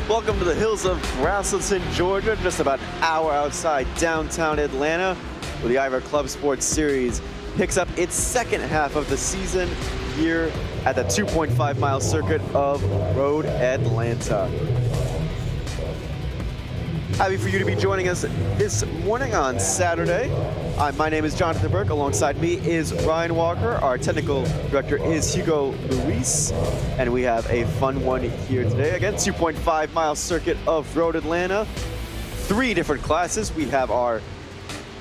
Welcome to the hills of Braselton, Georgia, just about an hour outside downtown Atlanta, where the IVRA ClubSport Series picks up its second half of the season here at the 2.5-mile circuit of Road Atlanta. Happy for you to be joining us this morning on Saturday. My name is Jonathan Burke. Alongside me is Ryan Walker. Our technical director is Hugo Luis. And we have a fun one here today. Again, 2.5-mile circuit of Road Atlanta. 3 different classes. We have our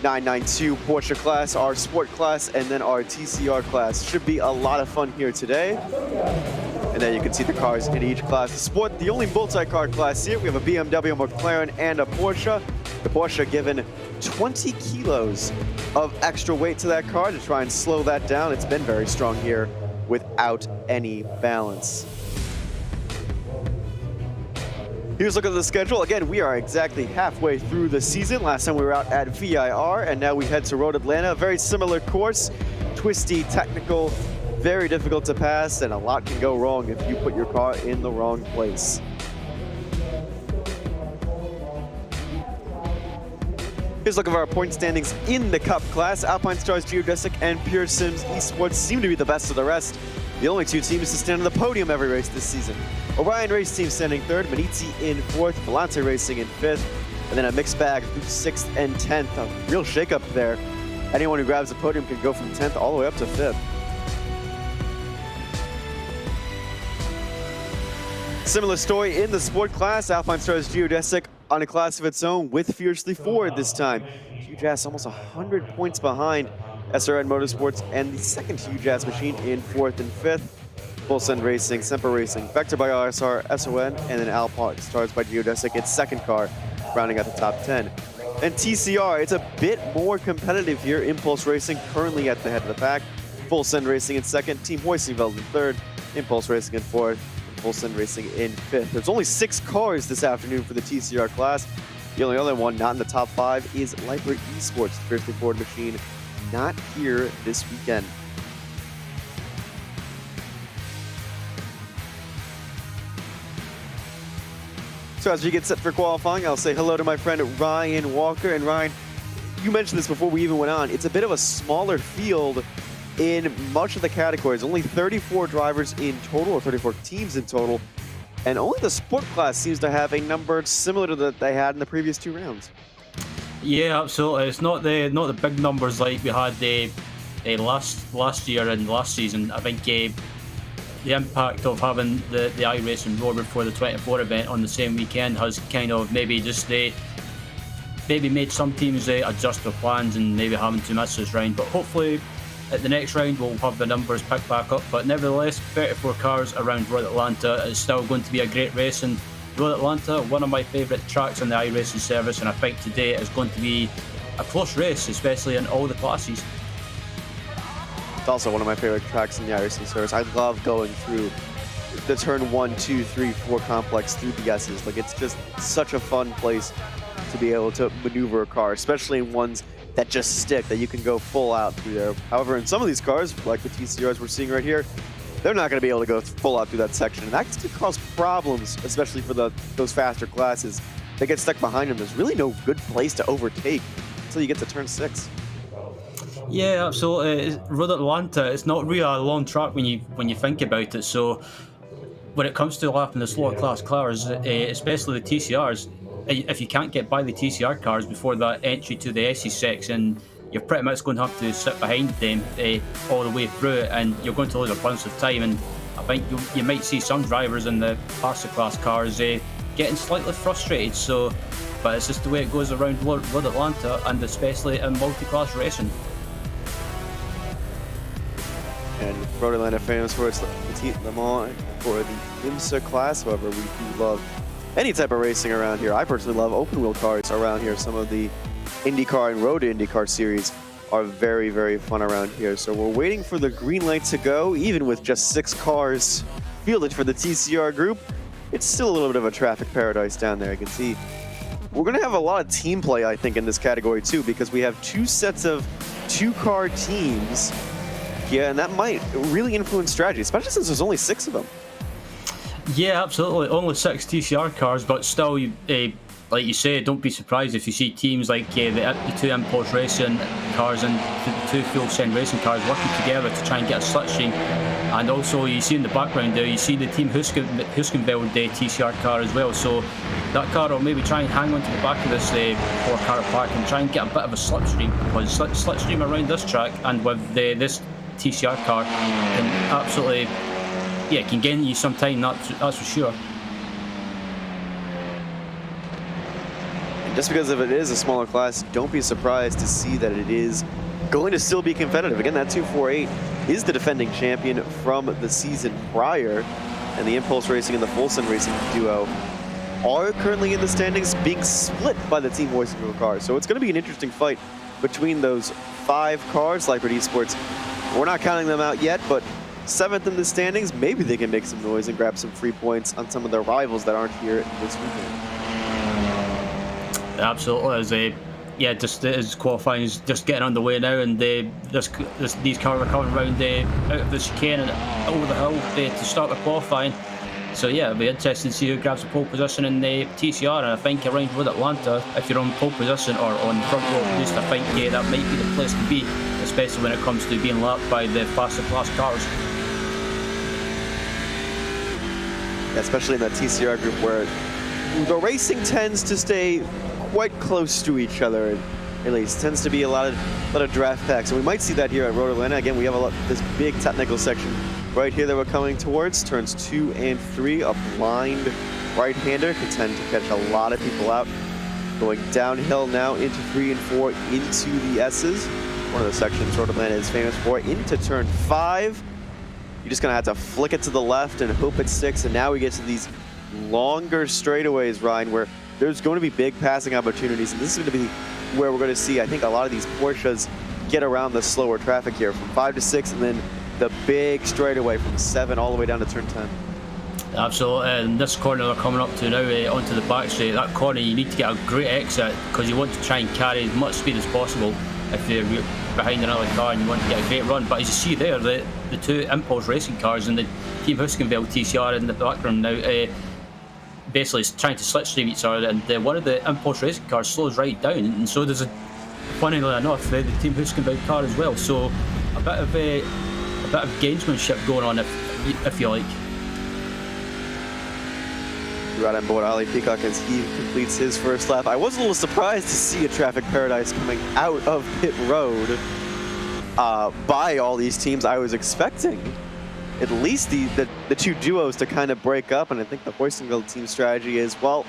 992 Porsche class, our Sport class, and then our TCR class. Should be a lot of fun here today. And then you can see the cars in each class. The Sport, the only multi-car class here. We have a BMW, a McLaren, and a Porsche. The Porsche given 20 kilos of extra weight to that car to try and slow that down. It's been very strong here without any balance. Here's a look at the schedule. Again, we are exactly halfway through the season. Last time we were out at VIR, and now we head to Road Atlanta. Very similar course, twisty, technical, very difficult to pass, and a lot can go wrong if you put your car in the wrong place. Here's a look at our point standings in the Cup class. Alpine Stars Geodesic and Pure Sims Esports seem to be the best of the rest. The only 2 teams to stand on the podium every race this season. Orion Race Team standing 3rd, Maniti in 4th, Volante Racing in 5th, and then a mixed bag through 6th and 10th. A real shakeup there. Anyone who grabs the podium can go from 10th all the way up to 5th. Similar story in the Sport class. Alpine Stars Geodesic on a class of its own with Fiercely Forward this time. Huge-ass almost 100 points behind SRN Motorsports and the second Huge-ass machine in 4th and 5th. Full Send Racing, Semper Racing, Vector by RSR, SON, and then Alpine Stars by Geodesic, its second car, rounding out the top 10. And TCR, it's a bit more competitive here. Impulse Racing currently at the head of the pack. Full Send Racing in 2nd, Team Hoisingveld in 3rd, Impulse Racing in 4th, Full Send Racing in 5th. There's only 6 cars this afternoon for the TCR class. The only other one not in the top 5 is Lifer Esports, the Fiercely Forward machine, not here this weekend. So as we get set for qualifying, I'll say hello to my friend Ryan Walker. And Ryan, you mentioned this before we even went on. It's a bit of a smaller field in much of the categories. Only 34 drivers in total, or 34 teams in total. And only the Sport class seems to have a number similar to that they had in the previous 2 rounds. Yeah, absolutely. It's not the big numbers like we had last year and last season. I think the impact of having the iRace and Roar before the 24 event on the same weekend has kind of maybe made some teams adjust their plans and maybe having to miss this round. But hopefully at the next round we'll have the numbers picked back up. But nevertheless, 34 cars around Road Atlanta is still going to be a great race. And Road Atlanta, one of my favourite tracks on the iRacing service, and I think today is going to be a close race, especially in all the classes. It's also one of my favorite tracks in the iRacing service. I love going through the turn 1, 2, 3, 4 complex through the S's. Like, it's just such a fun place to be able to maneuver a car, especially in ones that just stick, that you can go full out through there. However, in some of these cars, like the TCRs we're seeing right here, they're not going to be able to go full out through that section. And that's going to cause problems, especially for those faster classes. They get stuck behind them. There's really no good place to overtake until you get to turn 6. Yeah, absolutely. Road Atlanta, it's not really a long track when you think about it. So when it comes to lapping the slower class cars, especially the TCRs, if you can't get by the TCR cars before that entry to the SE6, and you're pretty much going to have to sit behind them all the way through it, and you're going to lose a bunch of time. And I think you might see some drivers in the faster class cars getting slightly frustrated. So, but it's just the way it goes around Road Atlanta, and especially in multi-class racing. And Road Atlanta famous for its Petit Le Mans for the IMSA class. However, we do love any type of racing around here. I personally love open wheel cars around here. Some of the IndyCar and Road to IndyCar series are very, very fun around here. So we're waiting for the green light to go. Even with just 6 cars fielded for the TCR group, it's still a little bit of a traffic paradise down there. You can see we're going to have a lot of team play, I think, in this category too, because we have 2 sets of 2-car teams. Yeah, and that might really influence strategy, especially since there's only 6 of them. Yeah, absolutely. Only 6 TCR cars, but still, like you say, don't be surprised if you see teams like the 2 Impulse Racing cars and the 2 Fuel Send Racing cars working together to try and get a slipstream. And also, you see in the background there, you see the Team Huskenveld TCR car as well. So that car will maybe try and hang on to the back of this 4-car park and try and get a bit of a slipstream, because slipstream around this track and with this TCR car can absolutely, yeah, can gain you some time, that's for sure. And just because if it is a smaller class, don't be surprised to see that it is going to still be competitive. Again, that 248 is the defending champion from the season prior, and the Impulse Racing and the Fulson Racing duo are currently in the standings, being split by the Team Hoistingville cars. So it's going to be an interesting fight between those 5 cars. Leipert Esports, we're not counting them out yet, but 7th in the standings. Maybe they can make some noise and grab some free points on some of their rivals that aren't here this weekend. Absolutely, just as qualifying is just getting underway now, and these cars are coming around out of the chicane and over the hill to start the qualifying. So yeah, it'll be interesting to see who grabs the pole position in the TCR, and I think around with Atlanta, if you're on pole position or on front row at least, I think that might be the place to be, especially when it comes to being lapped by the faster class cars. Especially in that TCR group where the racing tends to stay quite close to each other, at least. Tends to be a lot of draft packs, and we might see that here at Road Atlanta. Again, we have this big technical section right here that we're coming towards. Turns 2 and 3, a blind right-hander can tend to catch a lot of people out. Going downhill now into 3 and 4 into the S's. One of the sections Road Atlanta is famous for. Into turn 5. You're just gonna have to flick it to the left and hope it sticks. And now we get to these longer straightaways, Ryan, where there's going to be big passing opportunities. And this is gonna be where we're gonna see, I think, a lot of these Porsches get around the slower traffic here from 5 to 6, and then the big straightaway from 7 all the way down to turn 10. Absolutely, and this corner they're coming up to now onto the back straight. That corner you need to get a great exit, because you want to try and carry as much speed as possible if you're behind another car and you want to get a great run. But as you see there, the 2 Impulse Racing cars and the Team Huskenveld TCR in the background now basically is trying to slipstream each other, and one of the Impulse Racing cars slows right down, and so does, funnily enough, the Team Huskenveld car as well. So a bit of gamesmanship going on, if you like. Right on board Ali Peacock as he completes his first lap. I was a little surprised to see a traffic paradise coming out of pit road by all these teams. I was expecting at least the 2 duos to kind of break up, and I think the Hoistingville team strategy is, well,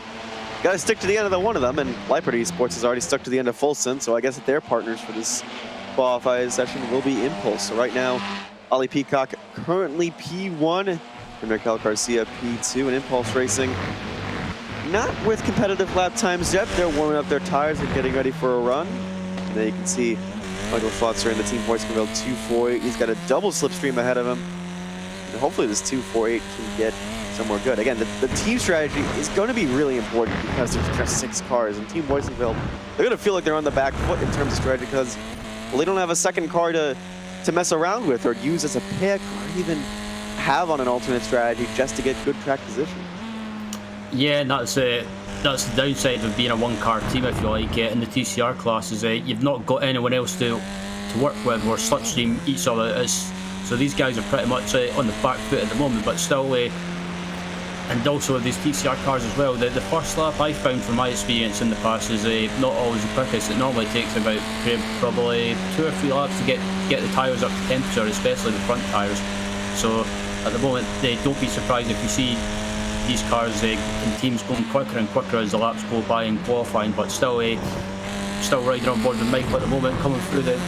got to stick to the end of the one of them, and Leipert Esports has already stuck to the end of Fulson, so I guess that their partners for this qualified session will be Impulse. So right now, Ali Peacock currently P1, and Raquel Garcia P2, and Impulse Racing not with competitive lap times yet. They're warming up their tires and getting ready for a run. And then you can see Michael Schlotzer in the Team Hoistingville 248. He's got a double slipstream ahead of him. And hopefully this 248 can get somewhere good. Again, the team strategy is going to be really important because there's just 6 cars. And Team Hoistingville, they're going to feel like they're on the back foot in terms of strategy because, well, they don't have a second car to mess around with or use as a pick or even have on an alternate strategy just to get good track position. Yeah, and that's the downside of being a 1-car team, if you like, in the TCR class, is you've not got anyone else to work with or slipstream each other. So these guys are pretty much on the back foot at the moment, but still, and also these TCR cars as well. The first lap I found from my experience in the past is not always the quickest. It normally takes about probably 2 or 3 laps to get the tyres up to temperature, especially the front tyres. So at the moment, don't be surprised if you see these cars and teams going quicker and quicker as the laps go by in qualifying, but still riding on board with Michael at the moment, coming through the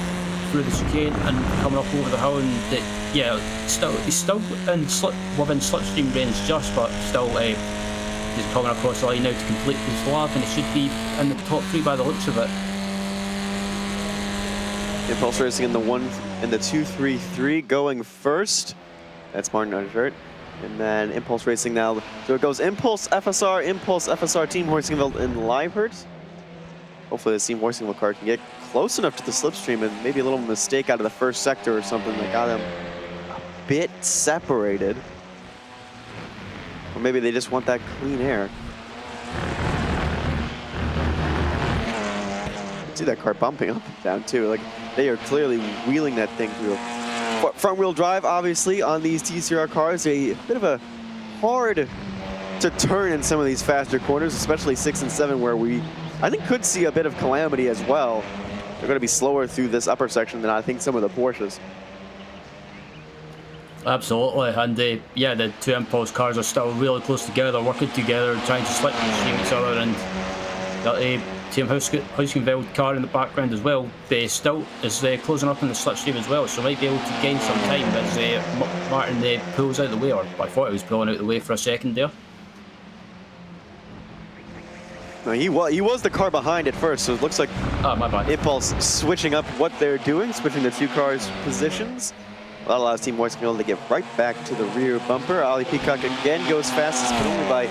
chicane and coming up over the hill, and he's still within slipstream range just, but still he's coming across the line now to complete his lap, and he should be in the top 3 by the looks of it. Impulse Racing in the 233 going first. That's Martin Underhirt. And then Impulse Racing now. So it goes Impulse FSR, Team Hoistingville, and Leipert. Hopefully the Team Hoistingville car can get close enough to the slipstream, and maybe a little mistake out of the first sector or something that got them a bit separated. Or maybe they just want that clean air. See that car bumping up and down too. Like, they are clearly wheeling that thing through. Front wheel drive, obviously, on these TCR cars, a bit of a hard to turn in some of these faster corners, especially 6 and 7, where I think could see a bit of calamity as well. They're going to be slower through this upper section than I think some of the Porsches. Absolutely, and yeah, the two Impulse cars are still really close together, working together, trying to slip between each other, and that Team Huskenveld car in the background as well, still is closing up in the slipstream as well, so might be able to gain some time as Martin pulls out the way, or I thought he was pulling out the way for a second there. No, he was the car behind at first, so it looks like my bad. Impulse switching up what they're doing, switching the two cars' positions. That allows Team Huskenveld to get right back to the rear bumper. Ali Peacock again goes fastest, but only by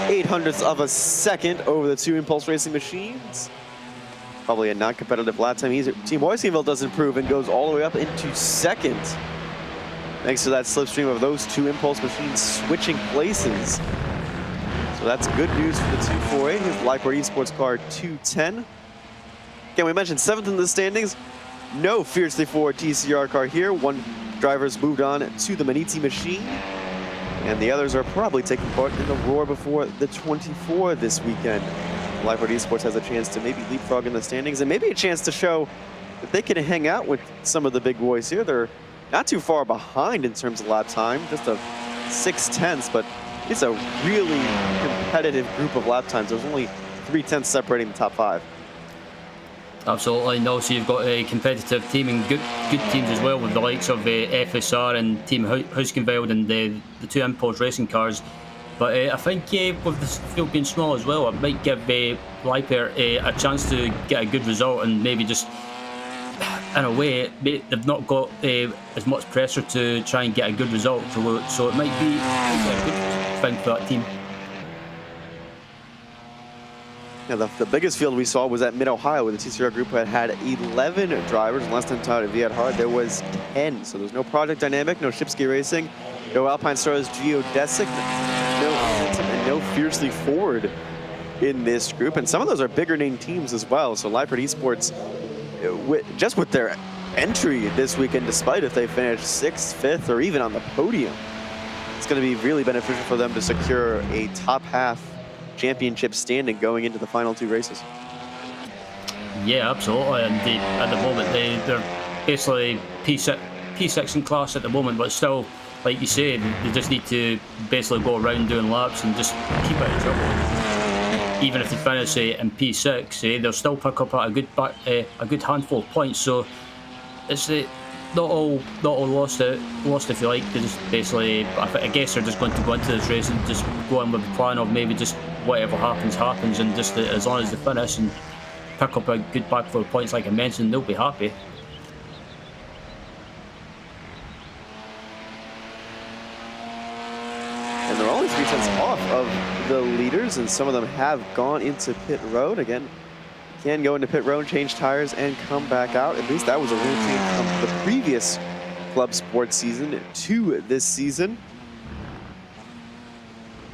0.08 of a second over the two Impulse Racing machines. Probably a non-competitive lap time. Team Huskenveld does improve and goes all the way up into second, thanks to that slipstream of those two Impulse machines switching places. So that's good news for the 248. Here's the LivePort Esports car 210. Again, we mentioned 7th in the standings. No Fiercely Forward TCR car here. One driver's moved on to the Maniti machine, and the others are probably taking part in the Roar before the 24 this weekend. LivePort Esports has a chance to maybe leapfrog in the standings, and maybe a chance to show that they can hang out with some of the big boys here. They're not too far behind in terms of lap time, just a 0.6, but it's a really competitive group of lap times. There's only 0.3 separating the top 5. Absolutely, and also you've got a competitive team and good teams as well, with the likes of FSR and Team Huskenveld and the two Impulse Racing cars. But I think with the field being small as well, it might give LivePort a chance to get a good result, and maybe just, in a way, they've not got as much pressure to try and get a good result, so it might be a good thing for that team. Yeah, the biggest field we saw was at Mid-Ohio, where the TCR group had 11 drivers. Last time out at Viet Hard, there was 10. So there's no Project Dynamic, no Shipski Racing, no Alpine Stars Geodesic, and no Fiercely Forward in this group. And some of those are bigger name teams as well. So LivePort Esports, just with their entry this weekend, despite if they finish 6th, 5th, or even on the podium, it's going to be really beneficial for them to secure a top half championship standing going into the final 2 races. Yeah, absolutely. And at the moment, they're basically P6 in class at the moment, but still, like you said, they just need to basically go around doing laps and just keep out of trouble. Even if they finish in P6, they'll still pick up a good handful of points. So it's not all lost if you like. They just basically, I guess they're just going to go into this race and just go in with the plan of maybe just whatever happens, and just as long as they finish and pick up a good backflow of points, like I mentioned, they'll be happy. And they're only 0.3 off of the leaders, and some of them have gone into pit road. Again, can go into pit road, change tires, and come back out. At least that was a rule change from the previous Club Sport season to this season.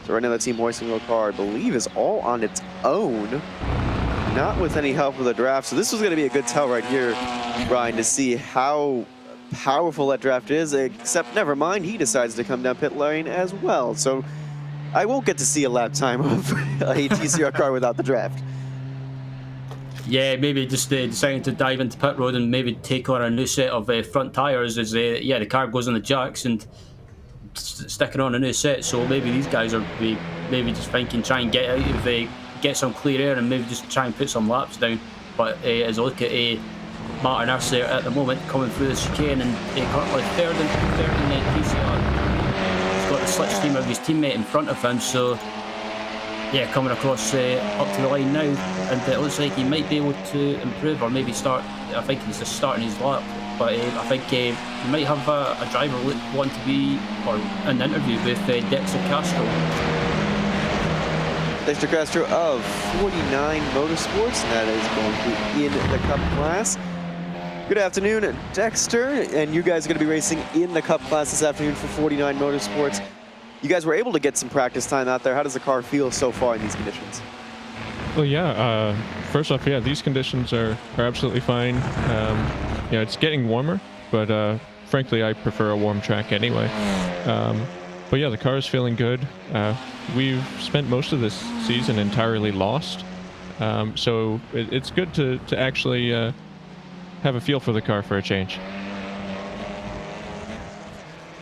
So right now the Team Huskenveld car, I believe, is all on its own, not with any help of the draft. So this was going to be a good tell right here, Ryan, to see how powerful that draft is, except never mind, he decides to come down pit lane as well. So I won't get to see a lap time of a TCR car without the draft. Yeah, maybe just deciding to dive into pit road and maybe take on a new set of front tyres as the car goes on the jacks and sticking on a new set. So maybe these guys are maybe just thinking, try and get out of get some clear air and maybe just try and put some laps down. But as I look at Martin Ars there at the moment coming through the chicane, and currently third in PCR. He's got the slipstream of his teammate in front of him, so yeah, coming across up to the line now, and it looks like he might be able to improve, or maybe start. I think he's just starting his lap, but I think he might have a driver want to be, or an interview with Dexter Castro. Dexter Castro of 49 Motorsports, that is going to be in the Cup class. Good afternoon, Dexter, and you guys are going to be racing in the Cup class this afternoon for 49 Motorsports. you guys were able to get some practice time out there. How does the car feel so far in these conditions? Well, yeah. First off, yeah, these conditions are absolutely fine. Yeah, it's getting warmer, but frankly, I prefer a warm track anyway. But yeah, the car is feeling good. We've spent most of this season entirely lost, so it's good to actually have a feel for the car for a change.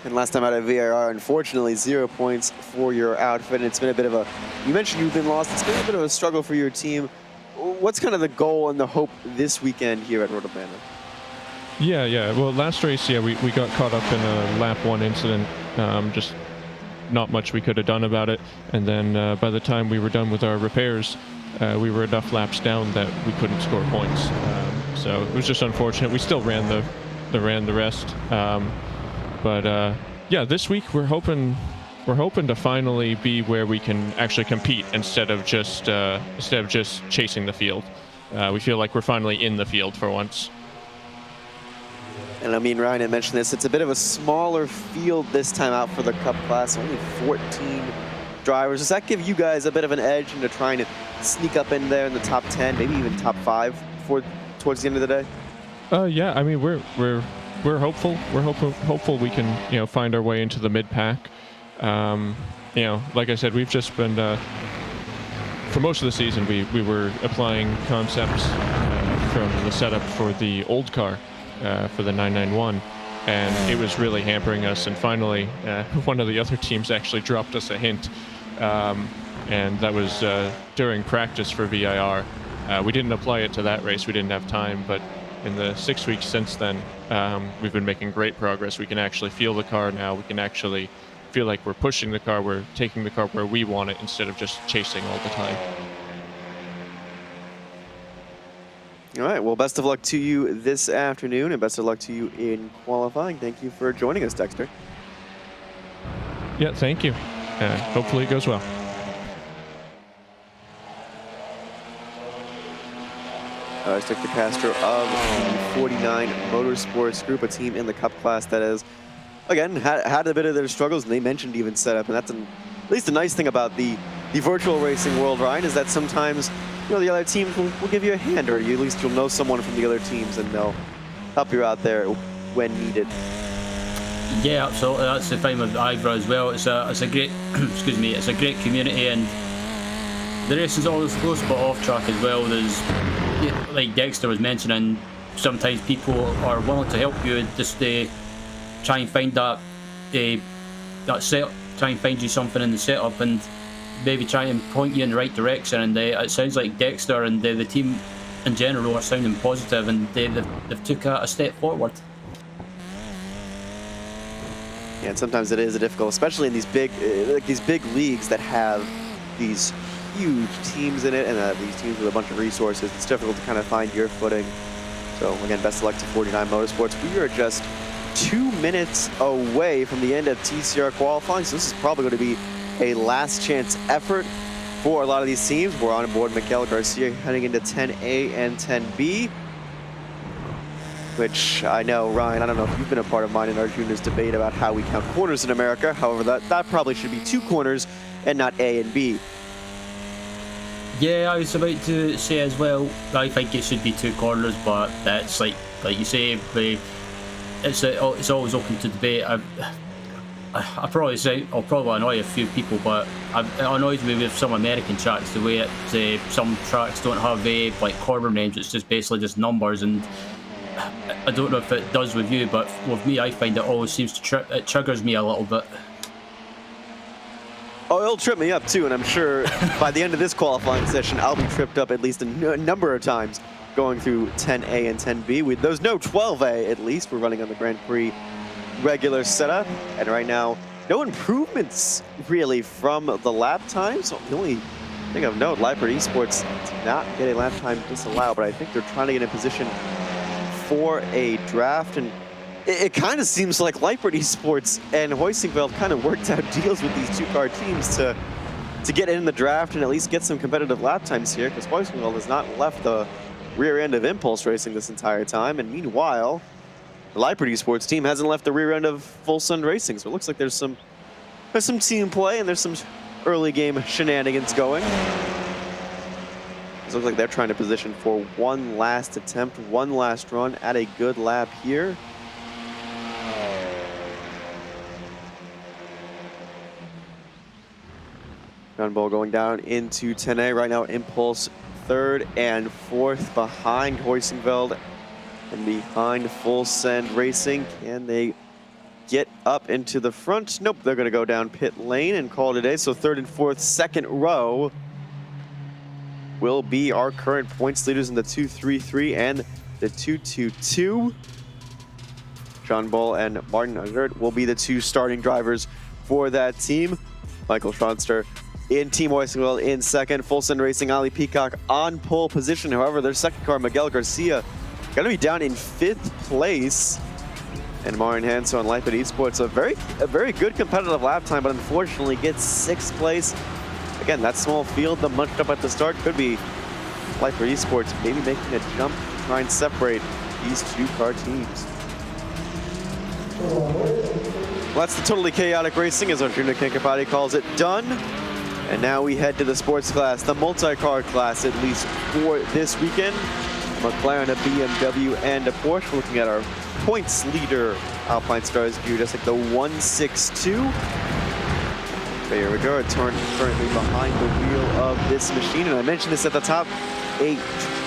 And last time out at VRA, unfortunately, 0 points for your outfit. And it's been a bit of a, you mentioned you've been lost. It's been a bit of a struggle for your team. What's kind of the goal and the hope this weekend here at Road Atlanta? Yeah. Well, last race, yeah, we got caught up in a lap 1 incident. Just not much we could have done about it. And then by the time we were done with our repairs, we were enough laps down that we couldn't score points. So it was just unfortunate. We still ran the rest. But yeah, this week we're hoping to finally be where we can actually compete instead of just chasing the field. We feel like we're finally in the field for once. And I mean, Ryan had mentioned this, it's a bit of a smaller field this time out for the Cup class, only 14 drivers. Does that give you guys a bit of an edge into trying to sneak up in there in the top 10, maybe even top 5 towards the end of the day? Yeah, I mean, we're hopeful. We're hopeful we can, find our way into the mid-pack. Like I said, we've just been, for most of the season, we were applying concepts from the setup for the old car, for the 991, and it was really hampering us. And finally, one of the other teams actually dropped us a hint, and that was during practice for VIR. We didn't apply it to that race. We didn't have time, but in the 6 weeks since then, we've been making great progress. We can actually feel the car now. We can actually feel like we're pushing the car. We're taking the car where we want it instead of just chasing all the time. All right, well, best of luck to you this afternoon, and best of luck to you in qualifying. Thank you for joining us, Dexter. Yeah, thank you. Hopefully it goes well. Dick DeCastro of the 49 Motorsports Group, a team in the Cup class that has, again, had a bit of their struggles, and they mentioned even setup. And that's at least the nice thing about the virtual racing world, Ryan, is that sometimes the other teams will give you a hand, or at least you'll know someone from the other teams, and they'll help you out there when needed. Yeah, absolutely. That's the thing with IVRA as well. It's a great, excuse me, it's a great community, and the race is always close, but off track as well. There's, like Dexter was mentioning, sometimes people are willing to help you just try and find that setup, try and find you something in the setup, and maybe try and point you in the right direction. And it sounds like Dexter and the team in general are sounding positive, and they've took a step forward. Yeah, and sometimes it is difficult, especially in these big leagues that have these huge teams in it, and these teams with a bunch of resources. It's difficult to kind of find your footing. So again, best of luck to 49 Motorsports. We are just 2 minutes away from the end of TCR qualifying, so this is probably going to be a last chance effort for a lot of these teams. We're on board Miguel Garcia heading into 10A and 10B, which I know, Ryan, I don't know if you've been a part of mine and Arjuna's debate about how we count corners in America. However, that probably should be 2 corners and not A and B. Yeah, I was about to say as well, I think it should be 2 corners, but that's like you say, it's always open to debate. I'll probably annoy a few people, but it annoys me with some American tracks the way some tracks don't have like corner names. It's just basically just numbers, and I don't know if it does with you, but with me, I find it always seems to it triggers me a little bit. Oh, it'll trip me up too, and I'm sure by the end of this qualifying session, I'll be tripped up at least a number of times going through 10A and 10B. There's no 12A, at least. We're running on the Grand Prix regular setup, and right now, no improvements really from the lap time. So the only thing of note, Leipert Esports did not get a lap time disallowed, but I think they're trying to get in position for a draft, and it kind of seems like Leipert Esports and Hoisingveld kind of worked out deals with these 2-car teams to get in the draft and at least get some competitive lap times here, because Hoisingveld has not left the rear end of Impulse Racing this entire time, and meanwhile, the Leipert Esports team hasn't left the rear end of Full Sun Racing, so it looks like there's some there's some team play and there's some early game shenanigans going. It looks like they're trying to position for one last attempt, one last run at a good lap here. Gunbull going down into 10A right now. Impulse third and fourth behind Hoisingveld and behind Full Send Racing. Can they get up into the front? Nope, they're going to go down pit lane and call it a day. So third and fourth, second row will be our current points leaders in the 2-3-3 and the 2-2-2. John Bull and Martin Ungert will be the two starting drivers for that team. Michael Schronster in Team Hoisingveld in second. Full Send Racing, Ali Peacock on pole position. However, their second car, Miguel Garcia, going to be down in fifth place. And Marin Hanso on Lightbit Esports, a very good competitive lap time, but unfortunately gets sixth place. Again, that small field, the munched up at the start, could be Lightbit Esports maybe making a jump to try and separate these two car teams. Well, that's the totally chaotic racing, as Arjuna Kankapati calls it, done. And now we head to the sports class, the multi-car class, at least for this weekend. McLaren, a BMW, and a Porsche. We're looking at our points leader, Alpine Stars view, just like the 162. There we go, a turn currently behind the wheel of this machine. And I mentioned this at the top, a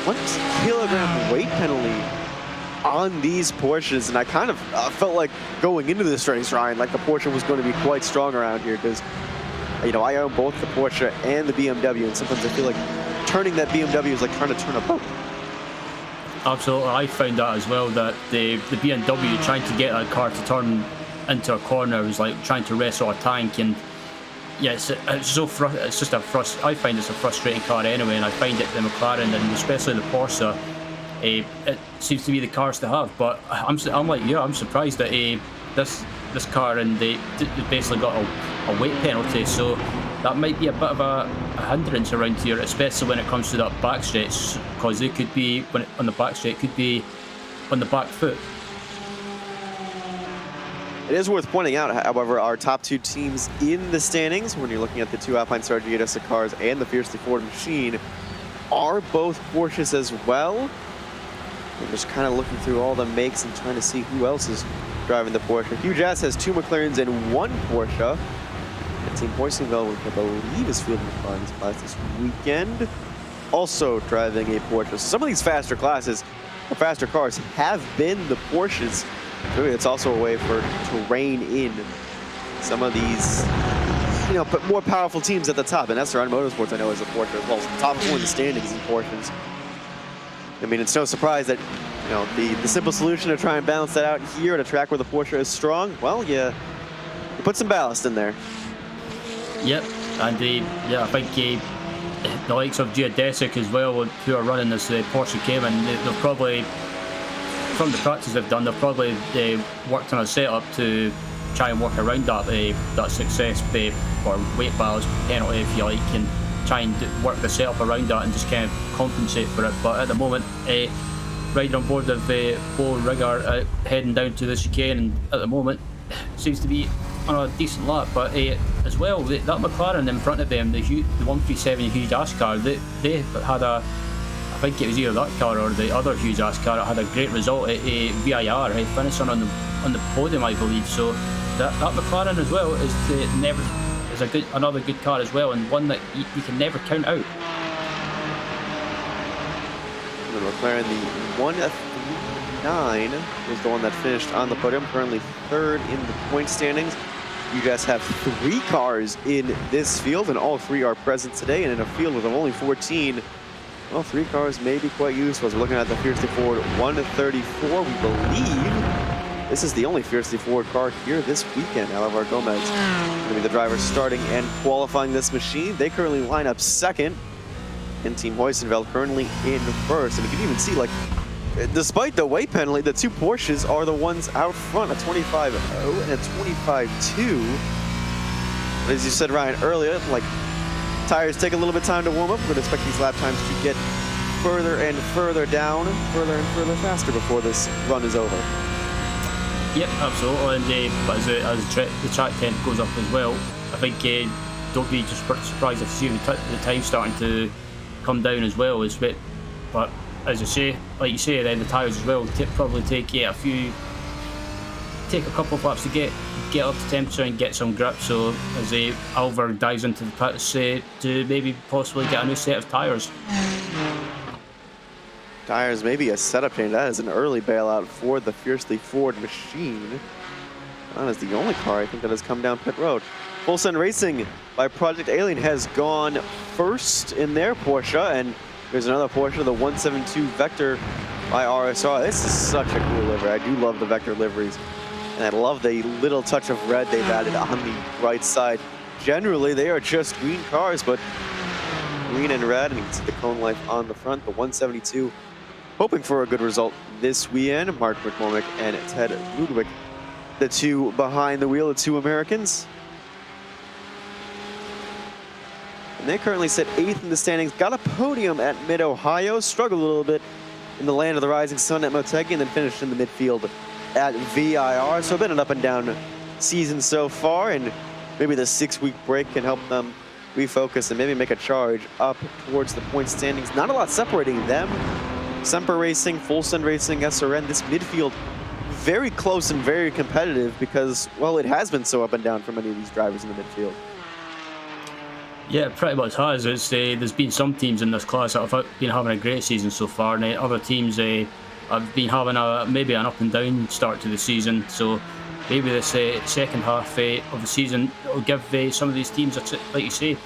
20-kilogram weight penalty on these Porsches. And I kind of felt like going into this race, Ryan, like the Porsche was going to be quite strong around here, because you know, I own both the Porsche and the BMW, and sometimes I feel like turning that BMW is like trying to turn a boat. Absolutely, I found that as well, that the BMW trying to get that car to turn into a corner was like trying to wrestle a tank, and yeah, it's just I find it's a frustrating car anyway, and I find it the McLaren and especially the Porsche, it seems to be the cars to have. But I'm like, yeah, I'm surprised that this car, and they basically got a weight penalty, so that might be a bit of a hindrance around here, especially when it comes to that back stretch, because they could be, on the back stretch, could be on the back foot. It is worth pointing out, however, our top two teams in the standings, when you're looking at the two Alpine Star GSX cars and the Fiercely Ford machine, are both Porsches as well. We're just kind of looking through all the makes and trying to see who else is driving the Porsche. Hugh Jass has two McLarens and one Porsche. And Team Hoisingveld, which I believe is fielding the car in this class this weekend, also driving a Porsche. So some of these faster classes, or faster cars, have been the Porsches. Really, it's also a way to rein in some of these, you know, but more powerful teams at the top. And SRN Motorsports, I know, is a Porsche as well. So the top four in the standings is Porsches. I mean, it's no surprise that, you know, the simple solution to try and balance that out here at a track where the Porsche is strong, well, you put some ballast in there. Yep, and yeah, I think the likes of Geodesic as well, who are running this Porsche Cayman, they've probably, from the practice they've done, they've probably worked on a setup to try and work around that success or weight balance penalty, if you like, and try and work the setup around that and just kind of compensate for it. But at the moment, riding on board of Bo Rigger heading down to the chicane, and at the moment seems to be on a decent lap. But as well, that McLaren in front of them, the 137 Hughes Ash car, they had a, I think it was either that car or the other Hughes Ash car, had a great result at VIR, finishing on the podium, I believe. So that McLaren as well is another good car as well, and one that you can never count out. The McLaren, the 139, was the one that finished on the podium, currently third in the point standings. You guys have three cars in this field, and all three are present today. And in a field with only 14, well, three cars may be quite useful. As we're looking at the Fiercely Ford 134, we believe this is the only Fiercely Ford car here this weekend. Alavar Gomez going to be the driver starting and qualifying this machine. They currently line up second, and Team Hoisingveld currently in first. And you can even see, like, despite the weight penalty, the two Porsches are the ones out front, a 25.0 and a 25.2. But as you said, Ryan, earlier, like, tires take a little bit of time to warm up. We're going to expect these lap times to get further and further down, further and further faster before this run is over. Yep, absolutely. And but as the track temp goes up as well, I think don't be just surprised if you see the time starting to come down as well. But as you say, like you say, then the tyres as well probably take a couple of laps to get up to temperature and get some grip. So as Alvar dives into the pits to maybe possibly get a new set of tyres. Tires, maybe a setup change. That is an early bailout for the Fiercely Ford machine. That is the only car I think that has come down pit road. Full Send Racing by Project Alien has gone first in their Porsche, and there's another Porsche, the 172 Vector by RSR. This is such a cool livery. I do love the Vector liveries, and I love the little touch of red they've added on the right side. Generally, they are just green cars, but green and red, and you can see the cone life on the front. The 172 hoping for a good result this weekend. Mark McCormick and Ted Ludwig, the two behind the wheel, the two Americans. And they currently sit 8th in the standings. Got a podium at Mid-Ohio. Struggled a little bit in the land of the rising sun at Motegi, and then finished in the midfield at VIR. So a bit an up and down season so far, and maybe the 6-week break can help them refocus and maybe make a charge up towards the point standings. Not a lot separating them. Semper Racing, Full Send Racing, SRN, this midfield very close and very competitive because, well, it has been so up and down for many of these drivers in the midfield. Yeah, it pretty much has. There's been some teams in this class that have been having a great season so far, and other teams have been having maybe an up and down start to the season. So maybe this second half of the season will give some of these teams, like you say,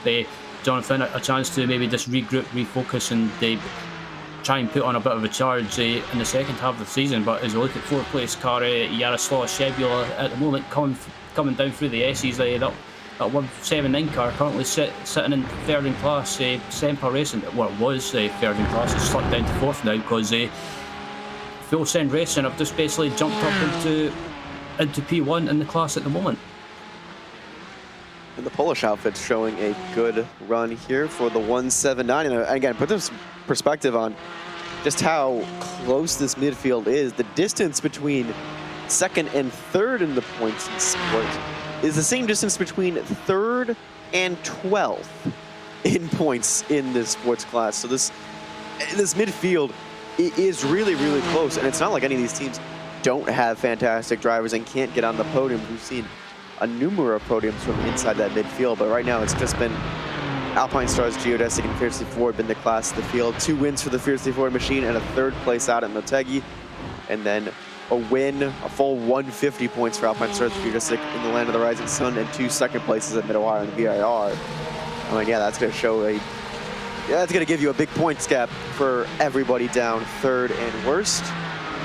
Jonathan, a chance to maybe just regroup, refocus, and try and put on a bit of a charge in the second half of the season. But as we look at 4th place car, Yaroslav Shebula at the moment coming down through the S's, that 179 car currently sitting in 3rd in class. Semper Racing, well, it was 3rd in class, it's slipped down to 4th now because Full Send Racing have just basically jumped up into P1 in the class at the moment. And the Polish outfit's showing a good run here for the 179. And again, put this perspective on just how close this midfield is. The distance between 2nd and 3rd in the points in sport is the same distance between 3rd and 12th in points in this sports class. So this midfield is really, really close. And it's not like any of these teams don't have fantastic drivers and can't get on the podium. We've seen a number of podiums from inside that midfield, but right now it's just been Alpine Stars, Geodesic, and Fiercely Ford been the class of the field. 2 wins for the Fiercely Ford machine and a 3rd place out at Motegi, and then a win, a full 150 points for Alpine Stars, Geodesic in the land of the rising sun, and 2 second places at Mid-Ohio and VIR. I mean, yeah, that's going to show that's going to give you a big points gap for everybody down 3rd and worst.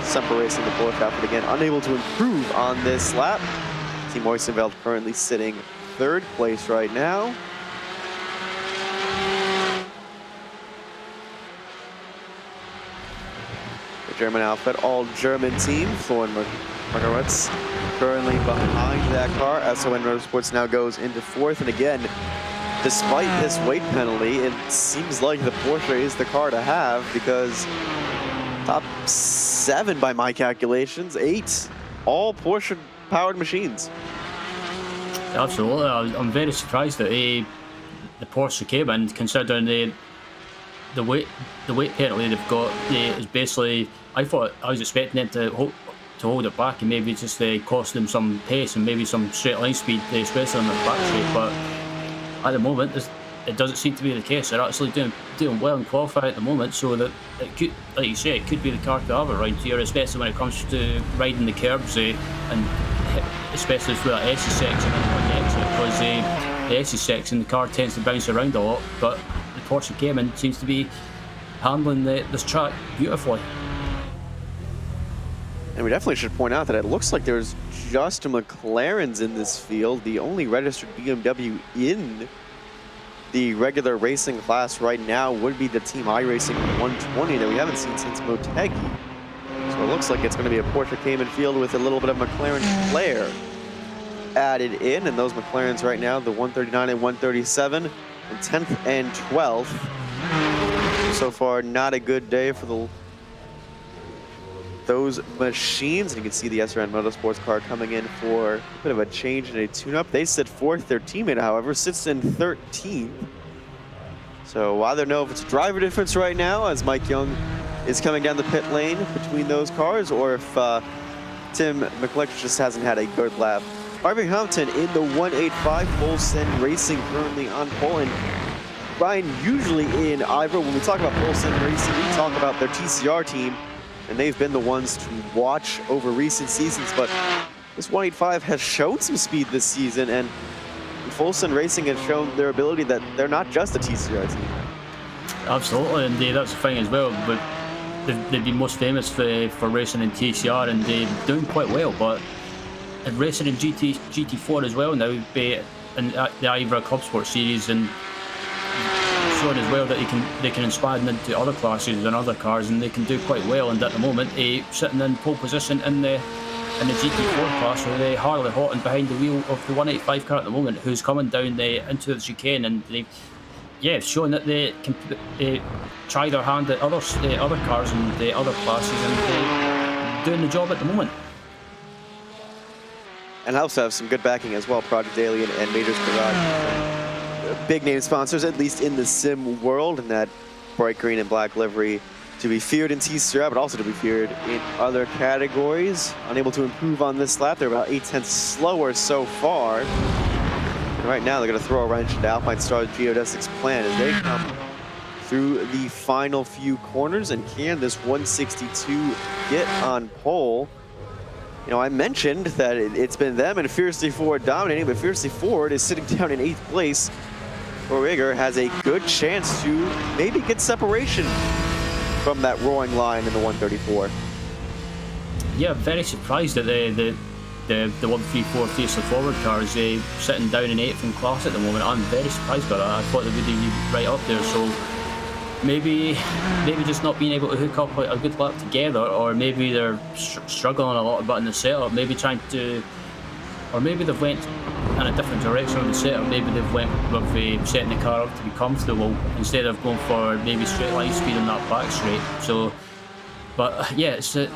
Semper Racing, the Polish outfit again, unable to improve on this lap. Team Oystenveld currently sitting 3rd place right now. The German outfit, all German team. Florian Margarowitz currently behind that car. SON Motorsports now goes into 4th. And again, despite this weight penalty, it seems like the Porsche is the car to have because top 7 by my calculations, 8, all Porsche powered machines. Absolutely, I'm very surprised that the Porsche came in, considering the weight penalty they've got is basically. I was expecting them to hold it back and maybe just cost them some pace and maybe some straight line speed, especially on the back straight. But at the moment, it doesn't seem to be the case. They're actually doing well in qualifying at the moment, so that it could, like you say, it could be the car to have around here, especially when it comes to riding the curbs and especially through that SE section and the exit, because the SE section the car tends to bounce around a lot, but the Porsche Cayman seems to be handling this track beautifully. And we definitely should point out that it looks like there's just McLarens in this field. The only registered BMW in the regular racing class right now would be the Team iRacing 120 that we haven't seen since Motegi. So it looks like it's going to be a Porsche Cayman field with a little bit of McLaren flair added in. And those McLarens right now, the 139 and 137, in 10th and 12th. So far, not a good day for those machines. And you can see the SRN Motorsports car coming in for a bit of a change and a tune-up. They sit fourth. Their teammate, however, sits in 13th. So I don't know if it's a driver difference right now as Mike Young is coming down the pit lane between those cars, or if Tim McCulloch just hasn't had a good lap. Harvey Hampton in the 185, Full Send Racing currently on pole. And Ryan, usually in IVRA, when we talk about Full Send Racing, we talk about their TCR team, and they've been the ones to watch over recent seasons. But this 185 has shown some speed this season, and Full Send Racing has shown their ability that they're not just a TCR team. Absolutely, and that's the thing as well. But they've been most famous for racing in TCR, and they're doing quite well. But racing in GT4 as well now, in the IVRA ClubSport Series, and showing as well that they can expand into other classes and other cars, and they can do quite well. And at the moment, sitting in pole position in the GT4 class with Harley Houghton behind the wheel of the 185 car at the moment, who's coming down into the chicane, and they've shown that they can try their hand at other cars and the other classes, and they're doing the job at the moment. And also have some good backing as well. Project Alien and Majors Garage, big name sponsors, at least in the sim world, and that bright green and black livery to be feared in TCR, but also to be feared in other categories. Unable to improve on this lap. They're about 0.8 slower so far. And right now, they're going to throw a wrench into Alpine Star's geodesic's plan as they come through the final few corners. And can this 162 get on pole? You know, I mentioned that it's been them and Fiercely Forward dominating, but Fiercely Forward is sitting down in 8th place. Roeger has a good chance to maybe get separation from that roaring line in the 134. Yeah, very surprised that the 134 Fiercely Forward car is sitting down in 8th in class at the moment. I'm very surprised by that. I thought they would be right up there. So maybe just not being able to hook up a good lap together, or maybe they're struggling a lot about in the setup. Maybe trying to, or maybe they've went in a different direction on the setup. Maybe they've went with setting the car up to be comfortable instead of going for maybe straight line speed on that back straight. So, but yeah, it's a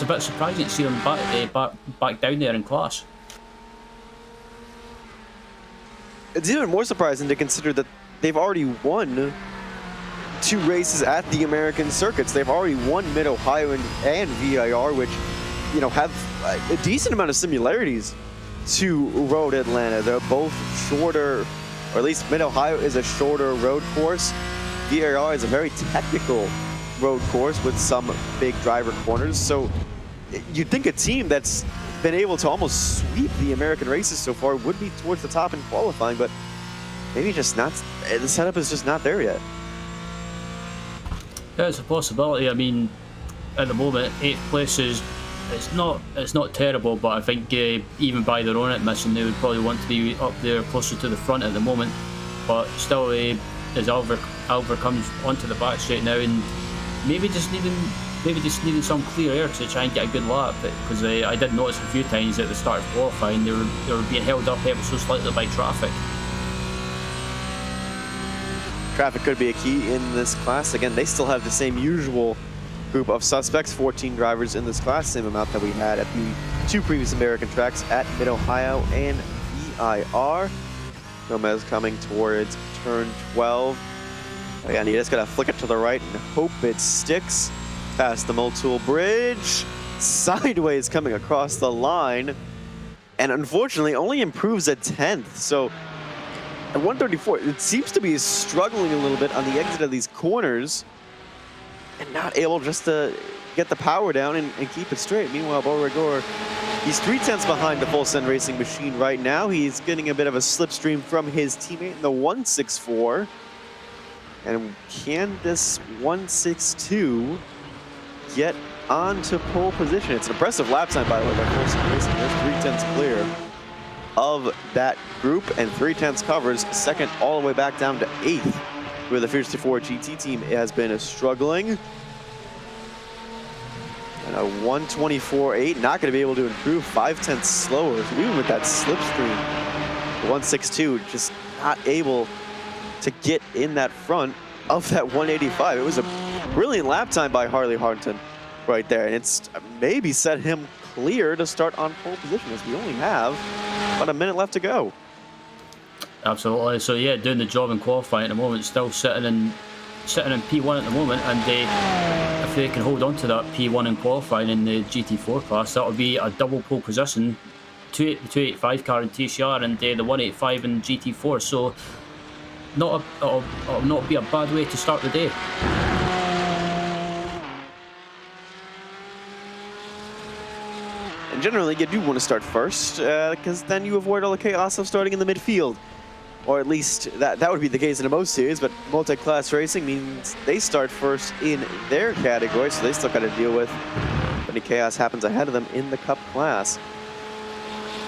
bit surprising to see them back down there in class. It's even more surprising to consider that they've already won 2 races at the American circuits. They've already won Mid-Ohio and VIR, which, you know, have a decent amount of similarities to Road Atlanta. They're both shorter, or at least Mid-Ohio is a shorter road course. VIR is a very technical road course with some big driver corners. So you'd think a team that's been able to almost sweep the American races so far would be towards the top in qualifying, but maybe just not. The setup is just not there yet. Yeah, it's a possibility. I mean, at the moment, 8th place it's not terrible, but I think even by their own admission, they would probably want to be up there closer to the front at the moment. But still, as Alvar comes onto the back straight now, and maybe just needing some clear air to try and get a good lap, because I did notice a few times at the start of qualifying they were being held up ever so slightly by traffic. Traffic could be a key in this class. Again, they still have the same usual group of suspects, 14 drivers in this class, same amount that we had at the 2 previous American tracks at Mid-Ohio and VIR. Gomez coming towards turn 12. Again, you just gotta flick it to the right and hope it sticks past the Motul Bridge. Sideways coming across the line, and unfortunately only improves a 10th. So at 134, it seems to be struggling a little bit on the exit of these corners and not able just to get the power down and keep it straight. Meanwhile, Beauregard, he's 3/10 behind the Full Send Racing machine right now. He's getting a bit of a slipstream from his teammate in the 164. And can this 162 get onto pole position? It's an impressive lap time, by the way, by Full Send Racing. There's 3/10 clear of that group, and 3/10 covers second all the way back down to 8th, where the Fiercely Forward GT team has been struggling. And a 124.8, not going to be able to improve, 5/10 slower. So even with that slipstream, the 162 just not able to get in that front of that 185. It was a brilliant lap time by Harley Houghton. right there. And it's maybe set him clear to start on pole position, as we only have about a minute left to go. Absolutely. So yeah, doing the job in qualifying at the moment, still sitting in P1 at the moment, and if they can hold on to that P1 in qualifying in the GT4 class, that would be a double pole position, the 285 car in TCR and the 185 in GT4. So it'll not be a bad way to start the day. And generally, you do want to start first, because then you avoid all the chaos of starting in the midfield. Or at least that would be the case in most series, but multi-class racing means they start first in their category, so they still got to deal with any chaos happens ahead of them in the Cup class.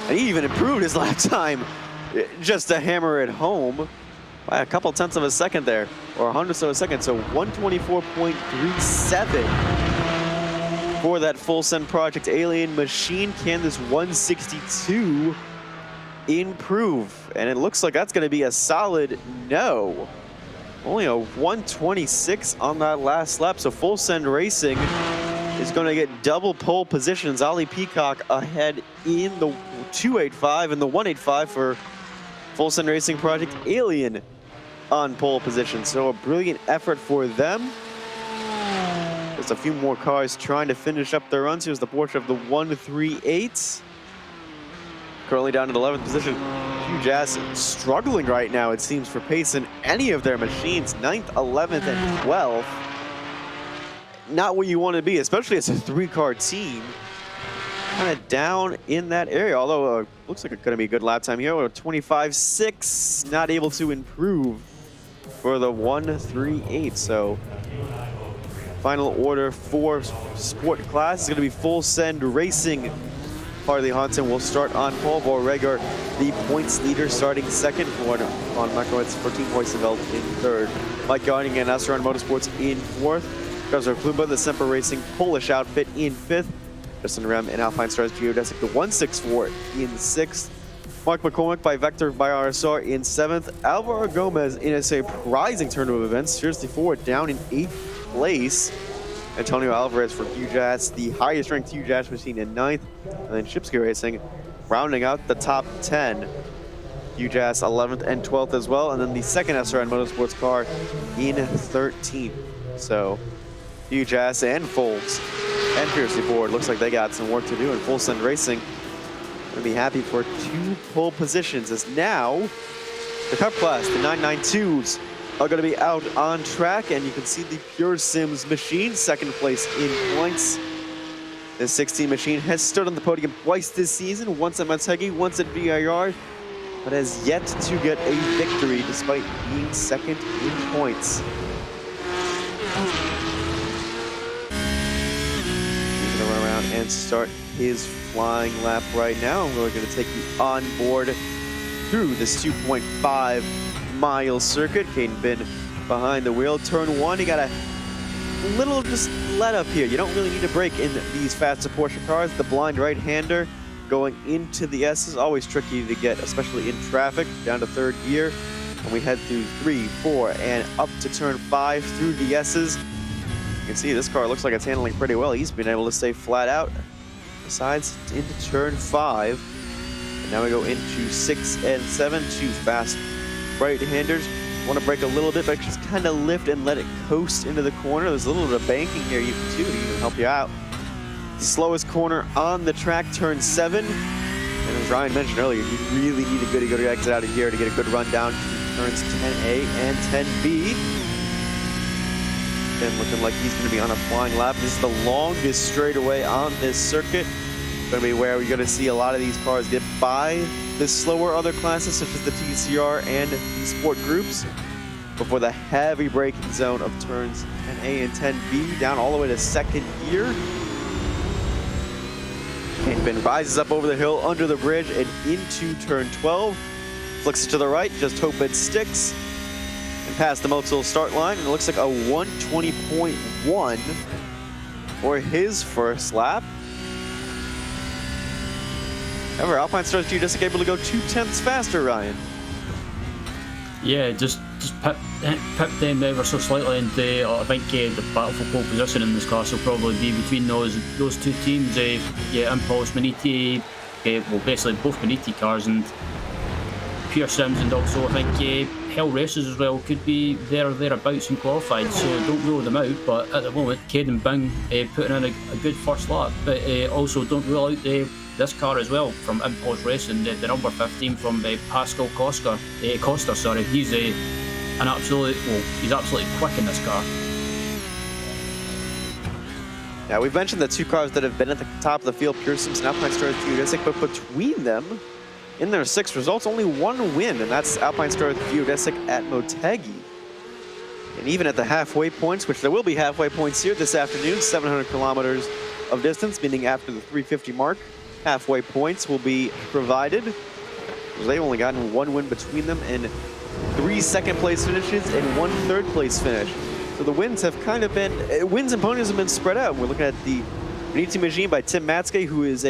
And he even improved his lap time just to hammer it home by a couple tenths of a second there, or hundredths of a second, so 124.37 for that full send Project Alien machine. Can this 162 improve? And it looks like that's going to be a solid no. Only a 126 on that last lap, so Full Send Racing is going to get double pole positions. Ollie Peacock ahead in the 285 and the 185 for Full Send Racing Project Alien on pole position. So a brilliant effort for them. There's a few more cars trying to finish up their runs. Here's the Porsche of the 138. Currently down in 11th position. Huge Ass struggling right now, it seems, for pace in any of their machines. 9th, 11th, and 12th. Not where you want to be, especially as a three-car team. Kind of down in that area, although looks like it's going to be a good lap time here. 25.6, not able to improve for the 138. So final order for sport class is going to be Full Send Racing. Harley Hansen will start on pole. Borreger, the points leader, starting second. On Markowitz, 14 Hoysenveld in third. Mike Garning and Asran Motorsports in fourth. Guzer Klumba, the Semper Racing Polish outfit, in fifth. Justin Rem and Alpine Stars Geodesic, the 164 in sixth. Mark McCormick by Vector by RSR in seventh. Alvaro Gomez in a surprising turn of events. Seriously forward, down in eighth place. Antonio Alvarez for Huge Ass, the highest ranked Huge Ass machine, in ninth. And then Shipsky Racing rounding out the top 10. Huge Ass 11th and 12th as well. And then the second SRN Motorsports car in 13th. So Huge Ass and Folds and Fiercely Forward looks like they got some work to do. And Full Send Racing going to be happy for 2 pole positions, as now the Cup class, the 992s, are going to be out on track, and you can see the Pure Sims machine, second place in points. This 16 machine has stood on the podium twice this season, once at Monsegi, once at VIR, but has yet to get a victory despite being second in points. He's going to run around and start his flying lap right now. We're going to take you on board through this 2.5 mile circuit. Caden Bin behind the wheel. Turn 1, you got a little just let up here. You don't really need to brake in these faster Porsche cars. The blind right-hander going into the S is always tricky to get, especially in traffic, down to third gear. And we head through 3, 4, and up to turn 5 through the S's. You can see this car looks like it's handling pretty well. He's been able to stay flat out. Besides, into turn 5. And now we go into 6 and 7, 2 fast right-handers. Want to brake a little bit, but just kind of lift and let it coast into the corner. There's a little bit of banking here too to even help you out. Slowest corner on the track, turn 7. And as Ryan mentioned earlier, you really need a good exit out of here to get a good run down to turns 10A and 10B. And looking like he's going to be on a flying lap. This is the longest straightaway on this circuit. Going to be where we're going to see a lot of these cars get by the slower other classes, such as the TCR and the Sport groups, before the heavy braking zone of turns 10A and 10B, down all the way to second gear. And Ben rises up over the hill, under the bridge, and into turn 12. Flicks it to the right, just hope it sticks. And past the Motul start line, and it looks like a 120.1 for his first lap. However, Alpine Stars Geodesic able to go 2/10 faster, Ryan. Yeah, just pipped them ever so slightly, and I think the battle for pole position in this class will probably be between those two teams. Impulse, Maniti, well, basically both Maniti cars, and Pure Sims, and also I think Hell Races as well could be there or thereabouts in qualified, so don't rule them out. But at the moment, Cade and Bing putting in a good first lap, but also don't rule out this car as well from Impulse Racing, the number 15 from Pascal Costa. He's he's absolutely quick in this car. Now, we've mentioned the two cars that have been at the top of the field, Pure Sims and Alpine Stars Geodesic, but between them, in their 6 results, only one win, and that's Alpine Stars Geodesic at Motegi. And even at the halfway points, which there will be halfway points here this afternoon, 700 kilometers of distance, meaning after the 350 mark, halfway points will be provided. They've only gotten one win between them and 3 second-place finishes and 1 third-place finish. So the wins have kind of been, wins and podiums have been spread out. We're looking at the Maniti machine by Tim Matske, who is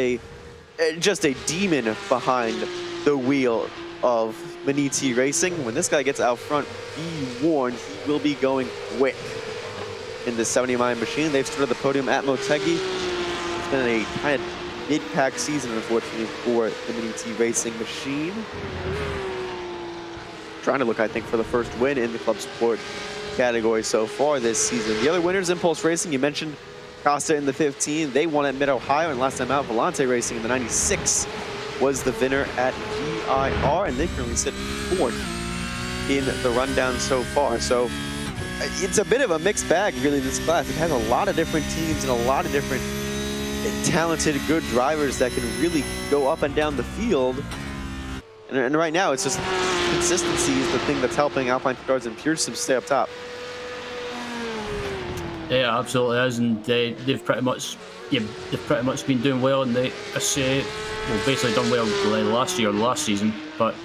just a demon behind the wheel of Maniti Racing. When this guy gets out front, be warned, he will be going quick in the 70-mile machine. They've started the podium at Motegi. It's been a kind of mid-pack season, unfortunately, for the Maniti Racing machine. Trying to look, I think, for the first win in the Club Sport category so far this season. The other winners, Impulse Racing, you mentioned Costa in the 15. They won at Mid-Ohio, and last time out, Volante Racing in the 96 was the winner at VIR, and they currently sit 4th in the rundown so far. So it's a bit of a mixed bag, really, this class. It has a lot of different teams and a lot of different talented, good drivers that can really go up and down the field. And right now, it's just consistency is the thing that's helping Alpine Stars and Pure Sims stay up top. Yeah, absolutely is, and they've pretty much been doing well, and basically done well last year, last season. But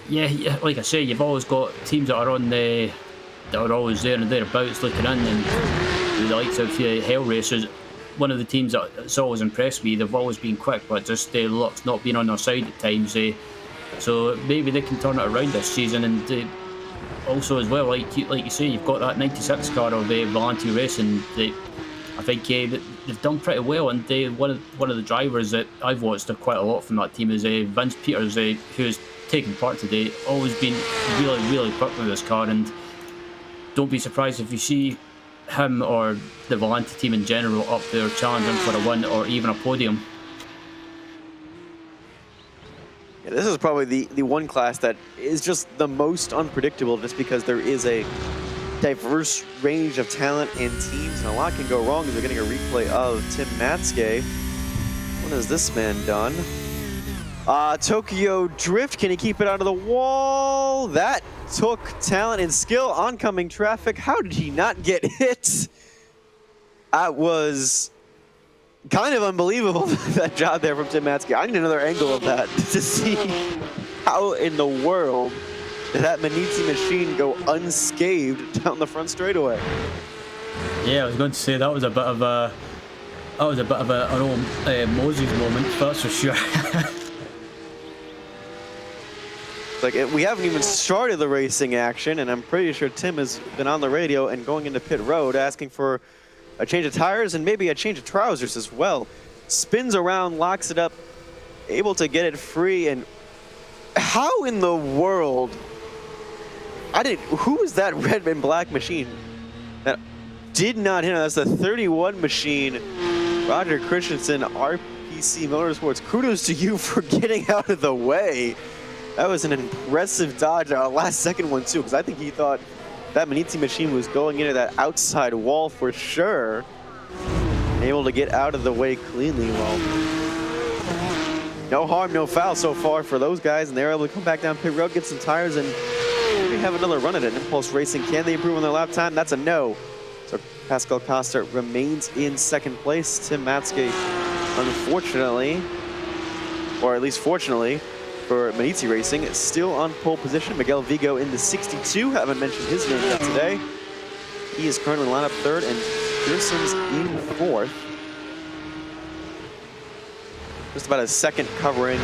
yeah, like I say, you've always got teams that are always there and thereabouts looking in, and the likes of Hell Racers. One of the teams that's always impressed me. They've always been quick, but just luck's not been on their side at times. So maybe they can turn it around this season, and also as well, like you say, you've got that 96 car of Volante Racing. I think they've done pretty well, and one of the drivers that I've watched quite a lot from that team is Vince Peters, who's taken part today. Always been really, really quick with this car, and don't be surprised if you see him or the Volante team in general up there challenging for a win or even a podium. Yeah, this is probably the one class that is just the most unpredictable, just because there is a diverse range of talent and teams, and a lot can go wrong. As we're getting a replay of Tim Matske. What has this man done? Tokyo Drift, can he keep it out of the wall? That took talent and skill. Oncoming traffic, how did he not get hit? That was kind of unbelievable, that job there from Tim Matske. I need another angle of that to see how in the world did that Maniti machine go unscathed down the front straightaway. Yeah, I was going to say that was a bit of an old Moses moment, that's for sure. Like, we haven't even started the racing action, and I'm pretty sure Tim has been on the radio and going into pit road asking for a change of tires and maybe a change of trousers as well. Spins around, locks it up, able to get it free, and how in the world? Who is that red and black machine that did not hit him? That's the 31 machine. Roger Christensen, RPC Motorsports, kudos to you for getting out of the way. That was an impressive dodge, a last second one too, because I think he thought that Maniti machine was going into that outside wall for sure. Able to get out of the way cleanly. Well, no harm, no foul so far for those guys, and they're able to come back down pit road, get some tires, and maybe have another run at it. Impulse Racing, can they improve on their lap time? That's a no. So Pascal Costa remains in second place. Tim Matske, unfortunately, or at least fortunately, for Maniti Racing, it's still on pole position. Miguel Vigo in the 62. Haven't mentioned his name yet today. He is currently lined up third, and Pearson's in fourth. Just about a second covering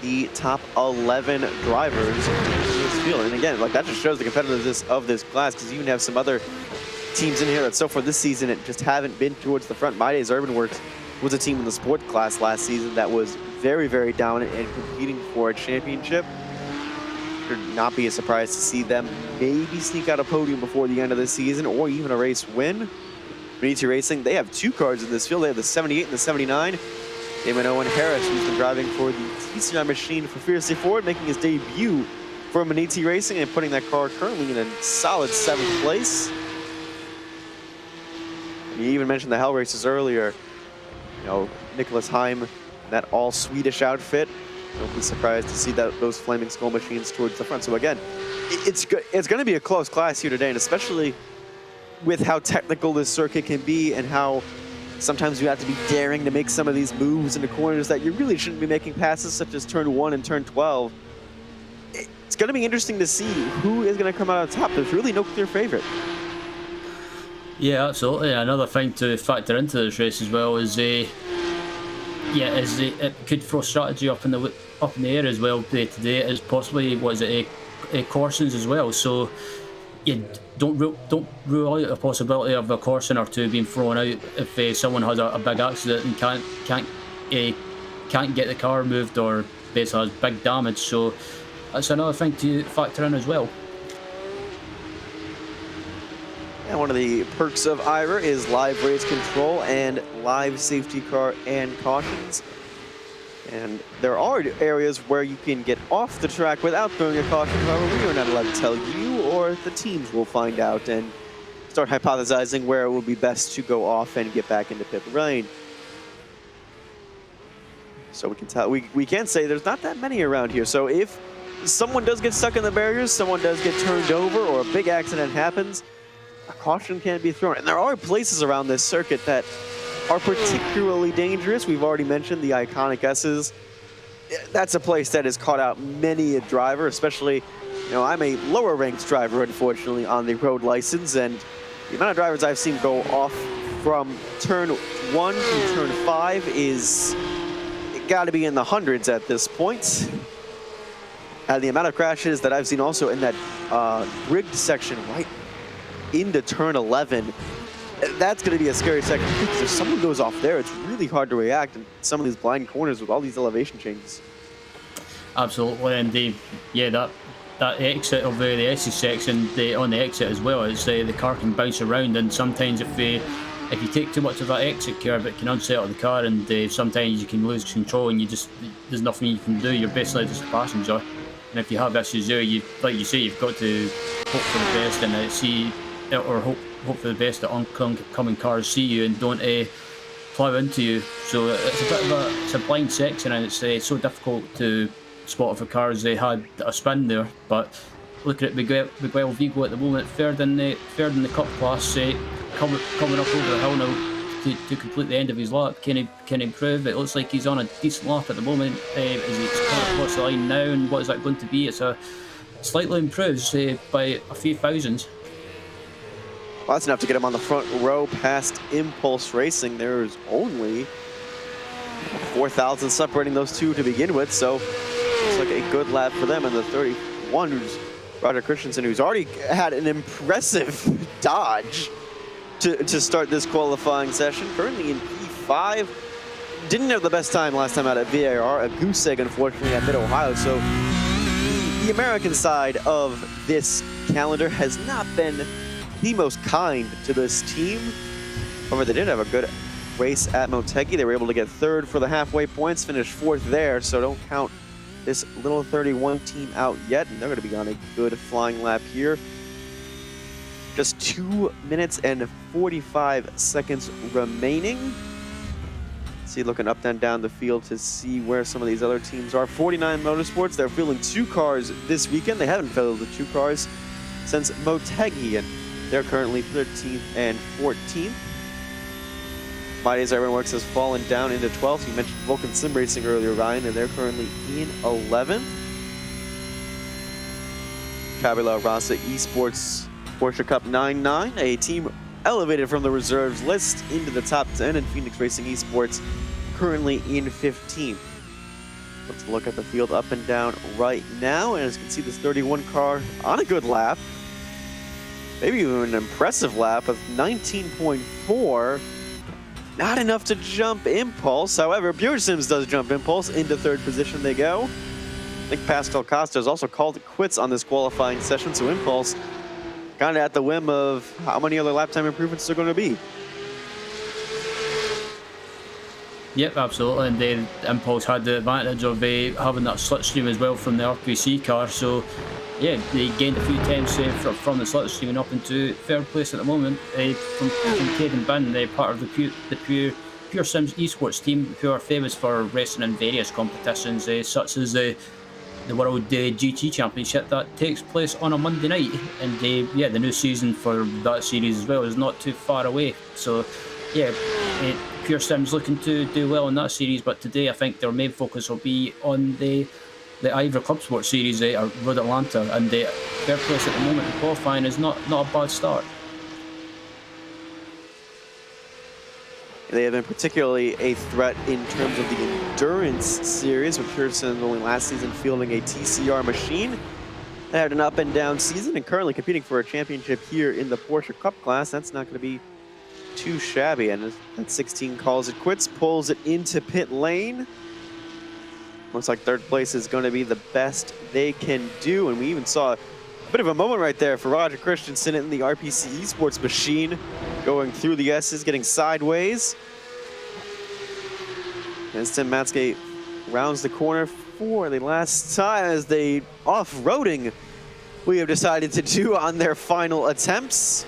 the top 11 drivers in this field. And again, like that just shows the competitiveness of this class, because you even have some other teams in here that so far this season it just haven't been towards the front. My Days Urban Works was a team in the sport class last season that was very, very dominant and competing for a championship. Should not be a surprise to see them maybe sneak out a podium before the end of the season, or even a race win. Medici Racing, they have 2 cars in this field. They have the 78 and the 79. Damon Owen Harris, who's been driving for the TCR machine for Fiercely Forward, making his debut for Medici Racing and putting that car currently in a solid 7th place. And you even mentioned the Hell Races earlier. You know, Nicholas Heim, that all Swedish outfit. Don't be surprised to see those Flaming Skull machines towards the front. So again, it's going to be a close class here today, and especially with how technical this circuit can be and how sometimes you have to be daring to make some of these moves into corners that you really shouldn't be making passes, such as turn 1 and turn 12. It's going to be interesting to see who is going to come out on top. There's really no clear favorite. Yeah, absolutely. Another thing to factor into this race as well is it could throw strategy up in the air as well today, as possibly cautions as well. So you don't rule out a possibility of a caution or two being thrown out if someone has a big accident and can't get the car moved or basically has big damage. So that's another thing to factor in as well. And one of the perks of IVRA is live race control and live safety car and cautions. And there are areas where you can get off the track without throwing a caution. However, we are not allowed to tell you, or the teams will find out and start hypothesizing where it will be best to go off and get back into pit lane. So we can tell, we can say there's not that many around here. So if someone does get stuck in the barriers, someone does get turned over, or a big accident happens, a caution can be thrown. And there are places around this circuit that are particularly dangerous. We've already mentioned the iconic S's. That's a place that has caught out many a driver, especially, you know, I'm a lower ranked driver, unfortunately, on the road license, and the amount of drivers I've seen go off from turn 1 to turn 5 is got to be in the hundreds at this point. And the amount of crashes that I've seen also in that rigged section right into turn 11, that's going to be a scary section because if someone goes off there, it's really hard to react in some of these blind corners with all these elevation changes. Absolutely, and that exit of the S section, on the exit as well, it's the car can bounce around, and sometimes if you take too much of that exit curve, it can unsettle the car, and sometimes you can lose control, and there's nothing you can do. You're basically just a passenger, and if you have issues there, like you say, you've got to hope for the best and hope for the best that oncoming cars see you and don't plough into you. So it's a bit of a blind section, and it's so difficult to spot if a car's had a spin there. But looking at Miguel Vigo at the moment, third in the cup class, coming up over the hill now to complete the end of his lap. Can improve. It looks like he's on a decent lap at the moment. As he's coming across the line now, and what is that going to be? It's a slightly improved by a few thousands. Well, that's enough to get him on the front row past Impulse Racing. There's only 4,000 separating those two to begin with, so looks like a good lap for them. And the 31, who's Roger Christensen, who's already had an impressive dodge to start this qualifying session. Currently in P5. Didn't have the best time last time out at VAR. A goose egg, unfortunately, at Mid-Ohio. So the American side of this calendar has not been the most kind to this team. However, they did have a good race at Motegi. They were able to get third for the halfway points, finished fourth there, so don't count this little 31 team out yet, and they're going to be on a good flying lap here. Just 2 minutes and 45 seconds remaining. See, looking up and down the field to see where some of these other teams are. 49 Motorsports, they're fielding 2 cars this weekend. They haven't fielded the 2 cars since Motegi, and they're currently 13th and 14th. My Days Urban Works has fallen down into 12th. You mentioned Vulcan Sim Racing earlier, Ryan, and they're currently in 11th. Cabela Rasa Esports Porsche Cup 9-9, a team elevated from the reserves list into the top 10, and Phoenix Racing Esports currently in 15th. Let's look at the field up and down right now. And as you can see, this 31 car on a good lap. Maybe even an impressive lap of 19.4. Not enough to jump Impulse. However, Pure Sims does jump Impulse. Into third position they go. I think Pascal Costa has also called it quits on this qualifying session. So Impulse kind of at the whim of how many other lap time improvements there are going to be. Yep, absolutely, and the Impulse had the advantage of having that slipstream as well from the RPC car, so yeah, they gained a few tenths from the slipstream and up into third place at the moment from Caden Bin, part of the Pure Sims esports team, who are famous for racing in various competitions, such as the World GT Championship that takes place on a Monday night, and yeah, the new season for that series as well is not too far away, so yeah, Pure Sims looking to do well in that series, but today I think their main focus will be on the IVRA ClubSport Series at Road Atlanta, and the third place at the moment in qualifying is not a bad start. They have been particularly a threat in terms of the Endurance Series, with Pure Sims only last season fielding a TCR machine. They had an up and down season and currently competing for a championship here in the Porsche Cup class. That's not going to be too shabby, and that 16 calls it quits, pulls it into pit lane. Looks like third place is going to be the best they can do, and we even saw a bit of a moment right there for Roger Christensen in the RPC Esports machine, going through the S's, getting sideways. As Tim Matske rounds the corner for the last time as they off-roading we have decided to do on their final attempts.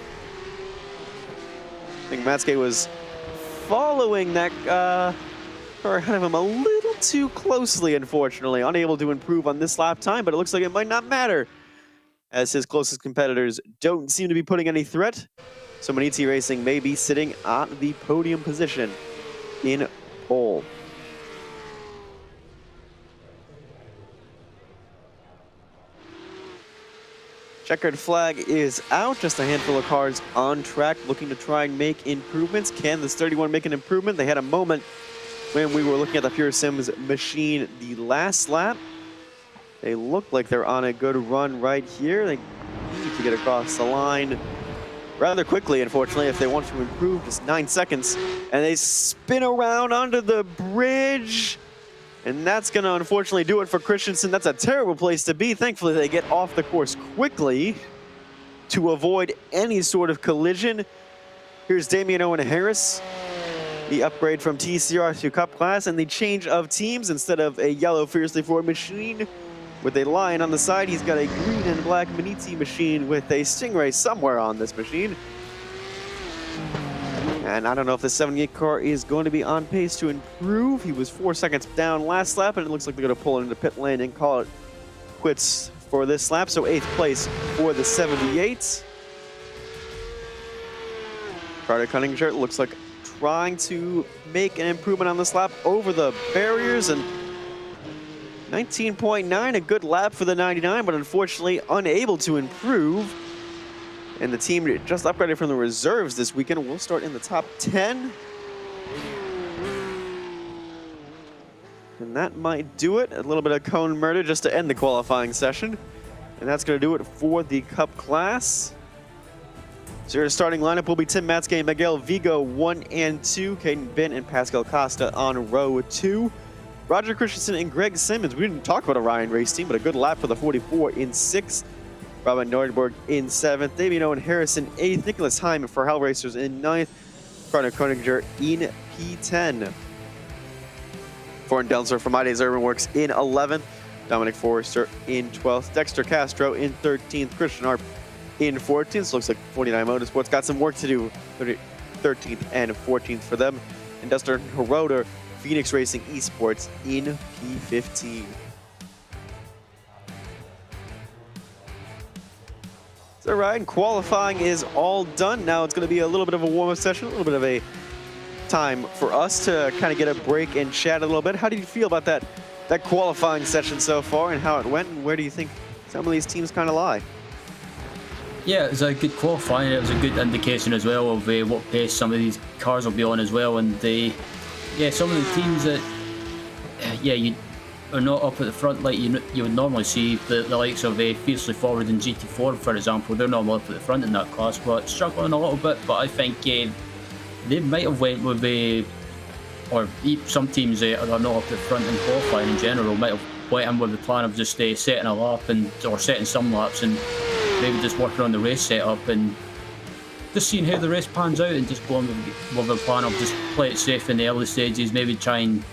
I think Matske was following that car ahead of him a little too closely, unfortunately. Unable to improve on this lap time, but it looks like it might not matter, as his closest competitors don't seem to be putting any threat. So Maniti Racing may be sitting on the podium position in pole. Checkered flag is out. Just a handful of cars on track looking to try and make improvements. Can this 31 make an improvement? They had a moment when we were looking at the Pure Sims machine the last lap. They look like they're on a good run right here. They need to get across the line rather quickly, unfortunately, if they want to improve. Just 9 seconds. And they spin around onto the bridge. And that's going to unfortunately do it for Christensen. That's a terrible place to be. Thankfully, they get off the course quickly to avoid any sort of collision. Here's Damian Owen Harris, the upgrade from TCR to Cup class, and the change of teams. Instead of a yellow Fiercely Ford machine with a lion on the side, he's got a green and black Maniti machine with a Stingray somewhere on this machine. And I don't know if the 78 car is going to be on pace to improve. He was 4 seconds down last lap, and it looks like they're going to pull it into pit lane and call it quits for this lap. So 8th place for the 78. Carter Cunningham looks like trying to make an improvement on this lap over the barriers, and 19.9, a good lap for the 99, but unfortunately unable to improve. And the team just upgraded from the reserves this weekend. We'll start in the top 10. And that might do it. A little bit of cone murder just to end the qualifying session. And that's going to do it for the Cup class. So your starting lineup will be Tim Matske, Miguel Vigo 1 and 2, Caden Bin and Pascal Costa on row 2. Roger Christensen and Greg Simmons. We didn't talk about a Ryan race team, but a good lap for the 44 in 6th. Robin Nordberg in 7th. Damian Owen Harris in 8th. Nicholas Hyman for Hell Racers in 9th. Carter Koeninger in P10. Foreign Delzer from My Days Urban Works in 11th. Dominic Forrester in 12th. Dexter Castro in 13th. Christian Arp in 14th. So looks like 49 Motorsports got some work to do. 13th and 14th for them. And Dustin Hiroda, Phoenix Racing Esports in P15. All right, and qualifying is all done. Now it's going to be a little bit of a warm-up session, a little bit of a time for us to kind of get a break and chat a little bit. How did you feel about that qualifying session so far and how it went, and where do you think some of these teams kind of lie? Yeah, it was a good qualifying. It was a good indication as well of what pace some of these cars will be on as well. And some of the teams that, are not up at the front like you would normally see. The likes of Fiercely Forward and GT4, for example, they're normally up at the front in that class, but struggling a little bit. But I think they might have went with some teams that are not up at the front in qualifying in general might have went in with the plan of just setting a lap or setting some laps and maybe just working on the race setup and just seeing how the race pans out and just going with a plan of just play it safe in the early stages, maybe try and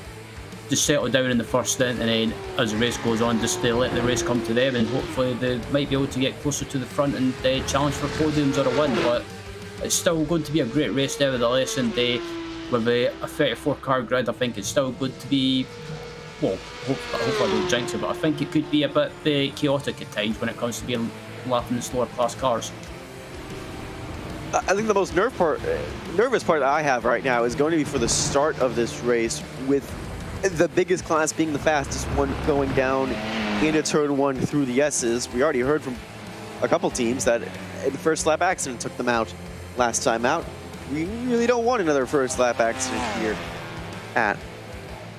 just settle down in the first stint, and then as the race goes on, just let the race come to them, and hopefully they might be able to get closer to the front and challenge for podiums or a win. But it's still going to be a great race nevertheless, and with a 34 car grid, I think it's still good to be, well, I hope I don't jinx it, but I think it could be a bit chaotic at times when it comes to being lapping the slower class cars. I think the most nervous part I have right now is going to be for the start of this race, with the biggest class being the fastest one going down into turn 1 through the S's. We already heard from a couple teams that the first lap accident took them out last time out. We really don't want another first lap accident here at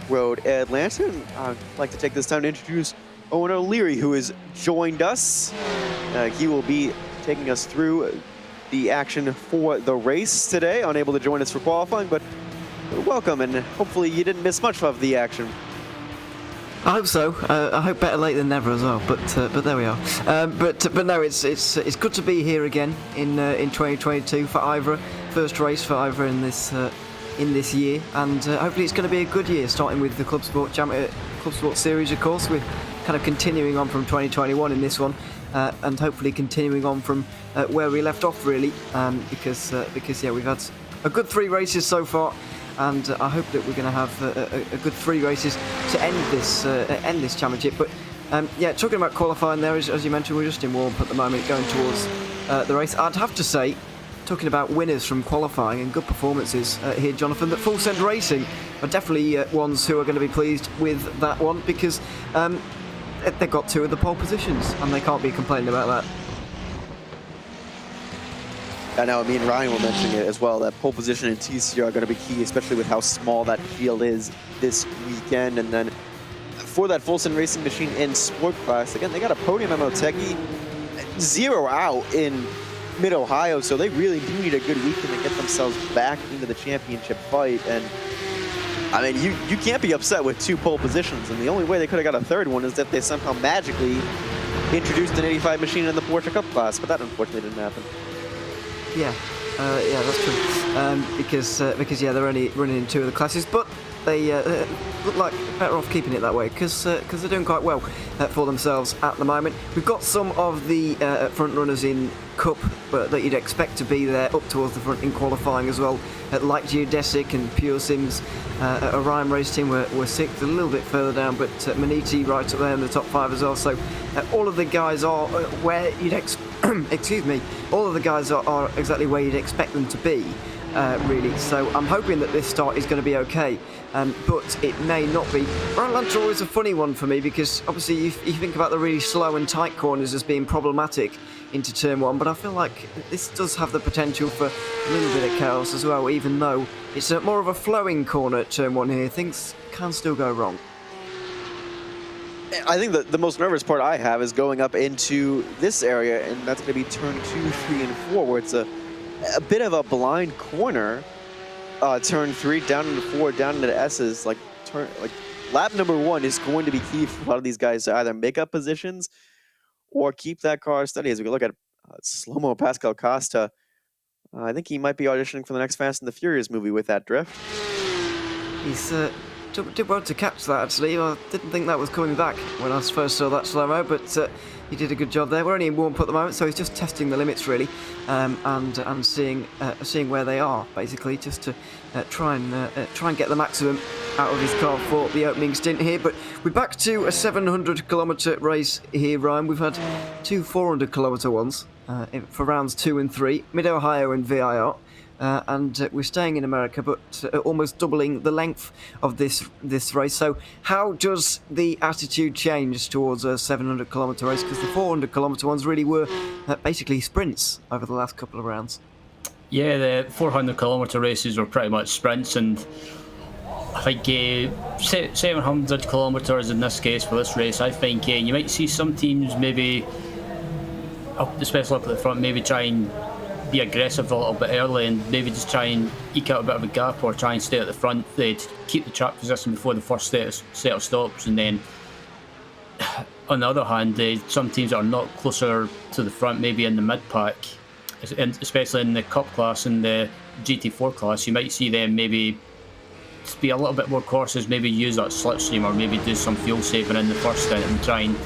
Road Atlanta. And I'd like to take this time to introduce Owen O'Leary, who has joined us. He will be taking us through the action for the race today, unable to join us for qualifying, but welcome, and hopefully you didn't miss much of the action. I hope so. I hope better late than never as well. But there we are. But no, it's good to be here again in 2022 for IVRA. First race for IVRA in this year, and hopefully it's going to be a good year. Starting with the ClubSport Series, of course. We're kind of continuing on from 2021 in this one, and hopefully continuing on from where we left off, really. Because yeah, we've had a good 3 races so far. And I hope that we're going to have a good 3 races to end this championship. But yeah, talking about qualifying there, as you mentioned, we're just in warm-up at the moment, going towards the race. I'd have to say, talking about winners from qualifying and good performances here, Jonathan, that Full Send Racing are definitely ones who are going to be pleased with that one, because they've got 2 of the pole positions, and they can't be complaining about that. I know, me and Ryan were mentioning it as well, that pole position and TCR are going to be key, especially with how small that field is this weekend. And then for that Full Send Racing machine in Sport Class, again, they got a Podium Motegi 0 out in Mid-Ohio, so they really do need a good weekend to get themselves back into the championship fight. And I mean, you can't be upset with 2 pole positions, and the only way they could have got a 3rd one is that they somehow magically introduced an 85 machine in the Porsche Cup class, but that unfortunately didn't happen. Yeah, that's true. Because yeah, they're only running in 2 of the classes, but they look like better off keeping it that way, because they're doing quite well for themselves at the moment. We've got some of the front runners in Cup, but that you'd expect to be there up towards the front in qualifying as well, like Geodesic and Pure Sims. Orion Race Team were 6th, a little bit further down, but Maniti right up there in the top 5 as well. So all of the guys are where you'd excuse me, all of the guys are exactly where you'd expect them to be, really. So I'm hoping that this start is going to be okay, but it may not be. Atlanta always a funny one for me, because obviously you think about the really slow and tight corners as being problematic into turn 1, but I feel like this does have the potential for a little bit of chaos as well, even though it's more of a flowing corner at turn 1 here. Things can still go wrong. I think the most nervous part I have is going up into this area, and that's going to be turn 2, 3, and 4, where it's a bit of a blind corner. Turn 3 down into 4, down into the S's. Like lap number 1 is going to be key for a lot of these guys to either make up positions or keep that car steady. As we look at slow-mo Pascal Costa, I think he might be auditioning for the next Fast and the Furious movie with that drift. He's did well to catch that, actually. I didn't think that was coming back when I first saw that slow-mo, but he did a good job there. We're only in warm-up at the moment, so he's just testing the limits, really, and seeing where they are, basically, just to try and get the maximum out of his car for the opening stint here. But we're back to a 700-kilometre race here, Ryan. We've had 2 400-kilometre ones for rounds 2 and 3, Mid-Ohio and VIR. And we're staying in America, but almost doubling the length of this race. So how does the attitude change towards a 700-kilometre race? Because the 400-kilometre ones really were basically sprints over the last couple of rounds. Yeah, the 400-kilometre races were pretty much sprints, and I think 700 kilometres in this case for this race. I think you might see some teams maybe, especially up at the front, maybe try and be aggressive a little bit early and maybe just try and eke out a bit of a gap or try and stay at the front to keep the track position before the first set of stops. And then on the other hand, some teams that are not closer to the front, maybe in the mid-pack, especially in the Cup class and the GT4 class, you might see them maybe be a little bit more cautious, maybe use that slipstream or maybe do some fuel saving in the first stint and try and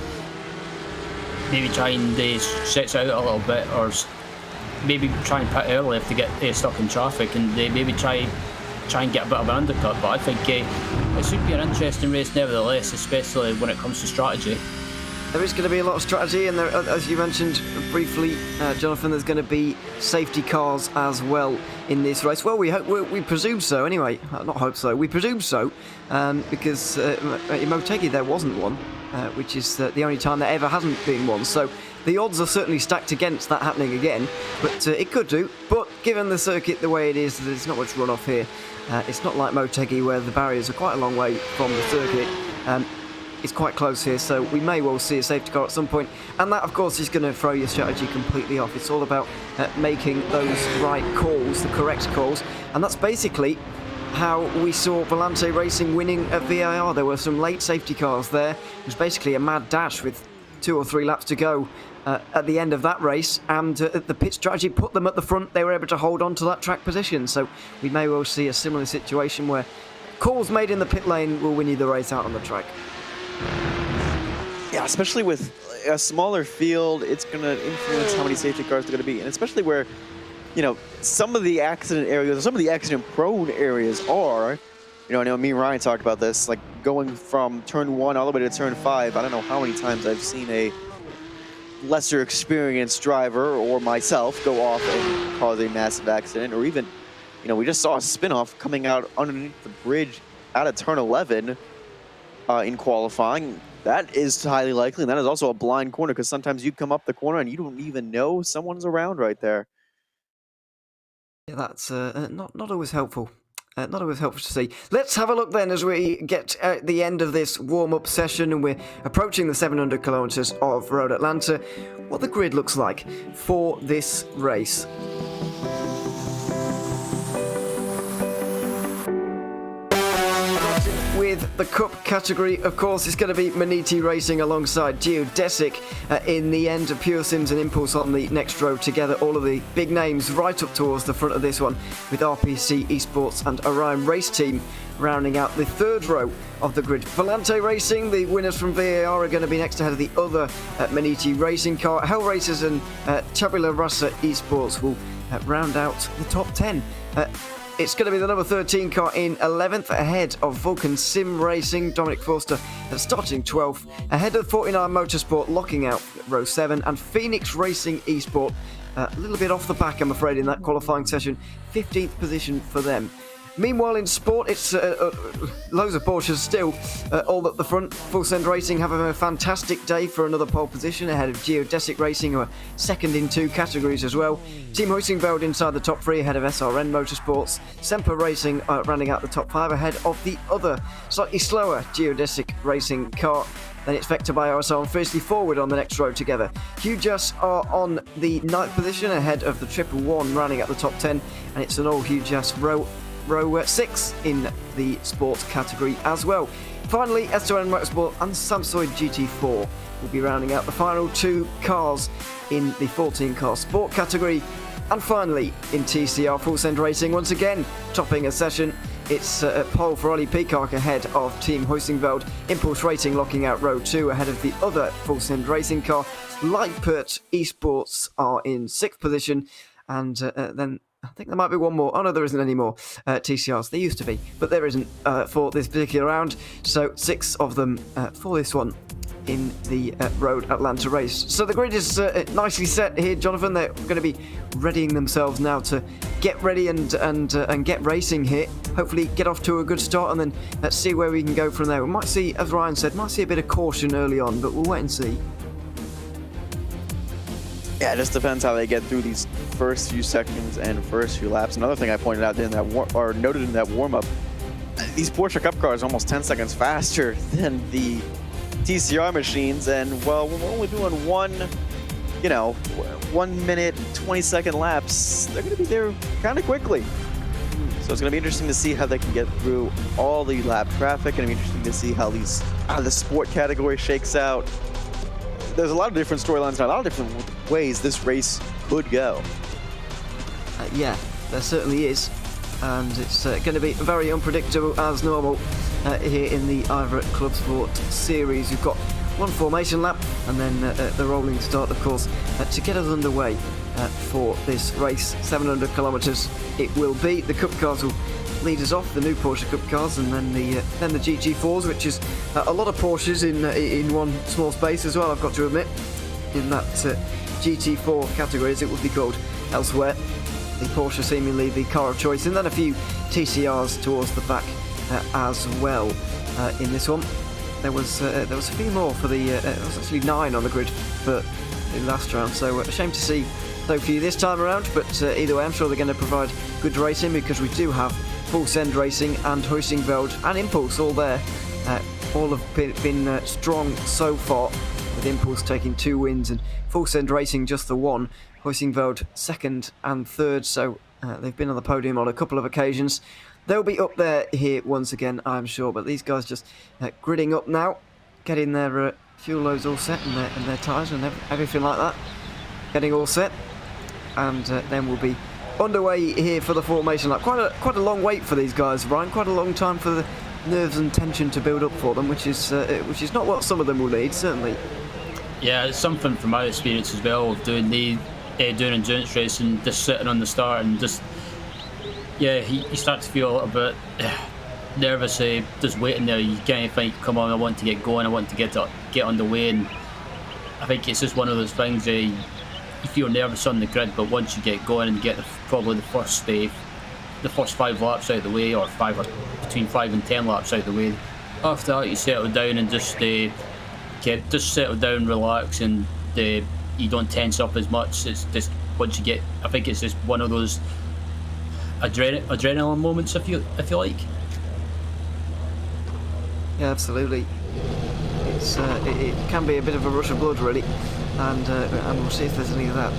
stretch out a little bit, or maybe try and pit early if they get stuck in traffic, and they maybe try and get a bit of an undercut. But I think it should be an interesting race nevertheless, especially when it comes to strategy. There is going to be a lot of strategy, and there, as you mentioned briefly, Jonathan, there's going to be safety cars as well in this race. Well, we presume so anyway. Not hope so. We presume so, because in Motegi there wasn't one, which is the only time there ever hasn't been one. So the odds are certainly stacked against that happening again, but it could do. But given the circuit the way it is, there's not much runoff here. It's not like Motegi where the barriers are quite a long way from the circuit. It's quite close here, so we may well see a safety car at some point, and that of course is going to throw your strategy completely off. It's all about making those right calls, the correct calls, and that's basically how we saw Volante Racing winning at VIR. There were some late safety cars there. It was basically a mad dash with 2 or 3 laps to go at the end of that race, and the pit strategy put them at the front. They were able to hold on to that track position, so we may well see a similar situation where calls made in the pit lane will win you the race out on the track. Yeah, especially with a smaller field, it's going to influence how many safety cars are going to be, and especially where, you know, some of the accident areas, or some of the accident-prone areas are. You know, I know me and Ryan talked about this, like going from turn 1 all the way to turn 5. I don't know how many times I've seen a lesser experienced driver or myself go off and cause a massive accident, or even, you know, we just saw a spin-off coming out underneath the bridge out of turn 11 in qualifying. That is highly likely, and that is also a blind corner, because sometimes you come up the corner and you don't even know someone's around right there. Yeah, that's not always helpful. Not always helpful to see. Let's have a look then as we get at the end of this warm-up session and we're approaching the 700 kilometers of Road Atlanta, what the grid looks like for this race. With the Cup category, of course, it's going to be Maniti Racing alongside Geodesic in the end of Pure Sims and Impulse on the next row together. All of the big names right up towards the front of this one, with RPC Esports and Orion Race Team rounding out the third row of the grid. Volante Racing, the winners from VAR, are going to be next ahead of the other Maniti Racing car. Hell Racers and Tabula Rasa Esports will round out the top 10. It's going to be the number 13 car in 11th, ahead of Vulcan Sim Racing. Dominic Forster starting 12th, ahead of 49 Motorsport, locking out row 7, and Phoenix Racing Esport a little bit off the back, I'm afraid, in that qualifying session. 15th position for them. Meanwhile, in sport, it's loads of Porsches still all at the front. Full Send Racing having a fantastic day for another pole position ahead of Geodesic Racing, who are second in 2 categories as well. Team Huizinveld inside the top 3 ahead of SRN Motorsports. Semper Racing rounding out the top 5 ahead of the other slightly slower Geodesic Racing car. Then it's Vector by RSL and Fiercely Forward on the next row together. Hujas are on the 9th position ahead of the 111 rounding out the top 10, and it's an all Hujas row 6 in the sports category as well. Finally, SRN Motorsport and Samsung GT4 will be rounding out the final 2 cars in the 14-car sport category. And finally, in TCR, Full Send Racing once again topping a session. It's a pole for Ollie Peacock ahead of Team Huizinveld. Impulse Racing locking out row 2 ahead of the other Full Send Racing car. Lightpert Esports are in 6th position, and then I think there might be one more. Oh no, there isn't any more TCRs. There used to be, but there isn't for this particular round. So 6 of them for this one in the Road Atlanta race. So the grid is nicely set here, Jonathan. They're going to be readying themselves now to get ready and get racing here. Hopefully get off to a good start, and then let's see where we can go from there. We might see, as Ryan said, might see a bit of caution early on, but we'll wait and see. Yeah, it just depends how they get through these first few seconds and first few laps. Another thing I pointed out in that noted in that warm-up, these Porsche Cup cars are almost 10 seconds faster than the TCR machines, and well, we're only doing 1 minute and 20-second laps. They're going to be there kind of quickly. So it's going to be interesting to see how they can get through all the lap traffic. Going to be interesting to see how the sport category shakes out. There's a lot of different storylines and a lot of different ways this race could go. Yeah, there certainly is. And it's going to be very unpredictable as normal here in the IVRA ClubSport Series. You've got one formation lap and then the rolling start, of course, to get us underway for this race. 700 kilometres it will be. The Cup cars will lead us off, the new Porsche Cup cars, and then the GT4s, which is a lot of Porsches in one small space as well, I've got to admit, in that GT4 category, as it would be called elsewhere. The Porsche seemingly the car of choice, and then a few TCRs towards the back as well in this one. There was a few more for the. There was actually 9 on the grid for the last round, so a shame to see so few this time around. But either way, I'm sure they're going to provide good racing, because we do have Full Send Racing and Huizinveld and Impulse all there. All have been strong so far, with Impulse taking 2 wins and Full Send Racing just the 1. Huizinveld 2nd and 3rd, so they've been on the podium on a couple of occasions. They'll be up there here once again, I'm sure, but these guys just gridding up now, getting their fuel loads all set and their tyres and everything like that, getting all set, and then we'll be underway here for the formation lap. Quite a long wait for these guys, Ryan, quite a long time for the nerves and tension to build up for them, which is not what some of them will need, certainly. Yeah, it's something from my experience as well, doing endurance racing, just sitting on the start and just, yeah, you start to feel a little bit nervous, just waiting there. You kind of think, come on, I want to get going, I want to get underway, and I think it's just one of those things, you feel nervous on the grid, but once you get going and get probably the first 5 laps out of the way, or between 5 and 10 laps out of the way, after that you settle down and just settle down, relax, and you don't tense up as much. It's just once you get, I think it's just one of those adrenaline moments, if you like. Yeah, absolutely. It can be a bit of a rush of blood, really, and we'll see if there's any of that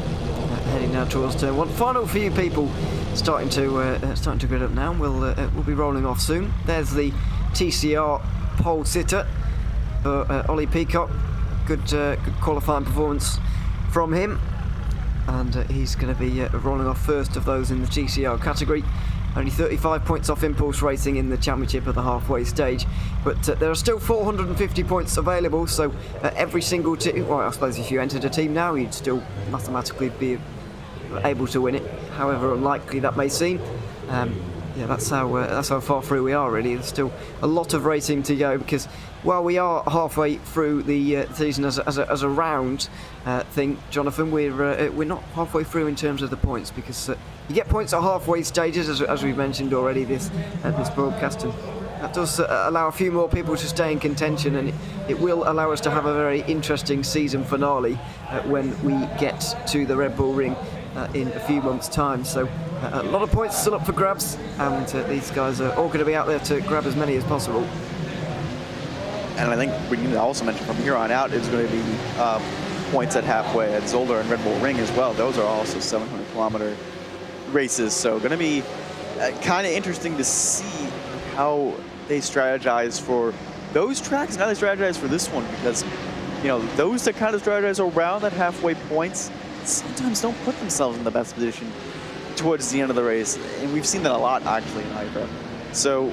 heading now towards turn 1. Final few people starting to grid up now. We'll be rolling off soon. There's the TCR pole sitter for Ollie Peacock. Good qualifying performance from him, and he's going to be rolling off first of those in the TCR category. Only 35 points off Impulse Racing in the championship at the halfway stage, but there are still 450 points available, so every single team, well, I suppose if you entered a team now, you'd still mathematically be able to win it, however unlikely that may seem. Yeah, that's how far through we are, really. There's still a lot of racing to go, because while we are halfway through the season as a round thing, Jonathan, we're not halfway through in terms of the points, because you get points at halfway stages, as we've mentioned already this broadcast, and that does allow a few more people to stay in contention, and it will allow us to have a very interesting season finale when we get to the Red Bull Ring in a few months' time. So a lot of points still up for grabs, and these guys are all going to be out there to grab as many as possible. And I think we need to also mention from here on out is going to be points at halfway at Zolder and Red Bull Ring as well. Those are also 700-kilometer races, so going to be kind of interesting to see how they strategize for those tracks and how they strategize for this one, because those that kind of strategize around that halfway points sometimes don't put themselves in the best position towards the end of the race, and we've seen that a lot actually in IVRA. So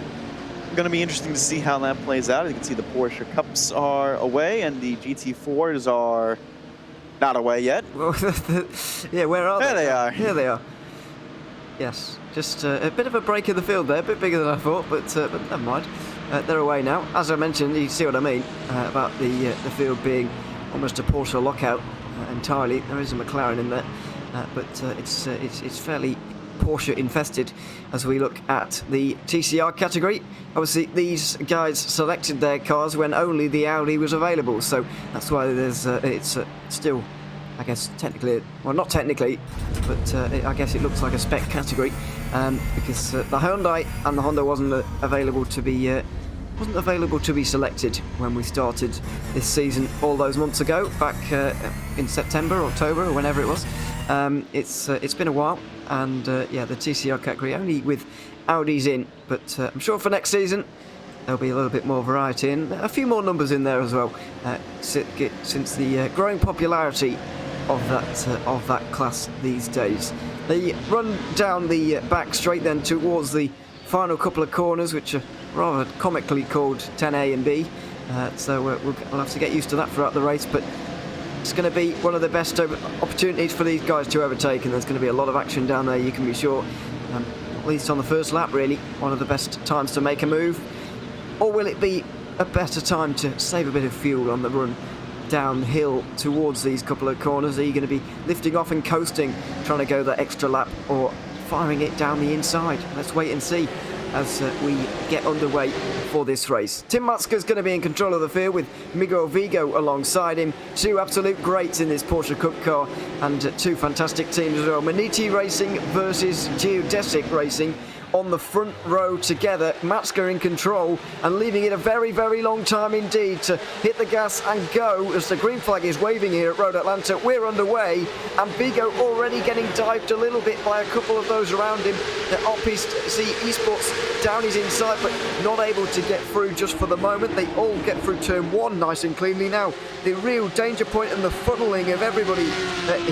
going to be interesting to see how that plays out. You can see the Porsche Cups are away and the GT4s are not away yet. Yeah, where are they? There they are. Here they are. Yes, just a bit of a break in the field there, a bit bigger than I thought, but never mind. They're away now. As I mentioned, you see what I mean about the field being almost a Porsche lockout entirely. There is a McLaren in there, but it's fairly Porsche infested as we look at the TCR category. Obviously, these guys selected their cars when only the Audi was available, so that's why there's it's still, I guess, technically, well, not technically, but I guess it looks like a spec category. because the Hyundai and the Honda wasn't available to be selected when we started this season all those months ago, back in September, October, or whenever it was. It's been a while, and yeah, the TCR category only with Audis in, but I'm sure for next season there'll be a little bit more variety and a few more numbers in there as well, since the growing popularity of that class these days. They run down the back straight then towards the final couple of corners, which are rather comically called 10A and B, so we'll have to get used to that throughout the race, but it's going to be one of the best opportunities for these guys to overtake, and there's going to be a lot of action down there, you can be sure. At least on the first lap, really, one of the best times to make a move. Or will it be a better time to save a bit of fuel on the run downhill towards these couple of corners? Are you going to be lifting off and coasting, trying to go that extra lap, or firing it down the inside? Let's wait and see as we get underway for this race. Tim Matzke's going to be in control of the field with Miguel Vigo alongside him. Two absolute greats in this Porsche Cup car, and two fantastic teams as well. Maniti Racing versus Geodesic Racing on the front row together. Matzke in control and leaving it a very, very long time indeed to hit the gas and go as the green flag is waving here at Road Atlanta. We're underway, and Vigo already getting dived a little bit by a couple of those around him. The Off-Piste Esports down his inside, but not able to get through just for the moment. They all get through turn one nice and cleanly. Now the real danger point and the funneling of everybody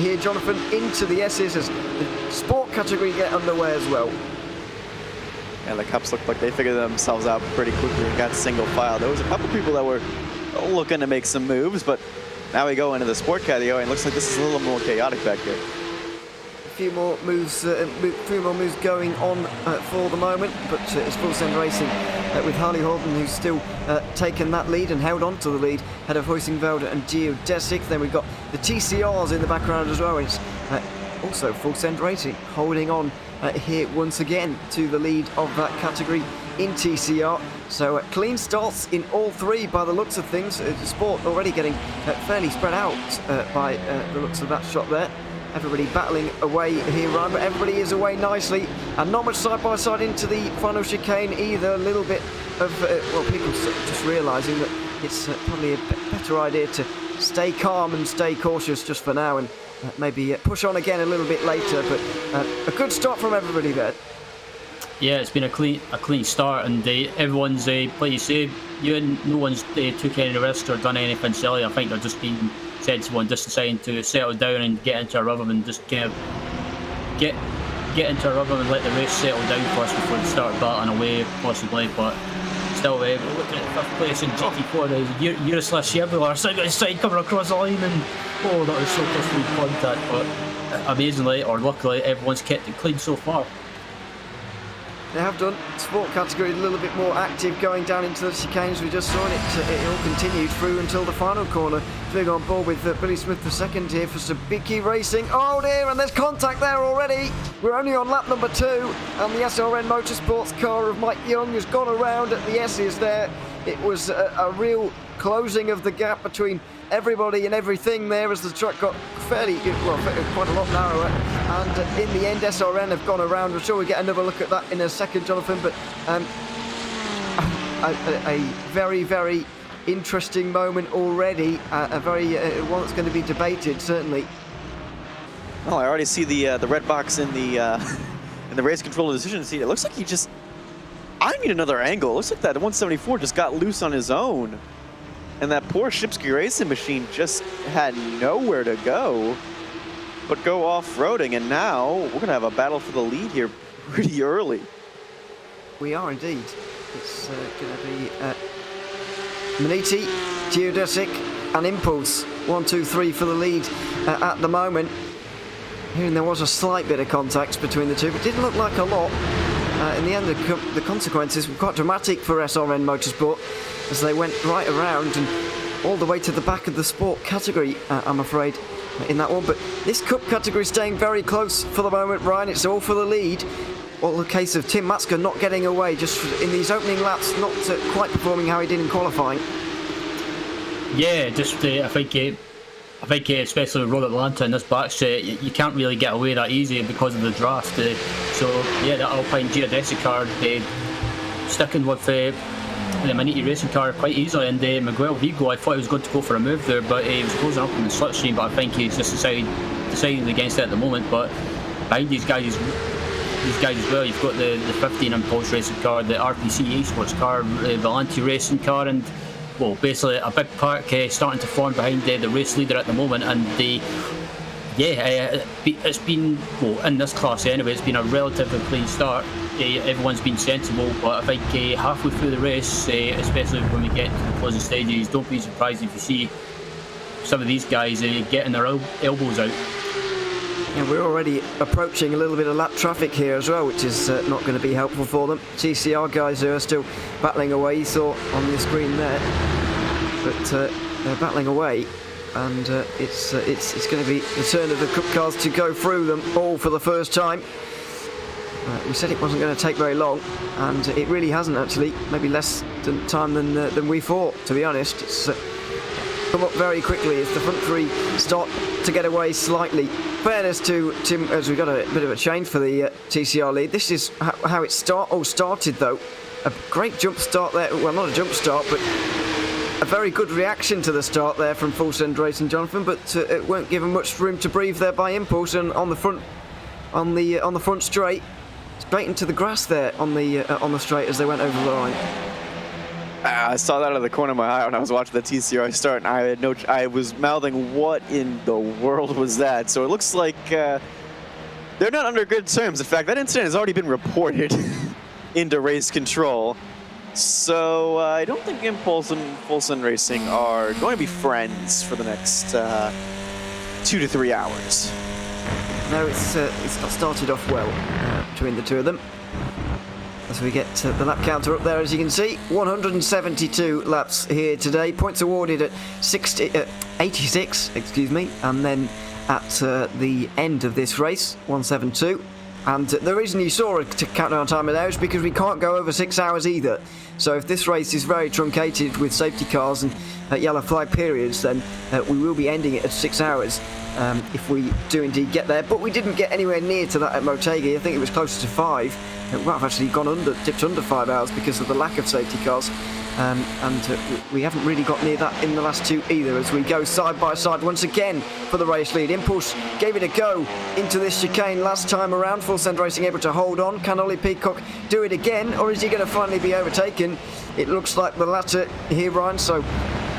here, Jonathan, into the S's as the sport category get underway as well. Yeah, the Cups looked like they figured themselves out pretty quickly and got single file. There was a couple people that were looking to make some moves, but now we go into the sport category, and it looks like this is a little more chaotic back here. A few more moves going on for the moment, but it's Full Send Racing with Harley Holden, who's still taken that lead and held on to the lead ahead of Huizenvelde and Geodesic. Then we've got the TCRs in the background as well. It's also Full Send Racing holding on here once again to the lead of that category in TCR. So clean starts in all three by the looks of things. The sport already getting fairly spread out by the looks of that shot there. Everybody battling away here, Ryan, but everybody is away nicely, and not much side-by-side into the final chicane either. A little bit of, well, people just realising that it's probably a better idea to stay calm and stay cautious just for now, and maybe push on again a little bit later, but a good start from everybody there. Yeah, it's been a clean start, and everyone's, like you say, no one's took any risk or done anything silly. I think they're just being sensible and just deciding to settle down and get into a rhythm and just kind of get into a rhythm and let the race settle down first before they start battling away, possibly. But still, looking at fifth place in GT4, there's Ursula Chevrolet side by side coming across the line, and oh, that was so close to contact. But amazingly, or luckily, everyone's kept it clean so far. They have done. Sport category a little bit more active going down into the chicanes. We just saw it all continued through until the final corner. Big on board with Billy Smith the second here for Sabiki Racing. Oh dear, and there's contact there already. We're only on lap number 2, and the SRN Motorsports car of Mike Young has gone around at the S's there. It was a real closing of the gap between everybody and everything there as the truck got quite a lot narrower, and in the end SRN have gone around. I'm sure we'll get another look at that in a second, Jonathan, but a very, very interesting moment already, a very one that's going to be debated, certainly. Well, I already see the red box in the race control decision seat. It looks like I need another angle. It looks like that 174 just got loose on his own. And that poor Shipsky Racing machine just had nowhere to go but go off-roading. And now we're going to have a battle for the lead here pretty early. We are indeed. It's going to be Maniti, Geodesic and Impulse. 1, 2, 3 for the lead at the moment. Here, there was a slight bit of contact between the two, but didn't look like a lot. In the end, the consequences were quite dramatic for SRN Motorsport as they went right around and all the way to the back of the sport category, I'm afraid, in that one. But this cup category staying very close for the moment, Ryan. It's all for the lead. All the case of Tim Matzke not getting away just in these opening laps, not quite performing how he did in qualifying. Yeah, just I think I think especially with Road Atlanta in this back straight, you can't really get away that easy because of the draft. So yeah, the Alpine geodesic car sticking with the Maniti racing car quite easily, and Miguel Vigo, I thought he was going to go for a move there, but he was closing up in the slipstream, but I think he's just decided against it at the moment. But behind these guys as well, you've got the 15 Impulse racing car, the RPC Esports car, the Volante racing car, and well, basically a big pack starting to form behind the race leader at the moment. And it's been, well, in this class anyway, it's been a relatively clean start. Everyone's been sensible, but I think halfway through the race, especially when we get to the closing stages, don't be surprised if you see some of these guys getting their elbows out. Yeah, we're already approaching a little bit of lap traffic here as well, which is not going to be helpful for them. TCR guys who are still battling away, you saw on the screen there, but they're battling away, and it's going to be the turn of the Cup cars to go through them all for the first time. We said it wasn't going to take very long, and it really hasn't actually. Maybe less time than we thought, to be honest. It's come up very quickly as the front three start to get away slightly. Fairness to Tim, as we got a bit of a change for the TCR lead. This is how it started though. A great jump start there. Well, not a jump start, but a very good reaction to the start there from Full Send Racing, Jonathan. But it weren't given much room to breathe there by Impulse, and on the front straight, straight into the grass there on the straight as they went over the line. I saw that out of the corner of my eye when I was watching the TCR start, and I was mouthing, what in the world was that? So it looks like they're not under good terms. In fact, that incident has already been reported into race control. So I don't think Impulse and Full Send Racing are going to be friends for the next 2 to 3 hours. No, it's not started off well between the two of them. As we get the lap counter up there, as you can see, 172 laps here today. Points awarded at 86, excuse me, and then at the end of this race, 172. And the reason you saw a countdown timer there is because we can't go over 6 hours either. So if this race is very truncated with safety cars and yellow flag periods, then we will be ending it at 6 hours. If we do indeed get there, but we didn't get anywhere near to that at Motegi. I think it was closer to 5. It might have actually dipped under 5 hours because of the lack of safety cars, and we haven't really got near that in the last two either. As we go side by side once again for the race lead. Impulse gave it a go into this chicane last time around. Full Send Racing able to hold on. Can Ollie Peacock do it again, or is he going to finally be overtaken? It looks like the latter here, Ryan. So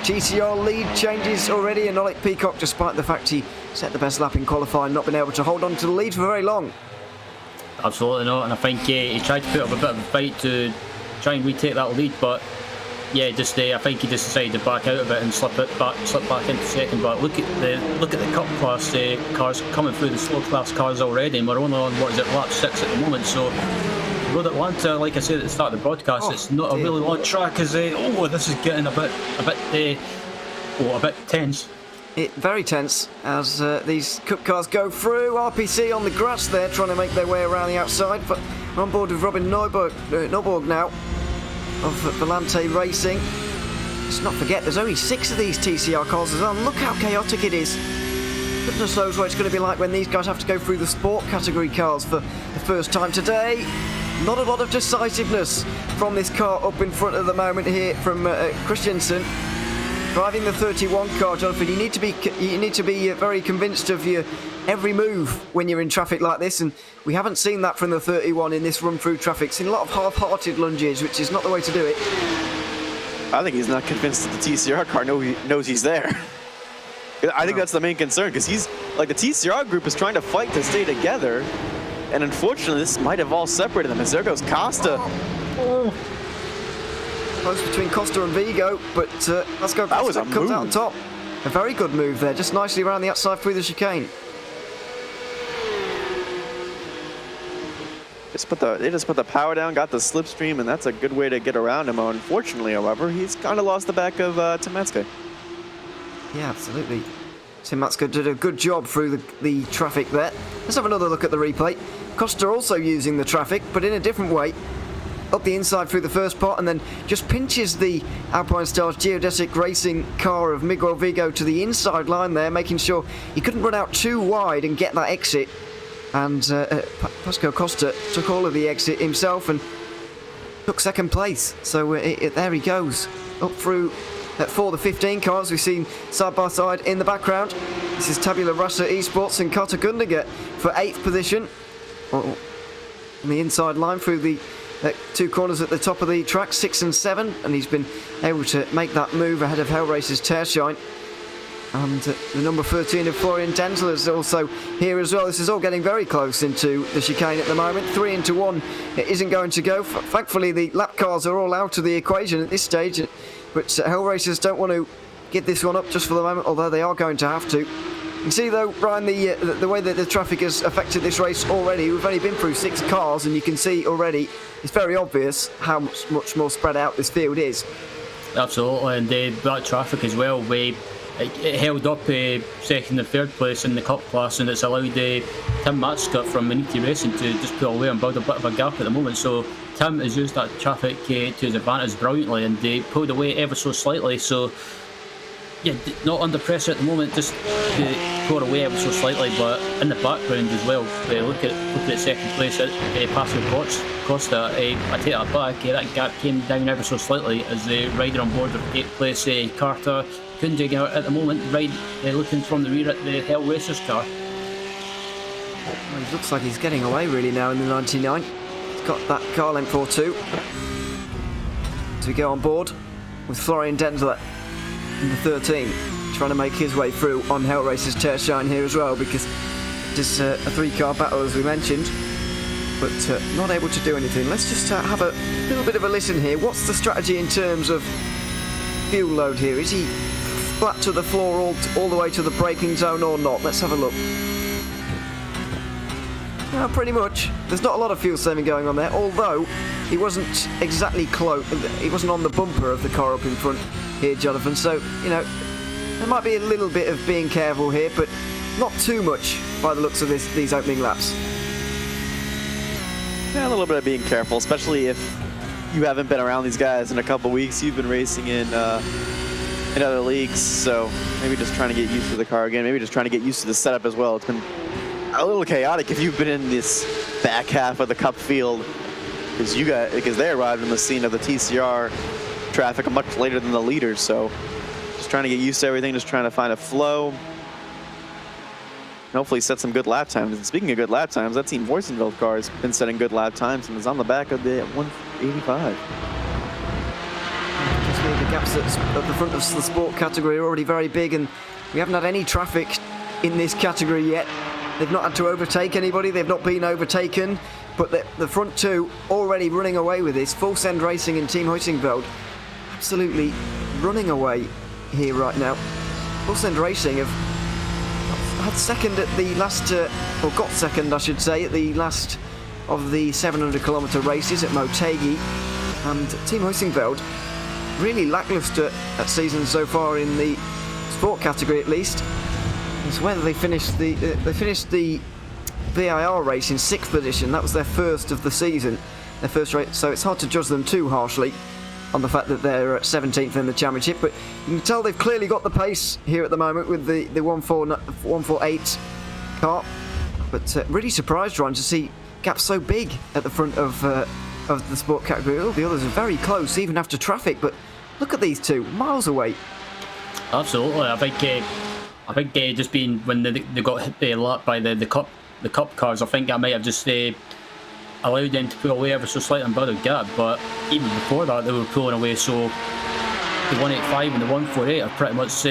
TCR lead changes already, and Ollie Peacock, despite the fact he set the best lap in qualifying, not been able to hold on to the lead for very long. Absolutely not, and I think he tried to put up a bit of a fight to try and retake that lead, but yeah, I think he just decided to back out of it and slip back into second. But look at the Cup class cars coming through, the slow class cars already, and we're only on lap 6 at the moment. So Road Atlanta, like I said at the start of the broadcast, it's not a really long track. This is getting a bit tense. Very tense as these Cup cars go through. RPC on the grass there, trying to make their way around the outside, but we're on board with Robin Norborg now of Volante Racing. Let's not forget, there's only 6 of these TCR cars as well. Look how chaotic it is. Goodness knows what it's going to be like when these guys have to go through the sport category cars for the first time today. Not a lot of decisiveness from this car up in front at the moment here from Christensen. Driving the 31 car, Jonathan, you need to be very convinced of your every move when you're in traffic like this, and we haven't seen that from the 31 in this run through traffic. Seen a lot of half-hearted lunges, which is not the way to do it. I think he's not convinced that the TCR car knows he's there. I think that's the main concern, because he's like, the TCR group is trying to fight to stay together, and unfortunately this might have all separated them, as there goes Costa. Close between Costa and Vigo, but let's go. That was a comes move. out on top. A very good move there, just nicely around the outside through the chicane. They just put the power down, got the slipstream, and that's a good way to get around him. Unfortunately, however, he's kind of lost the back of Tim Matska. Yeah, absolutely. Tim Matska did a good job through the traffic there. Let's have another look at the replay. Costa also using the traffic, but in a different way. up the inside through the first part and then just pinches the Alpine Stars geodesic racing car of Miguel Vigo to the inside line there, making sure he couldn't run out too wide and get that exit. And Pascal Costa took all of the exit himself and took second place. So there he goes, up through for the 15 cars we've seen side by side in the background. This is Tabula Rasa Esports and Carter Gundiger for 8th position on the inside line through the two corners at the top of the track, 6 and 7, and he's been able to make that move ahead of Hellracer's Tearshine. And the number 13 of Florian Denzel is also here as well. This is all getting very close into the chicane at the moment. 3 into 1 it isn't going to go. Thankfully the lap cars are all out of the equation at this stage, but Hellracers don't want to give this one up just for the moment, although they are going to have to. You can see though, Brian, the way that the traffic has affected this race already. We've only been through 6 cars and you can see already it's very obvious how much more spread out this field is. Absolutely, and that traffic as well, it held up second and third place in the Cup class, and it's allowed Tim Matsuka from Maniti Racing to just pull away and build a bit of a gap at the moment. So Tim has used that traffic to his advantage brilliantly, and they pulled away ever so slightly. So yeah, not under pressure at the moment, just tore away ever so slightly, but in the background as well. Look at second place at Pascal Costa. I take that back. That gap came down ever so slightly as the rider on board with 8th place Carter Gundiger at the moment, looking from the rear at the Hell Racers car. Well, he looks like he's getting away really now in the 99. He's got that car length or two. As we go on board with Florian Denzler in the 13, trying to make his way through on Hell Racers Tearshine here as well, because it is a 3-car battle as we mentioned, but not able to do anything. Let's just have a little bit of a listen here. What's the strategy in terms of fuel load here? Is he flat to the floor all the way to the braking zone or not? Let's have a look. No, pretty much. There's not a lot of fuel saving going on there, although he wasn't exactly close. He wasn't on the bumper of the car up in front here, Jonathan. So, you know, there might be a little bit of being careful here, but not too much by the looks of these opening laps. Yeah, a little bit of being careful, especially if you haven't been around these guys in a couple weeks. You've been racing in other leagues, so maybe just trying to get used to the car again. Maybe just trying to get used to the setup as well. It's been a little chaotic if you've been in this back half of the Cup field, because they arrived in the scene of the TCR traffic much later than the leaders. So just trying to get used to everything, just trying to find a flow. And hopefully set some good lap times. And speaking of good lap times, that Team Voisenveld car has been setting good lap times and is on the back of the 185. The gaps at the front of the sport category are already very big, and we haven't had any traffic in this category yet. They've not had to overtake anybody, they've not been overtaken, but the front two already running away with this. Full Send Racing and Team Huizenveld absolutely running away here right now. Full Send Racing have had second at the last, or got second I should say, at the last of the 700-kilometre races at Motegi, and Team Huizenveld really lacklustre at season so far in the sport category, at least. It's whether they finished the VIR race in 6th position. That was their first of the season, their first race, so it's hard to judge them too harshly on the fact that they're at 17th in the championship, but you can tell they've clearly got the pace here at the moment with the 148 car. But really surprised, Ryan, to see gaps so big at the front of the sport category. All the others are very close, even after traffic, but look at these two, miles away. Absolutely, I think just being when they got hit a lot by the cup cars, I think that might have just allowed them to pull away ever so slightly and build a gap. But even before that, they were pulling away. So the 185 and the 148 are pretty much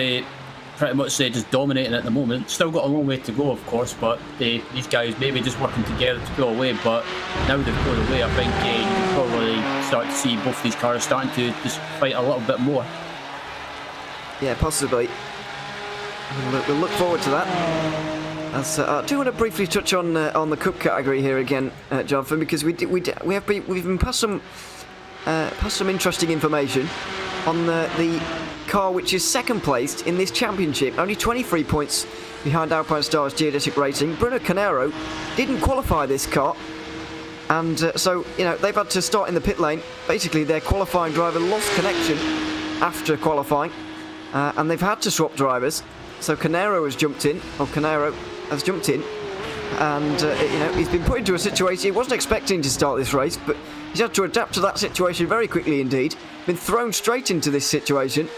just dominating at the moment. Still got a long way to go, of course, but these guys maybe just working together to pull away. But now they've pulled away, I think you can probably start to see both these cars starting to just fight a little bit more. Yeah, possibly. We'll look forward to that. I do want to briefly touch on the Cup category here again, Jonathan, because we've been passed some interesting information on the car which is second placed in this championship, only 23 points behind Alpine Stars Geodesic Racing. Bruno Canero didn't qualify this car, And so, you know, they've had to start in the pit lane. Basically, their qualifying driver lost connection after qualifying, and they've had to swap drivers. So Canero has jumped in, and you know, he's been put into a situation he wasn't expecting to start this race, but he's had to adapt to that situation very quickly indeed. Been thrown straight into this situation,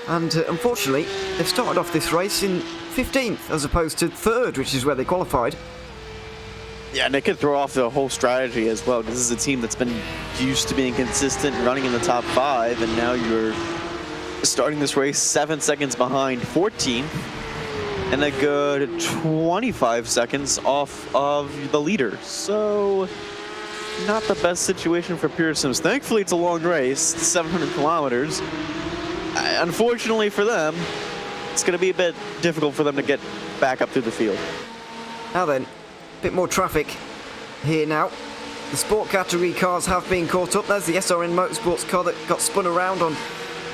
and unfortunately, they've started off this race in 15th as opposed to 3rd, which is where they qualified. Yeah, and it could throw off the whole strategy as well. This is a team that's been used to being consistent, running in the top 5, and now you're starting this race 7 seconds behind 14th, and a good 25 seconds off of the leader. So, not the best situation for Pearsons. Thankfully, it's a long race, 700 kilometers. Unfortunately for them, it's going to be a bit difficult for them to get back up through the field. Now then, a bit more traffic here now. The sport category cars have been caught up. There's the SRN Motorsports car that got spun around on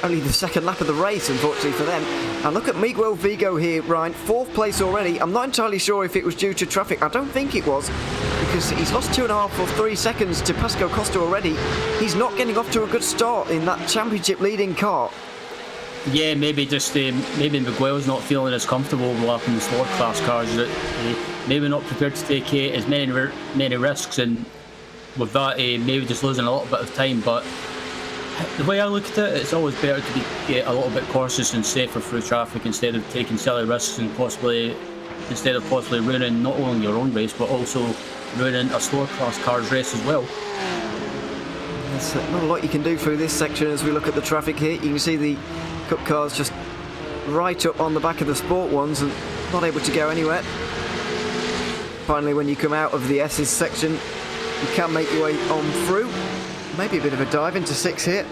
only the second lap of the race, unfortunately for them. And look at Miguel Vigo here, Ryan, 4th place already. I'm not entirely sure if it was due to traffic. I don't think it was, because he's lost 2.5 or 3 seconds to Pascal Costa already. He's not getting off to a good start in that championship leading car. Yeah, maybe just maybe Miguel's not feeling as comfortable lapping the slower class cars. That maybe not prepared to take as many risks, and with that, maybe just losing a little bit of time. But the way I look at it, it's always better to be a little bit cautious and safer through traffic instead of taking silly risks and possibly ruining not only your own race but also ruining a slower class car's race as well. There's not a lot you can do through this section as we look at the traffic here. You can see the Cup cars just right up on the back of the sport ones and not able to go anywhere. Finally, when you come out of the S's section, you can make your way on through. Maybe a bit of a dive into 6 here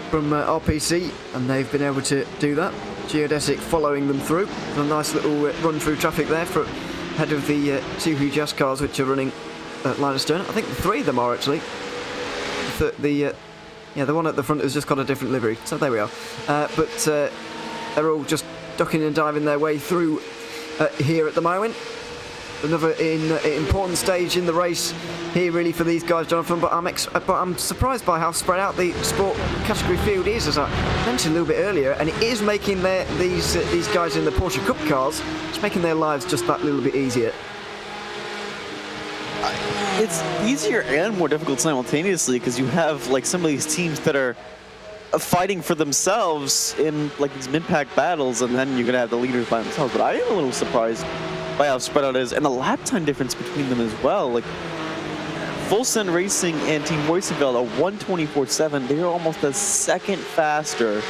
from RPC, and they've been able to do that. Geodesic following them through. A nice little run through traffic there for ahead of the 2 Hujas cars which are running at line astern. I think 3 of them are actually. The one at the front has just got a different livery, so there we are. But they're all just ducking and diving their way through here at the moment. Another important stage in the race here, really, for these guys, Jonathan. But I'm surprised by how spread out the sport category field is, as I mentioned a little bit earlier, and it is making these guys in the Porsche Cup cars, it's making their lives just that little bit easier. It's easier and more difficult simultaneously because you have like some of these teams that are fighting for themselves in like these mid-pack battles, and then you're gonna have the leaders by themselves. But I am a little surprised by how spread out it is, and the lap time difference between them as well. Like Full Send Racing and Team Boysenfeld are 1:24.7. They are almost a second faster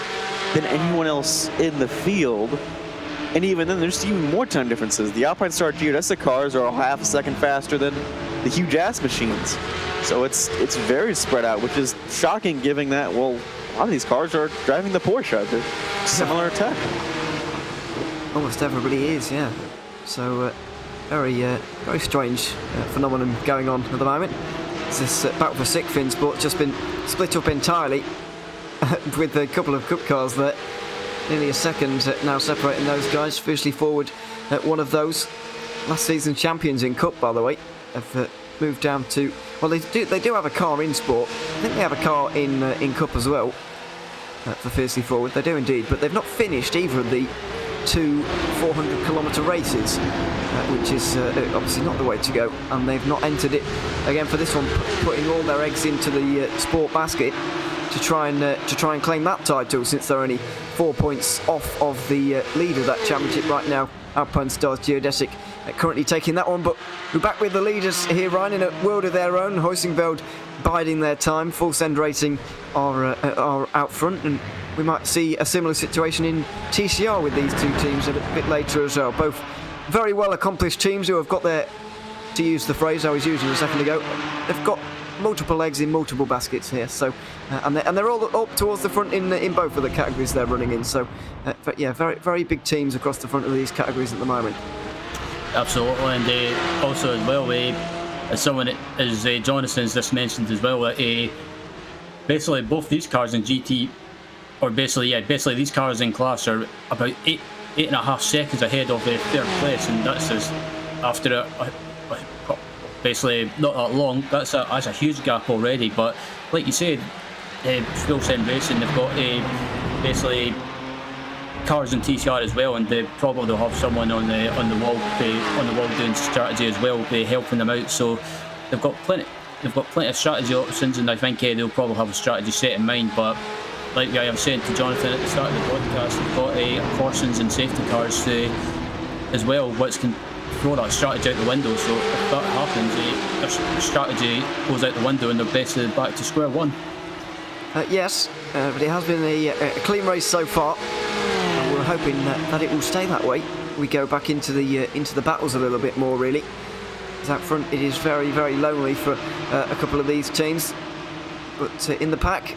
than anyone else in the field. And even then, there's even more time differences. The Alpine Star Geodesic cars are a half a second faster than the huge ass machines. So it's very spread out, which is shocking given that, well, a lot of these cars are driving the Porsche. They're similar tech. Almost everybody is, yeah. So very strange phenomenon going on at the moment. This battle for 6th in sport just been split up entirely with a couple of Cup cars there. Nearly a second now separating those guys. Fiercely forward one of those last season champions in Cup, by the way, have moved down to, well, they do have a car in sport. I think they have a car in Cup as well for Fiercely Forward. They do indeed, but they've not finished either of the 2 400-kilometre races, which is obviously not the way to go, and they've not entered it again for this one, putting all their eggs into the sport basket to try and claim that title, since they're only 4 points off of the leader of that championship right now, Alpine Stars Geodesic, currently taking that one. But we're back with the leaders here, Ryan, in a world of their own. Huizenveld biding their time. Full Send Racing are out front, and we might see a similar situation in TCR with these 2 teams a bit later as well. Both very well accomplished teams who have got their, to use the phrase I was using a second ago, they've got multiple eggs in multiple baskets here. So and they're all up towards the front in both of the categories they're running in. So but yeah, very very big teams across the front of these categories at the moment. Absolutely, and also as well, as someone as Jonathan's just mentioned as well, basically both these cars in GT, or basically these cars in class are about 8.5 seconds ahead of the 3rd place, and that's just after basically not that long. That's a huge gap already. But like you said, Fuel Send Racing, they've got basically cars and TCR as well, and they probably will have someone on the wall doing strategy as well, helping them out. So they've got plenty of strategy options, and I think they'll probably have a strategy set in mind. But like I was saying to Jonathan at the start of the podcast, they've got cautions and safety cars as well, which can throw that strategy out the window. So if that happens, their strategy goes out the window and they're basically back to square one. Yes, but it has been a clean race so far, and we're hoping that it will stay that way. We go back into the battles a little bit more, really. As out front, it is very, very lonely for a couple of these teams, but in the pack,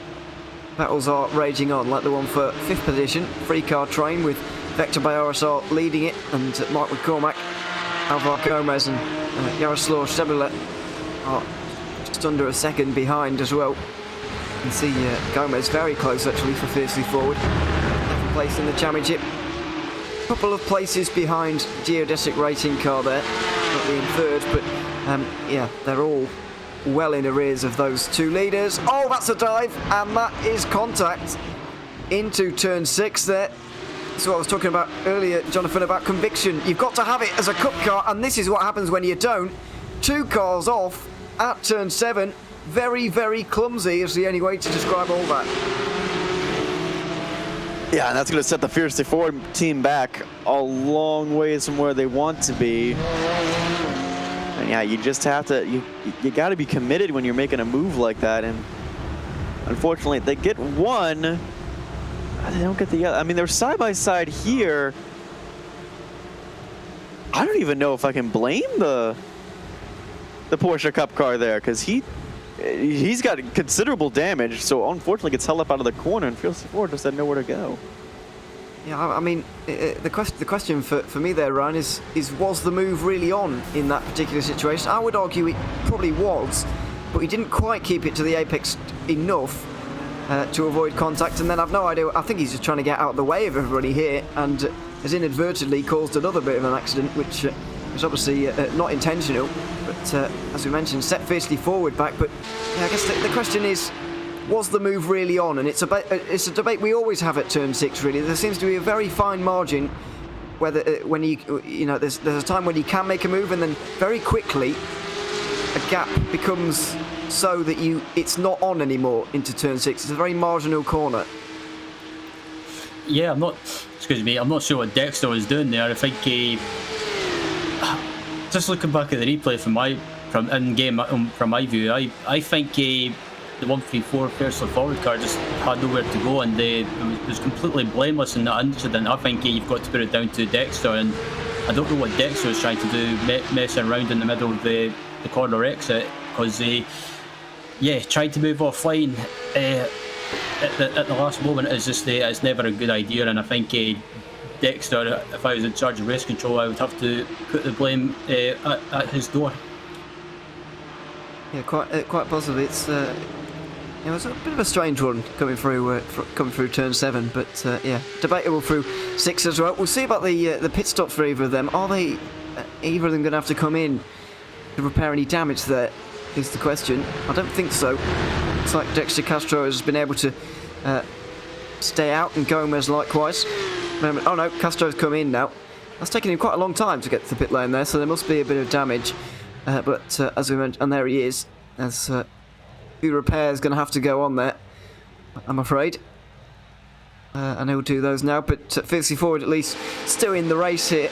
battles are raging on, like the one for 5th position, three-car train with Vector by RSR leading it, and Mark McCormack, Alvar Gomez and Jaroslav Sebula are just under a second behind as well. You can see Gomez very close actually for Fiercely Forward. 11th place in the championship. A couple of places behind Geodesic Racing Car there, not being third, but yeah, they're all well in arrears of those two leaders. Oh, that's a dive, and that is contact into turn 6 there. So I was talking about earlier, Jonathan, about conviction. You've got to have it as a cup car, and this is what happens when you don't. 2 cars off at turn 7. Very, very clumsy is the only way to describe all that. Yeah, and that's going to set the Fiercely Forward team back a long ways from where they want to be. And yeah, you just have to, you got to be committed when you're making a move like that. And unfortunately, they get one. They don't get the other. I mean, they're side by side here. I don't even know if I can blame the Porsche Cup car there, because he's got considerable damage. So unfortunately, gets held up out of the corner, and Fiercely Forward just had nowhere to go. Yeah, I mean, the question for me there, Ryan, is was the move really on in that particular situation? I would argue it probably was, but he didn't quite keep it to the apex enough to avoid contact, and then I've no idea. I think he's just trying to get out of the way of everybody here, and has inadvertently caused another bit of an accident, which is obviously not intentional. But as we mentioned, set Fiercely Forward back. But yeah, I guess the question is, was the move really on? And it's a debate we always have at turn 6. Really, there seems to be a very fine margin whether when you know there's a time when you can make a move, and then very quickly a gap becomes so that it's not on anymore into turn 6. It's a very marginal corner. Yeah, I'm not sure what Dexter was doing there. I think just looking back at the replay from in-game from my view, I think the 134 Fiercely Forward car just had nowhere to go, and it was completely blameless in that incident. I think you've got to put it down to Dexter, and I don't know what Dexter was trying to do, messing around in the middle of the corner exit, because tried to move offline at the last moment. It's never a good idea, and I think Dexter, if I was in charge of race control, I would have to put the blame at his door. Yeah, quite possibly. It's it was a bit of a strange one coming through turn 7, but yeah, debatable through 6 as well. We'll see about the pit stops for either of them. Are they either of them going to have to come in to repair any damage there? Is the question. I don't think so. It's like Dexter Castro has been able to stay out, and Gomez likewise. Oh no, Castro's come in now. That's taken him quite a long time to get to the pit lane there, so there must be a bit of damage. But as we mentioned, and there he is. As few repairs going to have to go on there, I'm afraid. And he'll do those now. But Fiercely Forward at least still in the race here,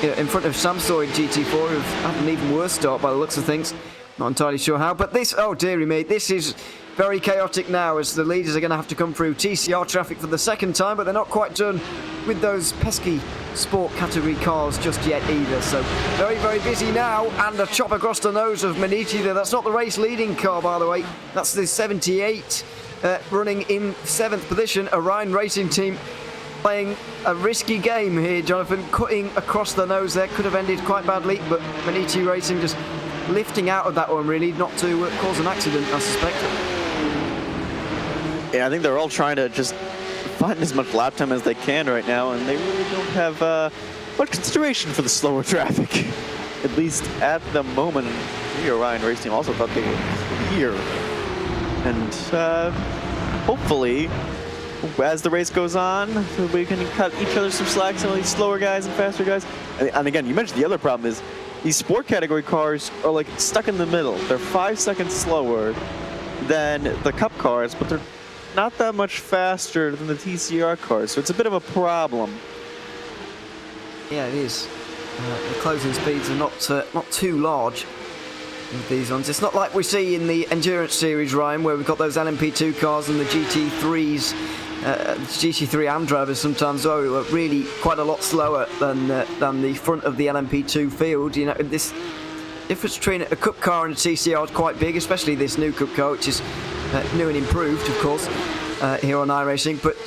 in front of Samsung GT4, who've had an even worse start by the looks of things. Not entirely sure how, but this, oh dearie me, this is very chaotic now, as the leaders are going to have to come through TCR traffic for the second time, but they're not quite done with those pesky sport category cars just yet either. So very, very busy now, and a chop across the nose of Manichi there. That's not the race leading car, by the way. That's the 78 running in 7th position. Orion Racing Team playing a risky game here, Jonathan, cutting across the nose there. Could have ended quite badly, but Manichi Racing just lifting out of that one, really, not to cause an accident, I suspect. Yeah, I think they're all trying to just find as much lap time as they can right now, and they really don't have much consideration for the slower traffic. at least at the moment. The Orion race team also thought they were here. And hopefully, as the race goes on, we can cut each other some slack, some of these slower guys and faster guys. And again, you mentioned the other problem is these sport category cars are like stuck in the middle. They're 5 seconds slower than the Cup cars, but they're not that much faster than the TCR cars, so it's a bit of a problem. Yeah, it is. The closing speeds are not too large with these ones. It's not like we see in the Endurance Series, Ryan, where we've got those LMP2 cars and the GT3s, GT3 AM drivers sometimes who are really quite a lot slower than the front of the LMP2 field. You know, this difference between a Cup car and a TCR is quite big, especially this new Cup car, which is new and improved, of course, here on iRacing. But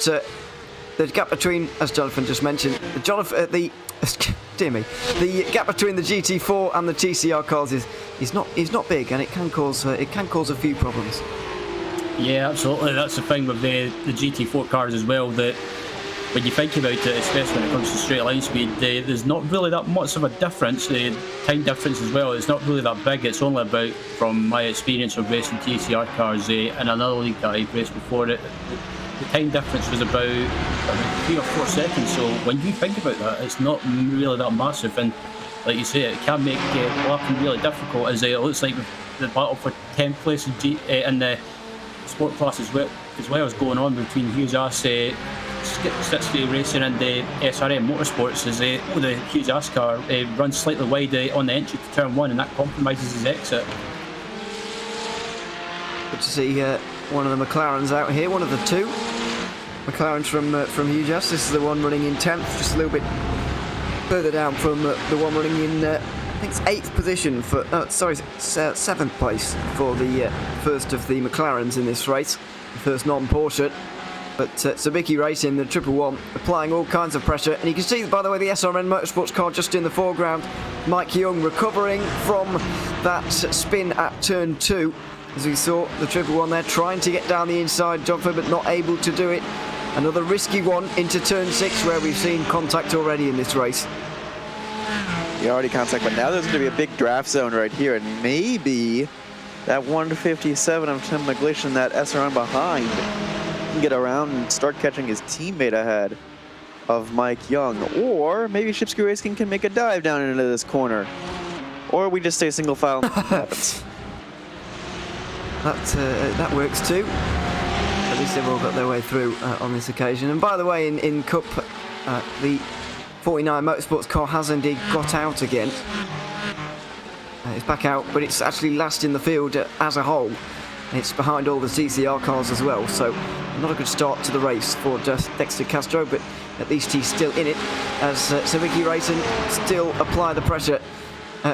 the gap between, as Jonathan just mentioned, the gap between the GT4 and the TCR cars is not big, and it can cause a few problems. Yeah, absolutely. That's the thing with the GT4 cars as well, that when you think about it, especially when it comes to straight line speed, there's not really that much of a difference. The time difference as well, it's not really that big. It's only about, from my experience of racing TCR cars in another league that I've raced before, the time difference was about 3 or 4 seconds. So when you think about that, it's not really that massive. And like you say, it can make lapping really difficult, as it looks like the battle for 10th place in the sport class as well is going on between Hughes Ass, Stitsky Racing and the SRM Motorsports, as the Hughes Ass car runs slightly wide on the entry to turn 1, and that compromises his exit. Good to see one of the McLarens out here, one of the two McLarens from Hughes Ass. This is the one running in 10th, just a little bit further down from the one running in I think it's 8th position for 7th place for the first of the McLarens in this race, the first non-Porsche. But Sabiki Racing, the 111, applying all kinds of pressure. And you can see, by the way, the SRN Motorsports car just in the foreground. Mike Young recovering from that spin at turn 2. As we saw, the 111 there trying to get down the inside jumper, but not able to do it. Another risky one into turn 6, where we've seen contact already in this race. You already contact, but now there's going to be a big draft zone right here, and maybe that 157 of Tim McGlish and that SRN behind can get around and start catching his teammate ahead of Mike Young. Or maybe Shipsky Racing can make a dive down into this corner. Or we just stay single file and happens. That works too. At least they've all got their way through on this occasion. And by the way, in Cup, the 49 Motorsports car has indeed got out again. It's back out, but it's actually last in the field as a whole. It's behind all the TCR cars as well, so not a good start to the race for Dexter Castro, but at least he's still in it, as Sabiki Racing still apply the pressure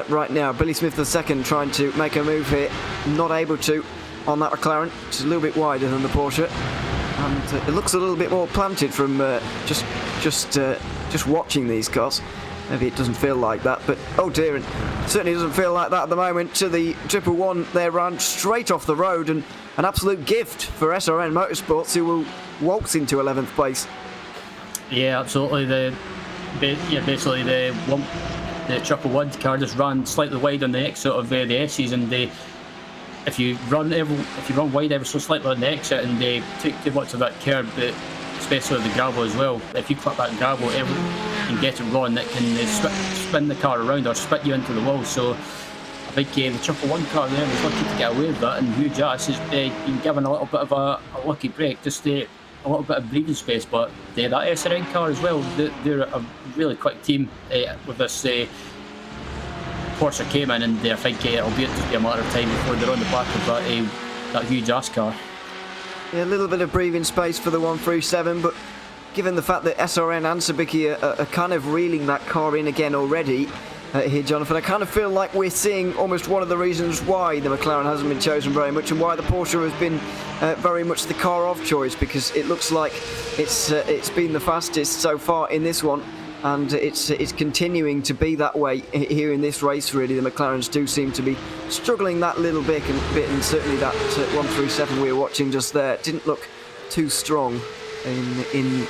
right now. Billy Smith II trying to make a move here, not able to on that McLaren, which is a little bit wider than the Porsche, and it looks a little bit more planted from just watching these cars. Maybe it doesn't feel like that, but oh dear, it certainly doesn't feel like that at the moment. To the 111 there, ran straight off the road, and an absolute gift for SRN Motorsports, who will waltz into 11th place. Yeah, absolutely. Basically the 111 car just ran slightly wide on the exit of the S's, and if you run wide ever so slightly on the exit and take too much of that curb, especially the gravel as well, if you clip that gravel and get it wrong, that can spin the car around or spit you into the wall. So I think the 111 car there was lucky to get away with that, and Hugh Ass has been given a little bit of a lucky break, just a little bit of breathing space. But that SRN car as well, they're a really quick team with this. Porsche came in, and I think it'll just be a matter of time before they're on the back of that Hugh Ass car. Yeah, a little bit of breathing space for the 137, but given the fact that SRN and Sabiki are kind of reeling that car in again already here, Jonathan, I kind of feel like we're seeing almost one of the reasons why the McLaren hasn't been chosen very much, and why the Porsche has been very much the car of choice, because it looks like it's been the fastest so far in this one, and it's continuing to be that way here in this race. Really, the McLarens do seem to be struggling that little bit, and certainly that 137 we were watching just there didn't look too strong in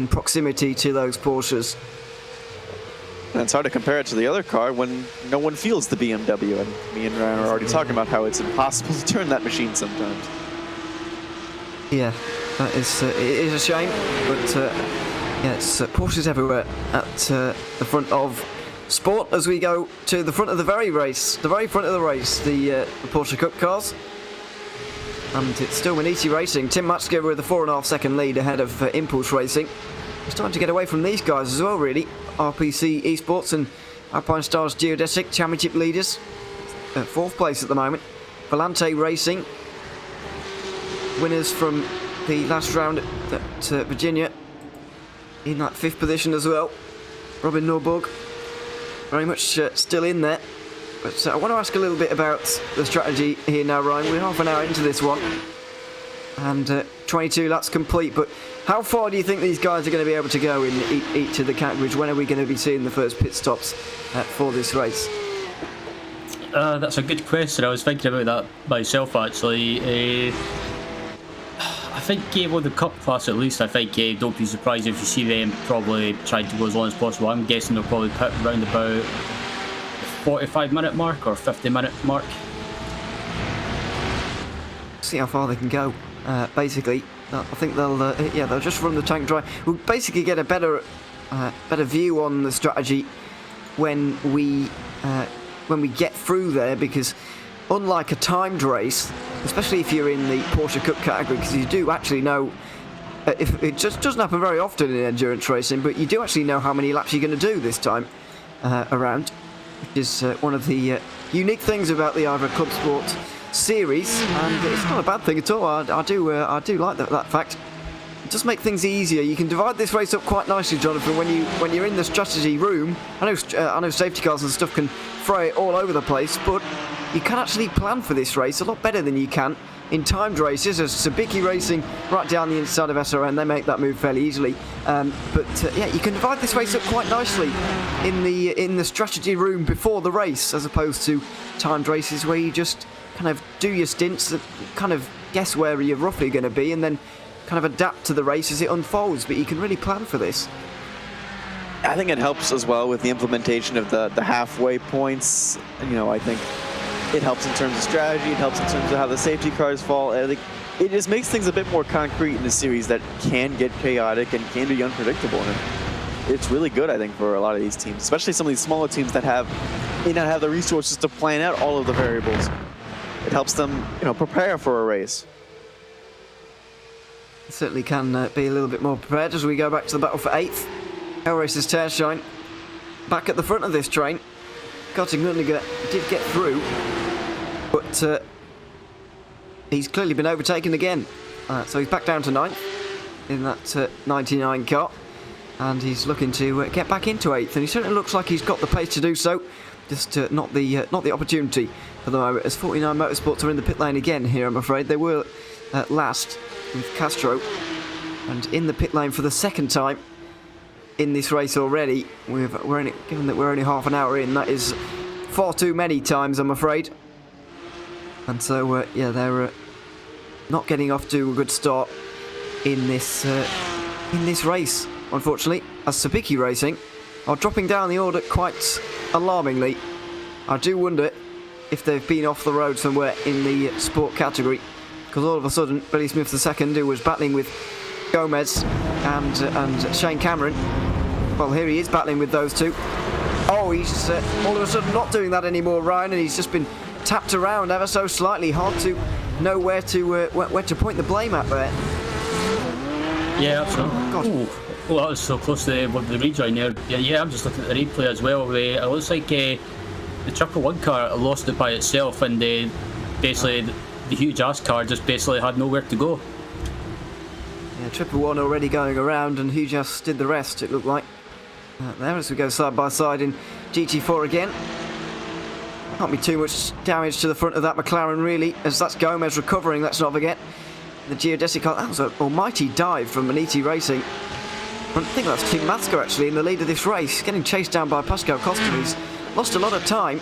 proximity to those Porsches. And it's hard to compare it to the other car when no one feels the BMW. And me and Ryan are already talking about how it's impossible to turn that machine sometimes. Yeah, that is it is a shame, but yeah, it's Porsches everywhere at the front of sport as we go to the front of the very front of the race, the Porsche Cup cars. And it's still Maniti Racing. Tim Matchgiver with a 4.5 second lead ahead of Impulse Racing. It's time to get away from these guys as well, really. RPC Esports and Alpine Stars Geodesic, championship leaders. 4th place at the moment. Volante Racing, winners from the last round at Virginia, in that 5th position as well. Robin Norburg, very much still in there. But I want to ask a little bit about the strategy here now, Ryan. We're half an hour into this one, and 22 laps complete. But how far do you think these guys are going to be able to go in each of the categories? When are we going to be seeing the first pit stops for this race? That's a good question. I was thinking about that myself, actually. I think with the Cup class at least, I think don't be surprised if you see them probably trying to go as long as possible. I'm guessing they'll probably pit round about 45-minute mark or 50-minute mark. See how far they can go. Basically, I think they'll just run the tank dry. We'll basically get a better view on the strategy when we get through there, because unlike a timed race, especially if you're in the Porsche Cup category, because you do actually know, if it just doesn't happen very often in endurance racing, but you do actually know how many laps you're going to do this time around, which is one of the unique things about the IVRA ClubSport Series, and it's not a bad thing at all. I do like that fact. It does make things easier. You can divide this race up quite nicely, Jonathan, when you're in the strategy room. I know safety cars and stuff can throw it all over the place, but you can actually plan for this race a lot better than you can in timed races. As Sabiki Racing right down the inside of SRN, they make that move fairly easily. Yeah, you can divide this race up quite nicely in the strategy room before the race, as opposed to timed races where you just kind of do your stints, kind of guess where you're roughly going to be, and then kind of adapt to the race as it unfolds. But you can really plan for this. I think it helps as well with the implementation of the halfway points. You know, I think it helps in terms of strategy. It helps in terms of how the safety cars fall. I think it just makes things a bit more concrete in a series that can get chaotic and can be unpredictable. And it's really good, I think, for a lot of these teams, especially some of these smaller teams that may not have the resources to plan out all of the variables. It helps them, prepare for a race. It certainly can be a little bit more prepared as we go back to the battle for 8th. Hell Racers Tershine back at the front of this train. Kartik Nutlinger did get through, but he's clearly been overtaken again. So he's back down to 9th in that 99 car, and he's looking to get back into 8th, and he certainly looks like he's got the pace to do so. Just not the opportunity for the moment, as 49 Motorsports are in the pit lane again here, I'm afraid. They were last with Castro, and in the pit lane for the second time in this race already. Given that we're only half an hour in, that is far too many times, I'm afraid. And so, yeah, they're not getting off to a good start in this race, unfortunately, as Sabiki Racing are dropping down the order quite alarmingly. I do wonder if they've been off the road somewhere in the sport category, because all of a sudden Billy Smith II, who was battling with Gomez and Shane Cameron, well, here he is battling with those two. Oh, he's all of a sudden not doing that anymore, Ryan, and he's just been tapped around ever so slightly. Hard to know where to point the blame at there. Yeah, absolutely. Well, that was so close to the rejoin there. Yeah, I'm just looking at the replay as well. It looks like the 111 car lost it by itself, and basically the huge ass car just basically had nowhere to go. Yeah, 111 already going around, and Huge Ass did the rest, it looked like. There, as we go side by side in GT4 again. Can't be too much damage to the front of that McLaren, really, as that's Gomez recovering, let's not forget. The geodesic car, that was an almighty dive from Maniti Racing. I think that's Team Matsko actually in the lead of this race, getting chased down by Pascal Costa, who's lost a lot of time.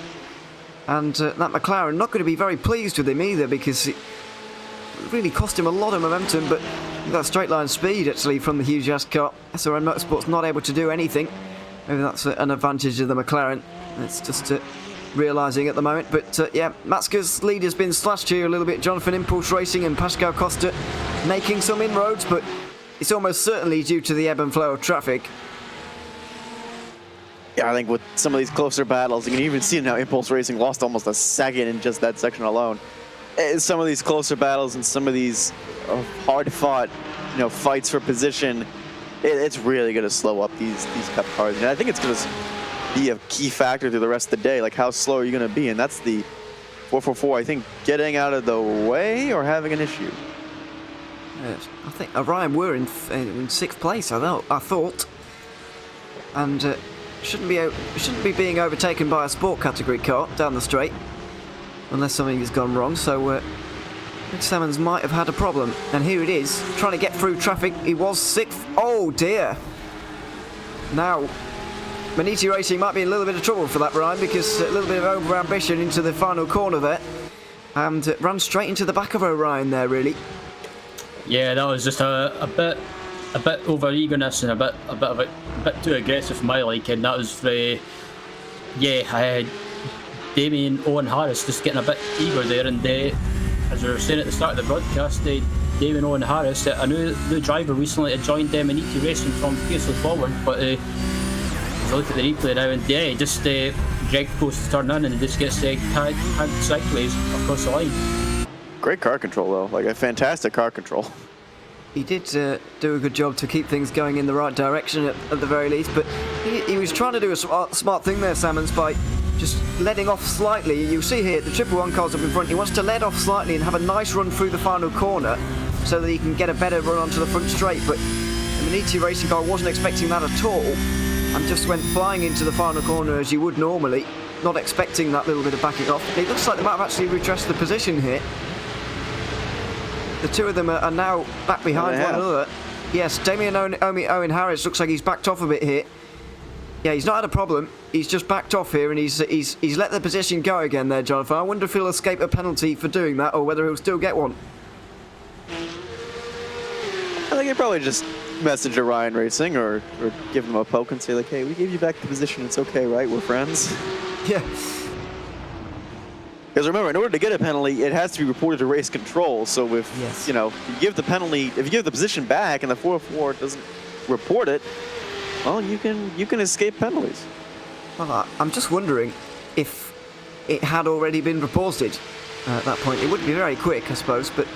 And that McLaren not going to be very pleased with him either, because it really cost him a lot of momentum, but that straight line speed actually from the Huge Ass car. SRN Motorsports not able to do anything. maybe that's an advantage of the McLaren. It's just realising at the moment. But yeah, Matska's lead has been slashed here a little bit. Jonathan Impulse Racing and Pascal Costa making some inroads, but it's almost certainly due to the ebb and flow of traffic. Yeah, I think with some of these closer battles, you can even see now Impulse Racing lost almost a second in just that section alone. Some of these closer battles and some of these hard-fought, fights for position, it's really going to slow up these Cup cars. And I think it's going to be a key factor through the rest of the day, like how slow are you going to be? And that's the 444, I think, getting out of the way or having an issue. Yes, I think Orion were in 6th place, I thought. And shouldn't be being overtaken by a sport category car down the straight, unless something has gone wrong. So Rick Salmons might have had a problem. And here it is, trying to get through traffic. He was 6th. Oh dear. Now, Maniti Racing might be in a little bit of trouble for that, Brian, because a little bit of over-ambition into the final corner there. And ran straight into the back of Orion there, really. Yeah, that was just a bit over eagerness and a bit too aggressive for my liking. That was Damien Owen Harris just getting a bit eager there, and as we were saying at the start of the broadcast, Damien Owen Harris, a new driver recently had joined Maniti Racing from Fiercely Forward, but if you look at the replay now, and just Greg goes to turn in and just gets tagged sideways across the line. Great car control though, like a fantastic car control. He did do a good job to keep things going in the right direction at the very least, but he was trying to do a smart thing there, Salmons, by just letting off slightly. You see here, the 111 car's up in front. He wants to let off slightly and have a nice run through the final corner so that he can get a better run onto the front straight, but the Maniti Racing car wasn't expecting that at all and just went flying into the final corner as you would normally, not expecting that little bit of backing off. It looks like they might have actually retraced the position here. The two of them are now back behind one another. Yes, Damien Owen Harris looks like he's backed off a bit here. Yeah, he's not had a problem. He's just backed off here, and he's let the position go again there, Jonathan. I wonder if he'll escape a penalty for doing that, or whether he'll still get one. I think he probably just message Orion Racing or give them a poke and say like, hey, we gave you back the position. It's okay, right? We're friends. Yeah. Because remember, in order to get a penalty, it has to be reported to race control. So if you give the penalty, if you give the position back and the 404 doesn't report it, well, you can escape penalties. Well, I'm just wondering if it had already been reported at that point. It wouldn't be very quick, I suppose, but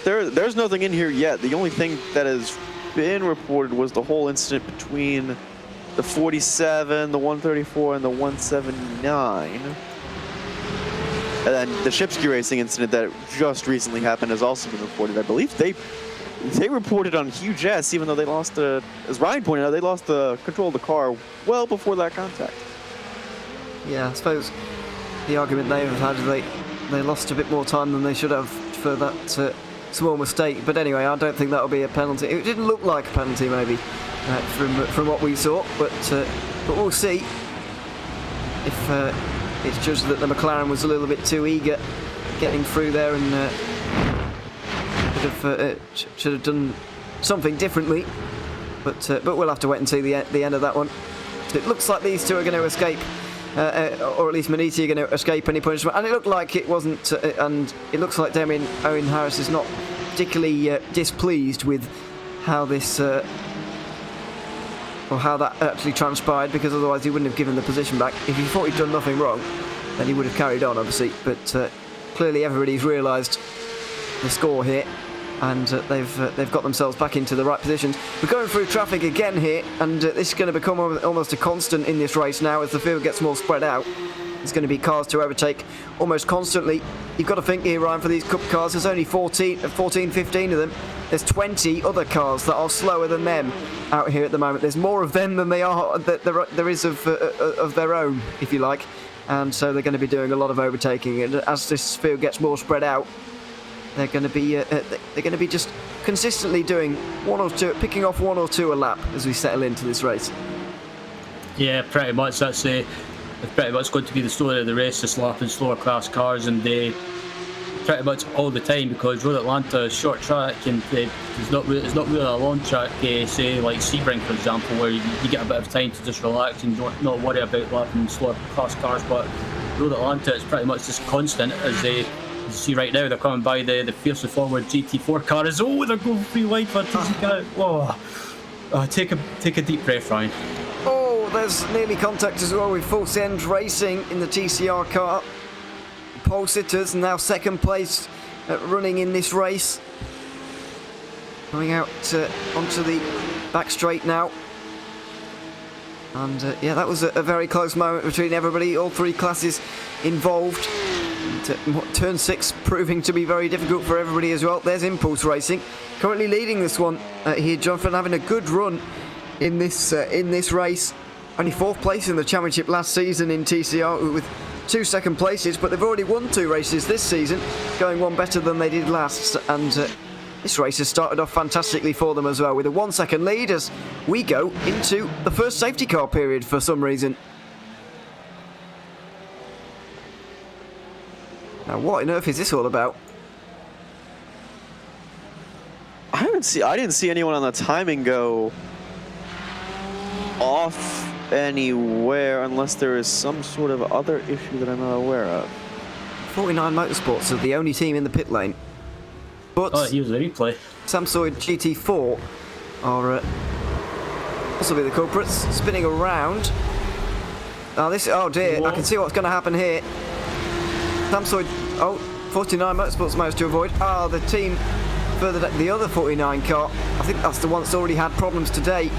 there's nothing in here yet. The only thing that has been reported was the whole incident between the 47, the 134, and the 179. And then the Shipsky Racing incident that just recently happened has also been reported. I believe they reported on Huge S, even though they lost as Ryan pointed out, they lost the control of the car well before that contact. Yeah, I suppose the argument they have had is they lost a bit more time than they should have for that small mistake. But anyway, I don't think that'll be a penalty. It didn't look like a penalty, maybe, from what we saw. But we'll see if it's just that the McLaren was a little bit too eager getting through there and should have done something differently. But we'll have to wait and see the end of that one. It looks like these two are going to escape, or at least Maniti are going to escape any punishment. And it looked like it wasn't, and it looks like Damien Owen Harris is not particularly displeased with how this, or how that actually transpired, because otherwise he wouldn't have given the position back. If he thought he'd done nothing wrong, then he would have carried on, obviously. But clearly everybody's realised the score here, and they've got themselves back into the right positions. We're going through traffic again here, and this is going to become almost a constant in this race now as the field gets more spread out. There's going to be cars to overtake almost constantly. You've got to think here, Ryan, for these Cup cars, there's only 14, 15 of them. There's 20 other cars that are slower than them out here at the moment. There's more of them than there is of their own, if you like. And so they're going to be doing a lot of overtaking. And as this field gets more spread out, they're going to be just consistently doing picking off one or two a lap as we settle into this race. Yeah, pretty much. That's pretty much going to be the story of the race, just lapping slower class cars, and pretty much all the time, because Road Atlanta is short track and it's not really a long track, say like Sebring for example, where you get a bit of time to just relax and not worry about lapping slower class cars. But Road Atlanta is pretty much just constant, as you see right now they're coming by the fiercely forward GT4 car. They're going free wide for TC car. Take a deep breath, Ryan. Oh, there's nearly contact as well with Force End Racing in the TCR car. Pole sitters now second place running in this race. Going out onto the back straight now. And yeah, that was a very close moment between everybody, all three classes involved. And, turn 6 proving to be very difficult for everybody as well. There's Impulse Racing currently leading this one here. Jonathan having a good run in this race. Only 4th place in the championship last season in TCR with 2 second places, but they've already won 2 races this season, going one better than they did last. And this race has started off fantastically for them as well, with a 1 second lead as we go into the first safety car period for some reason. Now, what on earth is this all about? I didn't see anyone on the timing go off anywhere, unless there is some sort of other issue that I'm not aware of. 49 Motorsports are the only team in the pit lane, but use the replay. Samsung GT4 are possibly the culprits. Spinning around. Oh dear! Whoa. I can see what's going to happen here. Samsung, 49 Motorsports managed to avoid. The team further down, the other 49 car. I think that's the one that's already had problems today.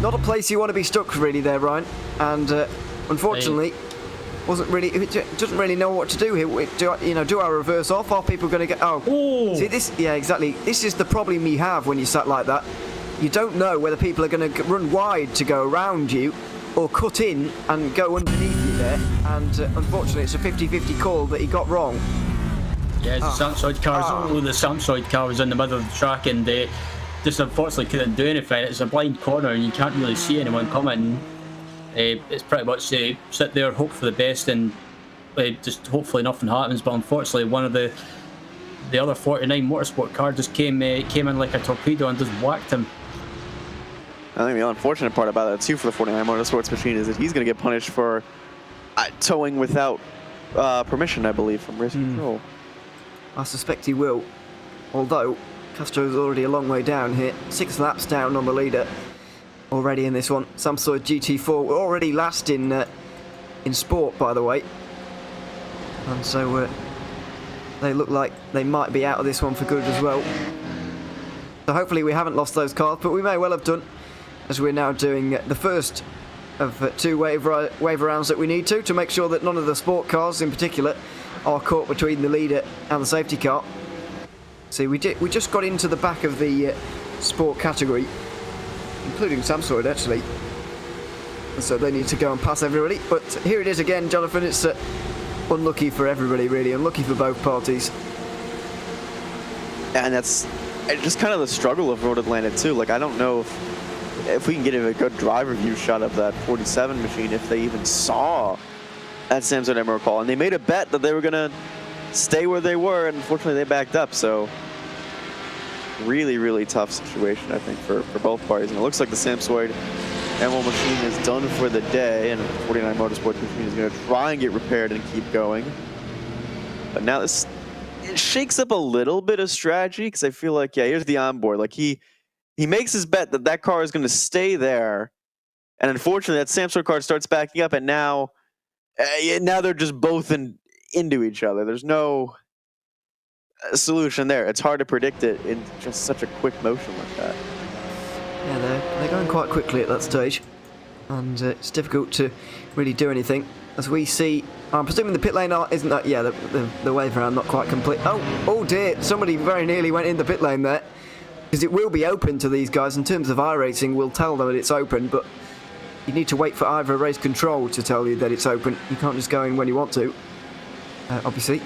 Not a place you want to be stuck really there, Ryan. And unfortunately, doesn't really know what to do here. Do I reverse off? Are people going to get? See this? Yeah, exactly. This is the problem you have when you sat like that. You don't know whether people are going to run wide to go around you, or cut in and go underneath you there. And unfortunately, it's a 50-50 call that he got wrong. Yeah, the Samsung car was in the middle of the track, and they just unfortunately couldn't do anything. It's a blind corner and you can't really see anyone coming. It's pretty much sit there, hope for the best, and just hopefully nothing happens. But unfortunately, one of the other 49 Motorsport car just came in like a torpedo and just whacked him. I think the unfortunate part about that too for the 49 Motorsports machine is that he's going to get punished for towing without permission, I believe, from race control. I suspect he will, although Castro's already a long way down here. 6 laps down on the leader already in this one. Samsung GT4 already last in sport, by the way. And so they look like they might be out of this one for good as well. So hopefully we haven't lost those cars, but we may well have done, as we're now doing the first of 2 wave rounds that we need to make sure that none of the sport cars in particular are caught between the leader and the safety car. See, we just got into the back of the sport category, including Samsung actually, and so they need to go and pass everybody. But here it is again, Jonathan. It's unlucky for everybody, really, unlucky for both parties. And that's just kind of the struggle of Road Atlanta too. Like, I don't know if we can get a good driver view shot of that 47 machine, if they even saw that Samsung Emerald call, and they made a bet that they were gonna stay where they were, and unfortunately they backed up. So really, really tough situation, I think, for both parties. And it looks like the Samsung Emerald machine is done for the day, and the 49 Motorsports machine is going to try and get repaired and keep going. But now it shakes up a little bit of strategy, because I feel like, yeah, here's the onboard. Like, he makes his bet that car is going to stay there, and unfortunately that Samsung car starts backing up, and now they're just both into each other. There's no solution there. It's hard to predict it in just such a quick motion like that. Yeah, they're going quite quickly at that stage, and it's difficult to really do anything. As we see, I'm presuming the pit lane isn't that? Yeah, the wave around not quite complete. Oh dear! Somebody very nearly went in the pit lane there, because it will be open to these guys. In terms of iRacing, we'll tell them that it's open, but you need to wait for IVRA race control to tell you that it's open. You can't just go in when you want to. Obviously,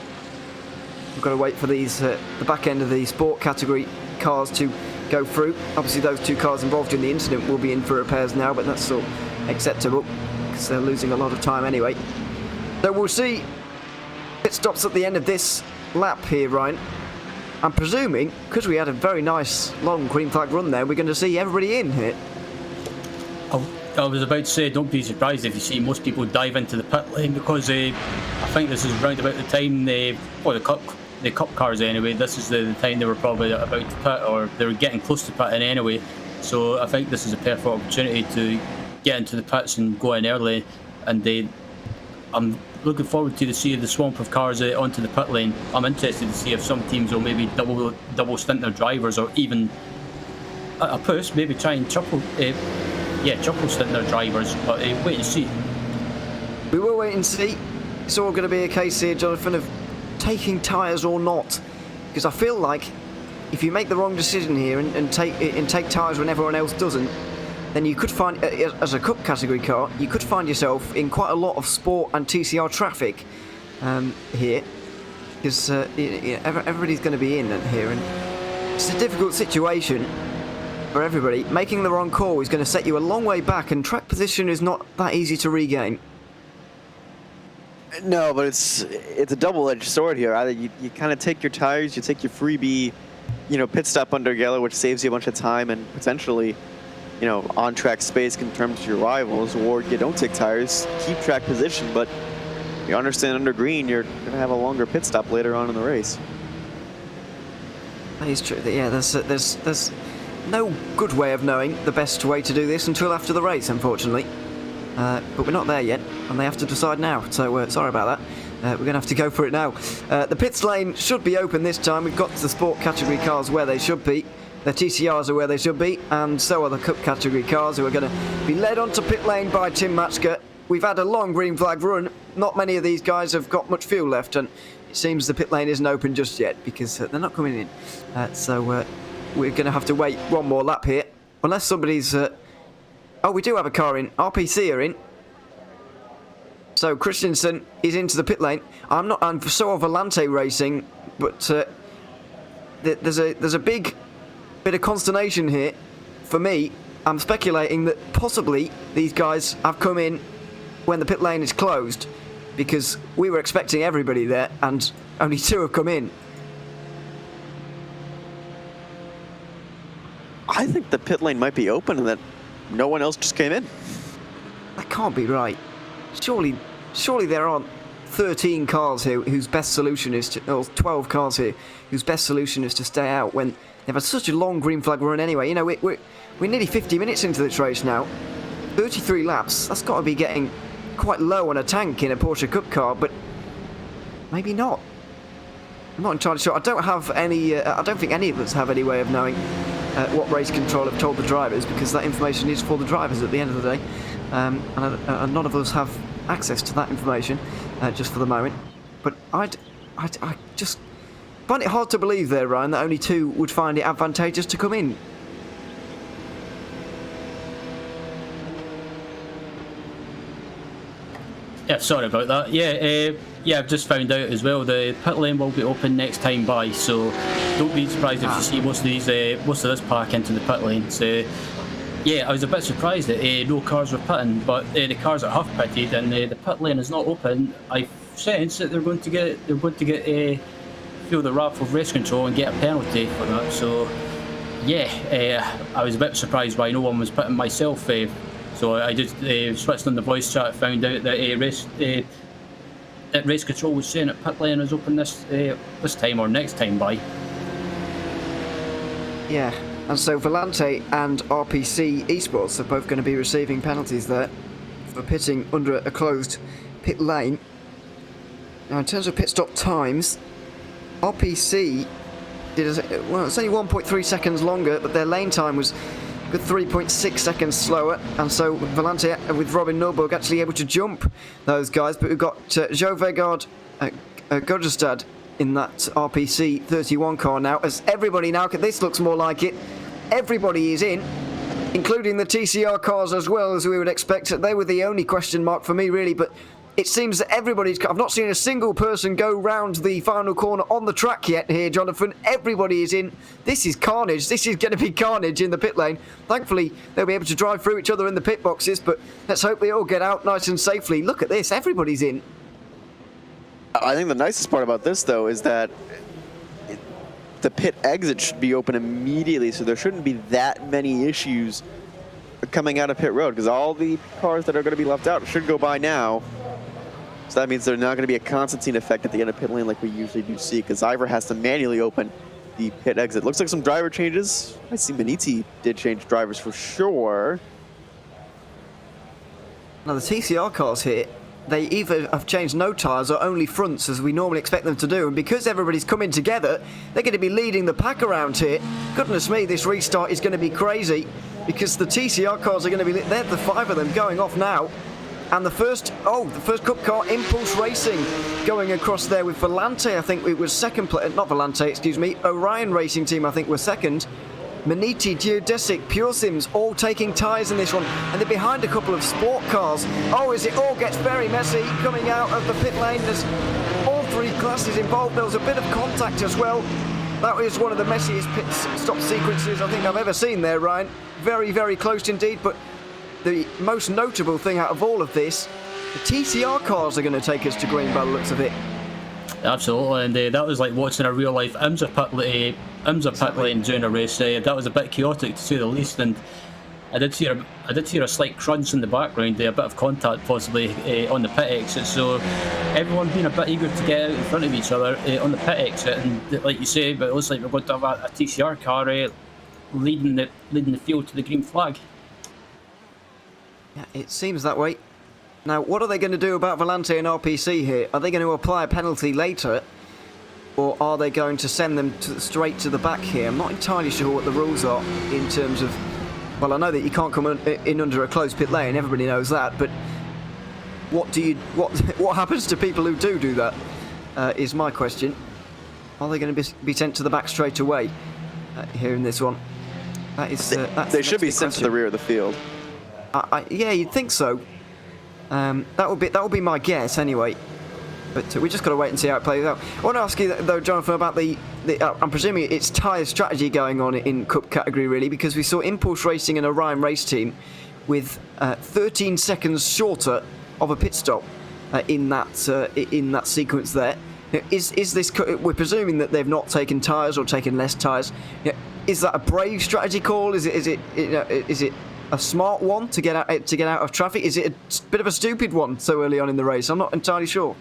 we've got to wait for these the back end of the sport category cars to go through. Obviously, those 2 cars involved in the incident will be in for repairs now, but that's still acceptable because they're losing a lot of time anyway. So we'll see pit stops at the end of this lap here, Ryan. I'm presuming, because we had a very nice long green flag run there, we're going to see everybody in here. I was about to say, don't be surprised if you see most people dive into the pit lane, because I think this is round about the time the cup cars anyway. This is the time they were probably about to pit, or they were getting close to pitting anyway. So I think this is a perfect opportunity to get into the pits and go in early. And I'm looking forward to see the swamp of cars onto the pit lane. I'm interested to see if some teams will maybe double stint their drivers, or even a push, maybe try and triple stint their drivers. But wait and see. We will wait and see. It's all going to be a case here, Jonathan, of taking tyres or not. Because I feel like if you make the wrong decision here and take tyres when everyone else doesn't, then you could find, as a cup category car, you could find yourself in quite a lot of sport and TCR traffic here. Because everybody's going to be in here, and it's a difficult situation for everybody. Making the wrong call is going to set you a long way back, and track position is not that easy to regain. No, but it's a double-edged sword here. Either you kind of take your tires, you take your freebie, pit stop under yellow, which saves you a bunch of time and potentially, on-track space in terms of your rivals, or you don't take tires, keep track position, but you understand under green, you're going to have a longer pit stop later on in the race. That is true. Yeah, there's no good way of knowing the best way to do this until after the race, unfortunately. But we're not there yet, and they have to decide now. So sorry about that. We're going to have to go for it now. The pits lane should be open this time. We've got the sport category cars where they should be. The TCRs are where they should be, and so are the cup category cars, who are going to be led onto pit lane by Tim Matchka. We've had a long green flag run. Not many of these guys have got much fuel left, and it seems the pit lane isn't open just yet because they're not coming in. So we're going to have to wait one more lap here, unless somebody's... Oh, we do have a car in. RPC are in. So Christensen is into the pit lane. I'm so of Volante Racing, but there's a big bit of consternation here for me. I'm speculating that possibly these guys have come in when the pit lane is closed, because we were expecting everybody there and only 2 have come in. I think the pit lane might be open and that no one else just came in. That can't be right. Surely there aren't 13 cars here whose best solution is to, or 12 cars here whose best solution is to stay out when they've had such a long green flag run anyway. We're nearly 50 minutes into this race now. 33 laps. That's got to be getting quite low on a tank in a Porsche Cup car, but maybe not. I'm not entirely sure. I don't have any. I don't think any of us have any way of knowing what race control have told the drivers, because that information is for the drivers at the end of the day, and none of us have access to that information just for the moment. But I just find it hard to believe there, Ryan, that only 2 would find it advantageous to come in. Yeah, sorry about that. Yeah, I've just found out as well the pit lane will be open next time by, so don't be surprised if you see most of this pack into the pit lane. So yeah, I was a bit surprised that no cars were pitting, but the cars that have pitted and the pit lane is not open. I sense that they're going to get feel the wrath of race control and get a penalty for that. So yeah, I was a bit surprised why no one was pitting myself. So I just switched on the voice chat, found out that race control was saying that pit lane is open this time or next time by. Yeah, and so Volante and RPC Esports are both going to be receiving penalties there for pitting under a closed pit lane. Now, in terms of pit stop times, RPC it's only 1.3 seconds longer, but their lane time was a good 3.6 seconds slower, and so Volante with Robin Nordberg actually able to jump those guys. But we've got Jo Vegard Godestad in that RPC 31 car now, as everybody now, this looks more like it, everybody is in, including the TCR cars as well, as we would expect. They were the only question mark for me, really, but it seems that I've not seen a single person go round the final corner on the track yet here, Jonathan. Everybody is in. This is carnage. This is going to be carnage in the pit lane. Thankfully, they'll be able to drive through each other in the pit boxes, but let's hope they all get out nice and safely. Look at this. Everybody's in. I think the nicest part about this, though, is that the pit exit should be open immediately, so there shouldn't be that many issues coming out of pit road, because all the cars that are going to be left out should go by now. So that means there's not going to be a Constantine effect at the end of pit lane like we usually do see, because IVRA has to manually open the pit exit. Looks like some driver changes. I see Beniti did change drivers for sure. Now the TCR cars here, they either have changed no tyres or only fronts as we normally expect them to do, and because everybody's coming together, they're going to be leading the pack around here. Goodness me, this restart is going to be crazy because the TCR cars are going to be, they're the 5 of them going off now. And the first Cup car, Impulse Racing, going across there with Volante. I think it was second place, not Volante, excuse me, Orion Racing Team, I think, were second. Maniti, Geodesic, Pure Sims, all taking tyres in this one, and they're behind a couple of sport cars. Oh, as it all gets very messy, coming out of the pit lane, there's all 3 classes involved. There was a bit of contact as well. That was one of the messiest pit stop sequences I think I've ever seen there, Ryan. Very, very close indeed, but the most notable thing out of all of this, the TCR cars are going to take us to green by the looks of it. Absolutely, and that was like watching a real life IMSA pit lane during a race. That was a bit chaotic to say the least, and I did hear a slight crunch in the background, a bit of contact possibly on the pit exit. So everyone being a bit eager to get out in front of each other on the pit exit, and like you say, but it looks like we're going to have a TCR car leading the field to the green flag. Yeah, it seems that way. Now, what are they going to do about Volante and RPC here? Are they going to apply a penalty later, or are they going to send them straight to the back here? I'm not entirely sure what the rules are in terms of... Well, I know that you can't come in under a closed pit lane, everybody knows that, but what happens to people who do that? Is my question. Are they going to be sent to the back straight away here in this one? That is... they should be sent to the rear of the field. Yeah, you'd think so. That would be my guess anyway. But we just got to wait and see how it plays out. I want to ask you though, Jonathan, about the I'm presuming it's tyre strategy going on in Cup category really, because we saw Impulse Racing and Orion Race Team with 13 seconds shorter of a pit stop in that sequence there. Is this? We're presuming that they've not taken tyres or taken less tyres. Is that a brave strategy call? Is it a smart one to get out of traffic? Is it a bit of a stupid one so early on in the race? I'm not entirely sure.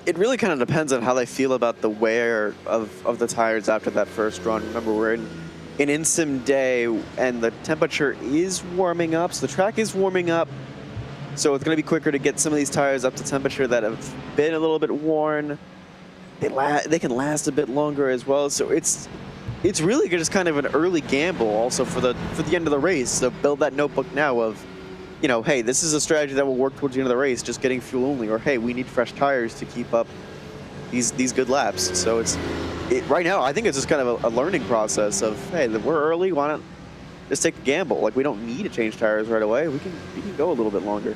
It really kind of depends on how they feel about the wear of the tires after that first run. Remember, we're in InSim day, and the temperature is warming up, so the track is warming up. So it's going to be quicker to get some of these tires up to temperature that have been a little bit worn. They can last a bit longer as well. So it's really just kind of an early gamble also for the end of the race. So build that notebook now of, hey, this is a strategy that will work towards the end of the race, just getting fuel only, or hey, we need fresh tires to keep up these good laps. So right now, I think it's just kind of a learning process of, hey, we're early, why not just take a gamble? Like, we don't need to change tires right away. We can go a little bit longer.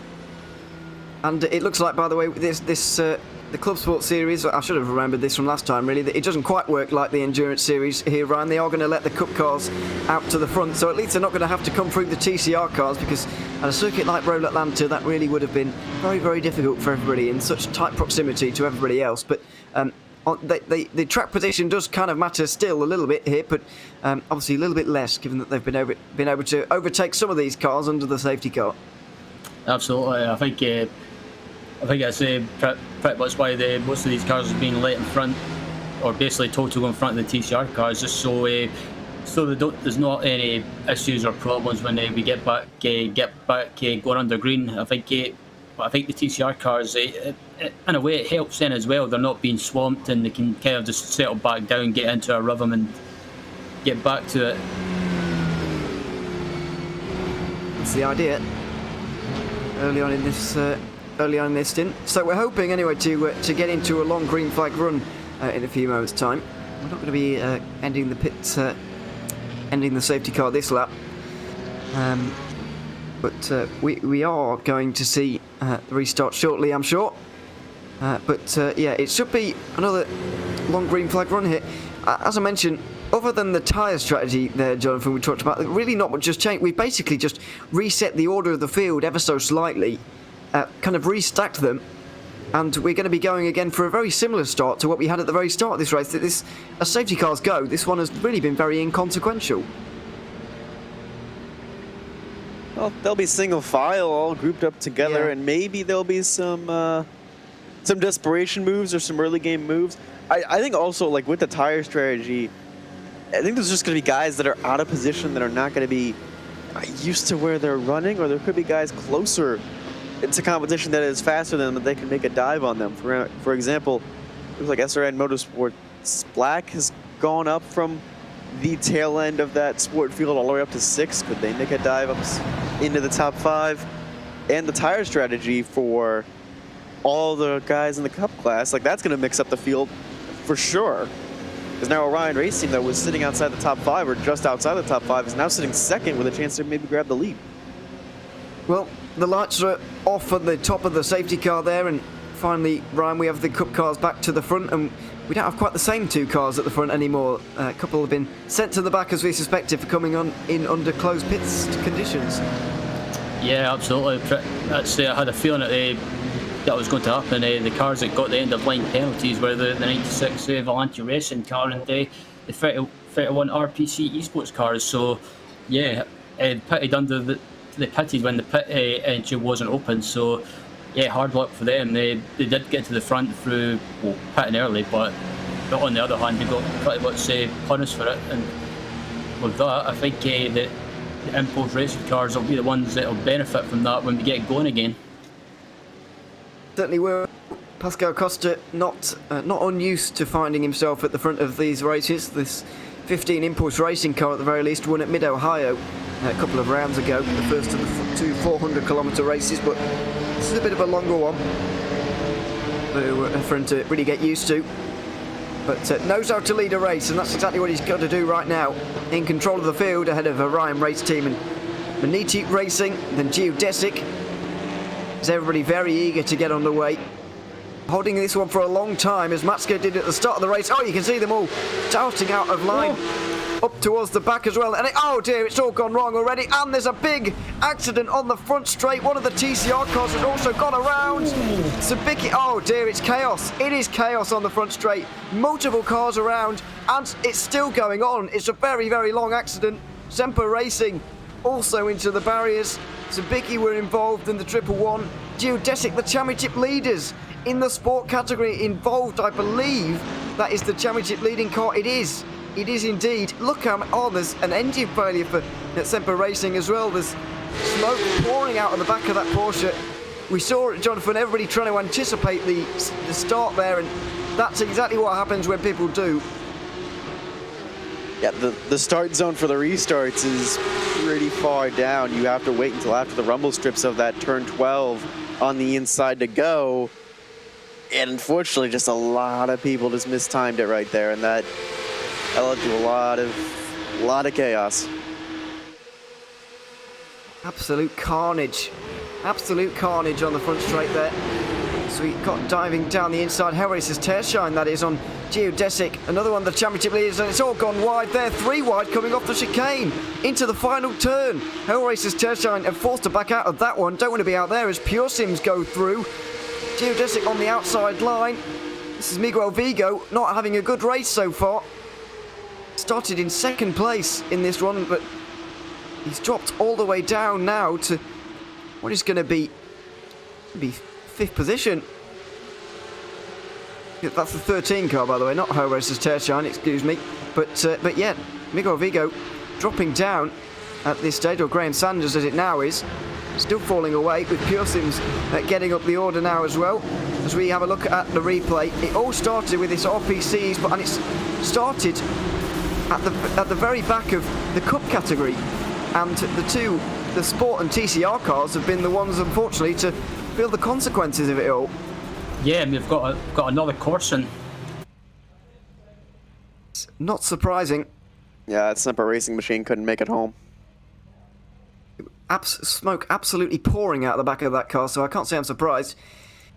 And it looks like, by the way, the ClubSport Series, I should have remembered this from last time really, that it doesn't quite work like the Endurance Series here, Ryan. They are going to let the Cup cars out to the front, so at least they're not going to have to come through the TCR cars, because at a circuit like Road Atlanta, that really would have been very, very difficult for everybody in such tight proximity to everybody else. But the track position does kind of matter still a little bit here, but obviously a little bit less, given that they've been able to overtake some of these cars under the safety car. Absolutely, I think that's pretty much why most of these cars are being let in front, or basically told to go in front of the TCR cars, just so there's not any issues or problems when we get back going under green. I think the TCR cars, in a way, it helps then as well. They're not being swamped, and they can kind of just settle back down, get into a rhythm, and get back to it. That's the idea. Early on in this stint. So we're hoping anyway to get into a long green flag run in a few moments' time. We're not going to be ending the safety car this lap, but we are going to see the restart shortly, I'm sure. Yeah, it should be another long green flag run here. As I mentioned, other than the tyre strategy there, Jonathan, we talked about, really not much has changed. We've basically just reset the order of the field ever so slightly, kind of restacked them, And we're going to be going again for a very similar start to what we had at the very start of this race. As safety cars go, this one has really been very inconsequential. Well, they'll be single file, all grouped up together, Yeah. and maybe there'll be some desperation moves or some early game moves. I think also, like, with the tire strategy, I think there's just going to be guys that are out of position that are not going to be used to where they're running, or there could be guys closer into competition that is faster than them that they can make a dive on them. For example, it looks like SRN Motorsports Black has gone up from the tail end of that sport field all the way up to 6. Could they make a dive up into the top 5? And the tire strategy for all the guys in the Cup class, like, that's going to mix up the field for sure. Because now Orion Racing, that was sitting outside the top 5 or just outside the top 5, is now sitting second with a chance to maybe grab the lead. Well, the lights are off at the top of the safety car there, and finally, Ryan, we have the Cup cars back to the front, and we don't have quite the same 2 cars at the front anymore. A couple have been sent to the back, as we suspected, for coming on in under closed pits conditions. Yeah, absolutely. That's, I had a feeling that was going to happen. The cars that got the end of line penalties were the 96 Volante Racing car and the 31 RPC esports cars. So, yeah, pitted under they pitted when the pit entry wasn't open. So, yeah, hard luck for them. They did get to the front through pitting early, but on the other hand, they got pretty much punished for it. And with that, I think the impulse racing cars will be the ones that will benefit from that when we get going again. Certainly will. Pascal Costa not unused to finding himself at the front of these races. This 15 Impulse Racing car, at the very least, won at Mid-Ohio a couple of rounds ago, the first of the 2 400-kilometre races, but this is a bit of a longer one for him to really get used to. But knows how to lead a race, and that's exactly what he's got to do right now. In control of the field ahead of Orion Race Team and Maniti Racing, then Geodesic. Is everybody very eager to get underway. Holding this one for a long time, as Matsuko did at the start of the race. Oh, you can see them all darting out of line. Up towards the back as well. And oh dear, it's all gone wrong already. And there's a big accident on the front straight. One of the TCR cars has also gone around. Sabiki, oh dear, it's chaos. It is chaos on the front straight. Multiple cars around, and it's still going on. It's a very, very long accident. Semper Racing also into the barriers. Sabiki were involved in the 111. Geodesic, the championship leaders in the sport category, involved, I believe. That is the championship leading car. It is indeed. Look how, oh, there's an engine failure for Semper Racing as well. There's smoke pouring out of the back of that Porsche. We saw it, Jonathan, everybody trying to anticipate the start there, and that's exactly what happens when people do. Yeah, the start zone for the restarts is pretty far down. You have to wait until after the rumble strips of that turn 12 on the inside to go. And unfortunately, just a lot of people just mistimed it right there, and that led to a lot of chaos. Absolute carnage. Absolute carnage on the front straight there. So we got diving down the inside. Hellraiser's Tearshine, that is, on Geodesic. Another one of the championship leaders, and it's all gone wide there. 3 wide coming off the chicane into the final turn. Hellraiser's Tearshine have forced to back out of that one. Don't want to be out there as Pure Sims go through. Geodesic on the outside line. This is Miguel Vigo, not having a good race so far. Started in 2nd place in this one, but he's dropped all the way down now to what is going to be 5th position. That's the 13 car, by the way, not Hellraiser's Tearshine, excuse me. But yeah, Miguel Vigo dropping down at this stage, or Graham Sanders as it now is. Still falling away, with Pure Sims getting up the order now as well. As we have a look at the replay, it all started with this RPCs, and it's started at the very back of the Cup category, and the Sport and TCR cars have been the ones, unfortunately, to feel the consequences of it all. Yeah, and we've got another caution. It's not surprising. Yeah, that Semper Racing machine couldn't make it home. Smoke absolutely pouring out the back of that car, so I can't say I'm surprised.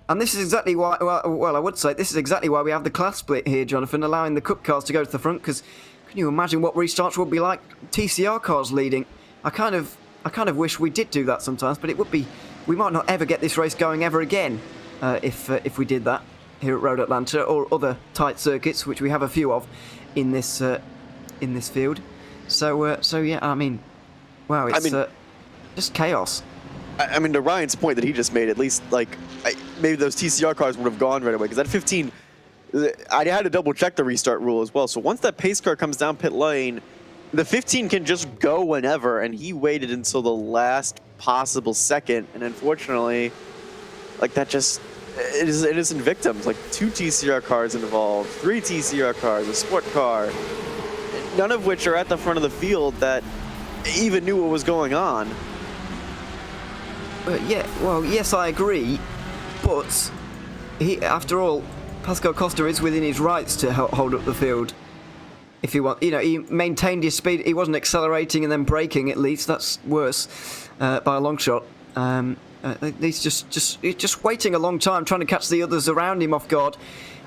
And this is exactly why, well, I would say this is exactly why we have the class split here, Jonathan, allowing the Cup cars to go to the front, because can you imagine what restarts would be like? TCR cars leading. I kind of wish we did do that sometimes, but it would be, we might not ever get this race going ever again. if we did that here at Road Atlanta or other tight circuits, which we have a few of in this field. So yeah, I mean, wow, it's just chaos. I mean, to Ryan's point that he just made, at least like maybe those TCR cars would have gone right away, because that 15, I had to double check the restart rule as well. So once that pace car comes down pit lane, the 15 can just go whenever, and he waited until the last possible second, and unfortunately, like that just it isn't victims. Like 2 TCR cars involved, 3 TCR cars, a sport car, none of which are at the front of the field that even knew what was going on. Yeah, well, yes, I agree, but after all, Pascal Costa is within his rights to hold up the field. If you want, he maintained his speed. He wasn't accelerating and then braking. At least that's worse by a long shot. He's just waiting a long time, trying to catch the others around him off guard.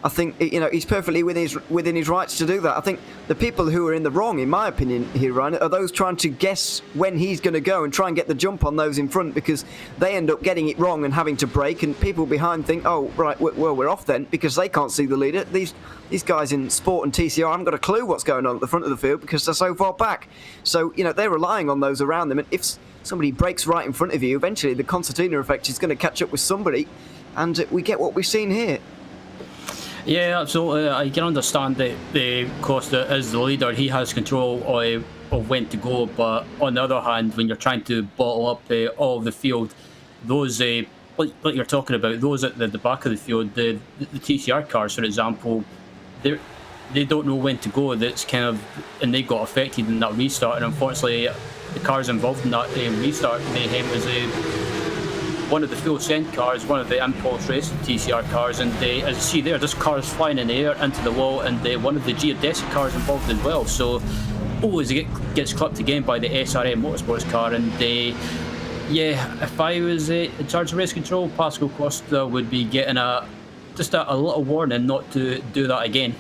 I think he's perfectly within his rights to do that. I think the people who are in the wrong, in my opinion, here, Ryan, are those trying to guess when he's going to go and try and get the jump on those in front, because they end up getting it wrong and having to brake, and people behind think, oh right, well we're off then, because they can't see the leader. These guys in Sport and TCR haven't got a clue what's going on at the front of the field because they're so far back. So they're relying on those around them, and if somebody breaks right in front of you, eventually the concertina effect is going to catch up with somebody, and we get what we've seen here. Yeah, absolutely. I can understand that Costa is the leader. He has control of when to go. But on the other hand, when you're trying to bottle up all of the field, those, like you're talking about, those at the back of the field, the TCR cars, for example, they don't know when to go. That's kind of, and they got affected in that restart. And unfortunately, the cars involved in that restart mayhem was one of the full send cars, one of the Impulse Racing TCR cars, and as you see there, just cars flying in the air into the wall, and one of the geodesic cars involved as well. So, as it gets clipped again by the SRM Motorsports car, and yeah, if I was in charge of race control, Pascal Costa would be getting a little warning not to do that again.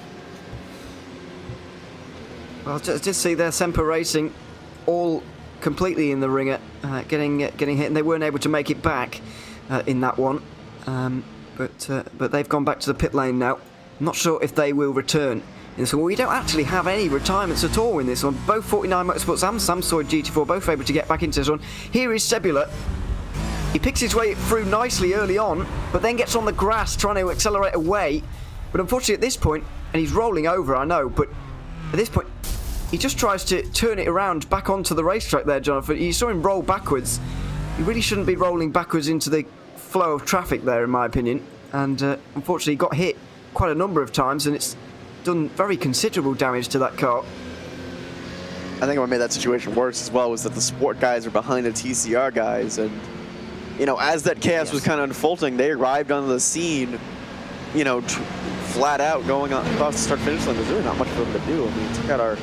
Well, just see there, Semper Racing, all completely in the ringer, getting hit, and they weren't able to make it back in that one. But they've gone back to the pit lane now. I'm not sure if they will return in this one. We don't actually have any retirements at all in this one. Both 49 Motorsports and Samsung GT4 both able to get back into this one. Here is Sebula. He picks his way through nicely early on, but then gets on the grass trying to accelerate away. But unfortunately at this point, and he's rolling over, I know, but at this point, he just tries to turn it around back onto the racetrack there, Jonathan. You saw him roll backwards. He really shouldn't be rolling backwards into the flow of traffic there, in my opinion. And unfortunately, he got hit quite a number of times, and it's done very considerable damage to that car. I think what made that situation worse as well was that the sport guys are behind the TCR guys, and as that chaos was kind of unfolding, they arrived on the scene, flat out going on across the start-finish line. There's really not much for them to do. I mean, check out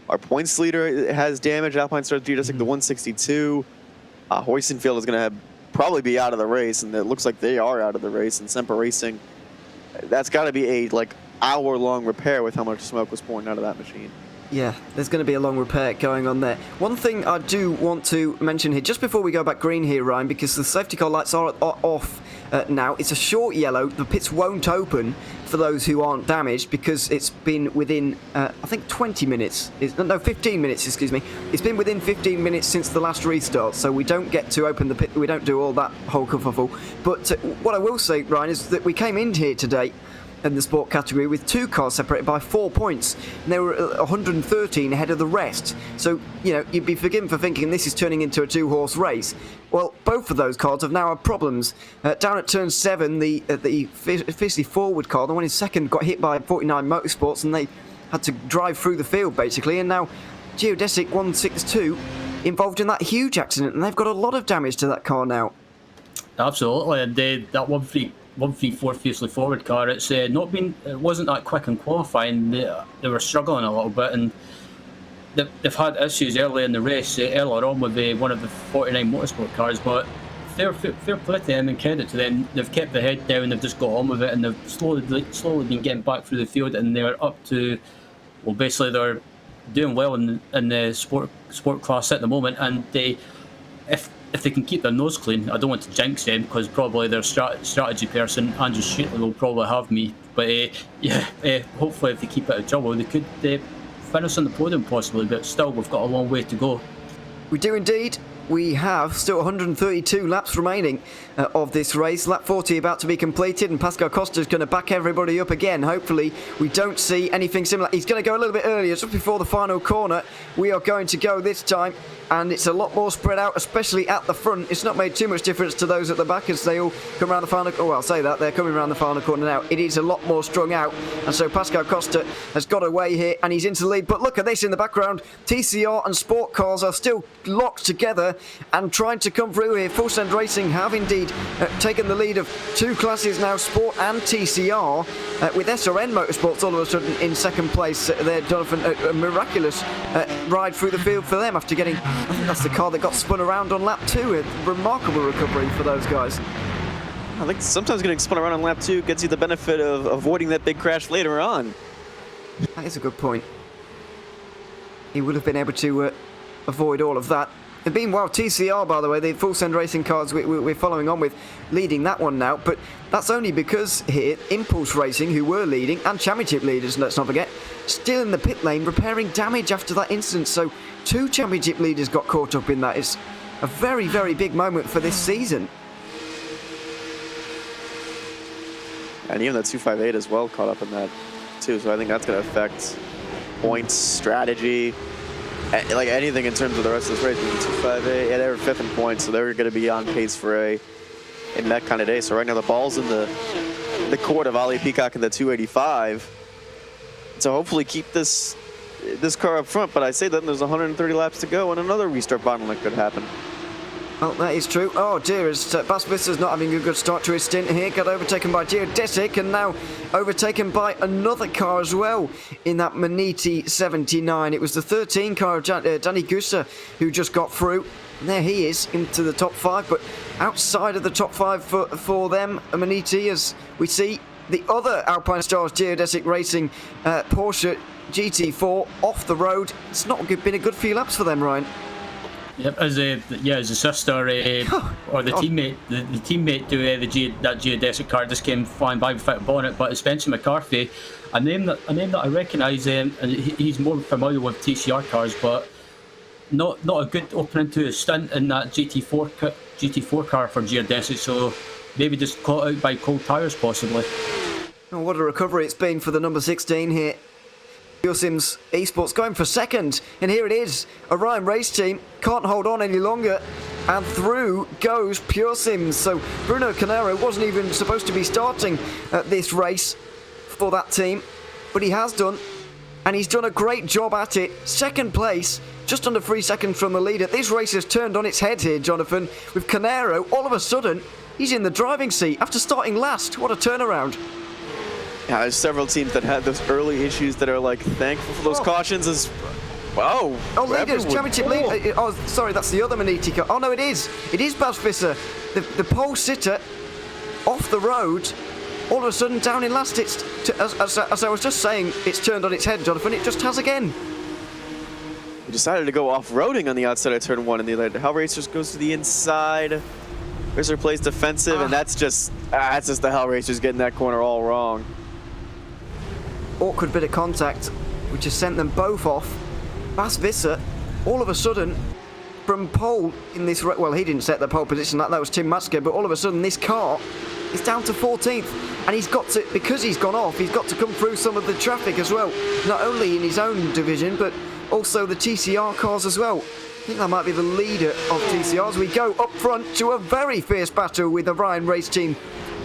our points leader has damage. Alpine Stars geodesic the 162. Hoysenfield is going to probably be out of the race, and it looks like they are out of the race. And Semper Racing, that's got to be a hour-long repair with how much smoke was pouring out of that machine. Yeah, there's going to be a long repair going on there. One thing I do want to mention here, just before we go back green here, Ryan, because the safety car lights are off now. It's a short yellow. The pits won't open for those who aren't damaged because it's been within, I think, 15 minutes, excuse me. It's been within 15 minutes since the last restart, so we don't get to open the pit. We don't do all that whole kerfuffle. But what I will say, Ryan, is that we came in here today in the sport category with 2 cars separated by 4 points, and they were 113 ahead of the rest. So you'd be forgiven for thinking this is turning into a 2-horse race. Well, both of those cars have now had problems. Down at turn 7, the fiercely forward car, the one in second, got hit by 49 Motorsports, and they had to drive through the field basically. And now Geodesic 162 involved in that huge accident, and they've got a lot of damage to that car now. Absolutely, and that 134 fiercely forward car, it wasn't that quick in qualifying. They were struggling a little bit, and they've had issues early in the race, earlier on with one of the 49 Motorsport cars, but fair play to them and credit to them. They've kept their head down, they've just got on with it, and they've slowly been getting back through the field, and they're up to, basically they're doing well in the sport class at the moment. And if if they can keep their nose clean, I don't want to jinx them because probably their strategy person, Andrew Sheatley, will probably have me. But hopefully if they keep out of trouble, they could finish on the podium possibly, but still we've got a long way to go. We do indeed. We have still 132 laps remaining of this race. Lap 40 about to be completed, and Pascal Costa's going to back everybody up again. Hopefully, we don't see anything similar. He's going to go a little bit earlier, just before the final corner. We are going to go this time, and it's a lot more spread out, especially at the front. It's not made too much difference to those at the back as they all come around the final. Oh, I'll say that they're coming around the final corner now. It is a lot more strung out, and so Pascal Costa has got away here, and he's into the lead. But look at this in the background. TCR and Sport Cars are still locked together and trying to come through here. Full Send Racing have indeed taken the lead of two classes now, Sport and TCR, with SRN Motorsports all of a sudden in second place. There, Jonathan, a miraculous ride through the field for them after getting, I think that's the car that got spun around on lap 2. A remarkable recovery for those guys. I think sometimes getting spun around on lap 2 gets you the benefit of avoiding that big crash later on. That is a good point. He would have been able to avoid all of that. And meanwhile, TCR, by the way, the Full Send Racing cars we're following on with, leading that one now. But that's only because here, Impulse Racing, who were leading, and Championship leaders, let's not forget, still in the pit lane, repairing damage after that incident. So 2 Championship leaders got caught up in that. It's a very, very big moment for this season. And even that 258 as well caught up in that too. So I think that's going to affect points, strategy, like anything in terms of the rest of this race. 258, yeah, they were 5th in points, so they were going to be on pace for a net kind of day. So right now the ball's in the court of Ali Peacock in the 285. So hopefully keep this car up front. But I say that there's 130 laps to go, and another restart bottleneck could happen. Oh, that is true. Oh dear, as Bas Visser's not having a good start to his stint here. Got overtaken by Geodesic and now overtaken by another car as well in that Maniti 79. It was the 13 car of Danny Gusser who just got through. And there he is into the top 5, but outside of the top 5 for them, Maniti, as we see the other Alpine Stars Geodesic Racing Porsche GT4 off the road. It's not been a good few laps for them, Ryan. Yep, as a sister or the teammate, the teammate to that geodesic car just came flying by without a bonnet. But Spencer McCarthy, a name that I recognise, and he's more familiar with TCR cars, but not a good opening to his stint in that GT4 car for geodesic. So maybe just caught out by cold tyres possibly. Oh, what a recovery it's been for the number 16 here. Pure Sims Esports going for second, and here it is. Orion Race Team can't hold on any longer, and through goes Pure Sims. So Bruno Canero wasn't even supposed to be starting at this race for that team, but he has done, and he's done a great job at it. Second place, just under 3 seconds from the leader. This race has turned on its head here, Jonathan, with Canero all of a sudden he's in the driving seat after starting last. What a turnaround. Yeah, there's several teams that had those early issues that are like thankful for those cautions as wow. Oh, leaders, championship lead. Oh, sorry, that's the other Maniti car. Oh no, it is Bas Visser, the pole sitter off the road. All of a sudden down in last. It's as I was just saying, it's turned on its head, Jonathan. It just has again. We decided to go off-roading on the outside of turn 1, and the other Hell Racers goes to the inside. Racer plays defensive, and that's just the Hell Racers getting that corner all wrong. Awkward bit of contact, which has sent them both off. Bas Visser, all of a sudden, from pole in this... Well, he didn't set the pole position, that was Tim Matske, but all of a sudden this car is down to 14th. And he's got to, because he's gone off, he's got to come through some of the traffic as well. Not only in his own division, but also the TCR cars as well. I think that might be the leader of TCR as we go up front to a very fierce battle with the Orion Race Team.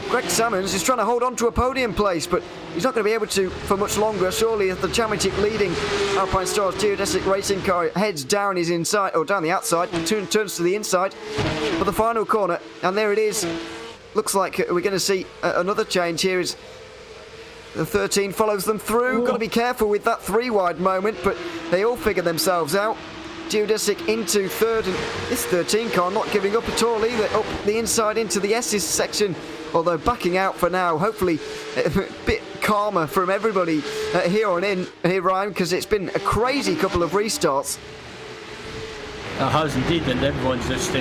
Greg Salmons is trying to hold on to a podium place, but he's not going to be able to for much longer. Surely, as the championship leading Alpine Stars Geodesic Racing car heads down his inside, or down the outside, turns to the inside for the final corner, and there it is. Looks like we're going to see another change here as the 13 follows them through. Got to be careful with that 3-wide moment, but they all figure themselves out. Geodesic into third, and this 13 car not giving up at all either. Up the inside into the S's section, although backing out for now. Hopefully a bit calmer from everybody here on in, here Ryan, because it's been a crazy couple of restarts. It has indeed, and everyone's just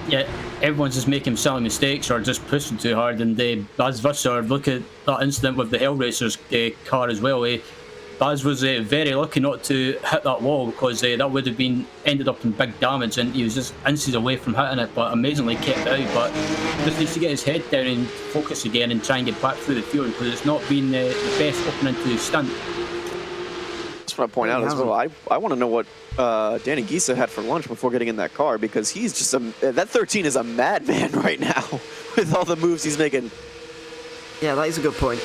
yeah, everyone's just making silly mistakes or just pushing too hard. And Baz Visser, look at that incident with the Hellraiser's car as well. Baz was very lucky not to hit that wall, because that would have ended up in big damage, and he was just inches away from hitting it, but amazingly kept out. But just needs to get his head down and focus again and try and get back through the field, because it's not been the best opening to the stunt. Just want to point out as well, I want to know what Danny Gisa had for lunch before getting in that car, because he's just that 13 is a madman right now with all the moves he's making. Yeah, that is a good point.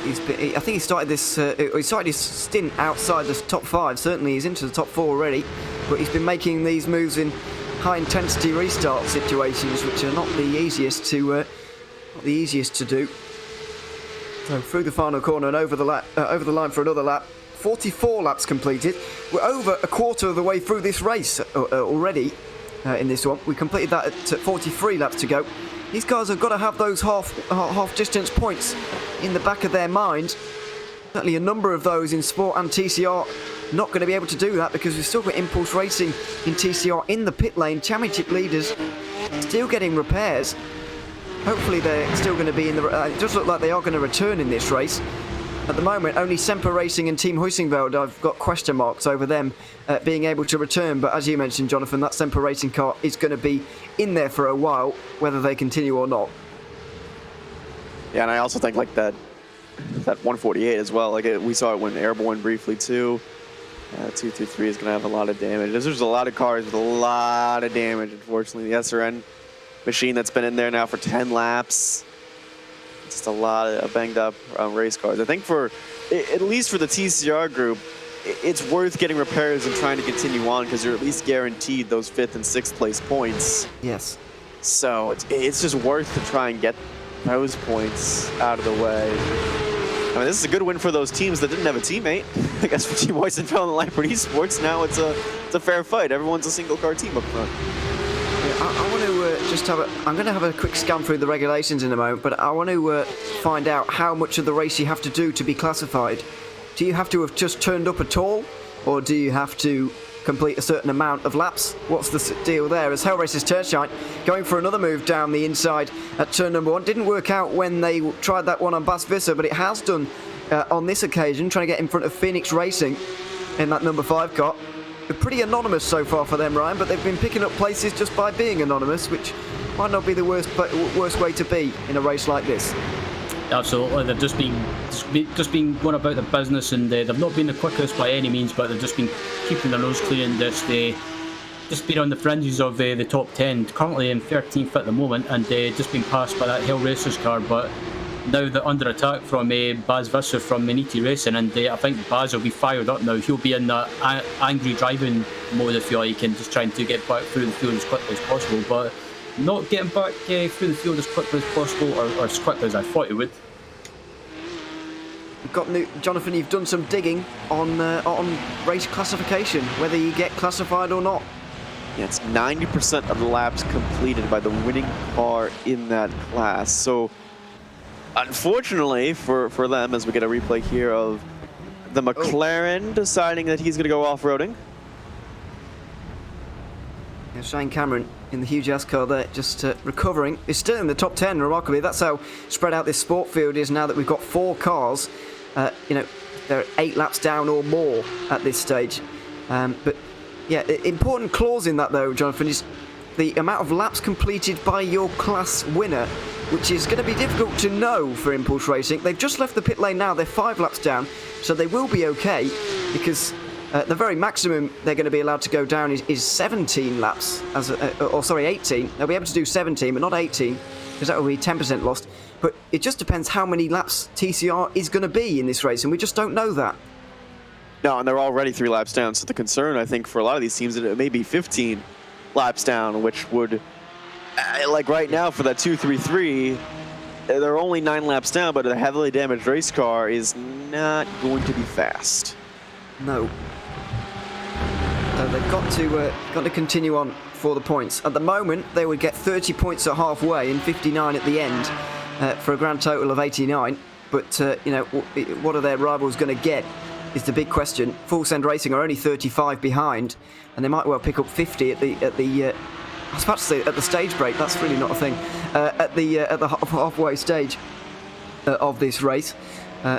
I think he started this. He started his stint outside the top 5. Certainly, he's into the top 4 already. But he's been making these moves in high-intensity restart situations, which are not the easiest to do. So through the final corner and over the line for another lap. 44 laps completed. We're over a quarter of the way through this race already in this one. We completed that at 43 laps to go. These guys have got to have those half distance points in the back of their mind. Certainly a number of those in Sport and TCR not going to be able to do that, because we've still got Impulse Racing in TCR in the pit lane, championship leaders, still getting repairs. Hopefully they're still going to be in the... it does look like they are going to return in this race. At the moment, only Semper Racing and Team Huisingveld, I've got question marks over them being able to return. But as you mentioned, Jonathan, that Semper Racing car is going to be in there for a while, whether they continue or not. Yeah, and I also think like that 148 as well. Like we saw it when airborne briefly too. 223 is going to have a lot of damage. There's a lot of cars with a lot of damage, unfortunately. The SRN machine that's been in there now for 10 laps. Just a lot of banged up race cars. I think at least for the TCR group, it's worth getting repairs and trying to continue on, because you're at least guaranteed those 5th and 6th place points. Yes. So it's just worth to try and get those points out of the way. I mean, this is a good win for those teams that didn't have a teammate. I guess for Team Huisingveld and Lightbird Esports, now it's a fair fight. Everyone's a single car team up front. I want to I'm going to have a quick scan through the regulations in a moment, but I want to find out how much of the race you have to do to be classified. Do you have to have just turned up at all, or do you have to complete a certain amount of laps? What's the deal there? As Hellraiser's Turnshine going for another move down the inside at turn number 1. Didn't work out when they tried that one on Bas Visser, but it has done on this occasion, trying to get in front of Phoenix Racing in that number 5 car. Pretty anonymous so far for them, Ryan, but they've been picking up places just by being anonymous, which might not be the worst way to be in a race like this. Absolutely, they've just been going about their business, and they've not been the quickest by any means, but they've just been keeping their nose clean and just been on the fringes of the top 10. Currently in 13th at the moment, and just been passed by that Hellraiser's car, but now they're under attack from Baz Visser from Miniti Racing, and I think Baz will be fired up now. He'll be in that angry driving mode, if you like, and just trying to get back through the field as quickly as possible, but not getting back through the field as quickly as possible, or as quickly as I thought he would. Jonathan, you've done some digging on race classification, whether you get classified or not. Yeah, it's 90% of the laps completed by the winning car in that class. So unfortunately for them, as we get a replay here of the McLaren deciding that he's going to go off-roading. Yeah, Shane Cameron in the huge S car there, just recovering. He's still in the top 10, remarkably. That's how spread out this sport field is now that we've got 4 cars. They're 8 laps down or more at this stage. But yeah, important clause in that though, Jonathan, is the amount of laps completed by your class winner, which is going to be difficult to know for Impulse Racing. They've just left the pit lane now. They're 5 laps down, so they will be okay, because the very maximum they're going to be allowed to go down is 17 laps, 18. They'll be able to do 17, but not 18, because that will be 10% lost. But it just depends how many laps TCR is going to be in this race, and we just don't know that. No, and they're already 3 laps down, so the concern, I think, for a lot of these teams, that it may be 15 laps down, which would, like right now for that 233, they're only 9 laps down, but a heavily damaged race car is not going to be fast. No. So they've got to continue on for the points. At the moment, they would get 30 points at halfway and 59 at the end for a grand total of 89. But what are their rivals going to get is the big question. Full Send Racing are only 35 behind, and they might well pick up 50 at the I was about to say at the stage break. That's really not a thing. At the halfway stage of this race,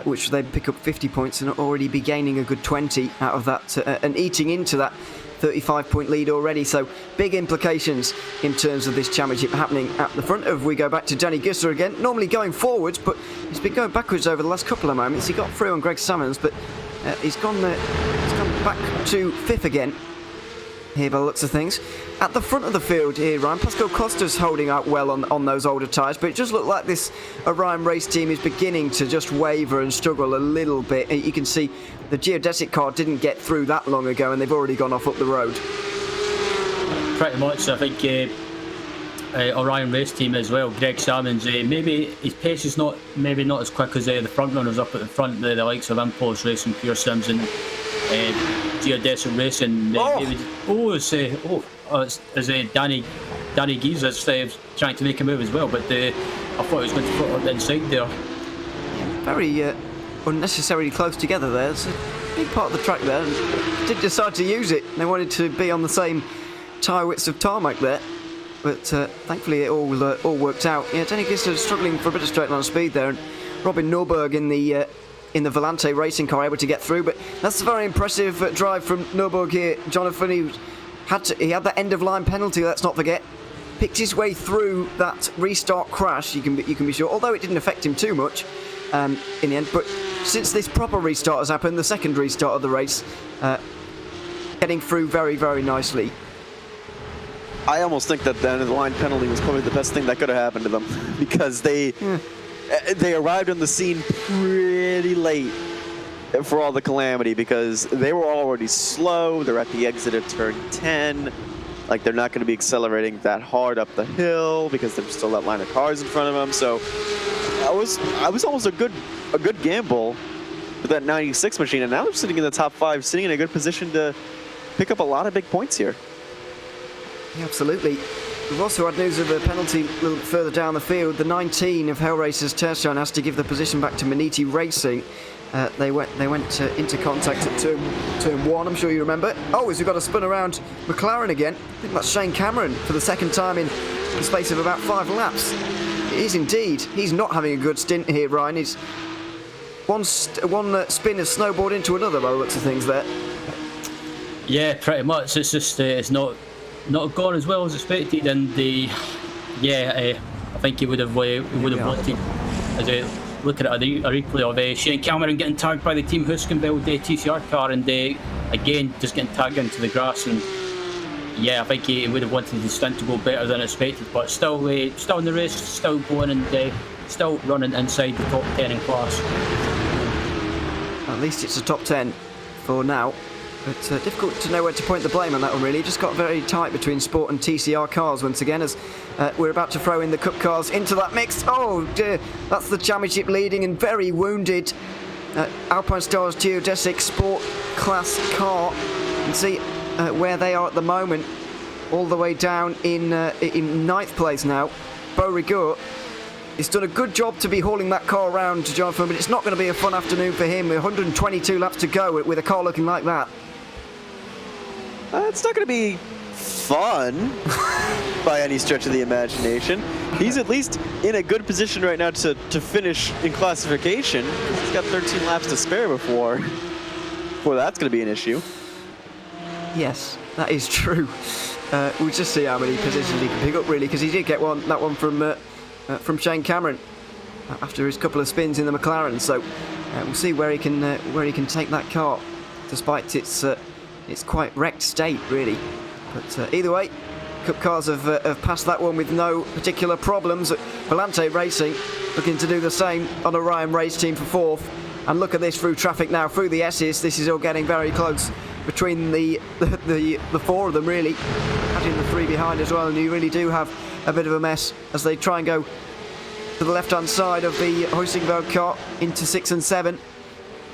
which they pick up 50 points and already be gaining a good 20 out of that, and eating into that 35-point lead already. So big implications in terms of this championship happening at the front. If we go back to Danny Gisler again, normally going forwards, but he's been going backwards over the last couple of moments. He got through on Greg Salmons, but he's gone back to fifth again here by the looks of things. At the front of the field here, Ryan, Pascal Costa's holding out well on those older tyres, but it does look like this Orion race team is beginning to just waver and struggle a little bit. You can see the geodesic car didn't get through that long ago, and they've already gone off up the road. Pretty much, I think Orion race team as well. Greg Salmons, maybe his pace is not as quick as the front runners up at the front, the likes of Impulse Racing, Pure Sims, and Geodesic Racing. It's Danny Gies trying to make a move as well, but I thought he was going to put up the inside there. Very unnecessarily close together there. It's a big part of the track there, and did decide to use it. They wanted to be on the same tyre widths of tarmac there, but thankfully it all worked out. Yeah, Danny Gisler struggling for a bit of straight line speed there, and Robin Norberg in the Volante racing car able to get through. But that's a very impressive drive from Norberg here. Jonathan, he had that end of line penalty, let's not forget. Picked his way through that restart crash, you can be sure, although it didn't affect him too much in the end. But since this proper restart has happened, the second restart of the race, getting through very, very nicely. I almost think that the end of the line penalty was probably the best thing that could have happened to them, because they arrived on the scene pretty late for all the calamity, because they were already slow. They're at the exit of turn 10. Like, they're not going to be accelerating that hard up the hill because there's still that line of cars in front of them. So I was almost a good gamble with that 96 machine, and now they're sitting in the top 5, sitting in a good position to pick up a lot of big points here. Yeah, absolutely. We've also had news of a penalty a little bit further down the field. The 19 of Hellraiser's Terstein has to give the position back to Maniti Racing. They went into contact at turn 1, I'm sure you remember. Oh, as we've got a spin around McLaren again. I think that's Shane Cameron for the second time in the space of about 5 laps. It is indeed. He's not having a good stint here, Ryan. He's one spin has snowboarded into another by the looks of things there. Yeah, pretty much. It's just it's not gone as well as expected, and I think he would have wanted, as looking at a replay of Shane Cameron getting tagged by the Team Huskenveld TCR car, and again just getting tagged into the grass, and I think he would have wanted his stint to go better than expected, but still in the race, still going, and still running inside the top 10 in class. At least it's a top 10 for now. It's difficult to know where to point the blame on that one, really. It just got very tight between Sport and TCR cars once again, as we're about to throw in the Cup cars into that mix. Oh dear, that's the championship leading and very wounded Alpine Stars Geodesic Sport class car. You can see where they are at the moment, all the way down in 9th place now. Bo Rigour. He's done a good job to be hauling that car around to Jonathan, but it's not going to be a fun afternoon for him. 122 laps to go with a car looking like that. It's not going to be fun by any stretch of the imagination. He's at least in a good position right now to finish in classification. He's got 13 laps to spare before that's going to be an issue. Yes, that is true. We'll just see how many positions he can pick up, really, because he did get that one from Shane Cameron after his couple of spins in the McLaren. So we'll see where he can take that car, despite its quite wrecked state, really. But either way, Cup cars have passed that one with no particular problems. Volante Racing looking to do the same on Orion race team for 4th. And look at this through traffic now, through the S's. This is all getting very close between the 4 of them, really. Adding the 3 behind as well, and you really do have a bit of a mess as they try and go to the left-hand side of the Huskenveld car into 6 and 7.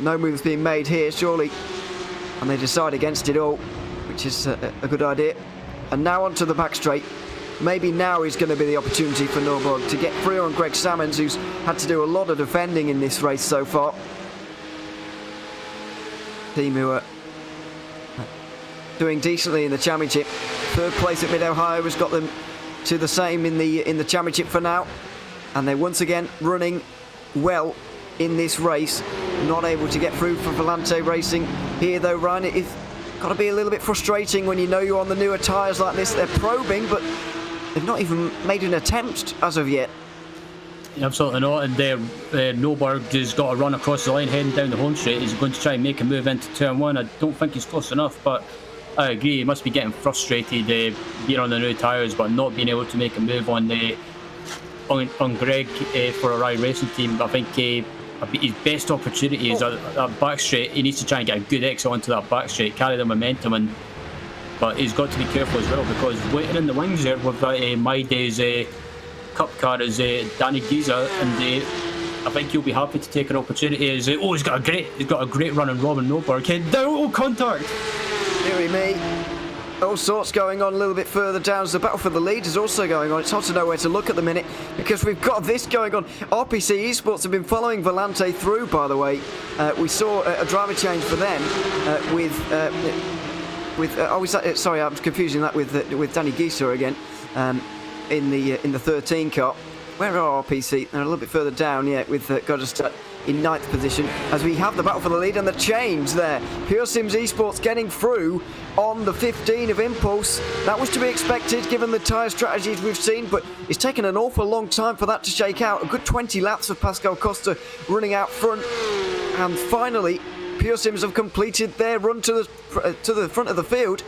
No moves being made here, surely. And they decide against it all, which is a good idea. And now onto the back straight. Maybe now is going to be the opportunity for Norberg to get through on Greg Salmons, who's had to do a lot of defending in this race so far. Team who are doing decently in the championship. Third place at Mid-Ohio has got them to the same in the championship for now. And they're once again running well in this race. Not able to get through for Volante Racing here though, Ryan. It's got to be a little bit frustrating when you know you're on the newer tyres like this. They're probing, but they've not even made an attempt as of yet. Absolutely not. And Norberg has got a run across the line heading down the home straight. He's going to try and make a move into turn one. I don't think he's close enough, but I agree. He must be getting frustrated being on the new tyres, but not being able to make a move on Greg for a Rye Racing team. I think his best opportunity is that back straight. He needs to try and get a good exit onto that back straight, carry the momentum, but he's got to be careful as well, because waiting in the wings there with My Day's Cup car is Danny Giza, and I think he'll be happy to take an opportunity. He's got a great run on Robin Norberg. Head down, contact. Deary me. All sorts going on a little bit further down as the battle for the lead is also going on. It's hard to know where to look at the minute because we've got this going on. RPC Esports have been following Volante through, by the way. We saw a driver change for them sorry, I'm confusing that with Danny Gieser again in the 13 car. Where are RPC? They're a little bit further down, with Godestad in 9th position as we have the battle for the lead and the change there. Pure Sims Esports getting through on the 15 of Impulse. That was to be expected given the tyre strategies we've seen, but it's taken an awful long time for that to shake out. A good 20 laps of Pascal Costa running out front, and finally Pure Sims have completed their run to the front of the field.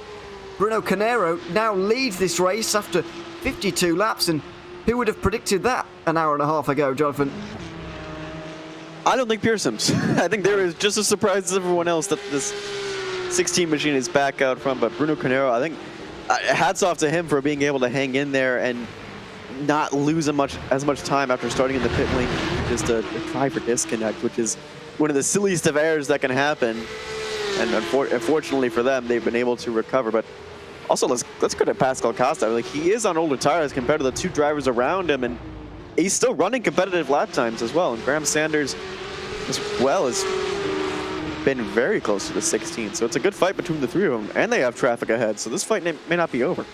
Bruno Canero now leads this race after 52 laps, and who would have predicted that an hour and a half ago, Jonathan? I don't think Pure Sims. I think they were just as surprised as everyone else that this 16 machine is back out front. But Bruno Canero, I think, hats off to him for being able to hang in there and not lose as much time after starting in the pit lane. Just a try for disconnect, which is one of the silliest of errors that can happen. And unfortunately for them, they've been able to recover. But also, let's go to Pascal Costa. Like, he is on older tires compared to the two drivers around him, and he's still running competitive lap times as well. And Graham Sanders, as well, has been very close to the 16. So it's a good fight between the three of them, and they have traffic ahead. So this fight may not be over.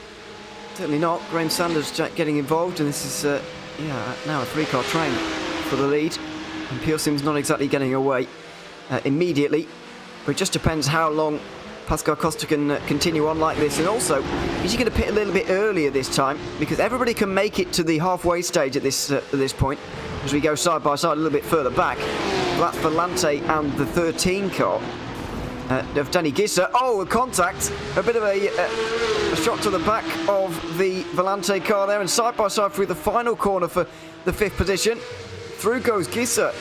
Certainly not. Graham Sanders getting involved, and this is now a 3-car train for the lead. And Pure Sims not exactly getting away immediately, but it just depends how long Pascal Costa can continue on like this. And also, is he going to pit a little bit earlier this time? Because everybody can make it to the halfway stage at this point, as we go side by side a little bit further back. That's Volante and the 13 car of Danny Gisser. Oh, a contact. A bit of a shot to the back of the Volante car there, and side by side through the final corner for the 5th position. Through goes Gisser.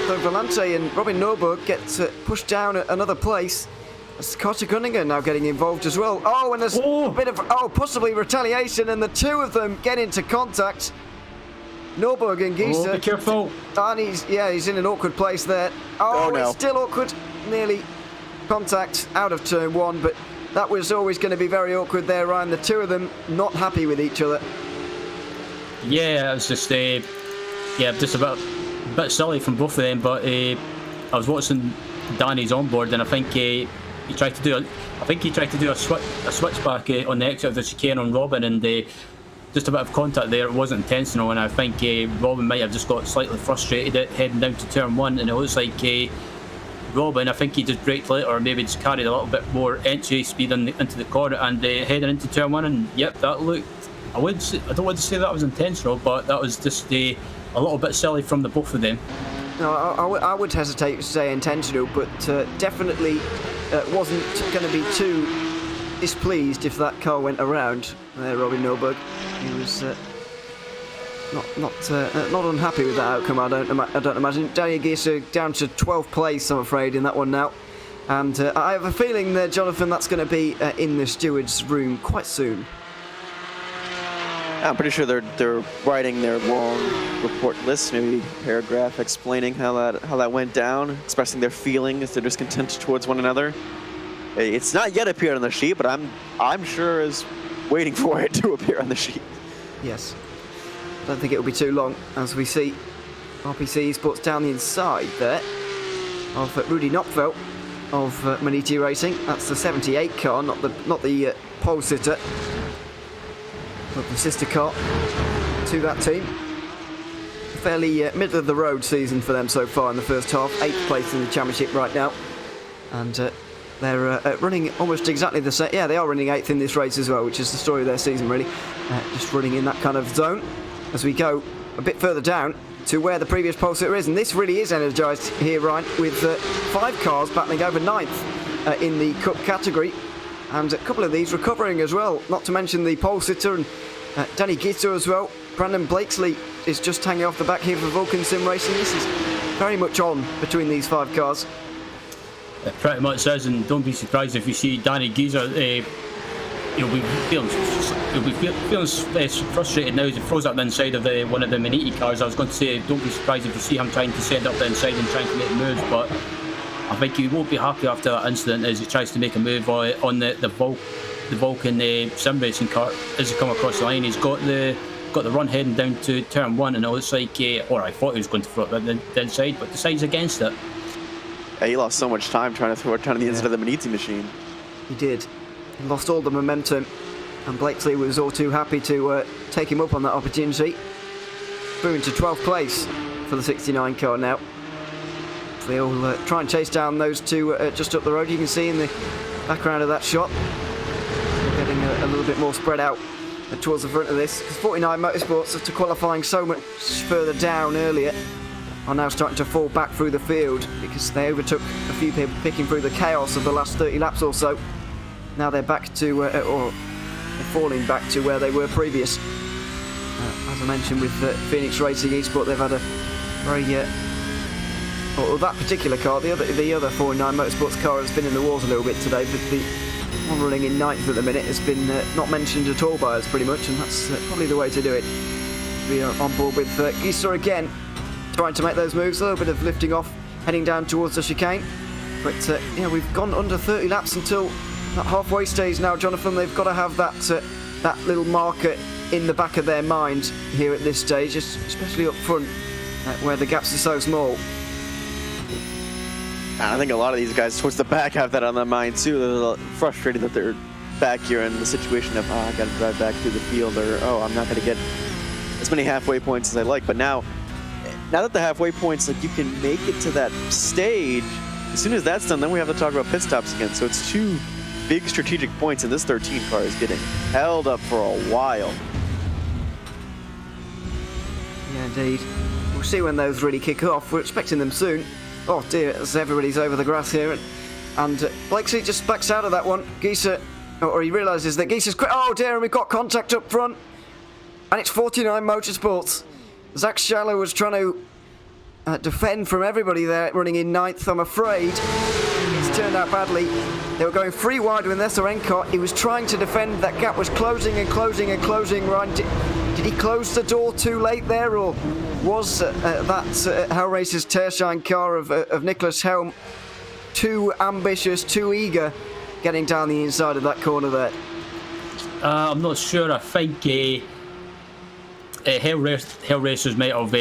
So Volante and Robin Norberg get pushed down at another place. That's Carter Gunninger now getting involved as well. Oh, and there's a bit of, possibly retaliation, and the two of them get into contact. Norberg and Gieser. Be careful. And he's in an awkward place there. Oh, no. It's still awkward. Nearly contact out of turn one, but that was always going to be very awkward there, Ryan. The two of them not happy with each other. Yeah, it was just just a bit silly from both of them, but I was watching Danny's onboard, and I think he tried to do a switchback on the exit of the chicane on Robin, and just a bit of contact there. It wasn't intentional, and I think Robin might have just got slightly frustrated heading down to turn one, and it looks like Robin, I think he just braked later, or maybe just carried a little bit more entry speed into the corner and heading into turn one, and yep, that looked, I don't want to say that was intentional, but that was just a little bit silly from the both of them. No, I would hesitate to say intentional, but definitely wasn't going to be too displeased if that car went around there, Robin Norberg. He was not unhappy with that outcome. I don't imagine. Daniel Gieser down to 12th place, I'm afraid, in that one now. And I have a feeling that, Jonathan, that's going to be in the steward's room quite soon. I'm pretty sure they're writing their long report list, maybe a paragraph explaining how that went down, expressing their feelings, their discontent towards one another. It's not yet appeared on the sheet, but I'm sure is waiting for it to appear on the sheet. Yes. I don't think it will be too long as we see RPC Esports down the inside there of Rudy Knopfeld of Maniti Racing. That's the 78 car, not the pole sitter, but the sister car to that team. Fairly middle of the road season for them so far in the first half. 8th place in the championship right now, and they're running almost exactly the same. Yeah, they are running 8th in this race as well, which is the story of their season really. Just running in that kind of zone as we go a bit further down to where the previous pole sitter is, and this really is energised here, Ryan, with 5 cars battling over 9th in the Cup category, and a couple of these recovering as well, not to mention the pole sitter and Danny Gito as well. Brandon Blakesley is just hanging off the back here for Vulcan Sim Racing. This is very much on between these 5 cars. It pretty much is, and don't be surprised if you see Danny Geezer. He'll be feeling frustrated now as he throws up the inside of one of the Maniti cars. I was going to say, don't be surprised if you see him trying to send up the inside and trying to make moves, but I think he won't be happy after that incident as he tries to make a move on the Vulcan sim racing car as he come across the line. He's got the run heading down to turn 1, and it looks like, or I thought he was going to throw it up the inside, but decides against it. Yeah, he lost so much time trying to throw it down the inside of the Maniti machine. He did. He lost all the momentum, and Blakesley was all too happy to take him up on that opportunity. Through into 12th place for the 69 car now. They'll try and chase down those two just up the road. You can see in the background of that shot, they're getting a little bit more spread out towards the front of this. Because 49 Motorsports, after qualifying so much further down earlier, are now starting to fall back through the field because they overtook a few people picking through the chaos of the last 30 laps or so. Now they're back to, or they're falling back to where they were previous. As I mentioned with Phoenix Racing Esport, they've had a very, or that particular car, the other 49 Motorsports car has been in the wars a little bit today, but the one running in 9th at the minute has been not mentioned at all by us pretty much, and that's probably the way to do it. We are on board with Gisa again, trying to make those moves, a little bit of lifting off, heading down towards the chicane. But yeah, we've gone under 30 laps until that halfway stage now, Jonathan. They've got to have that little marker in the back of their mind here at this stage, especially up front where the gaps are so small. And I think a lot of these guys towards the back have that on their mind too. They're frustrated that they're back here in the situation of, I got to drive back through the field, or I'm not going to get as many halfway points as I like. But now that the halfway points, like, you can make it to that stage, as soon as that's done, then we have to talk about pit stops again. So it's 2 big strategic points, and this 13 car is getting held up for a while. Yeah, indeed. We'll see when those really kick off. We're expecting them soon. Oh dear, as everybody's over the grass here. And Blakesley just backs out of that one. Gisa, or he realises that Gisa's quick. Oh dear, and we've got contact up front. And it's 49 Motorsports. Zach Shallow was trying to defend from everybody there, running in 9th, I'm afraid. It's turned out badly. They were going 3 wide with an SRN car. He was trying to defend. That gap was closing and closing and closing. Ryan, did he close the door too late there, or was that Hell Racers Tearshine car of Nicholas Helm too ambitious, too eager, getting down the inside of that corner there? I'm not sure. I think Hell Racers might have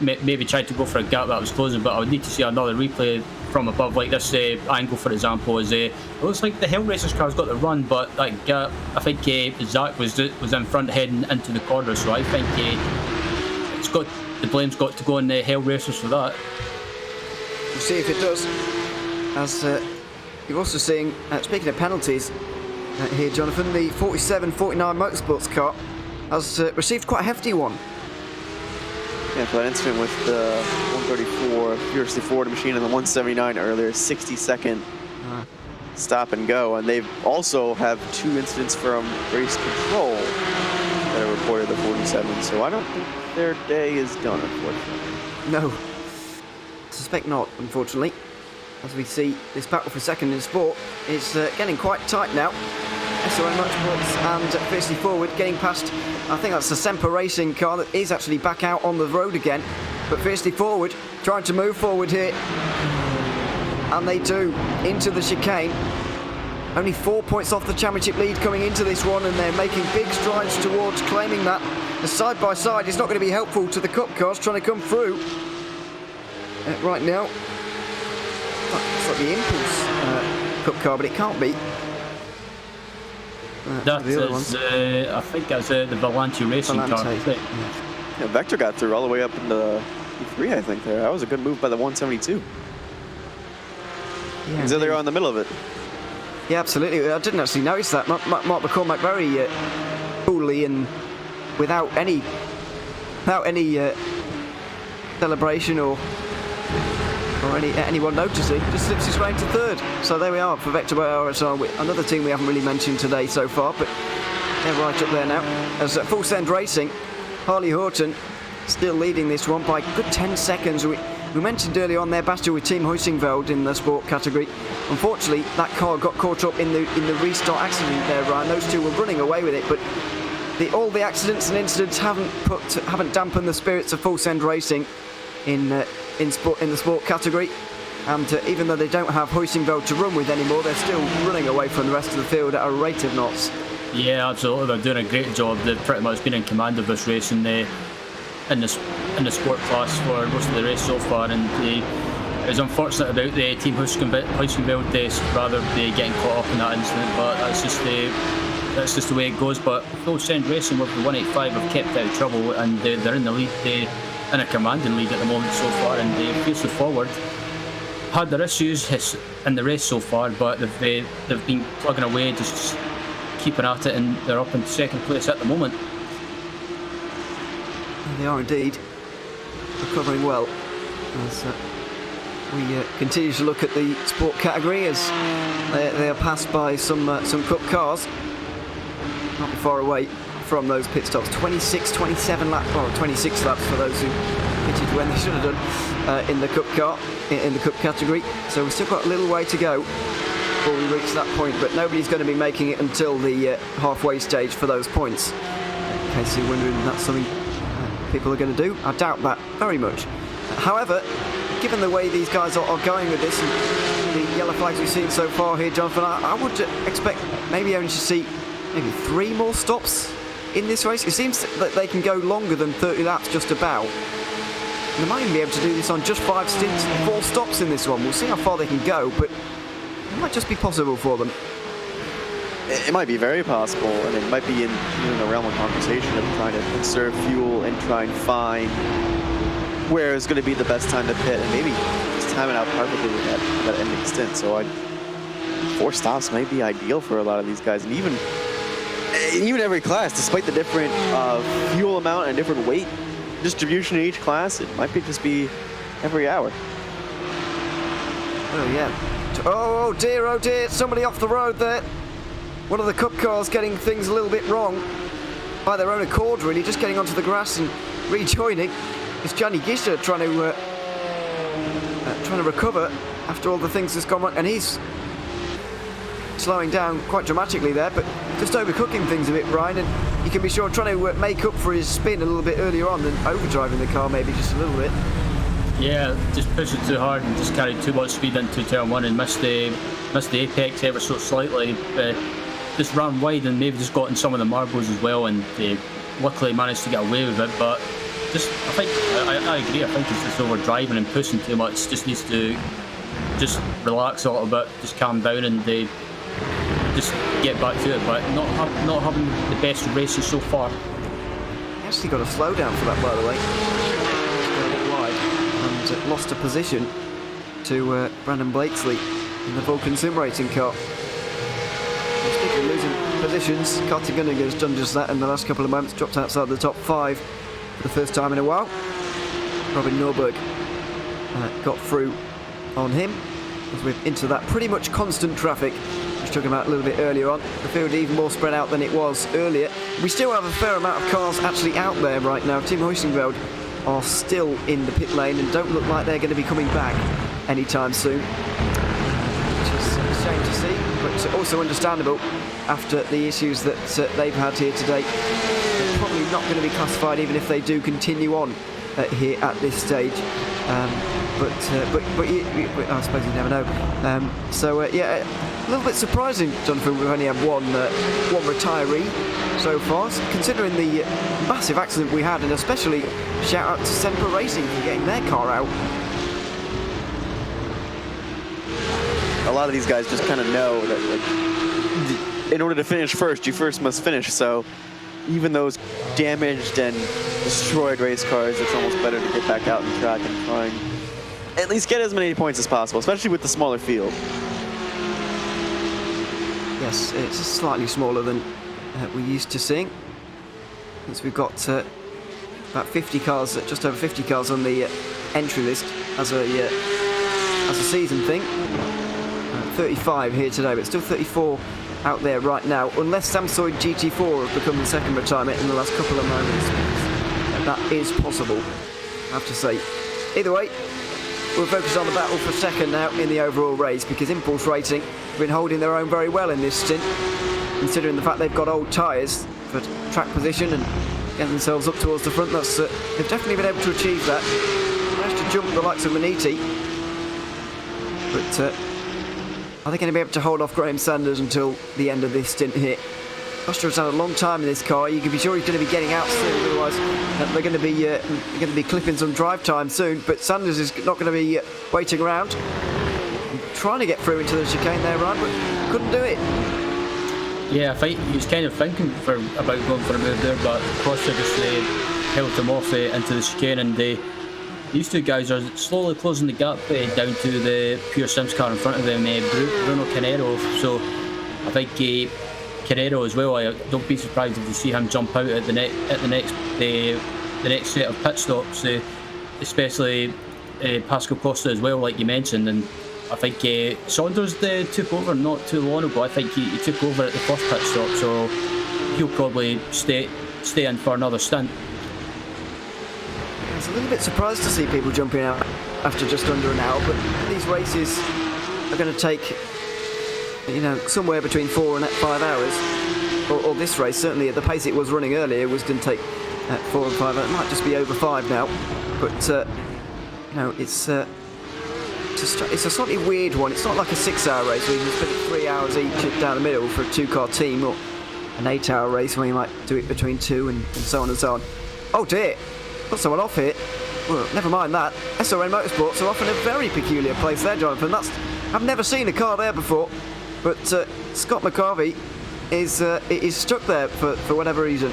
maybe tried to go for a gap that was closing, but I would need to see another replay from above, like this angle, for example. Is it looks like the Hell Racers car's got the run, but that gap, I think Zach was in front heading into the corner, so I think the blame's got to go on the Hell Racers for that. We'll see if it does. As you're also seeing, speaking of penalties here, Jonathan, the 47-49 Motorsports car has received quite a hefty one. Yeah, for that incident with the 134 Furiously Forward machine and the 179 earlier, 60-second stop and go. And they've also have 2 incidents from race control that are reported the 47. So I don't think their day is done, unfortunately. No, I suspect not, unfortunately. As we see, this battle for second in sport is getting quite tight now. SRN Motorsports and Fiercely Forward getting past, I think that's the Semper Racing car that is actually back out on the road again. But Fiercely Forward trying to move forward here. And they do, into the chicane. Only 4 points off the championship lead coming into this one, and they're making big strides towards claiming that. The side by side is not going to be helpful to the Cup cars trying to come through right now. the Impulse Cup car, but it can't be. That the other ones. is, I think that's the Volante racing car. Volante. Yeah, Vector got through all the way up into E3, I think. That was a good move by the 172. Yeah, So they're on the middle of it. yeah, absolutely. I didn't actually notice that. Mark McCormack very coolly and without any celebration or anyone noticing, just slips his way into third. So there we are for Vector by RSR, another team we haven't really mentioned today so far, but they're right up there now. As Full Send Racing, Harley Horton still leading this one by a good 10 seconds. We mentioned earlier on their battle with Team Huisingveld in the sport category. Unfortunately, that car got caught up in the restart accident there, Ryan. Those two were running away with it, but all the accidents and incidents haven't dampened the spirits of Full Send Racing in the sport category. And even though they don't have Huisingveld to run with anymore, they're still running away from the rest of the field at a rate of knots. Yeah, absolutely. They're doing a great job. They've pretty much been in command of this race in the sport class for most of the race so far. And it was unfortunate about the Team Huisingveld days, rather getting caught up in that incident. But that's just the way it goes. But Full Send Racing with the 185 have kept out of trouble, and they're in the lead. In a commanding lead at the moment so far, and they fiercely forward. Had their issues in the race so far, but they've been plugging away, just keeping at it, and they're up in second place at the moment. They are indeed recovering well as we continue to look at the sport category as they are passed by some cup cars not far away from those pit stops. 27 laps, or 26 laps for those who pitted when they should have done in the cup car, in the cup category. So we've still got a little way to go before we reach that point, but nobody's going to be making it until the halfway stage for those points. In case you're wondering if that's something people are going to do, I doubt that very much. However, given the way these guys are going with this and the yellow flags we've seen so far here, Jonathan, I would expect maybe only to see maybe 3 more stops in this race. It seems that they can go longer than 30 laps just about. They might even be able to do this on just 5 stints, 4 stops in this one. We'll see how far they can go, but it might just be possible for them. It might be very possible, and it might be in the realm of conversation of trying to conserve fuel and try and find where is going to be the best time to pit, and maybe just time it out perfectly with that ending stint. So 4 stops might be ideal for a lot of these guys, and even every class, despite the different fuel amount and different weight distribution in each class, it might just be every hour. Oh yeah. Oh dear, somebody off the road there. One of the cup cars getting things a little bit wrong by their own accord, really, just getting onto the grass and rejoining. It's Gianni Gischer trying to recover after all the things that's gone wrong, and he's slowing down quite dramatically there, but just overcooking things a bit, Brian, and you can be sure trying to make up for his spin a little bit earlier on than overdriving the car maybe just a little bit. Yeah, just pushed it too hard and just carried too much speed into turn 1 and missed the apex ever so slightly. Just ran wide and maybe just got in some of the marbles as well, and luckily managed to get away with it. But I agree. I think he's just over driving and pushing too much. Just needs to just relax a little bit, just calm down, and just get back to it. But not having the best races so far. He actually got a slowdown for that, by the way. Got a bit wide and lost a position to Brandon Blakesley in the Vulcan Sim Racing car. Speaking of losing positions, Carter Gunninger has done just that in the last couple of moments, dropped outside the top 5 for the first time in a while. Robin Norberg got through on him as we're into that pretty much constant traffic I was talking about a little bit earlier on. The field even more spread out than it was earlier. We still have a fair amount of cars actually out there right now. Team Huisingveld are still in the pit lane and don't look like they're going to be coming back anytime soon, which is a shame to see, but also understandable after the issues that they've had here today. They're probably not going to be classified even if they do continue on here at this stage. But I suppose you never know. Yeah, a little bit surprising, Jonathan. We've only had one retiree so far, considering the massive accident we had, and especially shout out to Semper Racing for getting their car out. a lot of these guys just kind of know that, like, in order to finish first, you first must finish. So even those damaged and destroyed race cars, it's almost better to get back out in track and try and at least get as many points as possible, especially with the smaller field. Yes, it's slightly smaller than we're used to seeing. Since we've got about 50 cars, just over 50 cars on the entry list as a season thing. 35 here today, but still 34 out there right now, unless Samsung GT4 have become the second retirement in the last couple of moments. That is possible, I have to say. Either way, we'll focus on the battle for second now in the overall race, because Impulse Racing have been holding their own very well in this stint, considering the fact they've got old tyres for track position and getting themselves up towards the front. That's they've definitely been able to achieve that. Managed to jump the likes of Maniti, but are they going to be able to hold off Graham Sanders until the end of this stint here? Foster has had a long time in this car. You can be sure he's going to be getting out soon, otherwise they're going to be clipping some drive time soon. But Sanders is not going to be waiting around. Trying to get through into the chicane there, Ryan, but couldn't do it. Yeah, I think he was kind of thinking about going for a move there, but Foster just held him off into the chicane, and these two guys are slowly closing the gap down to the Pure Sims car in front of them, Bruno Canero. So I think Carrero as well, I don't be surprised if you see him jump out at the next set of pit stops, especially Pascal Costa as well, like you mentioned. And I think Saunders took over not too long ago. I think he took over at the first pit stop, so he'll probably stay in for another stint. I was a little bit surprised to see people jumping out after just under an hour, but these races are going to take, you know, somewhere between 4 and 5 hours. Or this race, certainly at the pace it was running earlier, was going to take 4 and 5. It might just be over 5 now, but you know, it's a slightly weird one. It's not like a 6-hour race where you can split it 3 hours each down the middle for a 2-car team, or an 8-hour race where you might do it between 2 and so on and so on. Oh dear, got someone off here. Well, never mind that. SRN Motorsports are off in a very peculiar place there, Jonathan. I've never seen a car there before, but Scott McCarvey is stuck there for whatever reason.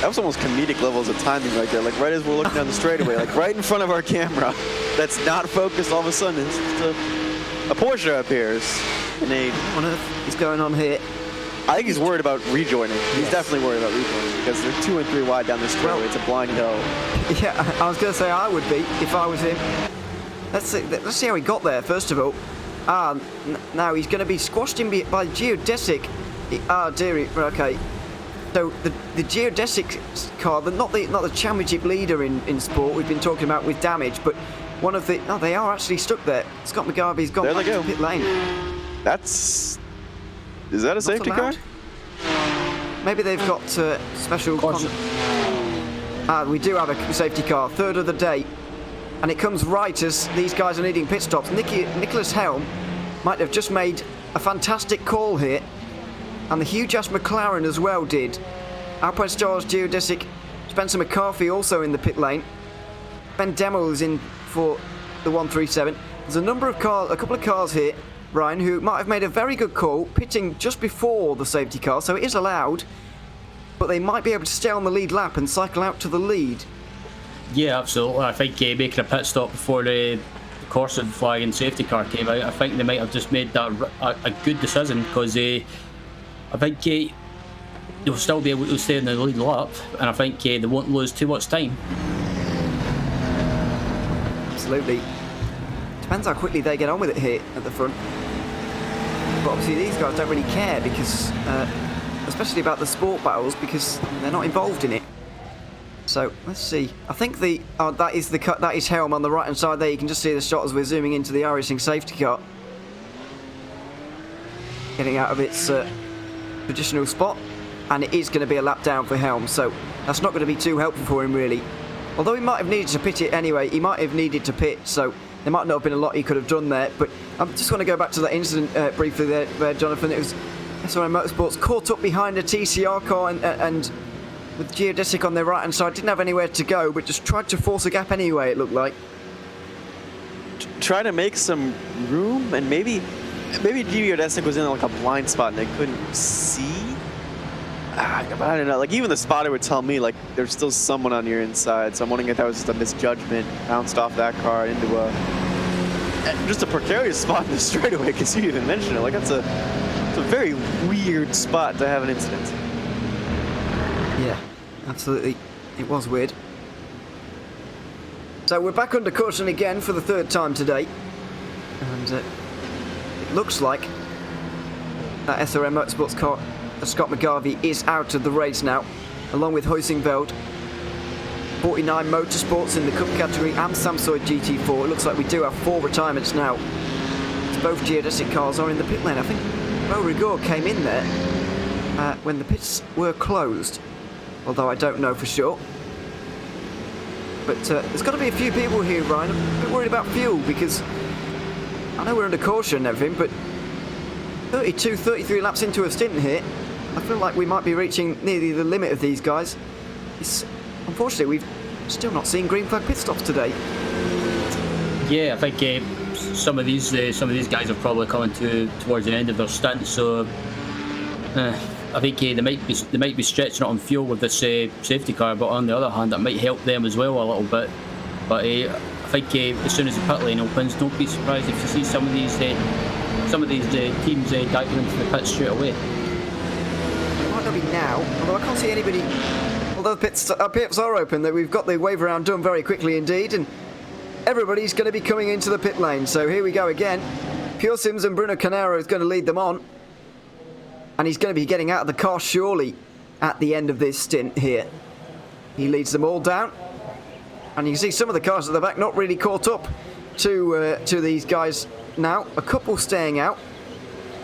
That was almost comedic levels of timing right there. Like right as we're looking down the straightaway, like right in front of our camera, that's not focused. All of a sudden, it's just a Porsche appears. And What on earth is going on here? I think he's worried about rejoining. He's definitely worried about rejoining because they're 2 and 3 wide down the straightaway. It's a blind hill. Yeah, I was going to say I would be if I was him. Let's see how he got there first of all. Now he's going to be squashed in by Geodesic. Dear. Okay. So the Geodesic car, not the championship leader in sport we've been talking about with damage, but one of the they are actually stuck there. Scott McGarvey's gone back to pit lane. Is that a safety car? Maybe they've got special. We do have a safety car, third of the day, and it comes right as these guys are needing pit stops. Nicholas Helm might have just made a fantastic call here. And the Hugh Jass McLaren as well did. Alpine Stars, Geodesic, Spencer McCarthy also in the pit lane. Ben Demel is in for the 137. There's a couple of cars here, Ryan, who might have made a very good call, pitting just before the safety car, so it is allowed. But they might be able to stay on the lead lap and cycle out to the lead. Yeah, absolutely. I think making a pit stop before the caution flag and safety car came out, I think they might have just made that a good decision, because I think they'll still be able to stay in the lead lap, and I think they won't lose too much time. Absolutely. Depends how quickly they get on with it here at the front. But obviously these guys don't really care, because, especially about the sport battles, because they're not involved in it. So let's see. I think that is Helm on the right hand side there. You can just see the shot as we're zooming into the iRacing safety car, getting out of its traditional spot, and it is going to be a lap down for Helm, so that's not going to be too helpful for him really. Although he might have needed to pit it anyway, so there might not have been a lot he could have done there. But I just want to go back to that incident briefly there, Jonathan. It was SRM Motorsports caught up behind a TCR car and with Geodesic on their right hand side, didn't have anywhere to go, but just tried to force a gap anyway, it looked like. Try to make some room and maybe maybe Geodesic was in like a blind spot and they couldn't see. But I don't know. Like even the spotter would tell me like there's still someone on your inside. So I'm wondering if that was just a misjudgment, bounced off that car into just a precarious spot in the straightaway. Because you even mentioned it. Like it's a very weird spot to have an incident. Yeah, absolutely. It was weird. So we're back under caution again for the third time today. And it looks like that SRM Motorsports car, Scott McGarvey, is out of the race now, along with Huizingveld. 49 Motorsports in the Cup category and Samsung GT4. It looks like we do have 4 retirements now. Both geodesic cars are in the pit lane. I think Bo Rigor came in there when the pits were closed, although I don't know for sure. But there's got to be a few people here, Ryan. I'm a bit worried about fuel because I know we're under caution and everything, but 32, 33 laps into a stint here, I feel like we might be reaching nearly the limit of these guys. Unfortunately, we've still not seen green flag pit stops today. Yeah, I think some of these guys are probably coming towards the end of their stint, so I think they might be stretching it on fuel with this safety car, but on the other hand, that might help them as well a little bit. But I think as soon as the pit lane opens, don't be surprised if you see some of these teams diving into the pit straight away. It might not be now, although I can't see anybody. Although our pits are open, that we've got the wave around done very quickly indeed, and everybody's going to be coming into the pit lane. So here we go again. Pure Sims and Bruno Canaro is going to lead them on, and he's going to be getting out of the car surely at the end of this stint here. He leads them all down, and you can see some of the cars at the back not really caught up to these guys now. A couple staying out.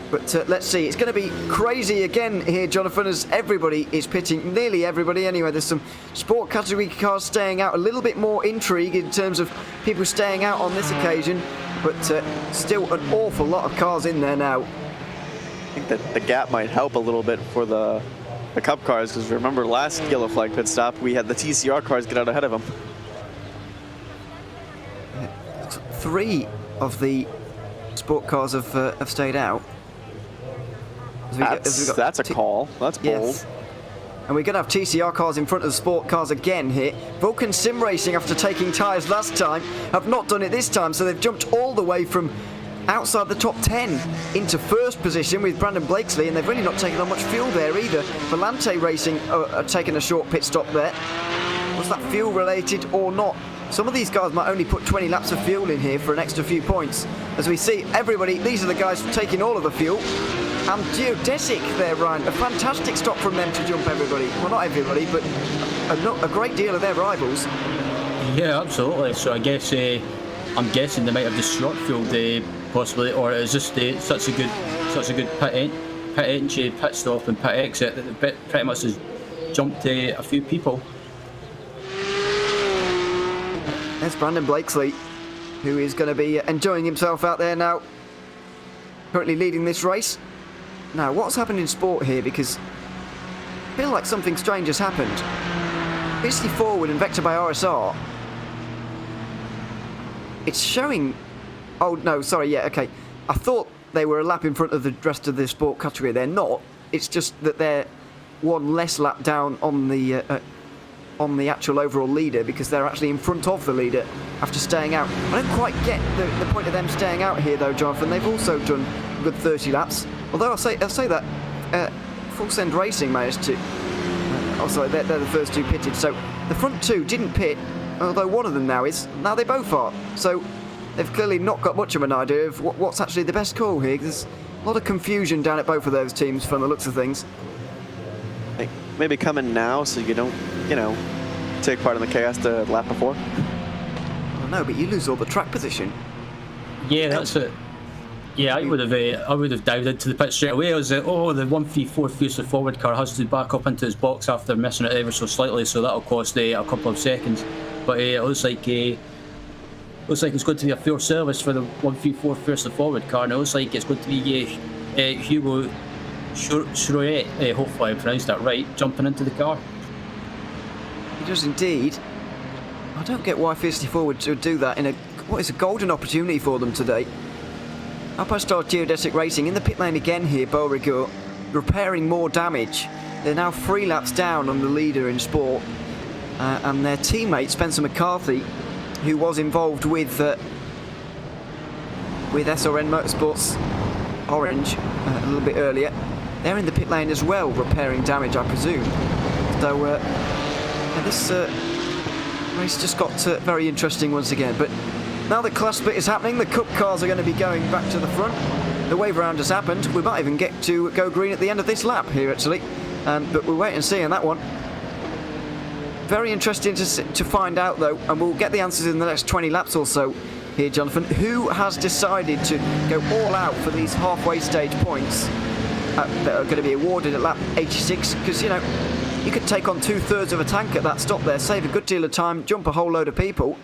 But let's see, it's going to be crazy again here, Jonathan, as everybody is pitting, nearly everybody anyway. There's some sport category cars staying out, a little bit more intrigue in terms of people staying out on this occasion, but still an awful lot of cars in there now. I think that the gap might help a little bit for the Cup cars, because remember last yellow flag pit stop, we had the TCR cars get out ahead of them. 3 of the sport cars have stayed out. That's a call. That's bold. Yes. And we're going to have TCR cars in front of the sport cars again here. Vulcan Sim Racing, after taking tyres last time, have not done it this time, so they've jumped all the way from outside the top 10 into first position with Brandon Blakesley, and they've really not taken on much fuel there either. Volante Racing are taking a short pit stop there. Was that fuel related or not? Some of these guys might only put 20 laps of fuel in here for an extra few points. As we see everybody, these are the guys taking all of the fuel. And Geodesic there, Ryan. A fantastic stop from them to jump everybody. Well, not everybody, but a great deal of their rivals. Yeah, absolutely. So I guess I'm guessing they might have just short fueled possibly, or it's just such a good pit entry, pit stop, and pit exit that it pretty much has jumped a few people. There's Brandon Blakesley, who is going to be enjoying himself out there now. Currently leading this race. Now, what's happened in sport here? Because I feel like something strange has happened. Basically forward and vector by RSR. It's showing... Oh, no, sorry, yeah, okay. I thought they were a lap in front of the rest of the sport category. They're not. It's just that they're one less lap down on the actual overall leader, because they're actually in front of the leader after staying out. I don't quite get the point of them staying out here, though, Jonathan. They've also done a good 30 laps. Although I'll say that Full Send Racing managed to... they're the first 2 pitted. So the front 2 didn't pit, although one of them now is. Now they both are. So they've clearly not got much of an idea of what's actually the best call here. There's a lot of confusion down at both of those teams from the looks of things. Maybe come in now so you don't, take part in the chaos the lap before. I know, but you lose all the track position. Yeah, that's it. Yeah, I would have dived into the pit straight away. I was the 134 Fiercely Forward car has to back up into his box after missing it ever so slightly, so that'll cost a couple of seconds. But it looks like it's going to be a fair service for the 134 Fiercely Forward car, and it looks like it's going to be Hugo Schroet, hopefully I pronounced that right, jumping into the car. He does indeed. I don't get why Fiercely Forward would do that in a golden opportunity for them today. Alpine Stars Geodesic Racing in the pit lane again here, Beauregard, repairing more damage. They're now 3 laps down on the leader in sport, and their teammate Spencer McCarthy, who was involved with SRN Motorsports Orange a little bit earlier, they're in the pit lane as well, repairing damage, I presume. So this race just got very interesting once again. But now that class split is happening, the Cup cars are going to be going back to the front. The wave around has happened. We might even get to go green at the end of this lap here, actually. But we'll wait and see on that one. Very interesting to find out, though, and we'll get the answers in the next 20 laps or so here, Jonathan. Who has decided to go all out for these halfway stage points that are going to be awarded at lap 86? Because, you know, you could take on 2/3 of a tank at that stop there, save a good deal of time, jump a whole load of people,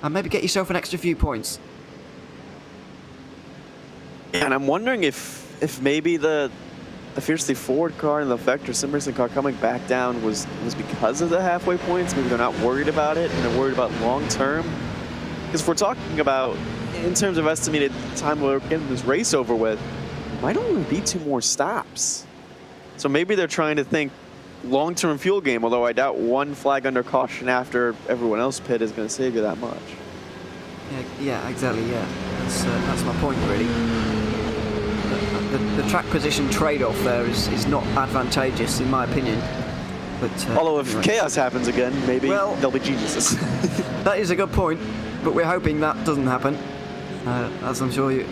and maybe get yourself an extra few points. And I'm wondering if maybe the Fiercely Forward car and the Vector Sim Racing car coming back down was because of the halfway points. Maybe they're not worried about it, and they're worried about long term. Because if we're talking about, in terms of estimated time we're getting this race over with, it might only be 2 more stops. So maybe they're trying to think long-term fuel game, although I doubt 1 flag under caution after everyone else pit is going to save you that much. Yeah, exactly, yeah. That's my point, really. The track position trade-off there is not advantageous, in my opinion. But although if chaos happens again, maybe they'll be geniuses. That is a good point, but we're hoping that doesn't happen. As I'm sure you...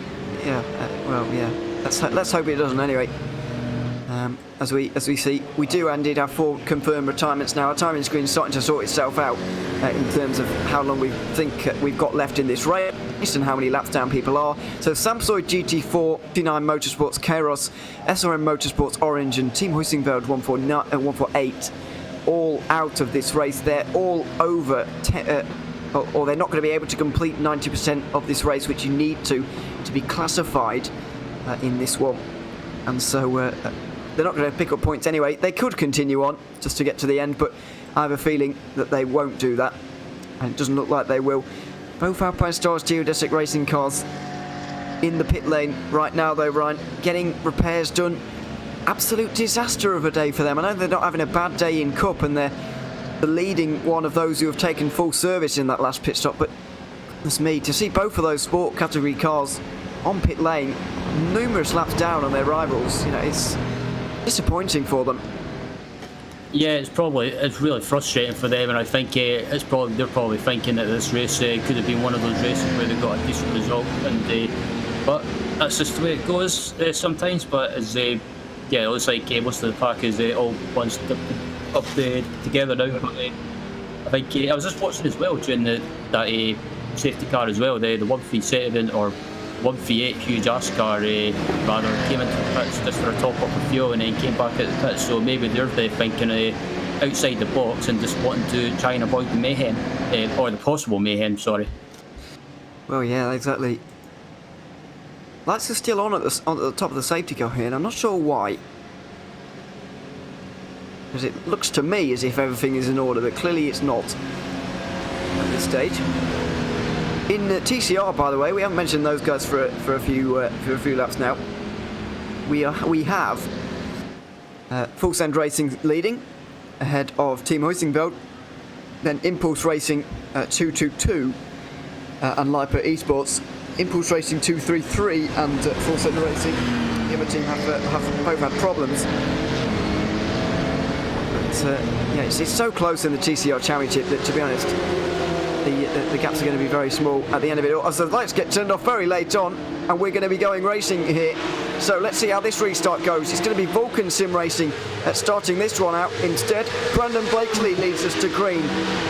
Yeah, let's hope it doesn't anyway. As we see, we do indeed have 4 confirmed retirements now. Our timing screen's starting to sort itself out in terms of how long we think we've got left in this race and how many laps down people are. So Samsoy GT4, 59 Motorsports Kairos, SRM Motorsports Orange and Team Huisingveld 148 all out of this race. They're all over, or they're not going to be able to complete 90% of this race, which you need to be classified in this one. And so they're not going to pick up points anyway. They could continue on just to get to the end, but I have a feeling that they won't do that, and it doesn't look like they will. Both Alpine Stars Geodesic Racing cars in the pit lane right now, though, Ryan, getting repairs done. Absolute disaster of a day for them. I know they're not having a bad day in Cup, and they're the leading one of those who have taken full service in that last pit stop, but that's me. To see both of those sport category cars on pit lane, numerous laps down on their rivals, you know, it's disappointing for them. Yeah, it's really frustrating for them, and I think they're probably thinking that this race could have been one of those races where they got a decent result, and but that's just the way it goes sometimes. But as it looks like most of the pack is all bunched up together now. But I think I was just watching as well during that safety car as well, the 137 or 138 huge ass car rather came into the pits just for a top up of fuel and then came back at the pits, so maybe they're thinking outside the box and just wanting to try and avoid the mayhem, or the possible mayhem, sorry. Well, yeah, exactly. Lights are still on at the top of the safety car here, and I'm not sure why, because it looks to me as if everything is in order, but clearly it's not at this stage. In TCR, by the way, we haven't mentioned those guys for a few laps now. We have Full Send Racing leading ahead of Team Huisingveld, then Impulse Racing 222 and Lipa Esports, Impulse Racing 233 and Full Send Racing. The other team have both had problems. But yeah, it's so close in the TCR Championship that, to be honest, the gaps are going to be very small at the end of it all. So the lights get turned off very late on, and we're going to be going racing here. So let's see how this restart goes. It's going to be Vulcan Sim Racing starting this one out instead. Brandon Blakesley leads us to green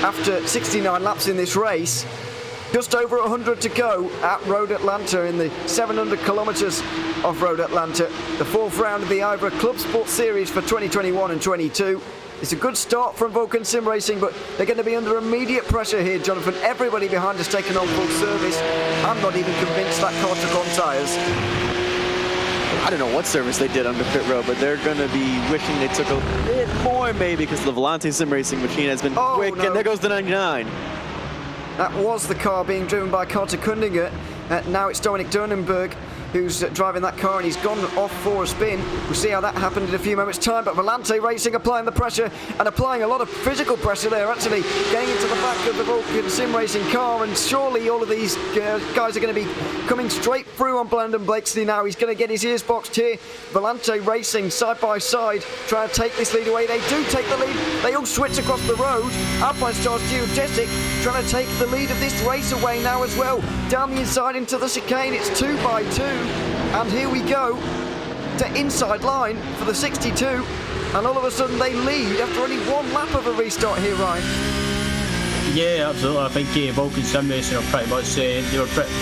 after 69 laps in this race. Just over 100 to go at Road Atlanta in the 700 kilometres of Road Atlanta. The 4th round of the IVRA ClubSport Series for 2021 and 22. It's a good start from Vulcan Sim Racing, but they're going to be under immediate pressure here, Jonathan. Everybody behind has taken on full service. I'm not even convinced that car took on tyres. I don't know what service they did under pit road, but they're going to be wishing they took a bit more, maybe, because the Volante Sim Racing machine has been quick, and there goes the 99. That was the car being driven by Carter Kundinger. Now it's Dominic Durnenberg who's driving that car, and he's gone off for a spin. We'll see how that happened in a few moments' time, but Volante Racing applying the pressure and applying a lot of physical pressure there, actually getting into the back of the Vulcan Sim Racing car, and surely all of these guys are going to be coming straight through on Blandon Blakesley now. He's going to get his ears boxed here. Volante Racing side by side trying to take this lead away. They do take the lead. They all switch across the road. Alpine Stars Geodesic trying to take the lead of this race away now as well. Down the inside into the chicane, it's 2 by 2, and here we go to inside line for the 62, and all of a sudden they lead after only one lap of a restart here, Ryan. Yeah, absolutely. I think Vulcan Sim Racing are pretty much they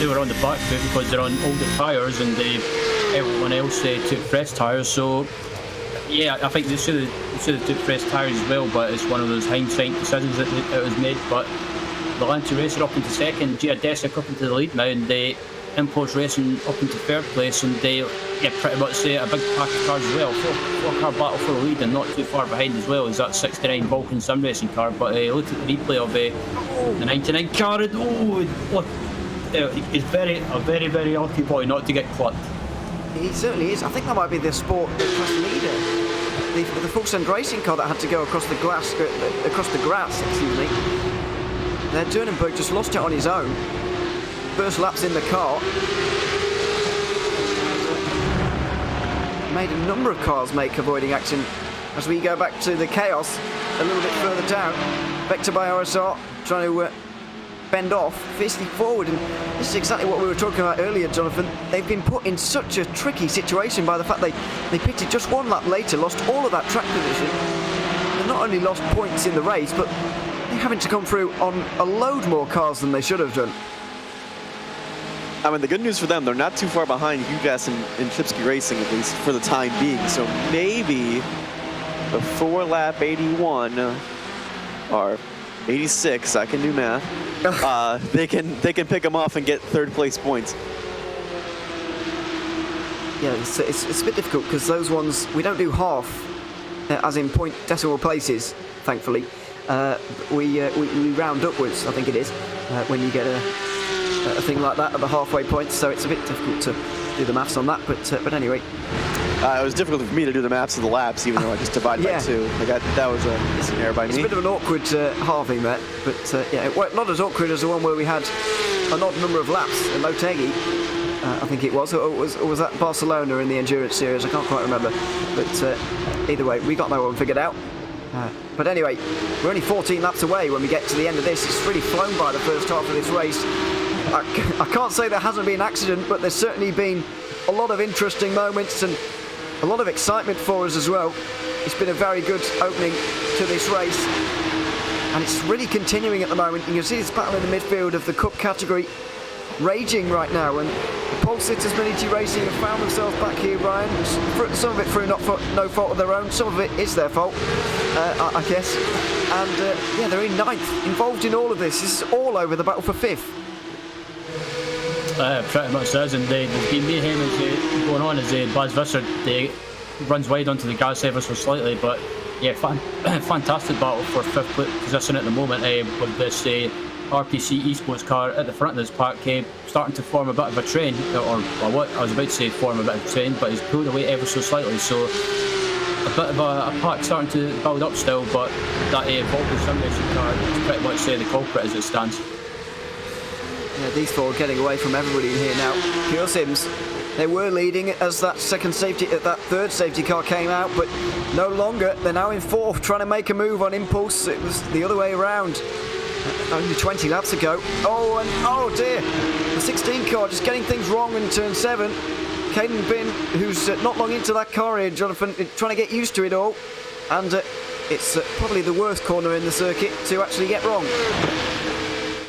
were on the back foot because they're on older tyres, and everyone else took fresh tyres. So yeah, I think they should have took fresh tyres as well, but it's one of those hindsight decisions that it was made. But Volante Racing up into second, Geodesic up into the lead now, and they Impulse Racing up into third place, and they pretty much a big pack of cars as well. Four-car battle for the lead, and not too far behind as well is that 69 Vulcan Sim Racing car. But look at the replay of the 99 car, and he's a very, very lucky boy not to get clipped. He certainly is. I think that might be the sport class leader. The Full Send Racing car that had to go across the grass, excuse me. Durnenberg just lost it on his own. First laps in the car. Made a number of cars make avoiding action as we go back to the chaos a little bit further down. Vector by RSR trying to bend off, fiercely forward, and this is exactly what we were talking about earlier, Jonathan. They've been put in such a tricky situation by the fact they pitted just one lap later, lost all of that track position. They not only lost points in the race, but they're having to come through on a load more cars than they should have done. I mean, the good news for them, they're not too far behind UGAS and Chipsky Racing, at least for the time being. So maybe before lap 81 or 86, I can do math, they can pick them off and get third place points. Yeah, it's a bit difficult because those ones, we don't do half, as in point decimal places, thankfully. We round upwards, I think it is, when you get a thing like that at the halfway point, so it's a bit difficult to do the maths on that, but anyway. It was difficult for me to do the maths of the laps, even though I just divided by 2. Like that was an error by me. It's a bit of an awkward halving there, but yeah, well, not as awkward as the one where we had an odd number of laps at Motegi, I think it was, or was that Barcelona in the Endurance Series? I can't quite remember, but either way, we got that one figured out. But anyway, we're only 14 laps away when we get to the end of this. It's really flown by the first half of this race. I can't say there hasn't been an accident, but there's certainly been a lot of interesting moments and a lot of excitement for us as well. It's been a very good opening to this race, and it's really continuing at the moment. You can see this battle in the midfield of the Cup category raging right now, and the Pole Sitters Mini-T Racing have found themselves back here, Ryan. Some of it through no fault of their own, some of it is their fault, I guess. And yeah, they're in 9th, involved in all of this. This is all over the battle for 5th. Pretty much is, and there's been mayhem going on as Baz Visser runs wide onto the gas ever so slightly, but yeah, fantastic battle for 5th position at the moment with this RPC eSports car at the front of this pack, starting to form a bit of a train, or what I was about to say form a bit of a train, but he's pulled away ever so slightly, so a bit of a pack starting to build up still, but that Vulcan Sim Racing car is pretty much the culprit as it stands. Yeah, these four are getting away from everybody in here now. Pure Sims, they were leading as that third safety car came out, but no longer. They're now in 4th, trying to make a move on Impulse. It was the other way around. Only 20 laps ago. Oh, and oh dear. The 16 car just getting things wrong in turn 7. Caden Bin, who's not long into that car here, Jonathan, trying to get used to it all. And it's probably the worst corner in the circuit to actually get wrong.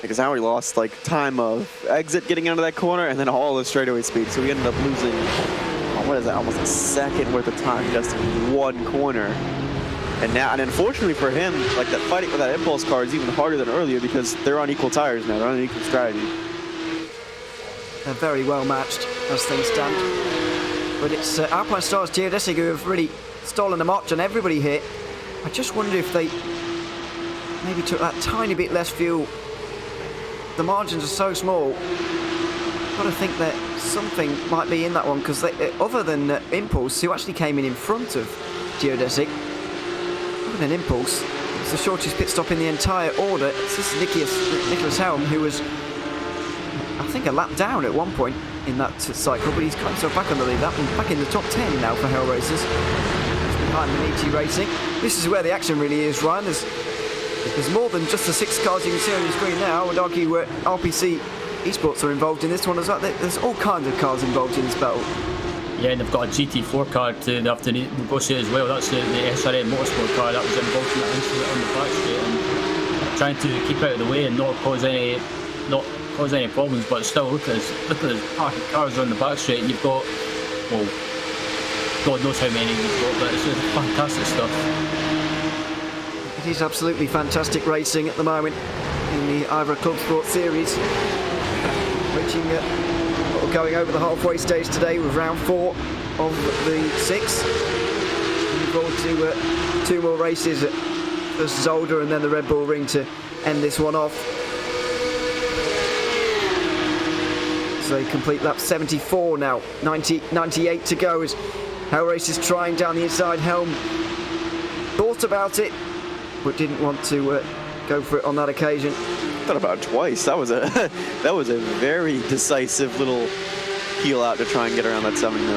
Because now we lost like time of exit getting into that corner and then all the straightaway speed. So we ended up losing, what is that, almost a second worth of time just in one corner. And now, and unfortunately for him, like that fighting with that Impulse car is even harder than earlier because they're on equal tires now, they're on an equal strategy. They're very well matched as things stand. But it's Alpine Stars Geodesic who have really stolen the march on everybody here. I just wonder if they maybe took that tiny bit less fuel. The margins are so small. got to think that something might be in that one, because other than Impulse, who actually came in front of Geodesic, other than Impulse, it's the shortest pit stop in the entire order. This is Nicholas Helm, who was, I think, a lap down at one point in that cycle, but he's got himself back on the lead. Back in the top 10 now for Hell Racers. Behind Manichi Racing. This is where the action really is, Ryan. There's more than just the 6 cars you can see on your screen now. I would argue RPC Esports are involved in this one as well. There's all kinds of cars involved in this battle. Yeah, and they've got a GT4 car they have to negotiate as well. That's the SRM Motorsport car that was involved in that incident on the back straight, and trying to keep out of the way and not cause any problems. But still, look at this pack of cars on the back straight, and you've got, well, God knows how many you've got, but it's just fantastic stuff. It is absolutely fantastic racing at the moment in the IVRA ClubSport Series. Going over the halfway stage today with round 4 of the 6. Looking forward to 2 more races versus Older and then the Red Bull Ring to end this one off. So complete lap 74 now, 98 to go as Hell Race is trying down the inside. Helm thought about it, but didn't want to go for it on that occasion. Thought about it twice. That was a very decisive little peel out to try and get around that 79.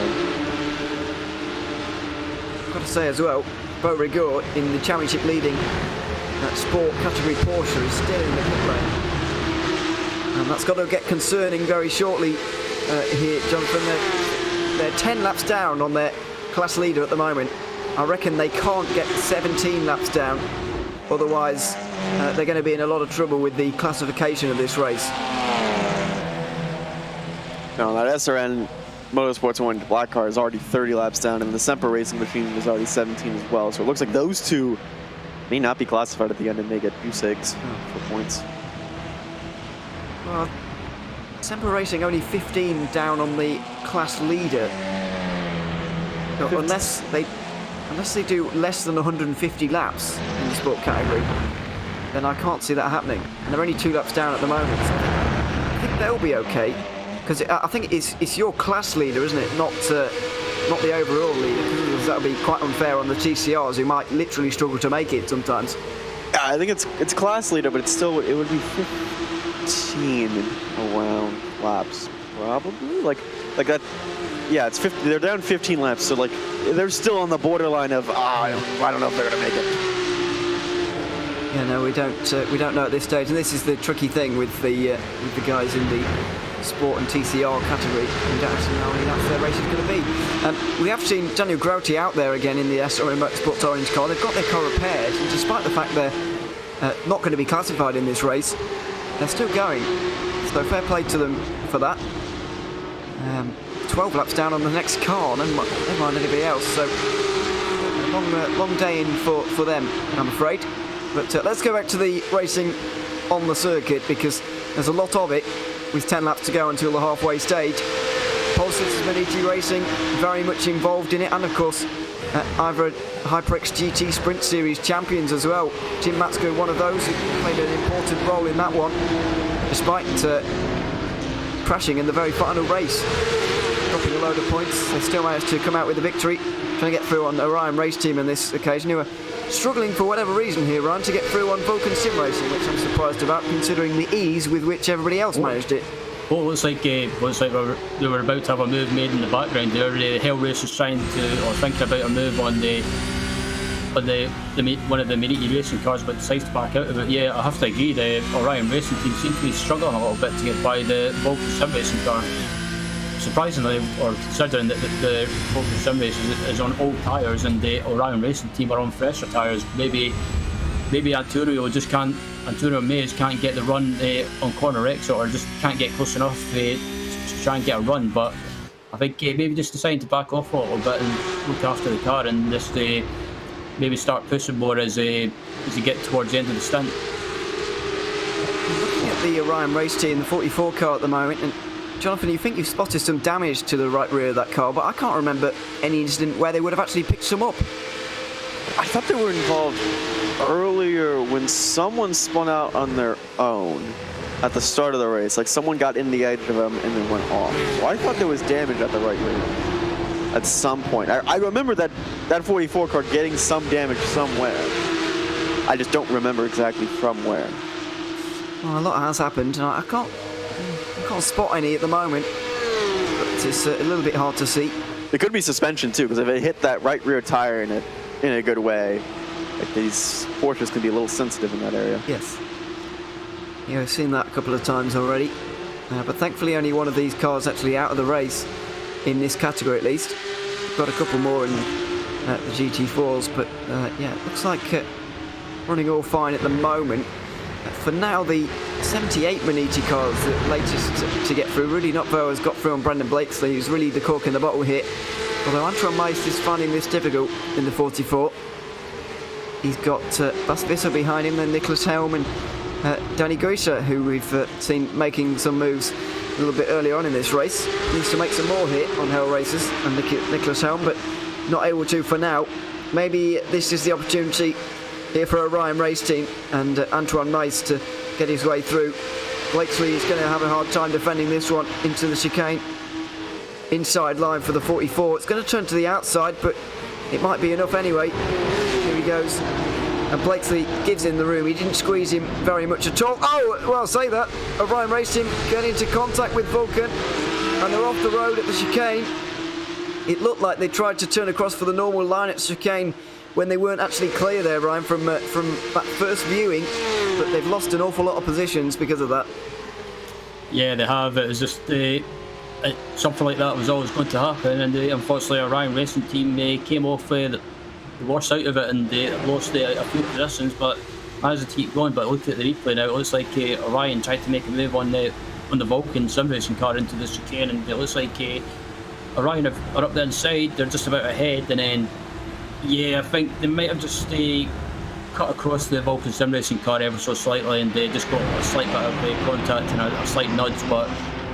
I've got to say as well, Beau Rigord in the championship leading sport category Porsche is still in the pit lane. And that's got to get concerning very shortly here, Jonathan. They're 10 laps down on their class leader at the moment. I reckon they can't get 17 laps down, otherwise they're going to be in a lot of trouble with the classification of this race. No, that SRN Motorsports one black car is already 30 laps down, and the Semper Racing machine is already 17 as well. So it looks like those two may not be classified at the end and may get Q6 for points. Well, Semper Racing only 15 down on the class leader. No, unless they do less than 150 laps in the sport category, then I can't see that happening. And they're only 2 laps down at the moment. So I think they'll be okay, because I think it's your class leader, isn't it? Not the overall leader, because that would be quite unfair on the TCRs, who might literally struggle to make it sometimes. Yeah, I think it's class leader, but it would be 15 around laps, probably like that. Yeah, it's 50. They're down 15 laps, so like they're still on the borderline of I don't know if they're gonna make it. Yeah, no, we don't know at this stage, and this is the tricky thing with the guys in the sport and TCR category. We don't actually know how many laps their race is going to be. We have seen Daniel Grote out there again in the SRM Motorsports orange car. They've got their car repaired, and despite the fact they're not going to be classified in this race, they're still going. So fair play to them for that. 12 laps down on the next car, never mind anybody else. So long day in for them, I'm afraid. But let's go back to the racing on the circuit, because there's a lot of it with 10 laps to go until the halfway stage. Pulsar's Manichi Racing very much involved in it, and of course IVRA HyperX GT Sprint Series champions as well. Tim Matsko, one of those who played an important role in that one, despite crashing in the very final race, dropping a load of points. They still managed to come out with a victory, trying to get through on Orion Race Team on this occasion, who are struggling for whatever reason here, Ryan, to get through on Vulcan Sim Racing, which I'm surprised about considering the ease with which everybody else managed it. Well, it looks like they were about to have a move made in the background there. Hell Race was trying to, or thinking about a move on one of the Manichi racing cars, but decides to back out of it. Yeah, I have to agree, the Orion Racing Team seems to be struggling a little bit to get by the Vulcan Sim Racing car. Surprisingly, or considering that the Vulcan Sim Racing is on old tyres and the Orion Racing Team are on fresher tyres, maybe Antonio Mays can't get the run on corner exit, or just can't get close enough to try and get a run. But I think maybe just deciding to back off a little bit and look after the car, and just maybe start pushing more as you get towards the end of the stint. Looking at the Orion Race Team, the 44 car at the moment, and Jonathan, you think you've spotted some damage to the right rear of that car, but I can't remember any incident where they would have actually picked some up. I thought they were involved earlier when someone spun out on their own. at the start of the race. Like someone got in the edge of him and then went off. So I thought there was damage at the right rear at some point. I remember that 44 car getting some damage somewhere. I just don't remember exactly from where. Well, a lot has happened, and I can't spot any at the moment. But it's a little bit hard to see. It could be suspension too, because if it hit that right rear tire in a good way, like these Porsches can be a little sensitive in that area. Yes. Yeah, we've seen that a couple of times already. But thankfully only one of these cars actually out of the race, in this category at least. We've got a couple more in the GT4s, but yeah, it looks like running all fine at the moment. For now, the 78 Maniti car is the latest to get through. Rudy Notvo has got through on Brandon Blakesley, who's really the cork in the bottle here. Although Antoine Meist is finding this difficult in the 44. He's got Bas Visser behind him, then Nicholas Helm and Danny Grieser, who we've seen making some moves a little bit earlier on in this race. Needs to make some more hit on Hell Racers and Nicholas Helm, but not able to for now. Maybe this is the opportunity here for Orion Race Team and Antoine Meist to get his way through. Blakesley is going to have a hard time defending this one into the chicane. Inside line for the 44. It's going to turn to the outside, but it might be enough anyway. Here he goes. And Blakesley gives him the room. He didn't squeeze him very much at all. Oh, well, say that. Orion Race Team getting into contact with Vulcan, and they're off the road at the chicane. It looked like they tried to turn across for the normal line at chicane when they weren't actually clear there, Ryan, from that first viewing, but they've lost an awful lot of positions because of that. Yeah, they have. It was just something like that was always going to happen, and unfortunately, Orion Racing Team came off the worst out of it, and they lost a few positions, but managed to keep going. But look at the replay now; it looks like Orion tried to make a move on the Vulcan sim racing car into the chicane, and it looks like Orion are up the inside. They're just about ahead, and then. Yeah, I think they might have just cut across the Vulcan sim racing car ever so slightly, and they just got a slight bit of contact and a slight nudge, but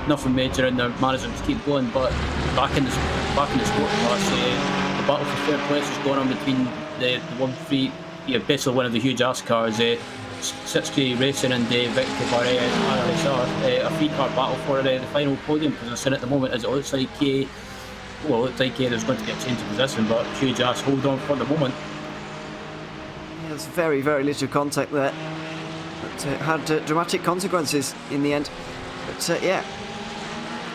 nothing major, and they're managing to keep going. But back in the sport class, the battle for third place is going on between the 1-3, basically one of the huge ass cars, 6G Racing and Victor Barret and RSR, a 3-car battle for the final podium position at the moment, as it looks like. Well, it looks like there's going to be a change of position, but huge ass hold on for the moment. Yeah, there's very, very little contact there. But had dramatic consequences in the end. But yeah,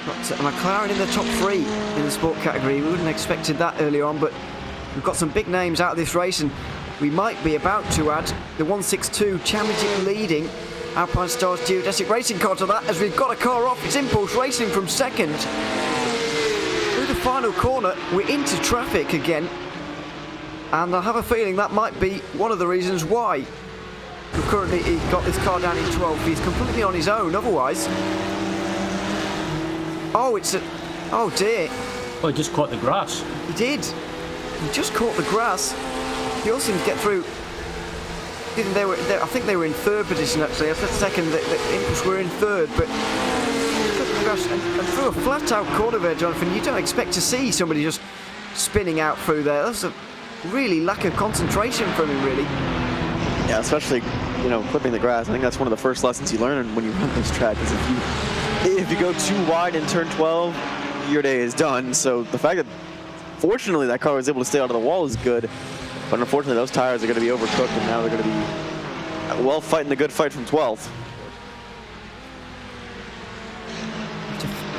got McLaren in the top 3 in the sport category. We wouldn't have expected that early on, but we've got some big names out of this race, and we might be about to add the 162 championship leading Alpine Stars geodesic racing car to that, as we've got a car off. It's Impulse Racing from second. The final corner, we're into traffic again, and I have a feeling that might be one of the reasons why we've currently got this car down in 12th. He's completely on his own otherwise. Oh, oh dear. Oh, he just caught the grass. He did. He just caught the grass. He also didn't get through. I think they were in third position actually. I said second, the Impulse were in third, but and through a flat-out corner there, Jonathan, you don't expect to see somebody just spinning out through there. That's a really lack of concentration from him, really. Yeah, especially, clipping the grass. I think that's one of the first lessons you learn when you run this track, is if you go too wide in turn 12, your day is done. So the fact that, fortunately, that car was able to stay out of the wall is good, but unfortunately, those tires are going to be overcooked, and now they're going to be, well, fighting the good fight from 12th.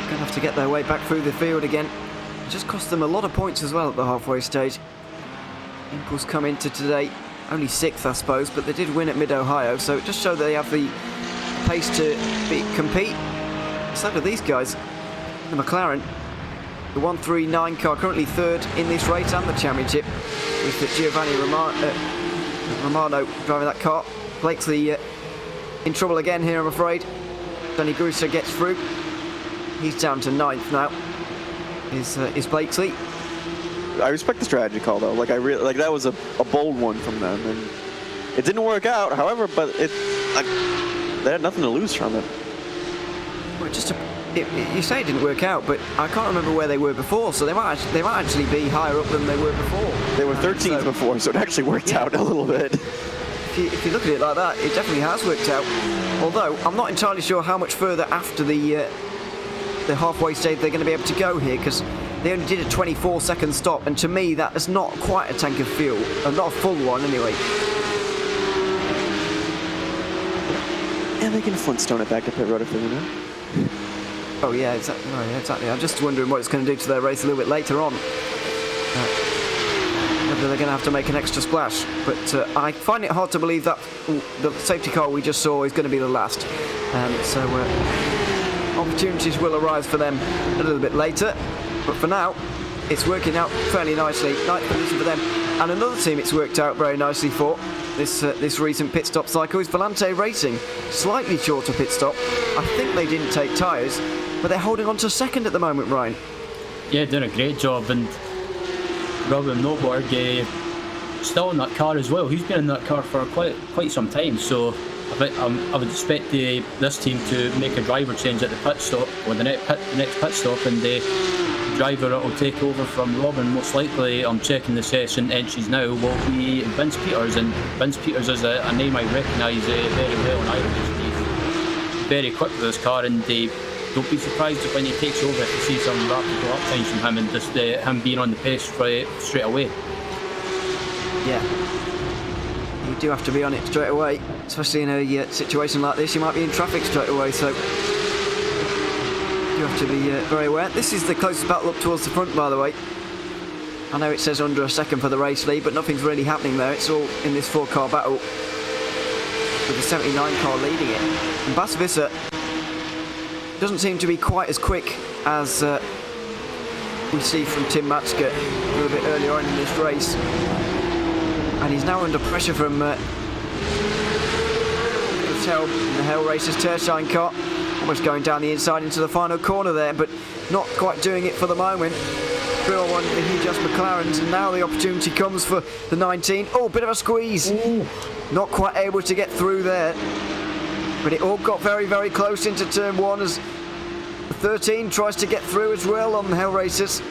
Going to have to get their way back through the field again. It just cost them a lot of points as well at the halfway stage. Impulse come into today only 6th, I suppose, but they did win at Mid-Ohio, so it just showed they have the pace to compete. So do these guys. The McLaren, the 139 car, currently 3rd in this race and the championship, with Giovanni Romano driving that car. Blakesley in trouble again here, I'm afraid. Danny Grusser gets through. He's down to 9th now. Is Blakesley. I respect the strategy call though. That was a bold one from them, and it didn't work out. However, but they had nothing to lose from it. Well, you say it didn't work out, but I can't remember where they were before, so they might actually be higher up than they were before. They were 13th before, so it actually worked out a little bit. if you look at it like that, it definitely has worked out. Although I'm not entirely sure how much further after the halfway stage they're going to be able to go here, because they only did a 24-second stop, and to me that is not quite a tank of fuel, not a full one anyway. And they can Flintstone it back to pit road if they want to. Oh yeah, exactly. Oh, yeah, exactly. I'm just wondering what it's going to do to their race a little bit later on. Whether they're going to have to make an extra splash. But I find it hard to believe that the safety car we just saw is going to be the last. So opportunities will arise for them a little bit later. But for now, it's working out fairly nicely. Ninth position for them. And another team it's worked out very nicely for this recent pit stop cycle is Volante Racing. Slightly shorter pit stop. I think they didn't take tyres, but they're holding on to second at the moment, Ryan. Yeah, doing a great job, and Robin Noborg still in that car as well. He's been in that car for quite some time, so I would expect this team to make a driver change at the pit stop, or the next pit stop, and the driver that will take over from Robin, most likely, I'm checking the session entries now, will be Vince Peters, and Vince Peters is a name I recognise very well in Irish. He's very quick with this car, and don't be surprised if when he takes over if you see some rapid lap times from him, and just him being on the pace straight away. Yeah, you do have to be on it straight away, especially in a situation like this. You might be in traffic straight away, so you have to be very aware. This is the closest battle up towards the front, by the way. I know it says under a second for the race lead, but nothing's really happening there. It's all in this 4-car battle, with the 79 car leading it. And Bas Visser doesn't seem to be quite as quick as we see from Tim Matska a little bit earlier on in this race. And he's now under pressure from the Hell Racers Tershine car. Almost going down the inside into the final corner there, but not quite doing it for the moment. Bill won the Hugh Just McLarens, and now the opportunity comes for the 19. Oh, bit of a squeeze. Ooh. Not quite able to get through there. But it all got very, very close into turn 1 as the 13 tries to get through as well on the Hell Racers.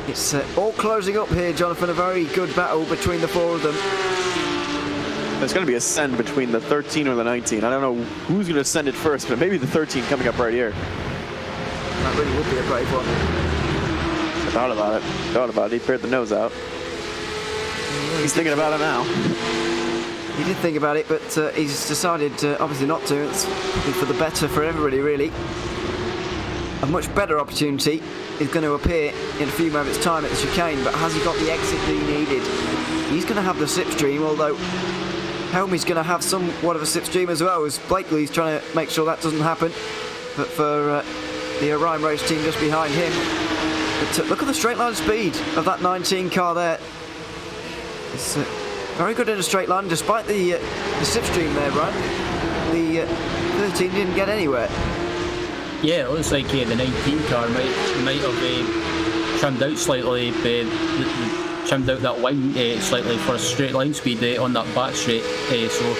It's all closing up here, Jonathan. A very good battle between the 4 of them. There's going to be a send between the 13 or the 19. I don't know who's going to send it first, but maybe the 13 coming up right here. That really would be a brave one. I thought about it. He pared the nose out. He's thinking about it now. He did think about it, but he's decided obviously not to. It's probably for the better for everybody, really. A much better opportunity is going to appear in a few moments' time at the chicane, but has he got the exit that he needed? He's going to have the slipstream, although Helmy's going to have somewhat of a slipstream as well, as Blakely's trying to make sure that doesn't happen. But for the Orion Race team just behind him. But look at the straight line speed of that 19 car there. It's very good in a straight line, despite the slipstream there, right? The 13 didn't get anywhere. Yeah, it looks like the 19 car might have trimmed out slightly, trimmed out that wing slightly for a straight line speed on that back straight. So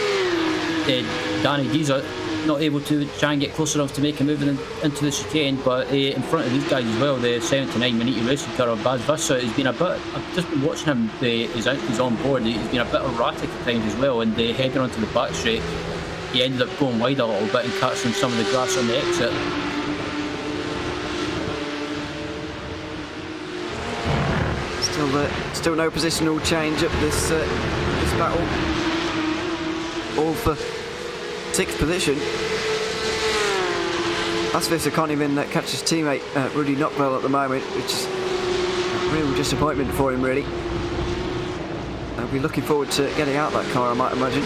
Danny Giza not able to try and get close enough to make a move into the chicane, but in front of these guys as well, the 79 Maniti Racing car of Bas Visser has been a bit. I've just been watching him. He's on board. He's been a bit erratic at times as well, and heading onto the back straight, he ended up going wide a little bit and catching some of the grass on the exit. Still no positional change up this battle. All for 6th position. Bas Visser can't even catch his teammate Rudy Knockville at the moment, which is a real disappointment for him, really. I'll be looking forward to getting out that car, I might imagine.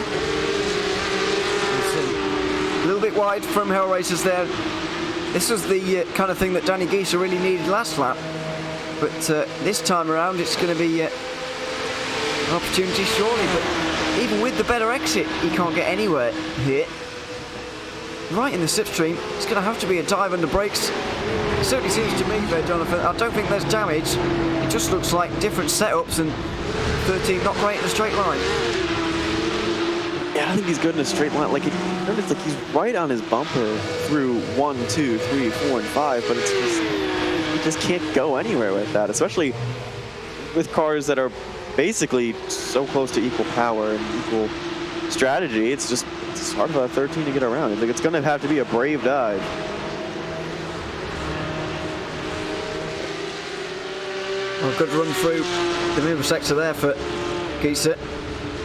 A little bit wide from Hell Racers there. This was the kind of thing that Danny Gieser really needed last lap. But this time around, it's going to be an opportunity, surely. But even with the better exit, he can't get anywhere here. Right in the slipstream, it's going to have to be a dive under brakes. It certainly seems to me there, Jonathan. I don't think there's damage. It just looks like different setups, and 13 not great in a straight line. Yeah, I don't think he's good in a straight line. Like, it's like he's right on his bumper through 1, 2, 3, 4, and 5, but it's just, he just can't go anywhere with that, especially with cars that are basically so close to equal power and equal strategy. It's hard for a 13 to get around. It's going to have to be a brave dive. Well, good run through the middle sector there for Gieser.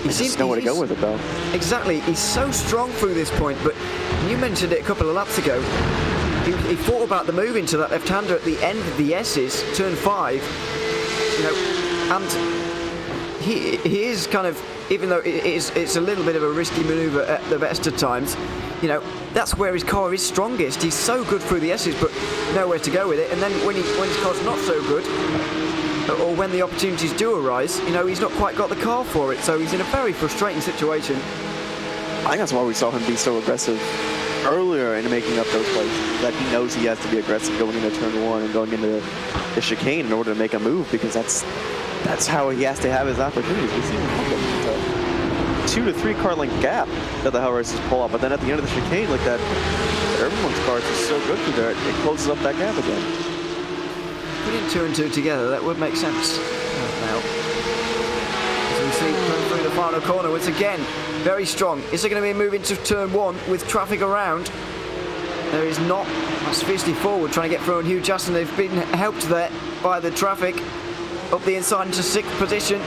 He seems nowhere to go with it, though. Exactly. He's so strong through this point, but you mentioned it a couple of laps ago. He thought about the move into that left-hander at the end of the S's, turn 5, you know, and he is kind of, even though it's a little bit of a risky manoeuvre at the best of times, you know, that's where his car is strongest. He's so good through the S's, but nowhere to go with it. And then when his car's not so good, or when the opportunities do arise, you know, he's not quite got the car for it. So he's in a very frustrating situation. I think that's why we saw him be so aggressive earlier in making up those plays. That he knows he has to be aggressive going into turn 1 and going into the chicane in order to make a move, because that's how he has to have his opportunities. We've seen him have a 2 to 3 car length gap that the Hell Racers pull up, but then at the end of the chicane, like that, everyone's car is just so good through there, it closes up that gap again. Putting 2 and 2 together, that would make sense now. As we see coming through the final corner once again, very strong. Is there going to be a move into turn 1 with traffic around? There is not. That's fiercely forward trying to get through on Hugh Justin. They've been helped there by the traffic up the inside into 6th position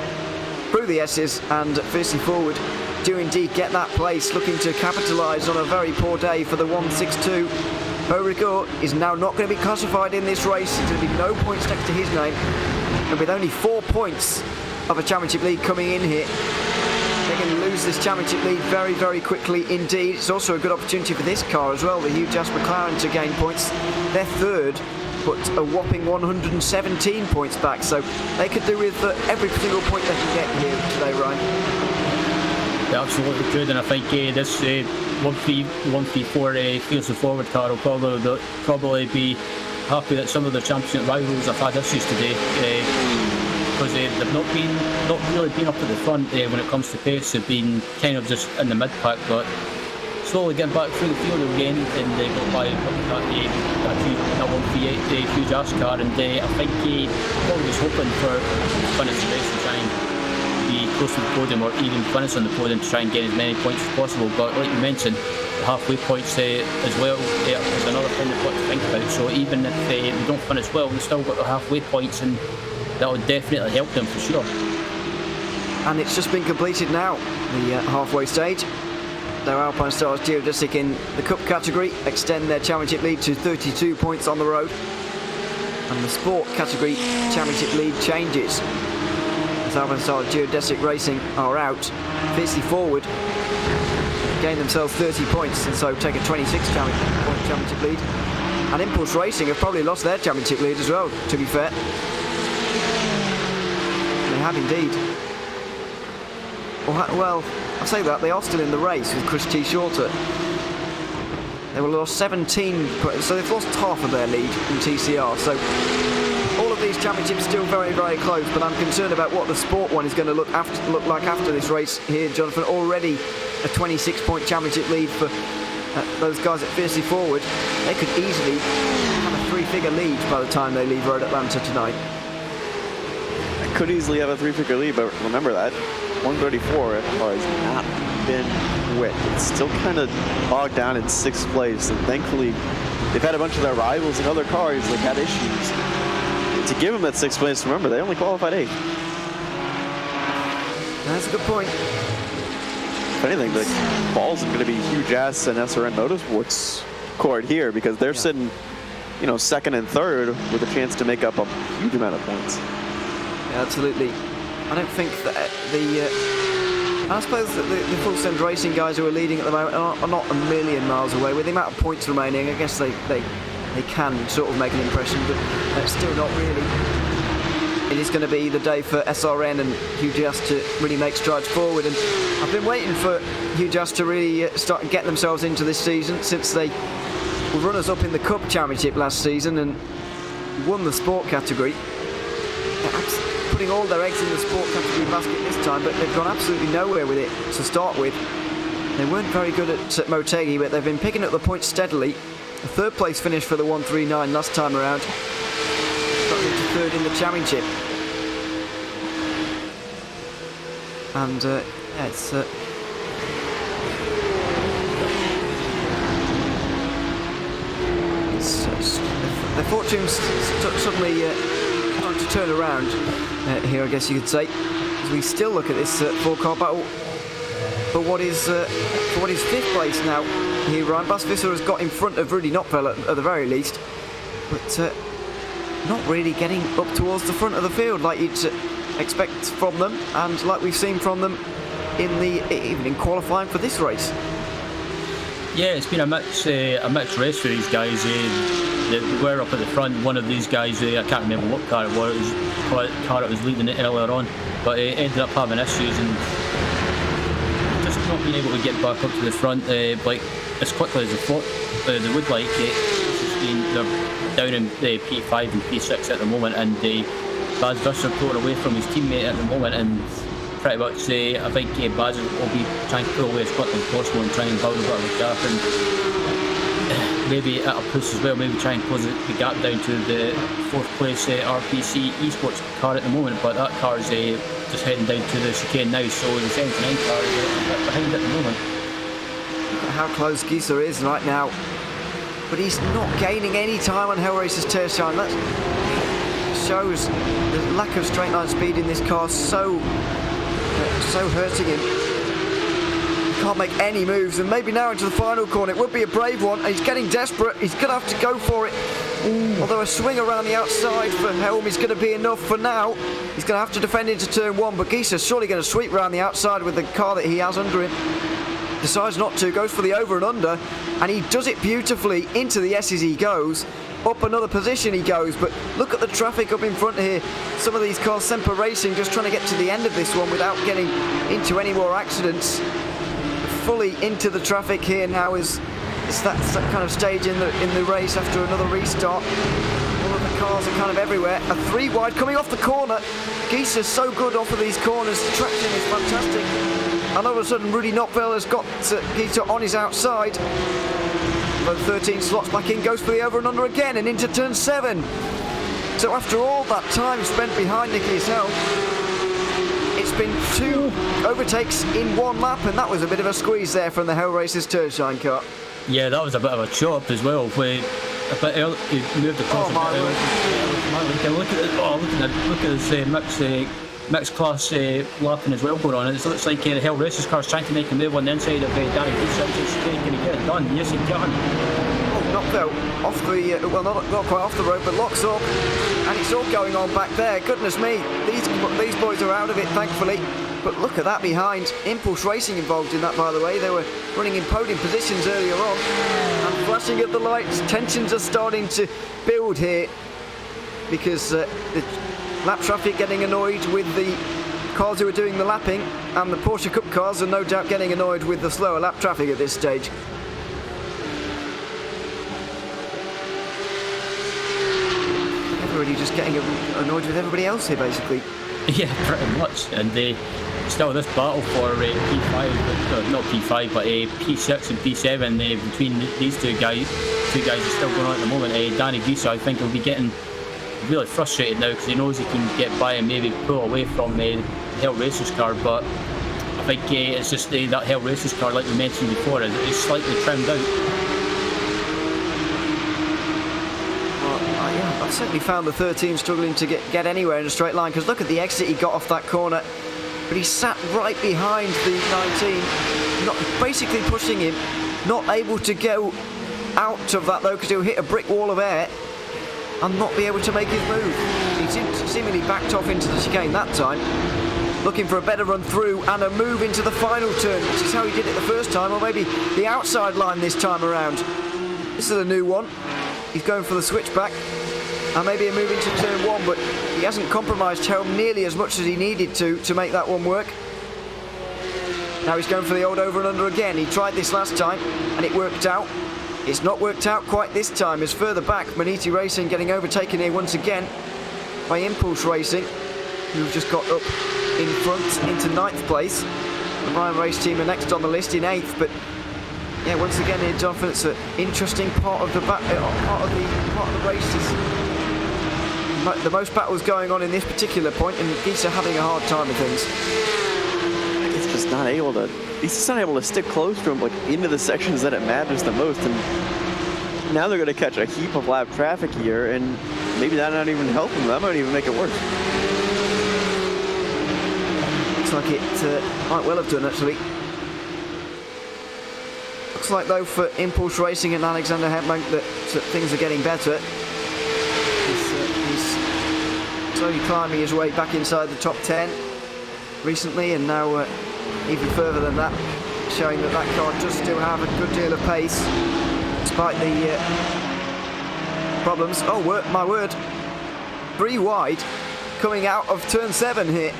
through the S's, and fiercely forward do indeed get that place, looking to capitalise on a very poor day for the 162. Beauregard is now not going to be classified in this race. There's going to be no points next to his name, and with only 4 points of a championship lead coming in here, they're going to lose this championship lead very, very quickly indeed. It's also a good opportunity for this car as well, the Hugh Just McLaren, to gain points. They're 3rd, but a whopping 117 points back, so they could do with every single point they can get here today, Ryan. They absolutely could, and I think this 134 Fields of Forward car will probably be happy that some of their championship rivals have had issues today, because they've not really been up at the front when it comes to pace. They've been kind of just in the mid pack, but slowly getting back through the field again, and they got by that 138 huge ass car, and I think he probably was hoping for finish the race and try and be close to the podium, or even finish on the podium to try and get as many points as possible. But like you mentioned, the halfway points as well is another thing they've got to think about. So even if we don't finish well, we've still got the halfway points, and that would definitely help them for sure. And it's just been completed now, the halfway stage. Their Alpine Stars Geodesic in the Cup category extend their championship lead to 32 points on the road. And the Sport category championship lead changes as Alpine Stars Geodesic Racing are out. Fiercely Forward gain themselves 30 points, and so take a 26-point championship lead. And Impulse Racing have probably lost their championship lead as well, to be fair. They have indeed. Well, I'll say that, they are still in the race with Chris T. Shorter. They will lost 17, so they've lost half of their lead in TCR. So all of these championships still very, very close, but I'm concerned about what the Sport one is going to look like after this race here, Jonathan. Already a 26-point championship lead for those guys at Fiercely Forward. They could easily have a 3-figure lead by the time they leave Road Atlanta tonight. I could easily have a 3-figure lead, but remember that 134 has not been quick. It's still kind of bogged down in 6th place, and thankfully they've had a bunch of their rivals and other cars that had issues. To give them that 6th place, remember, they only qualified 8th. That's a good point. If anything, the balls are going to be huge ass and SRN Motorsports court here, because they're sitting, you know, 2nd and 3rd with a chance to make up a huge amount of points. Yeah, absolutely. I don't think that I suppose that the Full Send Racing guys who are leading at the moment are not a million miles away. With the amount of points remaining, I guess they can sort of make an impression, but still not really. It is going to be the day for SRN and Hugh Just to really make strides forward, and I've been waiting for Hugh Just to really start and get themselves into this season, since they were runners-up in the Cup Championship last season and won the Sport category. Putting all their eggs in the Sport category basket this time, but they've gone absolutely nowhere with it to start with. They weren't very good at Motegi, but they've been picking up the points steadily. A 3rd place finish for the 139 last time around. Got into 3rd in the championship. and yeah, it's the fortunes suddenly starting to turn around here, I guess you could say, as we still look at this 4-car battle for what is 5th place now. Here, Ryan Basvisser has got in front of Rudy Knopfler at the very least, but not really getting up towards the front of the field like you'd expect from them, and like we've seen from them even in qualifying for this race. Yeah, it's been a mixed race for these guys. They were up at the front. One of these guys, I can't remember what car it was, car that was leading it earlier on, but it ended up having issues and just not being able to get back up to the front like as quickly as they would like. They're down in P5 and P6 at the moment, and Baz Visser pulling away from his teammate at the moment, and pretty much I think Baz will be trying to pull away as quickly as possible and try and build a bit of a gap, and maybe at a push as well, maybe try and close the gap down to the 4th place RPC esports car at the moment, but that car is just heading down to the chicane now, so the 79 car is a bit behind at the moment. Look at how close Gieser is right now, but he's not gaining any time on Hellraiser's Tershine. That shows the lack of straight line speed in this car, so hurting him. He can't make any moves, and maybe now into the final corner it would be a brave one, and he's getting desperate. He's going to have to go for it. Although a swing around the outside for Helm is going to be enough for now. He's going to have to defend into turn 1, but Gieser's surely going to sweep around the outside with the car that he has under him. Decides not to, goes for the over and under, and he does it beautifully. Into the S's he goes, up another position he goes, but look at the traffic up in front here. Some of these cars, Semper Racing, just trying to get to the end of this one without getting into any more accidents. Fully into the traffic here now is that kind of stage in the race after another restart. All of the cars are kind of everywhere. A 3 wide coming off the corner. Gieser's so good off of these corners. The traction is fantastic. And all of a sudden Rudy Knopfler has got Gieser on his outside. But 13 slots back in, goes for the over and under again and into turn 7. So after all that time spent behind Nicky's helm, it's been 2 overtakes in 1 lap, and that was a bit of a squeeze there from the Hellraiser's Tershine car. Yeah, that was a bit of a chop as well. He moved across a bit early. Look at this mixed class lapping as well going on. It looks like the Hell Racers car is trying to make a move on the inside of Danny Gieser. Can he get it done? Yes, he can. Oh, knocked out off the, well, not quite off the road, but locks up. And it's all going on back there. Goodness me, these boys are out of it, thankfully. But look at that behind. Impulse Racing involved in that, by the way. They were running in podium positions earlier on. And flashing at the lights. Tensions are starting to build here, because the lap traffic getting annoyed with the cars who are doing the lapping, and the Porsche Cup cars are no doubt getting annoyed with the slower lap traffic at this stage. Everybody just getting annoyed with everybody else here, basically. Yeah, pretty much. And still this battle for P5, not P5, but P6 and P7 between these two guys are still going on at the moment. Danny Gieser, I think, will be getting really frustrated now because he knows he can get by and maybe pull away from the Hell Racers car, but I think it's just that Hell Racers car, like we mentioned before, is slightly trimmed out. Well, yeah, I've certainly found the 13 struggling to get anywhere in a straight line, because look at the exit he got off that corner, but he sat right behind the 19, basically pushing him, not able to go out of that though, because he'll hit a brick wall of air and not be able to make his move. He seemingly backed off into the chicane that time, looking for a better run through and a move into the final turn, which is how he did it the first time, or maybe the outside line this time around. This is a new one. He's going for the switchback and maybe a move into turn 1, but he hasn't compromised Helm nearly as much as he needed to make that one work. Now he's going for the old over and under again. He tried this last time and it worked out. It's not worked out quite this time, as further back, Maniti Racing getting overtaken here once again by Impulse Racing, who've just got up in front into 9th place. The Ryan Race team are next on the list in 8th, but yeah, once again here, Jonathan, it's an interesting part of the race. The most battles going on in this particular point, and Gieser having a hard time with things. just not able to, he's just not able to stick close to him, like into the sections that it matters the most. And now they're going to catch a heap of lap traffic here, and maybe that not even help them. That might even make it worse. Looks like it might well have done, actually. Looks like, though, for Impulse Racing and Alexander Hepbank that things are getting better. He's slowly climbing his way back inside the top 10 recently, and now even further than that, showing that that car does still have a good deal of pace despite the problems. Oh, my word. 3 wide coming out of turn 7 here.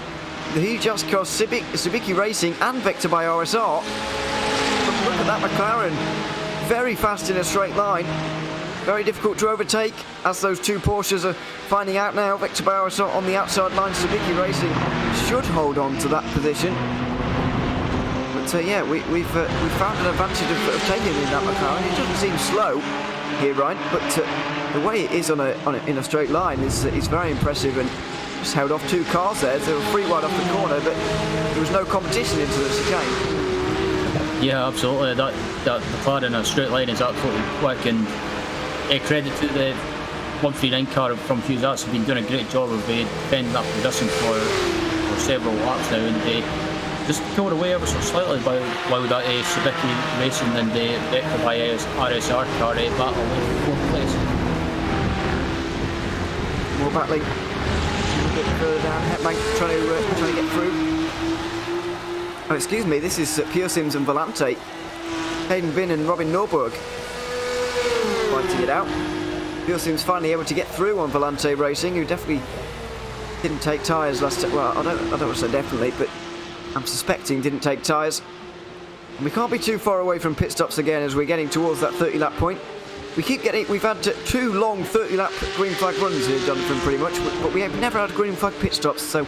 He just cost Suzuki Racing and Vector by RSR. But look at that McLaren. Very fast in a straight line. Very difficult to overtake, as those 2 Porsches are finding out now. Vector by RSR on the outside line. Suzuki Racing should hold on to that position. But yeah, we've found an advantage of taking in that McLaren. It doesn't seem slow here, Ryan, but the way it is in a straight line is very impressive, and just held off 2 cars there. They were 3 wide off the corner, but there was no competition into the chicane. Yeah, absolutely. That McLaren in a straight line is absolutely quick, and credit to the 139 car from Hughes. That's been doing a great job of defending that position for several laps now, and they just pulled away ever so slightly while that Suzuki Racing and the Vector by RSR car battle in 4th place. More battling. A bit further down, Hepbank trying to get through. Oh, excuse me, this is Pure Sims and Volante. Hayden Bin and Robin Norberg fighting it out. Pure Sims finally able to get through on Volante Racing, who definitely didn't take tyres last time. Well, I don't want to say definitely, but I'm suspecting didn't take tyres. And we can't be too far away from pit stops again as we're getting towards that 30 lap point. We've had 2 long 30 lap green flag runs here, Jonathan, pretty much, but we have never had green flag pit stops, so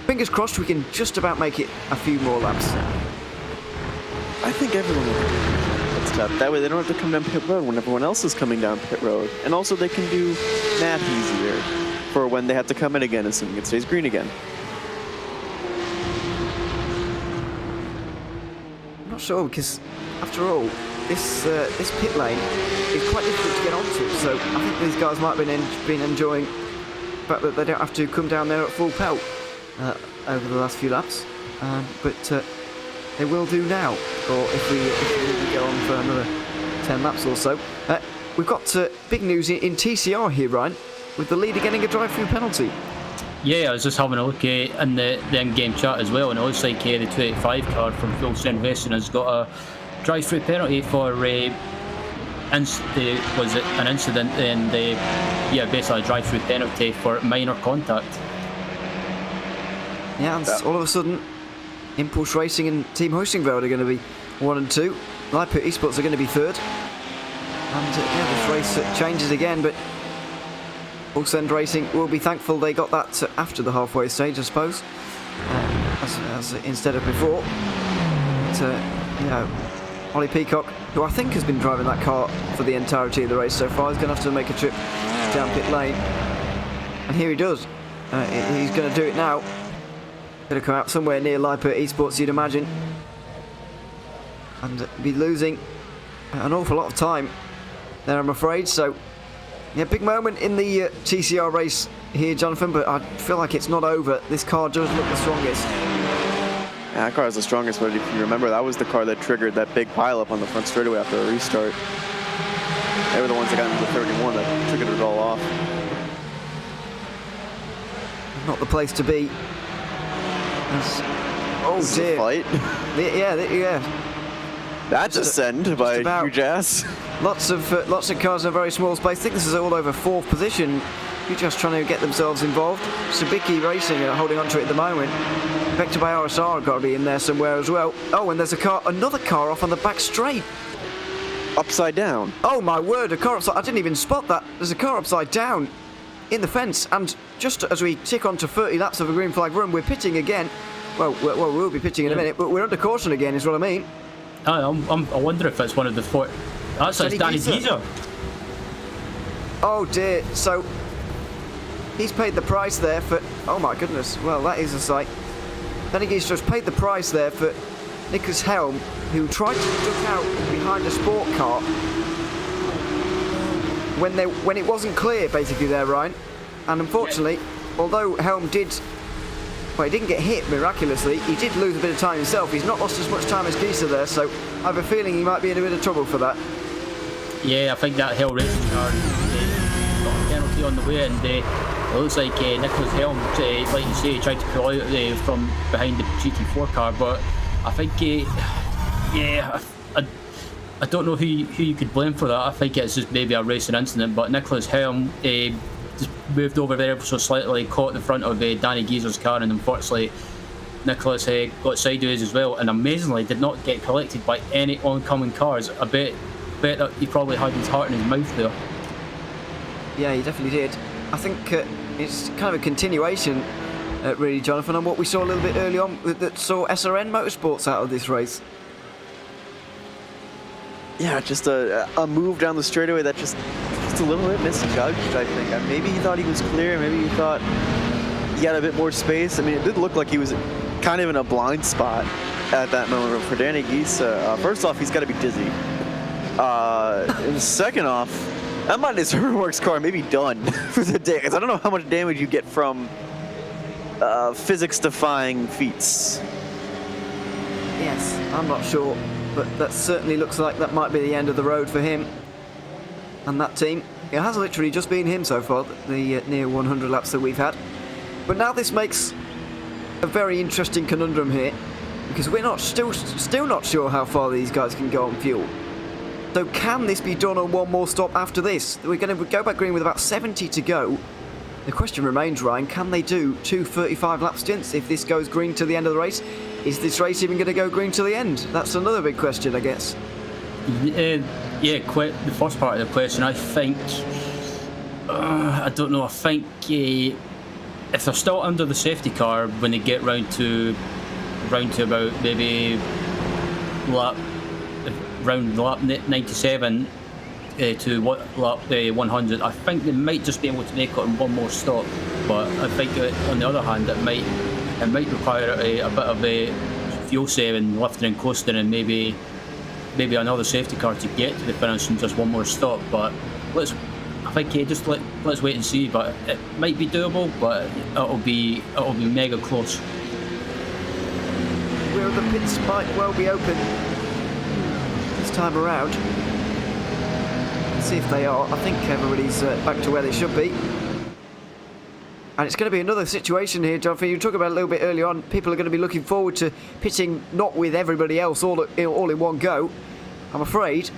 fingers crossed we can just about make it a few more laps. I think everyone will pit stop. That way they don't have to come down pit road when everyone else is coming down pit road. And also they can do math easier for when they have to come in again, assuming it stays green again. I'm not sure, because after all, this pit lane is quite difficult to get onto, so I think these guys might have been enjoying the fact that they don't have to come down there at full pelt over the last few laps, but they will do now, or if we go on for another 10 laps or so. We've got big news in TCR here, Ryan, with the leader getting a drive-through penalty. Yeah, I was just having a look in the in-game chat as well, and it looks like the 285 car from Full Send Racing has got a drive-through penalty for was it an incident, and basically a drive-through penalty for minor contact. Yeah, and all of a sudden, Impulse Racing and Team Hostingveld are going to be 1 and 2. Leipzig Esports are going to be 3rd. And this race changes again, but Full Send Racing will be thankful they got that after the halfway stage, I suppose, as instead of before. But, Ollie Peacock, who I think has been driving that car for the entirety of the race so far, is going to have to make a trip down pit lane. And here he does. He's going to do it now. Going to come out somewhere near Leipzig Esports, you'd imagine. And be losing an awful lot of time there, I'm afraid. So, yeah, big moment in the TCR race here, Jonathan, but I feel like it's not over. This car does look the strongest. Yeah, that car is the strongest, but if you remember, that was the car that triggered that big pileup on the front straightaway after a restart. They were the ones that got into the 31 that triggered it all off. Not the place to be. Oh dear. Fight. Yeah. That descent by Hujas. Lots of cars in a very small space. I think this is all over 4th position. Hujas trying to get themselves involved. Suzuki Racing are holding on to it at the moment. Vector by RSR have got to be in there somewhere as well. Oh, and there's another car off on the back straight. Upside down. Oh my word, a car upside. I didn't even spot that. There's a car upside down in the fence, and just as we tick on to 30 laps of a green flag run, we're pitting again. Well, we'll be pitting in a minute, but we're under caution again, is what I mean. I wonder if it's one of the 4. That's Danny Geezer. Oh dear. So he's paid the price there for. Oh my goodness. Well, that is a sight. Danny Giesler's paid the price there for Nicholas Helm, who tried to duck out behind a sport car when it wasn't clear, basically, there, Ryan. And unfortunately, although Helm didn't get hit miraculously, he did lose a bit of time himself. He's not lost as much time as Giesler there, so I have a feeling he might be in a bit of trouble for that. Yeah, I think that Hill racing car got a penalty on the way, and it looks like Nicholas Helm, like you say, tried to pull out from behind the GT4 car, but I think, I don't know who you could blame for that. I think it's just maybe a racing incident, but Nicholas Helm just moved over there so slightly, caught the front of Danny Giesler's car, and unfortunately Nicholas got sideways as well, and amazingly did not get collected by any oncoming cars. I bet that he probably had his heart in his mouth there. Yeah, he definitely did. I think it's kind of a continuation, really, Jonathan, on what we saw a little bit early on that saw SRN Motorsports out of this race. Yeah, just a move down the straightaway that just a little bit misjudged, I think. Maybe he thought he was clear, maybe he thought he had a bit more space. I mean, it did look like he was kind of in a blind spot at that moment for Danny Giesler. First off, he's got to be dizzy. And second off, that might his Works car may be done for the day, because I don't know how much damage you get from physics-defying feats. Yes, I'm not sure, but that certainly looks like that might be the end of the road for him and that team. It has literally just been him so far, the near 100 laps that we've had. But now this makes a very interesting conundrum here, because we're still not sure how far these guys can go on fuel. So can this be done on one more stop after this? We're going to go back green with about 70 to go. The question remains, Ryan, can they do 2 35-lap stints if this goes green to the end of the race? Is this race even going to go green to the end? That's another big question, I guess. Yeah, quite the first part of the question, I think, I don't know, I think if they're still under the safety car when they get round to about maybe lap 97 to lap 100, I think they might just be able to make it on one more stop. But I think on the other hand, it might require a bit of a fuel saving, lifting and coasting, and maybe another safety car to get to the finish and just one more stop. But let's wait and see. But it might be doable, but it'll be mega close. Where the pits might well be open this time around. Let's see if they are. I think everybody's back to where they should be. And it's going to be another situation here, Jonathan. You talked about it a little bit earlier on. People are going to be looking forward to pitting not with everybody else all in one go. I'm afraid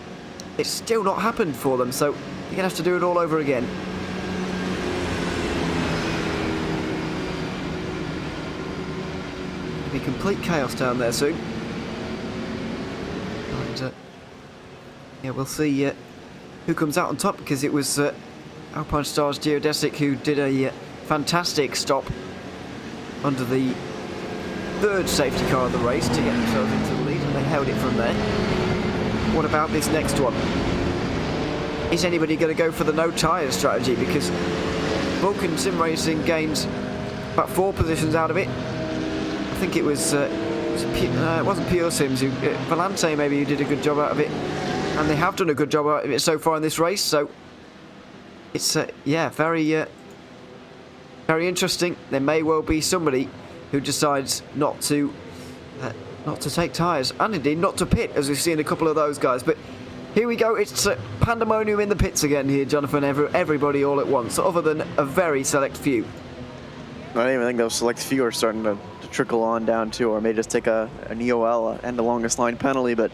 it's still not happened for them, so you're going to have to do it all over again. It'll be complete chaos down there soon. And yeah, we'll see who comes out on top, because it was Alpine Stars Geodesic who did a fantastic stop under the third safety car of the race to get themselves into the lead, and they held it from there. What about this next one? Is anybody going to go for the no tyres strategy? Because Vulcan Sim Racing gained about 4 positions out of it. I think it wasn't Pure Sims, Volante maybe, who did a good job out of it, and they have done a good job out of it so far in this race. So it's yeah, very interesting. There may well be somebody who decides not to take tyres, and indeed not to pit, as we've seen a couple of those guys. But here we go, it's pandemonium in the pits again here, Jonathan. Everybody all at once, other than a very select few. I don't even think those select few are starting to trickle on down too, or may just take an EOL and the longest line penalty. But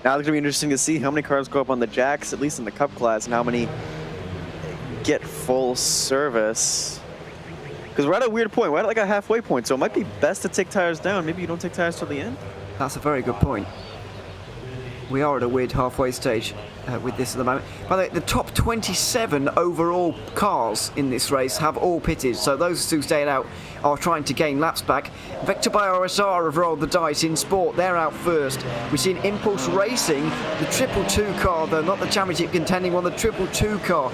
now it's going to be interesting to see how many cars go up on the jacks, at least in the Cup class, and how many get full service. Because we're at a weird point. We're at like a halfway point, so it might be best to take tires down. Maybe you don't take tires till the end. That's a very good point. We are at a weird halfway stage with this at the moment. By the way, the top 27 overall cars in this race have all pitted, so those who stayed out are trying to gain laps back. Vector by RSR have rolled the dice in sport. They're out first. We've seen Impulse Racing, the 222 car, though not the championship contending one, the 222 car,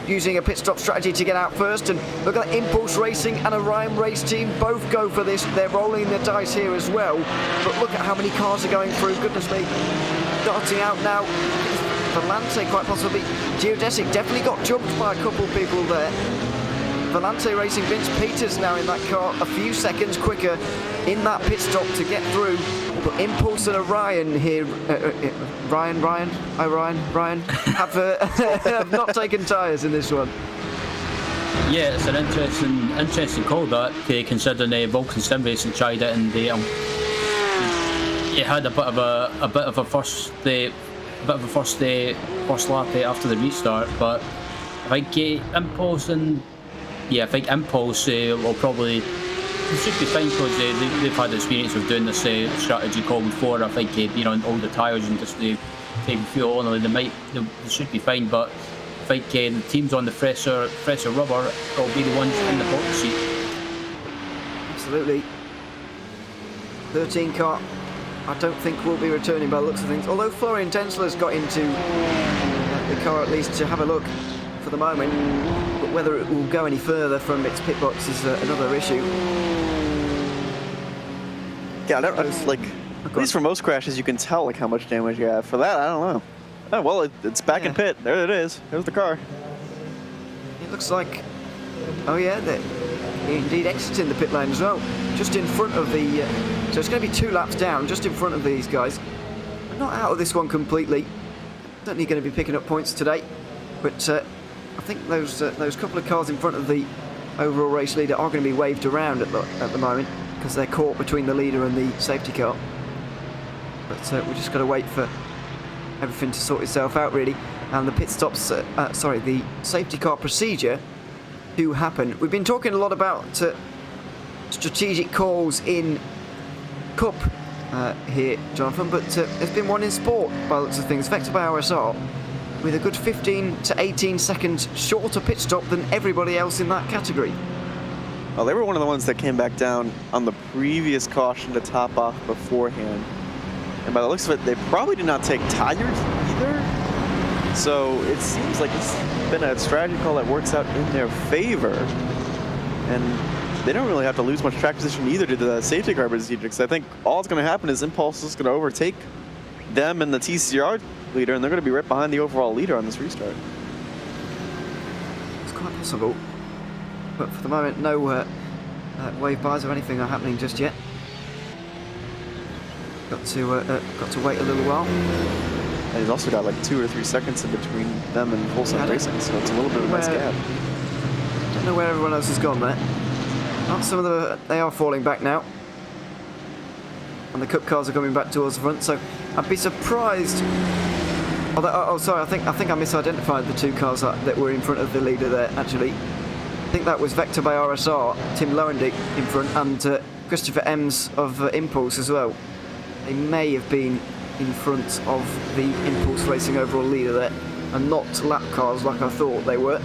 using a pit stop strategy to get out first. And look at that, Impulse Racing and Orion Race Team both go for this. They're rolling the dice here as well. But look at how many cars are going through. Goodness me. Darting out now. Volante quite possibly. Geodesic definitely got jumped by a couple of people there. Volante Racing, Vince Peters now in that car, a few seconds quicker in that pit stop to get through. But Impulse and Orion here, Ryan have not taken tyres in this one. Yeah, it's an interesting call that, considering Vulcan Sim Racing tried it and they had a bit of a first lap after the restart, but I think Impulse will probably should be fine because they've had experience of doing this strategy call before. I think being on older tyres and just taking fuel only, they should be fine. But I think the teams on the fresher rubber will be the ones in the box seat. Absolutely. 13 car, I don't think will be returning by the looks of things. Although Florian Tensler's got into the car at least to have a look for the moment. But whether it will go any further from its pit box is another issue. Yeah, at least for most crashes, you can tell like how much damage you have. For that, I don't know. Oh, well, it's back in pit. There it is. There's the car. It looks like, oh yeah, they're indeed exiting the pit lane as well. Just in front of the, so it's going to be 2 laps down, just in front of these guys. Not out of this one completely. Certainly going to be picking up points today. But I think those couple of cars in front of the overall race leader are going to be waved around at the moment because they're caught between the leader and the safety car. But we've just got to wait for everything to sort itself out really, and the pit stops, the safety car procedure to happen. We've been talking a lot about strategic calls in Cup here, Jonathan, but there's been one in sport by the looks of things. Vector by RSR with a good 15 to 18 seconds shorter pit stop than everybody else in that category. Well, they were one of the ones that came back down on the previous caution to top off beforehand. And by the looks of it, they probably did not take tires either. So it seems like it's been a strategy call that works out in their favor. And they don't really have to lose much track position either to the safety car procedure. Because I think all that's going to happen is Impulse is going to overtake them and the TCR leader, and they're going to be right behind the overall leader on this restart. It's quite possible. But for the moment, no wave bars or anything are happening just yet. Got to wait a little while. And he's also got like 2 or 3 seconds in between them and Full Sun Racing, so it's a little bit of a nice gap. Don't know where everyone else has gone there. Not some of them, they are falling back now. And the Cup cars are coming back towards the front, so I'd be surprised. Although, sorry, I think I misidentified the 2 cars that were in front of the leader there, actually. I think that was Vector by RSR, Tim Lowendick in front, and Christopher Ems of Impulse as well. They may have been in front of the Impulse Racing overall leader there, and not lap cars like I thought they were.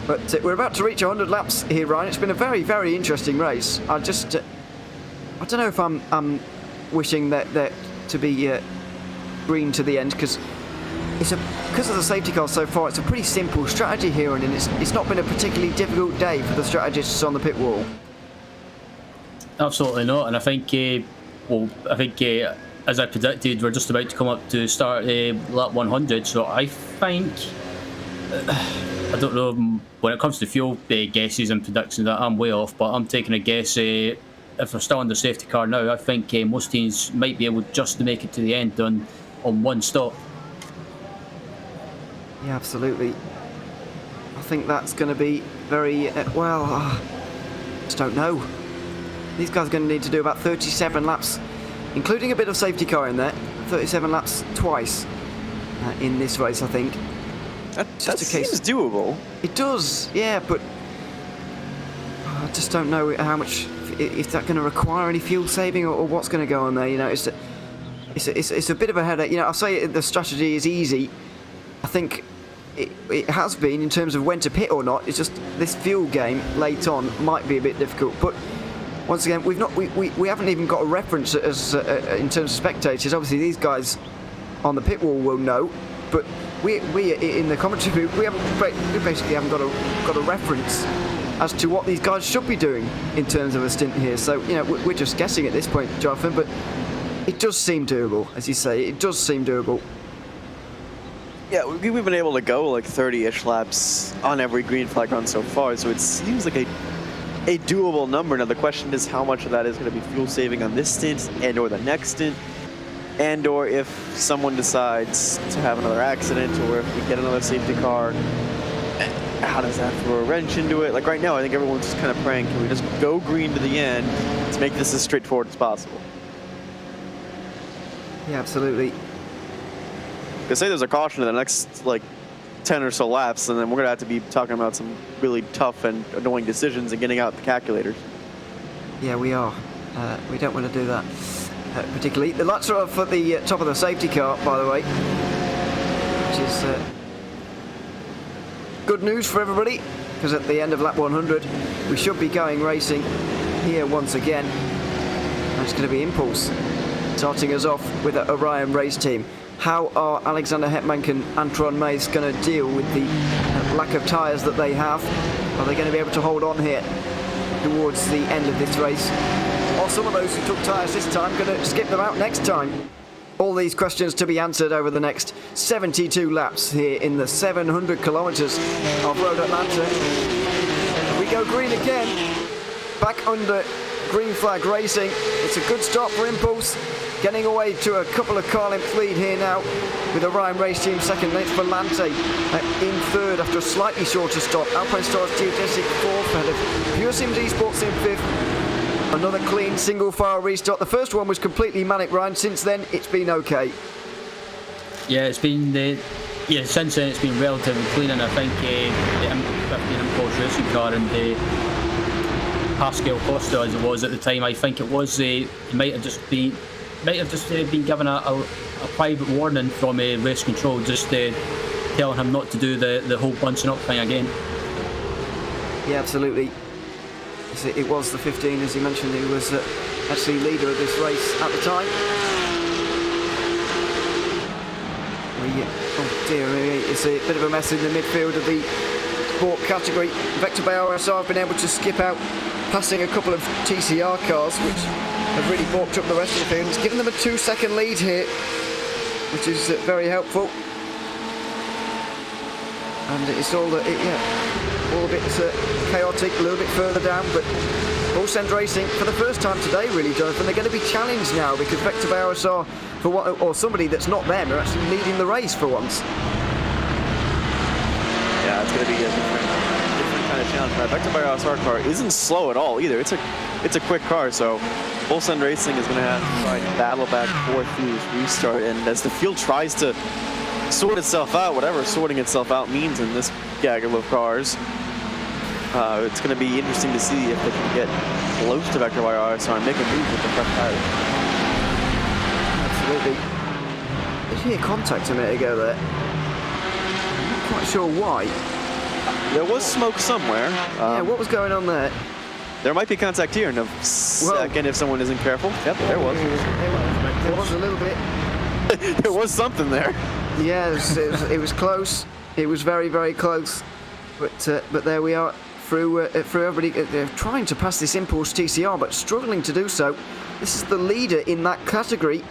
But we're about to reach 100 laps here, Ryan. It's been a very, very interesting race. I don't know if I'm wishing that to be green to the end, because of the safety cars so far, it's a pretty simple strategy here, and it's not been a particularly difficult day for the strategists on the pit wall. Absolutely not, and I think as I predicted, we're just about to come up to start lap 100, so I think, I don't know, when it comes to fuel guesses and predictions, I'm way off, but I'm taking a guess, if we're still under safety car now, I think most teams might be able just to make it to the end on one stop. Yeah, absolutely. I think that's going to be very, I just don't know. These guys are going to need to do about 37 laps, including a bit of safety car in there. 37 laps twice in this race, I think. That seems doable. It does, yeah, but I just don't know how much, if that's going to require any fuel saving or what's going to go on there. You know, it's a bit of a headache. You know, I'll say the strategy is easy. I think it has been in terms of when to pit or not. It's just this fuel game late on might be a bit difficult. But once again, we haven't even got a reference as in terms of spectators. Obviously, these guys on the pit wall will know, but we in the commentary booth, we basically haven't got a reference as to what these guys should be doing in terms of a stint here. So, you know, we're just guessing at this point, Jonathan, but it does seem doable, as you say. It does seem doable. Yeah, we've been able to go like 30-ish laps on every green flag run so far, so it seems like a doable number. Now the question is how much of that is going to be fuel saving on this stint and or the next stint, and or if someone decides to have another accident, or if we get another safety car, how does that throw a wrench into it? Like right now, I think everyone's just kind of praying, can we just go green to the end to make this as straightforward as possible? Yeah, absolutely. Because say there's a caution in the next like 10 or so laps, and then we're going to have to be talking about some really tough and annoying decisions and getting out the calculators. Yeah, we are. We don't want to do that particularly. The lights are off at the top of the safety car, by the way, which is good news for everybody, because at the end of lap 100 we should be going racing here once again, and it's going to be Impulse starting us off with the Orion race team. How are Alexander Hetmank and Antoine Mace going to deal with the lack of tyres that they have? Are they going to be able to hold on here towards the end of this race? Or some of those who took tyres this time going to skip them out next time? All these questions to be answered over the next 72 laps here in the 700 kilometres of Road Atlanta. We go green again, back under green flag racing. It's a good start for Impulse, getting away to a couple of car length lead here now with Orion Race Team second. Then it's Volante in third after a slightly shorter stop. Alpine Stars Geodesic fourth, ahead of Pure Sims Esports in fifth. Another clean single file restart. The first one was completely manic, Ryan. Since then, it's been okay. Yeah, it's been since then it's been relatively clean, and I think the Impulse racing car and the Pascal Costa, as it was at the time, I think it was he might have just been given a private warning from race control, just telling him not to do the whole bunching up thing again. Yeah, absolutely. It was the 15, as you mentioned, who was actually leader of this race at the time. Oh dear, it's a bit of a mess in the midfield of the sport category. Vector by RSR have been able to skip out, passing a couple of TCR cars, which have really balked up the rest of the field. It's given them a 2-second lead here, which is very helpful. And it's all a bit chaotic, a little bit further down, but Bull Send Racing, for the first time today really, Jonathan, they're going to be challenged now, because Vector by RSR, or somebody that's not them, are actually leading the race for once. Yeah, it's going to be a different kind of challenge. That Vector by RSR car isn't slow at all either. It's a quick car, so Bull Send Racing is going to have to try and battle back forth through this restart, and as the field tries to sort itself out, whatever sorting itself out means in this gaggle of cars, it's going to be interesting to see if they can get close to Vector by RSR and make a move with the fresh tires. Absolutely. Did you hear contact a minute ago there? I'm not quite sure why. There was smoke somewhere. Yeah, what was going on there? There might be contact here in a second if someone isn't careful. Yep, there was. There was a little bit. There was something there. Yeah, it was close. It was very, very close. But there we are, through everybody. They're trying to pass this Impulse TCR, but struggling to do so. This is the leader in that category.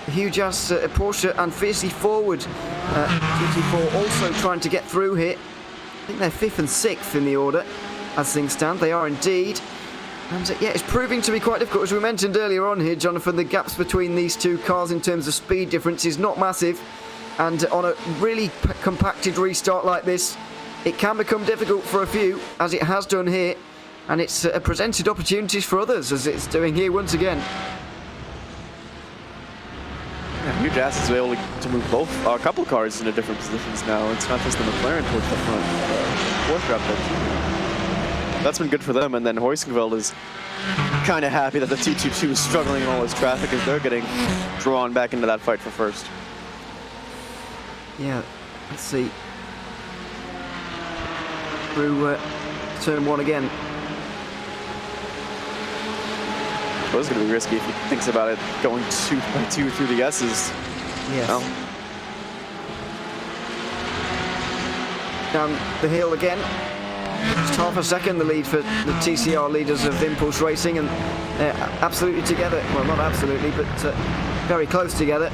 Huge ass Porsche and fiercely forward GT4 also trying to get through here. I think they're 5th and 6th in the order as things stand. They are indeed. And yeah, it's proving to be quite difficult. As we mentioned earlier on here, Jonathan, the gaps between these two cars in terms of speed difference is not massive. And on a really compacted restart like this, it can become difficult for a few, as it has done here. And it's presented opportunities for others, as it's doing here once again. Yeah, huge ass is able to move a couple cars into different positions now. It's not just the McLaren towards the front. Porsche up there. That's been good for them, and then Huyskenveld is kind of happy that the T22 is struggling in all this traffic as they're getting drawn back into that fight for first. Yeah, let's see. Through turn one again. suppose it's going to be risky if he thinks about it going 2x2 through the S's. Yes. Well, down the hill again. Just half a second the lead for the TCR leaders of Impulse Racing, and they're absolutely together. Well, not absolutely, but very close together.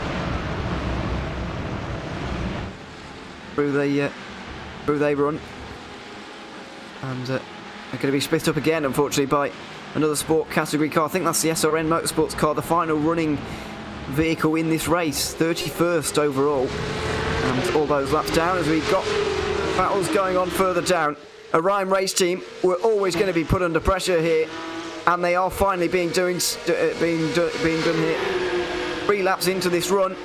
Through they run, and they're going to be split up again, unfortunately, by another sport category car. I think that's the SRN Motorsports car, the final running vehicle in this race, 31st overall, and all those laps down as we've got battles going on further down. Orion race team were always going to be put under pressure here, and they are finally being done here. 3 laps into this run,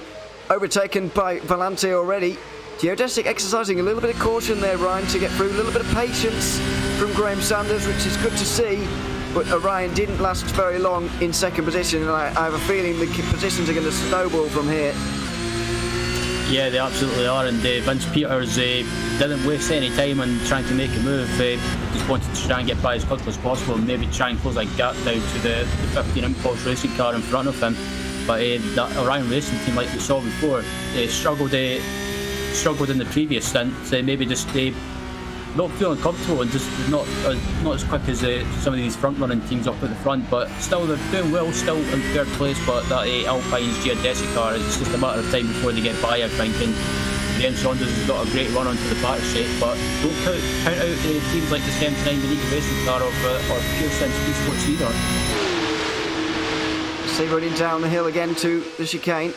overtaken by Volante already. Geodesic exercising a little bit of caution there, Ryan, to get through. A little bit of patience from Graham Sanders, which is good to see. But Orion didn't last very long in second position, and I have a feeling the positions are going to snowball from here. Yeah, they absolutely are, and Vince Peters didn't waste any time on trying to make a move. Just wanted to try and get by as quickly as possible and maybe try and close that gap down to the 15 Impulse Racing car in front of him. But that Orion Racing team, like we saw before, struggled in the previous stint, maybe just not feeling comfortable and just not as quick as some of these front-running teams up at the front, but still they're doing well, still in third place. But that Alpine's Geodesic car, it's just a matter of time before they get by, I think. And Graham Saunders has got a great run onto the back straight, but don't count out teams like the 79 Unique Racing car or Pure Sense ClubSport either. See, running down the hill again to the chicane.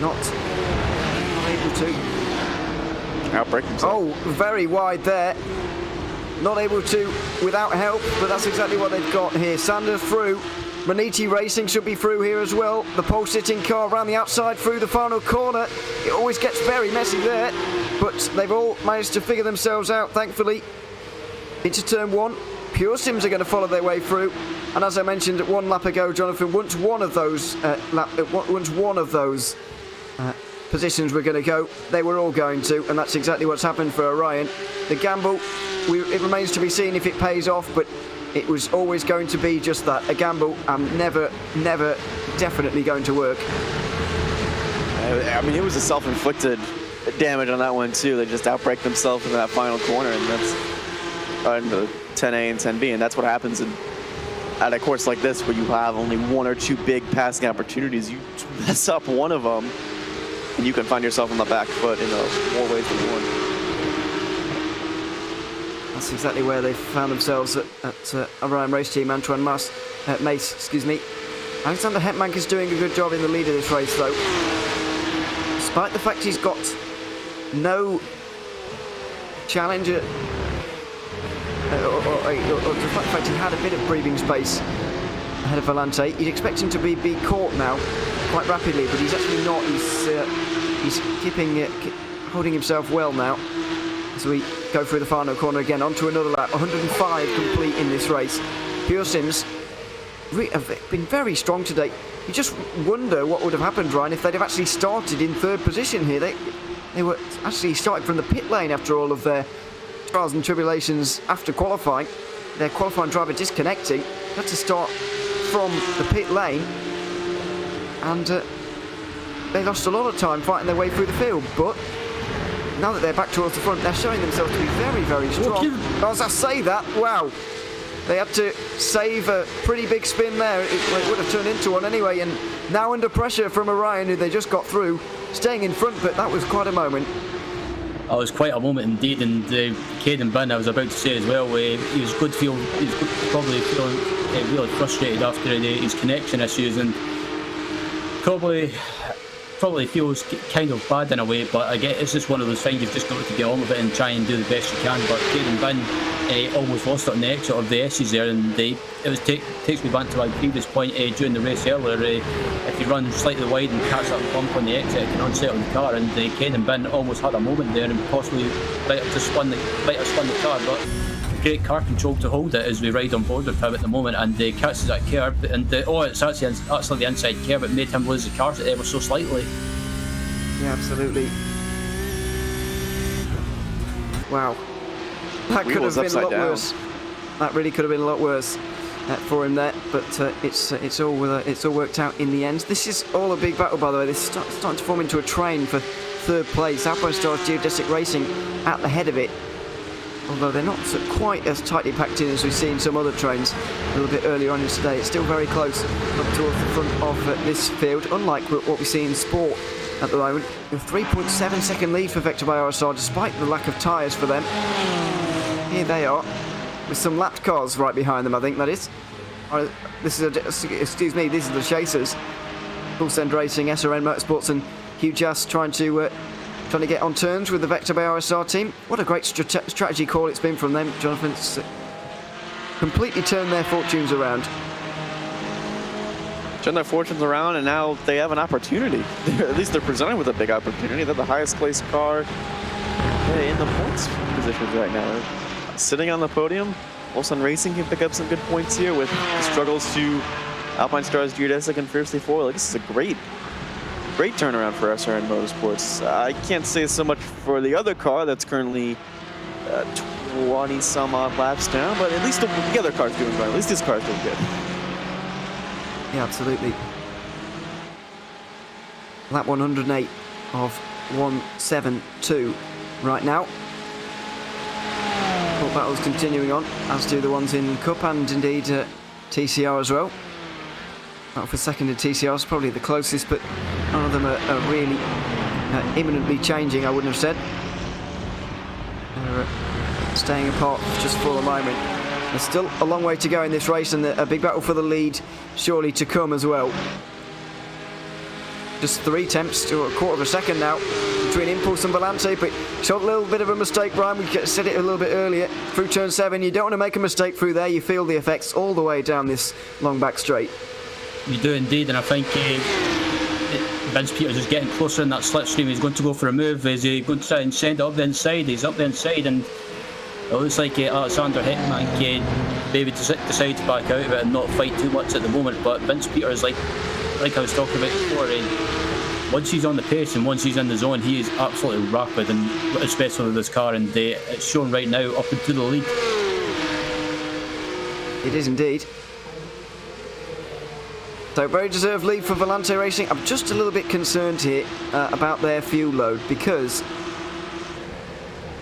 Not able to outbreak himself. Oh, very wide there. Not able to without help, but that's exactly what they've got here. Sanders through. Maniti Racing should be through here as well. The pole sitting car around the outside through the final corner. It always gets very messy there, but they've all managed to figure themselves out, thankfully. Into turn 1. Pure Sims are going to follow their way through, and as I mentioned 1 lap ago, Jonathan, once one of those positions were going to go, they were all going to, and that's exactly what's happened for Orion. The gamble, it remains to be seen if it pays off, but it was always going to be just that, a gamble, and never definitely going to work. I mean, it was a self-inflicted damage on that one too. They just outbraked themselves in that final corner, and that's in the 10A and 10B, and that's what happens at a course like this where you have only 1 or 2 big passing opportunities. You mess up one of them, and you can find yourself on the back foot in more ways than one. That's exactly where they found themselves at Orion Race Team. Antoine Mace, Alexander Hetmank is doing a good job in the lead of this race, though. Despite the fact he's got no challenger, or despite the fact he had a bit of breathing space ahead of Volante, you'd expect him to be caught now quite rapidly, but he's actually not. He's holding himself well now as we go through the final corner again onto another lap. 105 complete in this race. Pure Sims have been very strong today. You just wonder what would have happened, Ryan, if they'd have actually started in 3rd position here. They were actually starting from the pit lane after all of their trials and tribulations after qualifying. Their qualifying driver disconnecting, had to start from the pit lane, and they lost a lot of time fighting their way through the field. But now that they're back towards the front, they're showing themselves to be very, very strong. As I say that, wow, they had to save a pretty big spin there. It would have turned into one anyway, and now under pressure from Orion, who they just got through, staying in front, but that was quite a moment. Oh, it was quite a moment indeed, and Caden Bin, I was about to say as well, he was probably feeling really frustrated after his connection issues, and probably feels kind of bad in a way, but I guess it's just one of those things you've just got to get on with it and try and do the best you can. But Caden Bin almost lost it on the exit of the S's there, and takes me back to my previous point during the race earlier. If you run slightly wide and catch that bump on the exit, it can unsettle the car, and Caden Bin almost had a moment there and possibly might have spun the car, but great car control to hold it as we ride on board with him at the moment, and catches that curb, and it's actually the inside curb. It made him lose the car ever so slightly. Yeah, absolutely. Wow, that could have been a lot worse. That really could have been a lot worse for him there, but it's all worked out in the end. This is all a big battle, by the way. This is starting to form into a train for third place. Alpine Stars Geodesic Racing at the head of it, although they're not quite as tightly packed in as we've seen some other trains a little bit earlier on in today. It's still very close up towards the front of this field, unlike what we see in sport at the moment. A 3.7 second lead for Vector by RSR, despite the lack of tyres for them. Here they are, with some lapped cars right behind them, I think that is. These are the chasers. Full Send Racing, SRN Motorsports and Hugh Just trying to get on terms with the Vector by RSR team. What a great strategy call it's been from them, Jonathan. It's completely turned their fortunes around. Turn their fortunes around, and now they have an opportunity. At least they're presented with a big opportunity. They're the highest placed car in the points positions right now. Sitting on the podium, Ulsan Racing can pick up some good points here with the struggles to Alpine Stars Geodesic and Fiercely Forward. Like, this is a great turnaround for SRN Motorsports. I can't say so much for the other car that's currently 20 some odd laps down, but at least the other car's doing well. At least this car's doing good. Yeah, absolutely. Lap 108 of 172 right now. Cup battles continuing on, as do the ones in Cup and indeed TCR as well. Battle for second in TCR is probably the closest, but none of them are really imminently changing, I wouldn't have said. They're staying apart just for the moment. There's still a long way to go in this race, and a big battle for the lead surely to come as well. Just 3 tenths to a quarter of a second now between Impulse and Volante, but showed a little bit of a mistake, Brian. We said it a little bit earlier. Through turn 7, you don't want to make a mistake through there. You feel the effects all the way down this long back straight. You do indeed, and I think Vince Peters is getting closer in that slipstream. He's going to go for a move. Is he going to try and send it up the inside? He's up the inside, and it looks like Alexander Hetman maybe decide to back out of it and not fight too much at the moment. But Vince Peters, like I was talking about before, once he's on the pace and once he's in the zone, he is absolutely rapid, and especially with this car, and it's shown right now up into the lead. It is indeed. So very deserved lead for Volante Racing. I'm just a little bit concerned here about their fuel load, because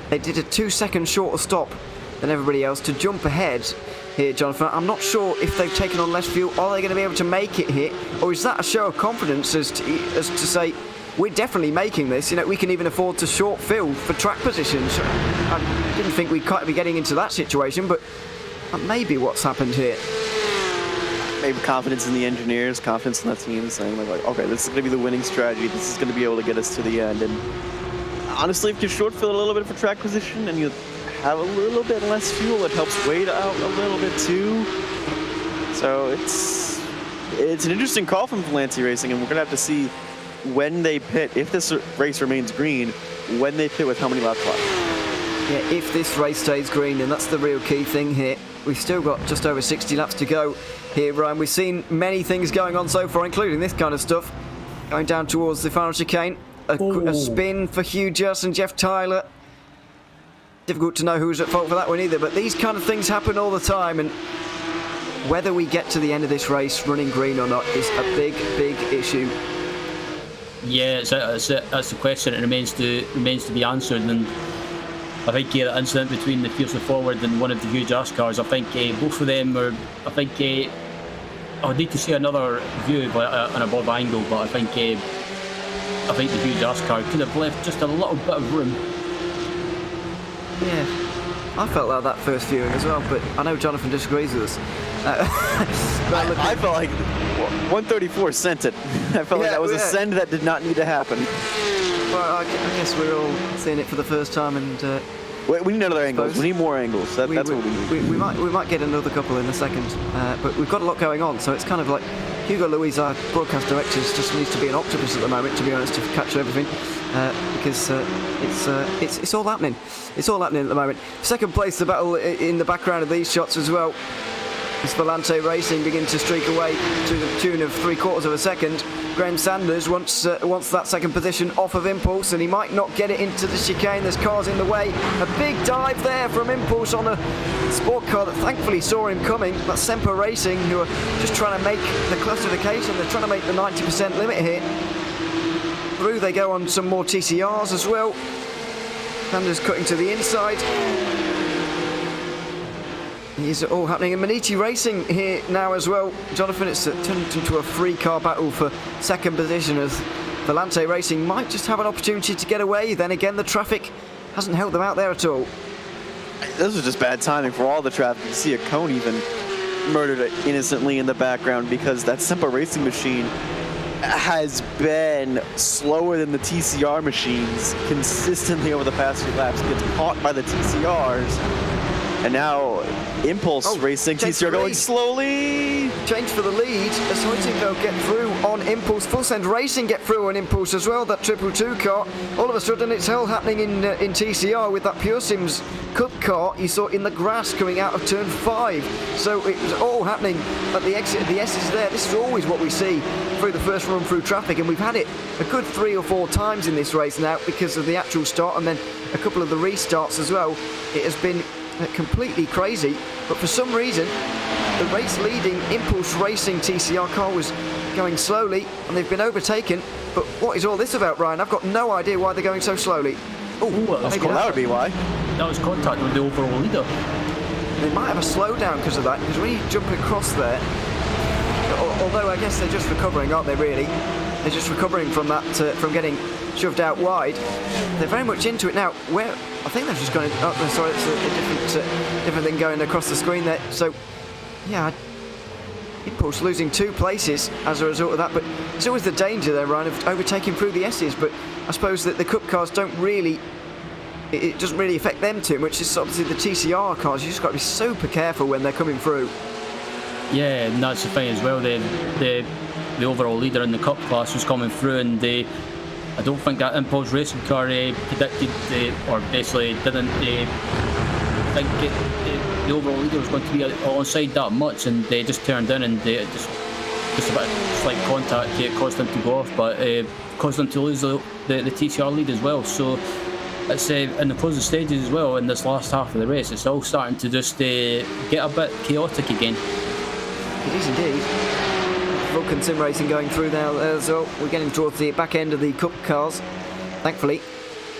they did a 2 second shorter stop than everybody else to jump ahead here, Jonathan. I'm not sure if they've taken on less fuel. Are they going to be able to make it here, or is that a show of confidence as to say, we're definitely making this, you know, we can even afford to short fill for track positions? I didn't think we'd quite be getting into that situation, but that may be what's happened here. Maybe confidence in the engineers, confidence in the team, saying like, okay, this is going to be the winning strategy. This is going to be able to get us to the end. And honestly, if you short fill a little bit for track position and you have a little bit less fuel, it helps weight out a little bit too. So it's an interesting call from Volante Racing, and we're going to have to see when they pit, if this race remains green, when they pit with how many laps left. Yeah, if this race stays green, and that's the real key thing here. We've still got just over 60 laps to go here, Ryan. We've seen many things going on so far, including this kind of stuff. Going down towards the final chicane. A spin for Hugh Just and Jeff Tyler. Difficult to know who's at fault for that one either, but these kind of things happen all the time, and whether we get to the end of this race running green or not is a big, big issue. Yeah, that's the question. It remains to be answered, and I think the incident between the Fiercely Forward and one of the Hugh Just cars, I think both of them were, I think I would need to see another view on a Bob angle, but I think the Hugh Just car could have left just a little bit of room. Yeah, I felt like that first viewing as well, but I know Jonathan disagrees with us. I felt like 134 sent it. I felt like that was a send that did not need to happen. Well, I guess we're all seeing it for the first time, and we need other angles. We need more angles. That's what we need. We might get another couple in a second, but we've got a lot going on, so it's kind of like Hugo Louise, our broadcast director, just needs to be an octopus at the moment, to be honest, to capture everything, because it's all happening. It's all happening at the moment. Second place, the battle in the background of these shots as well. As Volante Racing begin to streak away to the tune of 3/4 of a second, Graham Sanders wants that second position off of Impulse, and he might not get it into the chicane. There's cars in the way. A big dive there from Impulse on a sport car that thankfully saw him coming. That's Semper Racing, who are just trying to make the classification. They're trying to make the 90% limit here. Through they go on some more TCRs as well. Sanders cutting to the inside. Is all happening, and Maniti Racing here now as well. Jonathan, it's turned into a free-car battle for second position as Volante Racing might just have an opportunity to get away. Then again, the traffic hasn't helped them out there at all. This was just bad timing for all the traffic. You see a cone even murdered innocently in the background because that Semper Racing machine has been slower than the TCR machines consistently over the past few laps. Gets caught by the TCRs. And now Impulse Racing, TCR going slowly. Change for the lead as Hoitingveld get through on Impulse. Full Send Racing get through on Impulse as well. That 222 car. All of a sudden it's hell happening in TCR with that Pure Sims Cup car you saw in the grass coming out of turn 5. So it was all happening at the exit of the S's there. This is always what we see through the first run through traffic, and we've had it a good 3 or 4 times in this race now because of the actual start and then a couple of the restarts as well. It has been completely crazy, but for some reason the race leading Impulse Racing TCR car was going slowly and they've been overtaken. But what is all this about, Ryan? I've got no idea why they're going so slowly. That would be why. That was contact with the overall leader. They might have a slowdown because of that, because when you jump across there, although I guess they're just recovering, aren't they really? They're just recovering from that, from getting shoved out wide. They're very much into it now. Where I think they're just going. Oh, sorry, it's a different thing going across the screen there. So, yeah, Impulse losing 2 places as a result of that. But there's always the danger there, Ryan, of overtaking through the S's. But I suppose that the Cup cars don't really. It doesn't really affect them too much. It's obviously the TCR cars. You just got to be super careful when they're coming through. Yeah, and that's the thing as well. The overall leader in the Cup class was coming through, and I don't think that Impulse Racing car predicted or basically didn't think the overall leader was going to be onside that much, and they just turned in and they just a bit of slight contact caused them to go off, but caused them to lose the TCR lead as well. So it's in the closing stages as well in this last half of the race. It's all starting to just get a bit chaotic again. It is indeed. Vulcan Sim Racing going through now as well. We're getting towards the back end of the Cup cars. Thankfully,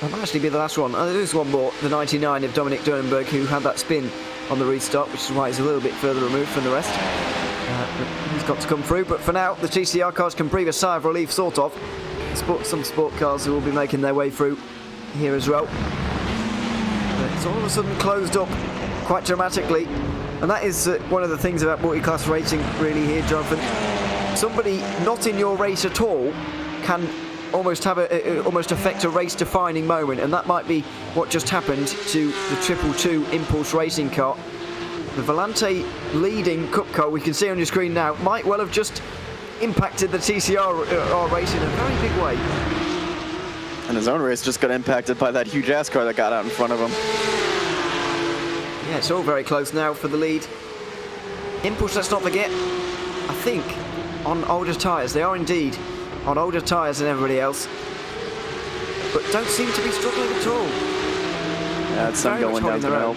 that might actually be the last one. There's one more, the 99 of Dominic Durnenberg, who had that spin on the restart, which is why he's a little bit further removed from the rest. But he's got to come through. But for now, the TCR cars can breathe a sigh of relief, sort of. Some sport cars will be making their way through here as well. But it's all of a sudden closed up quite dramatically. And that is one of the things about multi-class racing really here, Jonathan. Somebody not in your race at all can almost have almost affect a race-defining moment, and that might be what just happened to the 222 Impulse Racing car. The Volante leading Cup car we can see on your screen now might well have just impacted the TCR race in a very big way. And his own race just got impacted by that huge ass car that got out in front of him. Yeah, it's all very close now for the lead. Impulse, let's not forget, I think, on older tyres. They are indeed on older tyres than everybody else, but don't seem to be struggling at all. Yeah, that sun going down is going to help.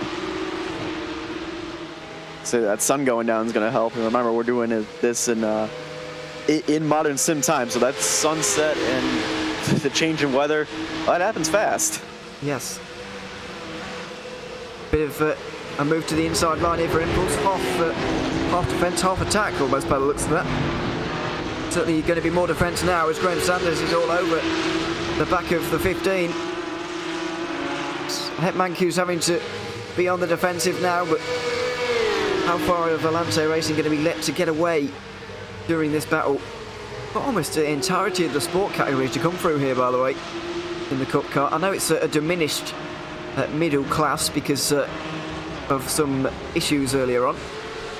So that sun going down is going to help. And remember, we're doing this in modern sim time, so that sunset and the change in weather, that happens fast. Yes. Bit of a move to the inside line here for Impulse. Half defence, half attack, almost by the looks of that. Certainly going to be more defence now as Graham Sanders is all over the back of the 15. Hetmanku's having to be on the defensive now, but how far are Volante Racing going to be let to get away during this battle? Almost the entirety of the sport categories to come through here, by the way, in the Cup car. I know it's a diminished middle class because of some issues earlier on.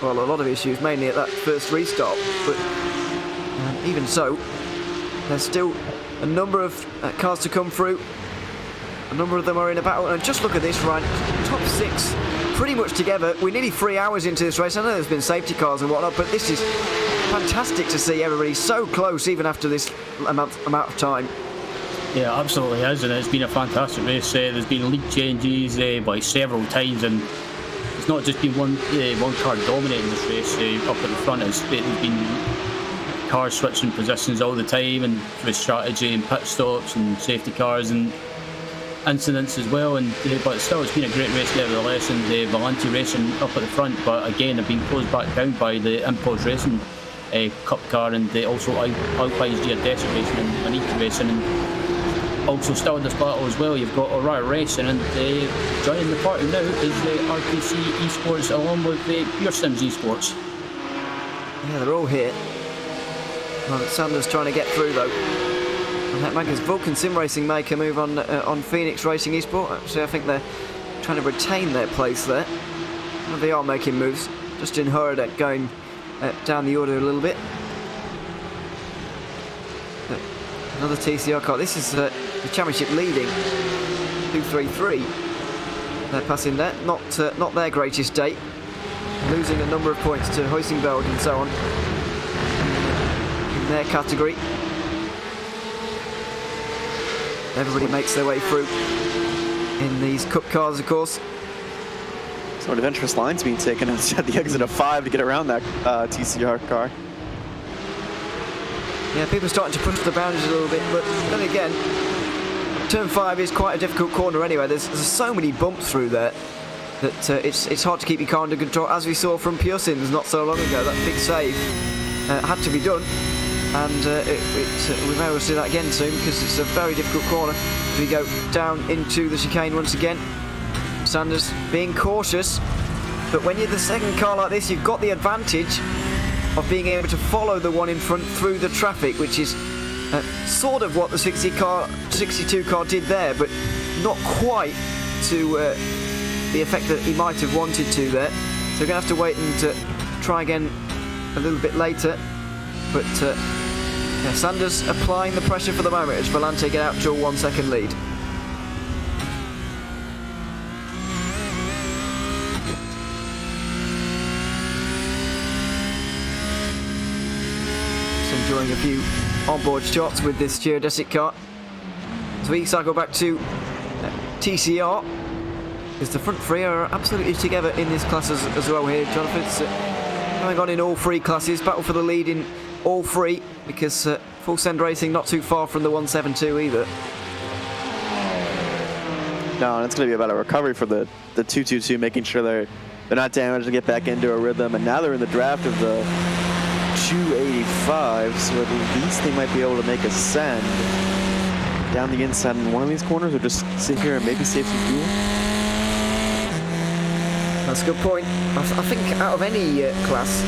Well, a lot of issues, mainly at that first restart, but even so, there's still a number of cars to come through. A number of them are in a battle, and just look at this, Ryan. Top 6 pretty much together. We're nearly 3 hours into this race. I know there's been safety cars and whatnot, but this is fantastic to see everybody so close even after this amount of time. Yeah, absolutely is, and it's been a fantastic race. There's been lead changes by several times, and it's not just been one car dominating this race up at the front. There's been cars switching positions all the time, and with strategy and pit stops and safety cars and incidents as well. And but still, it's been a great race nevertheless. And Valenti Racing up at the front, but again, they've been closed back down by the Impulse Racing Cup car, and also Alpine's Geodesic Racing and Maniki Racing. And also still in this battle as well, you've got Aurora Racing, and joining the party now is RPC Esports along with Pure Sims Esports. Yeah, they're all here. Well, Sanders trying to get through though. And that Magnus Vulcan Sim Racing make a move on Phoenix Racing Esport. Actually, I think they're trying to retain their place there. Well, they are making moves. Justin Horadek going down the order a little bit. Another TCR car. This is the championship leading 233. They're passing there. Not their greatest day. Losing a number of points to Huizenveld and so on in their category. Everybody makes their way through in these cup cars, of course. Sort of interest lines being taken at the exit of 5 to get around that TCR car. Yeah, people are starting to push the boundaries a little bit, but then again, turn 5 is quite a difficult corner anyway. There's so many bumps through there that it's hard to keep your car under control, as we saw from Pure Sims not so long ago. That big save had to be done, and we may well see that again soon, because it's a very difficult corner. We go down into the chicane once again. Sanders being cautious, but when you're the second car like this, you've got the advantage of being able to follow the one in front through the traffic, which is sort of what the 62 car did there, but not quite to the effect that he might have wanted to there. So we're going to have to wait and try again a little bit later. But yeah, Sanders applying the pressure for the moment as Valente get out to a 1 second lead. Enjoying a few onboard shots with this geodesic car. So we cycle back to TCR, because the front three are absolutely together in this class as well here. Jonathan, it's going on in all three classes, battle for the lead in all three, because Full Send Racing not too far from the 172 either. No, and it's going to be about a recovery for the 222, making sure they're not damaged and get back into a rhythm. And now they're in the draft of the 285, so at least they might be able to make a send down the inside in one of these corners, or just sit here and maybe save some fuel. That's a good point. I think out of any class,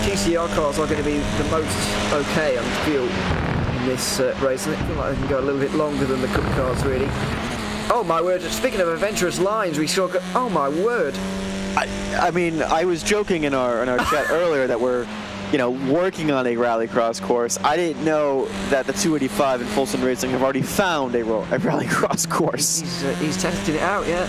TCR cars are going to be the most okay on fuel in this race, and it feels like they can go a little bit longer than the cup cars, really. Oh my word! Speaking of adventurous lines, we saw. Oh my word! I mean, I was joking in our chat earlier that we're, working on a rallycross course. I didn't know that the 285 and Full Send Racing have already found a rallycross course. He's testing it out, yeah.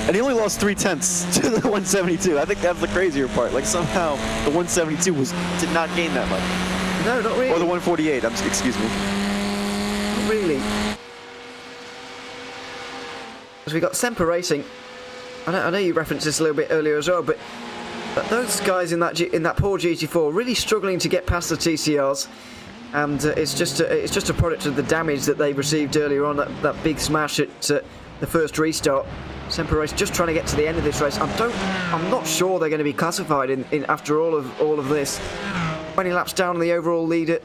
And he only lost 0.3 to the 172. I think that's the crazier part. Like, somehow the 172 did not gain that much. No, not really. Or the 148. Excuse me. Not really. As we got Semper Racing. I know you referenced this a little bit earlier as well, but those guys in that poor GT4 really struggling to get past the TCRs, and it's just a product of the damage that they received earlier on, that big smash at the first restart. Semper Race just trying to get to the end of this race. I'm not sure they're going to be classified in after all of this. 20 laps down on the overall leader,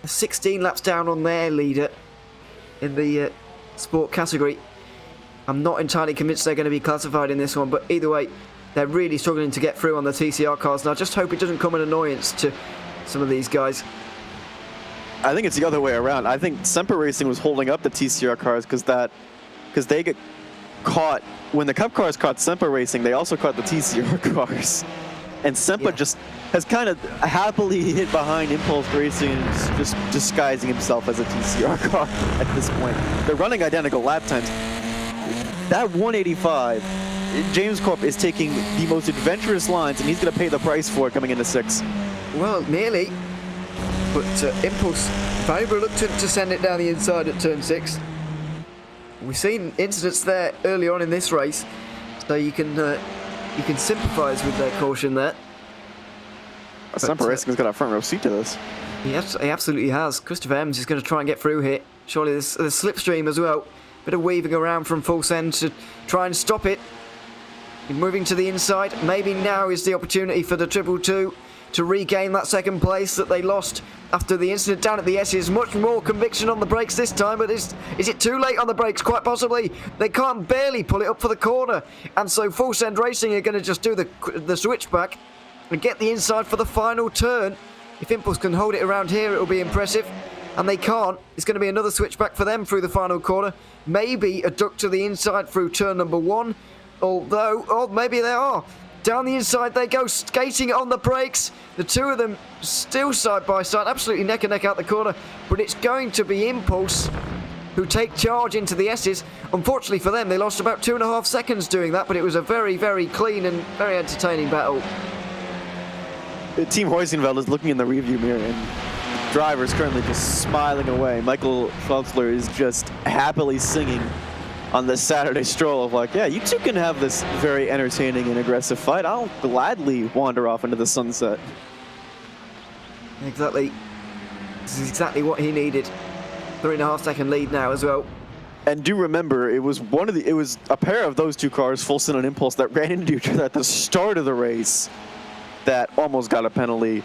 16 laps down on their leader in the sport category. I'm not entirely convinced they're going to be classified in this one, but either way, they're really struggling to get through on the TCR cars, and I just hope it doesn't come an annoyance to some of these guys. I think it's the other way around. I think Semper Racing was holding up the TCR cars because they get caught when the Cup cars caught Semper Racing. They also caught the TCR cars, and Semper just has kind of happily hid behind Impulse Racing and just disguising himself as a TCR car at this point. They're running identical lap times. That 185 James Corp is taking the most adventurous lines, and he's going to pay the price for it coming into 6. Well, nearly. But Impulse, very reluctant to send it down the inside at turn 6. We've seen incidents there early on in this race, so you can sympathise with their caution there. Semper Racing's got a front row seat to this. He absolutely has. Christopher Evans is going to try and get through here. Surely there's slipstream as well. Bit of weaving around from full send to try and stop it. Moving to the inside. Maybe now is the opportunity for the 222 to regain that second place that they lost after the incident down at the S's. Much more conviction on the brakes this time, but is it too late on the brakes? Quite possibly. They can't barely pull it up for the corner, and so Full Send Racing are going to just do the switchback and get the inside for the final turn. If Impulse can hold it around here, it'll be impressive, and they can't. It's going to be another switchback for them through the final corner. Maybe a duck to the inside through turn number 1, although maybe they are. Down the inside they go, skating on the brakes. The two of them still side by side, absolutely neck and neck out the corner. But it's going to be Impulse who take charge into the S's. Unfortunately for them, they lost about 2.5 seconds doing that, but it was a very, very clean and very entertaining battle. Team Heusenfeld is looking in the rearview mirror, and the driver is currently just smiling away. Michael Schautzler is just happily singing on this Saturday stroll of like, yeah, you two can have this very entertaining and aggressive fight. I'll gladly wander off into the sunset. Exactly. This is exactly what he needed. 3.5 second lead now as well. And do remember, it was a pair of those two cars, Full Send and Impulse, that ran into each other at the start of the race that almost got a penalty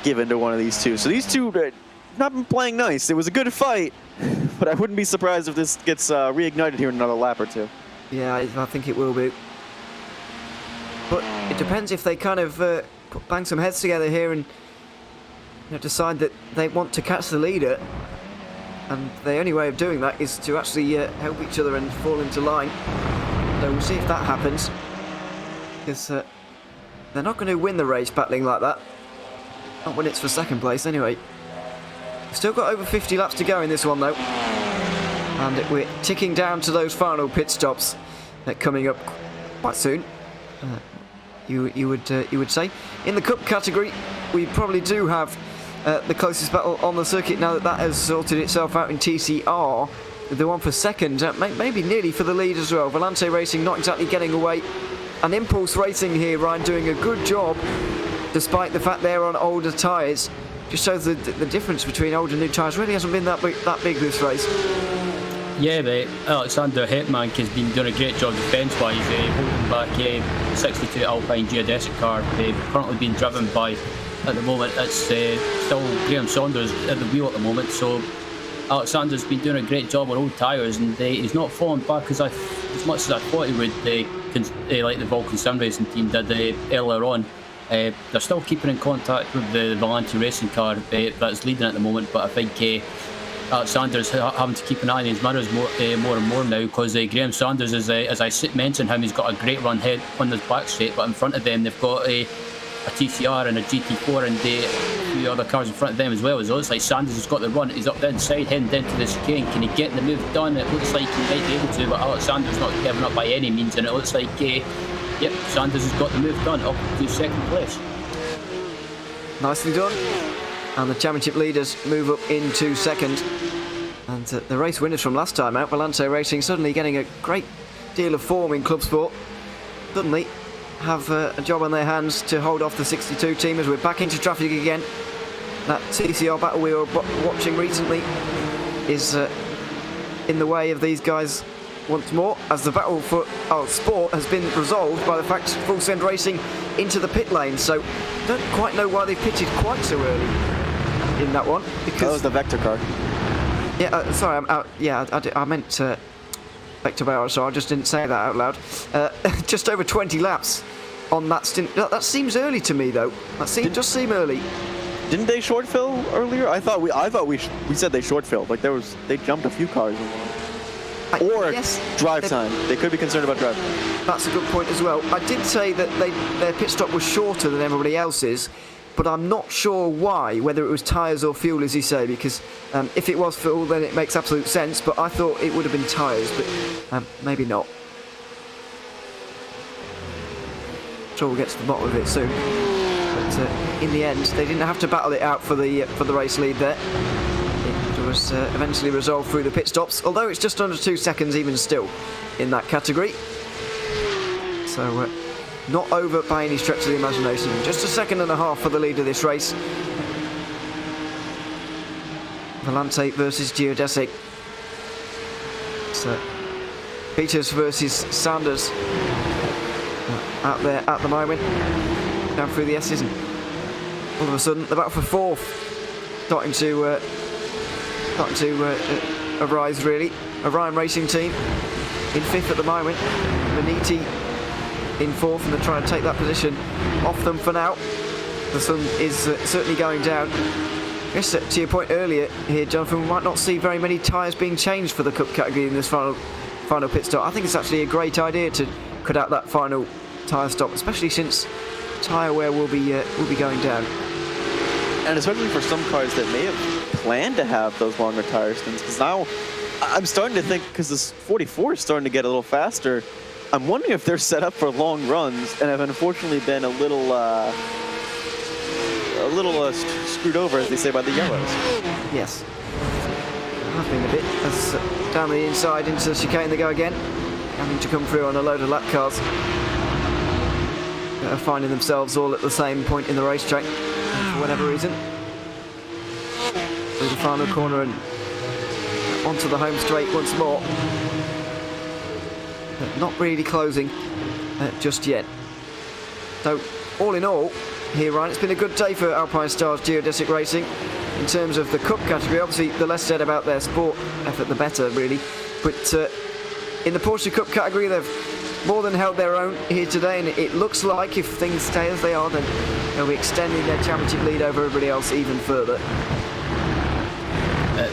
given to one of these two. So these two have not been playing nice. It was a good fight, but I wouldn't be surprised if this gets reignited here in another lap or two. Yeah, I think it will be. But it depends if they kind of bang some heads together here and decide that they want to catch the leader. And the only way of doing that is to actually help each other and fall into line. So we'll see if that happens. Because they're not going to win the race battling like that. Not when it's for second place anyway. Still got over 50 laps to go in this one though. And we're ticking down to those final pit stops coming up quite soon. You would say. In the Cup category, we probably do have the closest battle on the circuit now that has sorted itself out in TCR. The one for second, maybe nearly for the lead as well. Volante Racing not exactly getting away. And Impulse Racing here, Ryan, doing a good job despite the fact they're on older tyres. Just shows the difference between old and new tyres really hasn't been that big this race. Yeah, but Alexander Hetman has been doing a great job defence-wise, holding back 62 Alpine geodesic car, currently being driven by, at the moment, it's still Graham Saunders at the wheel at the moment, so Alexander's been doing a great job on old tyres, and he's not fallen back as much as I thought he would, like the Vulcan Sim Racing team did earlier on. They're still keeping in contact with the Volante Racing car that's leading at the moment, but I think Alexander's having to keep an eye on his mirrors more and more now, because Graham Sanders, as I mentioned him, he's got a great run head on the back straight, but in front of them they've got a TCR and a GT4 and a few other cars in front of them as well. So it looks like Sanders has got the run. He's up the inside, heading down to the chicane. Can he get the move done? It looks like he might be able to, but Alexander's not giving up by any means, and it looks like yep, Sanders has got the move done up to second place. Nicely done. And the championship leaders move up into second. And the race winners from last time out, Volante Racing, suddenly getting a great deal of form in Club Sport. Suddenly have a job on their hands to hold off the 62 team as we're back into traffic again. That TCR battle we were watching recently is in the way of these guys once more, as the battle for sport has been resolved by the fact Full Send Racing into the pit lane. So don't quite know why they pitted quite so early in that one, because that was the Vector car. Yeah, sorry, I meant Vector Barrow, so I just didn't say that out loud. Just over 20 laps on that stint. That seems early to me, though. Does seem early. Didn't they short fill earlier? I thought we said they short filled. Like they jumped a few cars. Or yes, drive time. They could be concerned about drive time. That's a good point as well. I did say that their pit stop was shorter than everybody else's, but I'm not sure why, whether it was tyres or fuel, as you say, because if it was fuel, then it makes absolute sense, but I thought it would have been tyres, but maybe not. sure we'll get to the bottom of it soon. But in the end, they didn't have to battle it out for the race lead there. It was eventually resolved through the pit stops, although it's just under 2 seconds even still in that category. So not over by any stretch of the imagination. Just a second and a half for the lead of this race. Volante versus Geodesic. So Peters versus Sanders out there at the moment, down through the S's, and all of a sudden the battle for fourth starting to arise really. Orion Racing Team in fifth at the moment, Maniti in fourth, and they're trying to take that position off them for now. The sun is certainly going down. I guess to your point earlier here, Jonathan, we might not see very many tyres being changed for the Cup category in this final pit stop. I think it's actually a great idea to cut out that final tyre stop, especially since tyre wear will be going down. And especially for some cars that may have planned to have those longer tire stints, because now I'm starting to think, because this 44 is starting to get a little faster, I'm wondering if they're set up for long runs and have unfortunately been a little screwed over, as they say, by the yellows. Yes, have been a bit. As down the inside into the chicane they go again, having to come through on a load of lap cars that are finding themselves all at the same point in the racetrack for whatever reason. Through the final corner and onto the home straight once more, but not really closing just yet. So all in all here, Ryan, it's been a good day for Alpine Stars Geodesic Racing in terms of the Cup category. Obviously the less said about their sport effort the better really, but in the Porsche Cup category they've more than held their own here today, and it looks like if things stay as they are, then they'll be extending their championship lead over everybody else even further.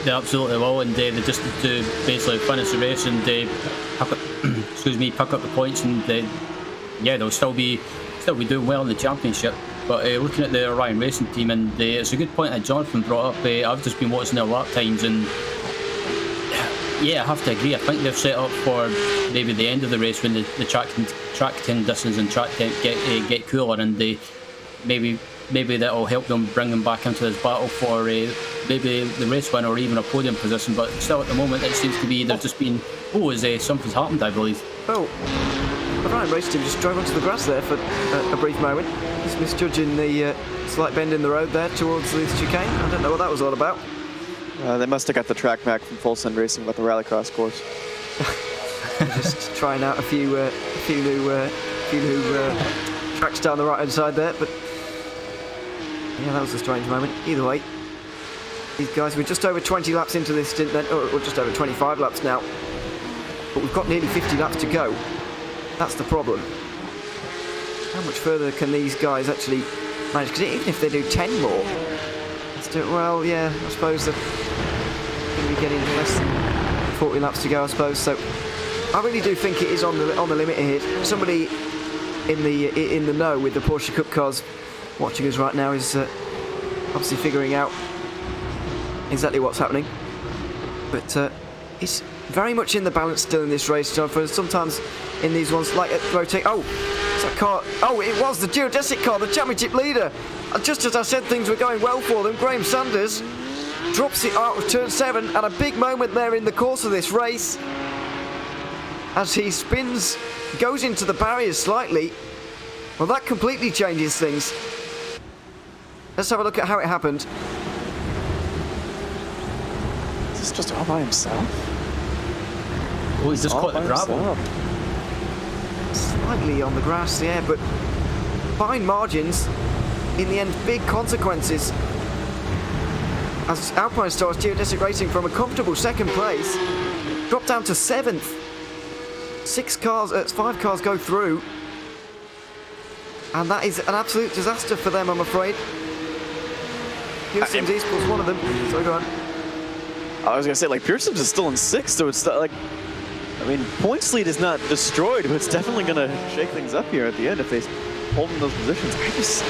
They absolutely will, and they just need to basically finish the race and pick up the points, and they'll still be doing well in the championship. But looking at the Orion Racing Team, and it's a good point that Jonathan brought up. I've just been watching their lap times, and yeah, I have to agree. I think they've set up for maybe the end of the race when the track conditions and track temp get cooler, and maybe that'll help them bring them back into this battle for maybe the race win or even a podium position. But still, at the moment, it seems to be they've just been something's happened, I believe. Oh, the Orion Racing Team just drove onto the grass there for a brief moment. He's misjudging the slight bend in the road there towards the chicane. I don't know what that was all about. They must have got the track back from Full Send Racing about the rallycross course. Just trying out a few new tracks down the right hand side there, but yeah, that was a strange moment. Either way, these guys, we're just over 20 laps into this stint then, or just over 25 laps now, but we've got nearly 50 laps to go. That's the problem. How much further can these guys actually manage? Because even if they do 10 more, well, yeah, I suppose they're going to be getting less than 40 laps to go, I suppose. So I really do think it is on the limit here. Somebody in the know with the Porsche Cup cars watching us right now is obviously figuring out exactly what's happening. But it's very much in the balance still in this race, Jonathan. Sometimes in these ones, like at rotate. Oh, it's that car. Oh, it was the Geodesic car, the championship leader. And just as I said things were going well for them, Graham Sanders drops it out of turn 7, and a big moment there in the course of this race as he spins, goes into the barriers slightly. Well, that completely changes things. Let's have a look at how it happened. Is this just all by himself? Oh, he's just caught the gravel. Slightly on the grass, yeah, but fine margins. In the end, big consequences. As Alpine Stars Geodesic Racing from a comfortable second place dropped down to 7th. 5 cars go through, and that is an absolute disaster for them, I'm afraid. Pearson's Eastpool's one of them. So go on. I was gonna say, like, Pearson's is still in 6th, so it's like, I mean, points lead is not destroyed, but it's definitely gonna shake things up here at the end if they hold in those positions.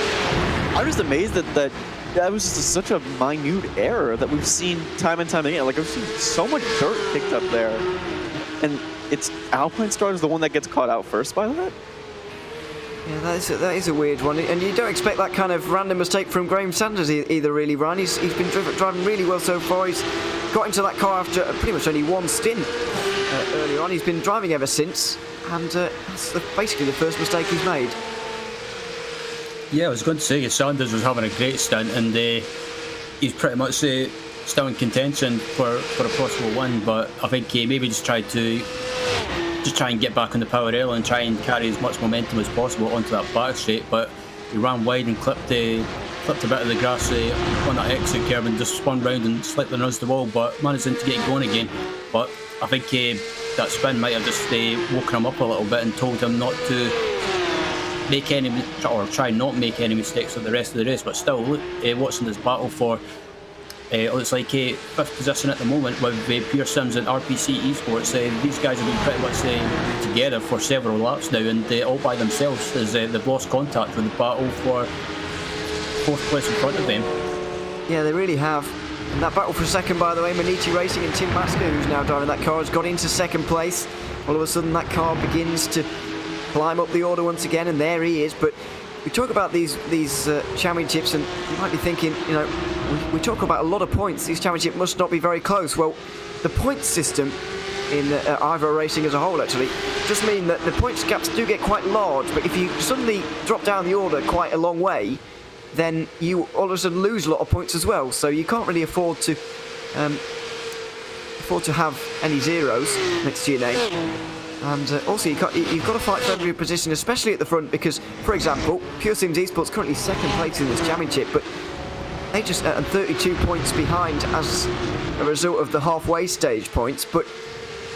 I'm just amazed that was just such a minute error that we've seen time and time again. Like, I've seen so much dirt kicked up there, and it's Alpine Stars the one that gets caught out first by that. Yeah, that is a weird one, and you don't expect that kind of random mistake from Graham Sanders either, really, Ryan. He's been driving really well so far. He's got into that car after pretty much only one stint earlier on. He's been driving ever since, and that's basically the first mistake he's made. Yeah, I was going to say Sanders was having a great stint, and he's pretty much still in contention for a possible win. But I think he maybe just tried to try and get back on the power rail and try and carry as much momentum as possible onto that back straight. But he ran wide and clipped a bit of the grass on that exit curve and just spun round and slightly nudged the wall, but managing to get going again. But I think that spin might have just woken him up a little bit and told him not to make any, or try not make any mistakes at the rest of the race. But still, watching this battle for it looks like a fifth position at the moment with Pierre Sims and RPC Esports. These guys have been pretty much together for several laps now, and all by themselves as they've lost contact with the battle for fourth place in front of them. Yeah, they really have. And that battle for second, by the way, Maniti Racing and Tim Masker, who's now driving that car, has got into second place. All of a sudden that car begins to climb up the order once again, and there he is. But we talk about these championships, and you might be thinking, you know, we talk about a lot of points. These championships must not be very close. Well, the points system in IVRA racing as a whole actually just mean that the points gaps do get quite large. But if you suddenly drop down the order quite a long way, then you all of a sudden lose a lot of points as well. So you can't really afford to have any zeros next to your name. And also, you've got to fight for every position, especially at the front, because, for example, Pure Sims Esports currently second place in this championship, but they just are 32 points behind as a result of the halfway stage points, but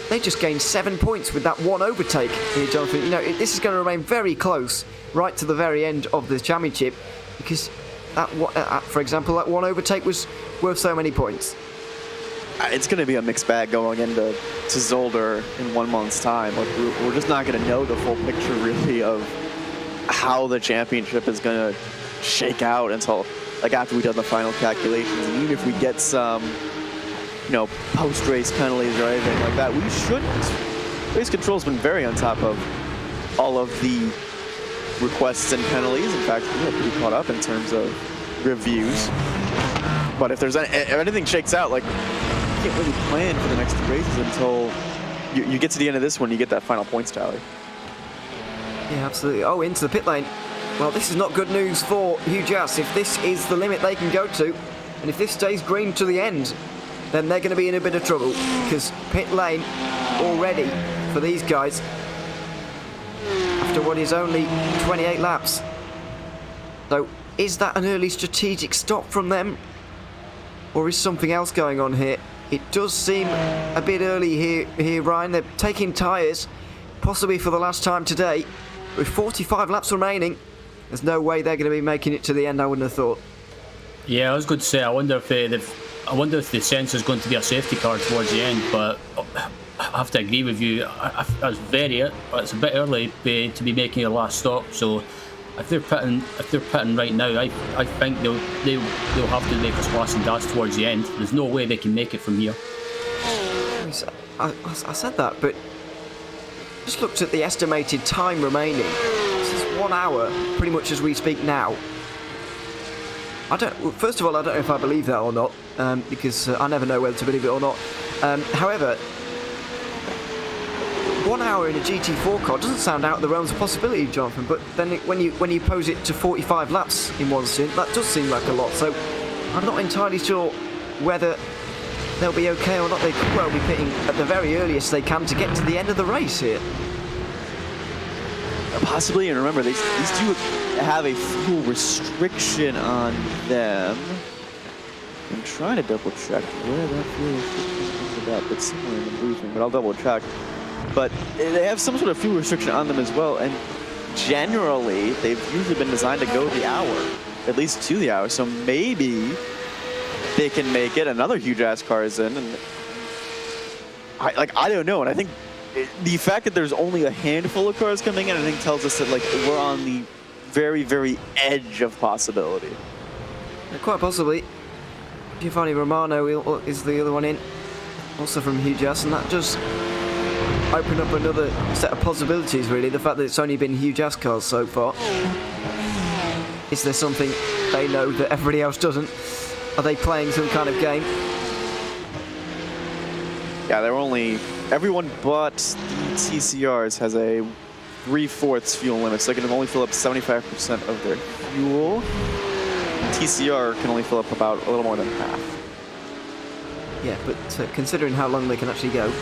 they just gained 7 points with that one overtake here, Jonathan. You know, this is going to remain very close right to the very end of the championship, because that, for example, that one overtake was worth so many points. It's going to be a mixed bag going into Zolder in 1 month's time. Like, we're just not going to know the full picture, really, of how the championship is going to shake out until, like, after we've done the final calculations. And even if we get some, you know, post-race penalties or anything like that, we shouldn't. Race Control's been very on top of all of the requests and penalties. In fact, we're pretty caught up in terms of reviews. But if anything shakes out, like, you can't really plan for the next two races until you get to the end of this one, you get that final points tally. Yeah, absolutely. Oh, into the pit lane. Well, this is not good news for Hugh Jass. If this is the limit they can go to, and if this stays green to the end, then they're going to be in a bit of trouble, because pit lane already for these guys after what is only 28 laps. So is that an early strategic stop from them, or is something else going on here? It does seem a bit early here, Ryan. They're taking tyres, possibly for the last time today. With 45 laps remaining, there's no way they're going to be making it to the end, I wouldn't have thought. Yeah, I was going to say, I wonder if the sense is going to be a safety car towards the end, but I have to agree with you. It's a bit early to be making a last stop. So if they're pitting right now, I think they'll have to make a splash and dash towards the end. There's no way they can make it from here. I said that, but just looked at the estimated time remaining. This is 1 hour, pretty much as we speak now. First of all, I don't know if I believe that or not, because I never know whether to believe it or not. However, 1 hour in a GT4 car doesn't sound out of the realms of possibility, Jonathan, but then when you pose it to 45 laps in one stint, that does seem like a lot. So I'm not entirely sure whether they'll be okay or not. They could well be pitting at the very earliest they can to get to the end of the race here. Possibly, and remember, these do have a fuel restriction on them. I'm trying to double check where that fuel restriction is about. It's somewhere in the briefing, but I'll double check. But they have some sort of fuel restriction on them as well, and generally they've usually been designed to go the hour, at least to the hour. So maybe they can make it. Another huge ass car is in, and I don't know. And I think the fact that there's only a handful of cars coming in, I think tells us that, like, we're on the very, very edge of possibility. Quite possibly. Giovanni Romano is the other one in, also from Hugh Jass, and that does open up another set of possibilities, really. The fact that it's only been huge ass cars so far. Is there something they know that everybody else doesn't? Are they playing some kind of game? Yeah, they're only... Everyone but the TCRs has a 3/4 fuel limit, so they can only fill up 75% of their fuel. TCR can only fill up about a little more than half. Yeah, but considering how long they can actually go,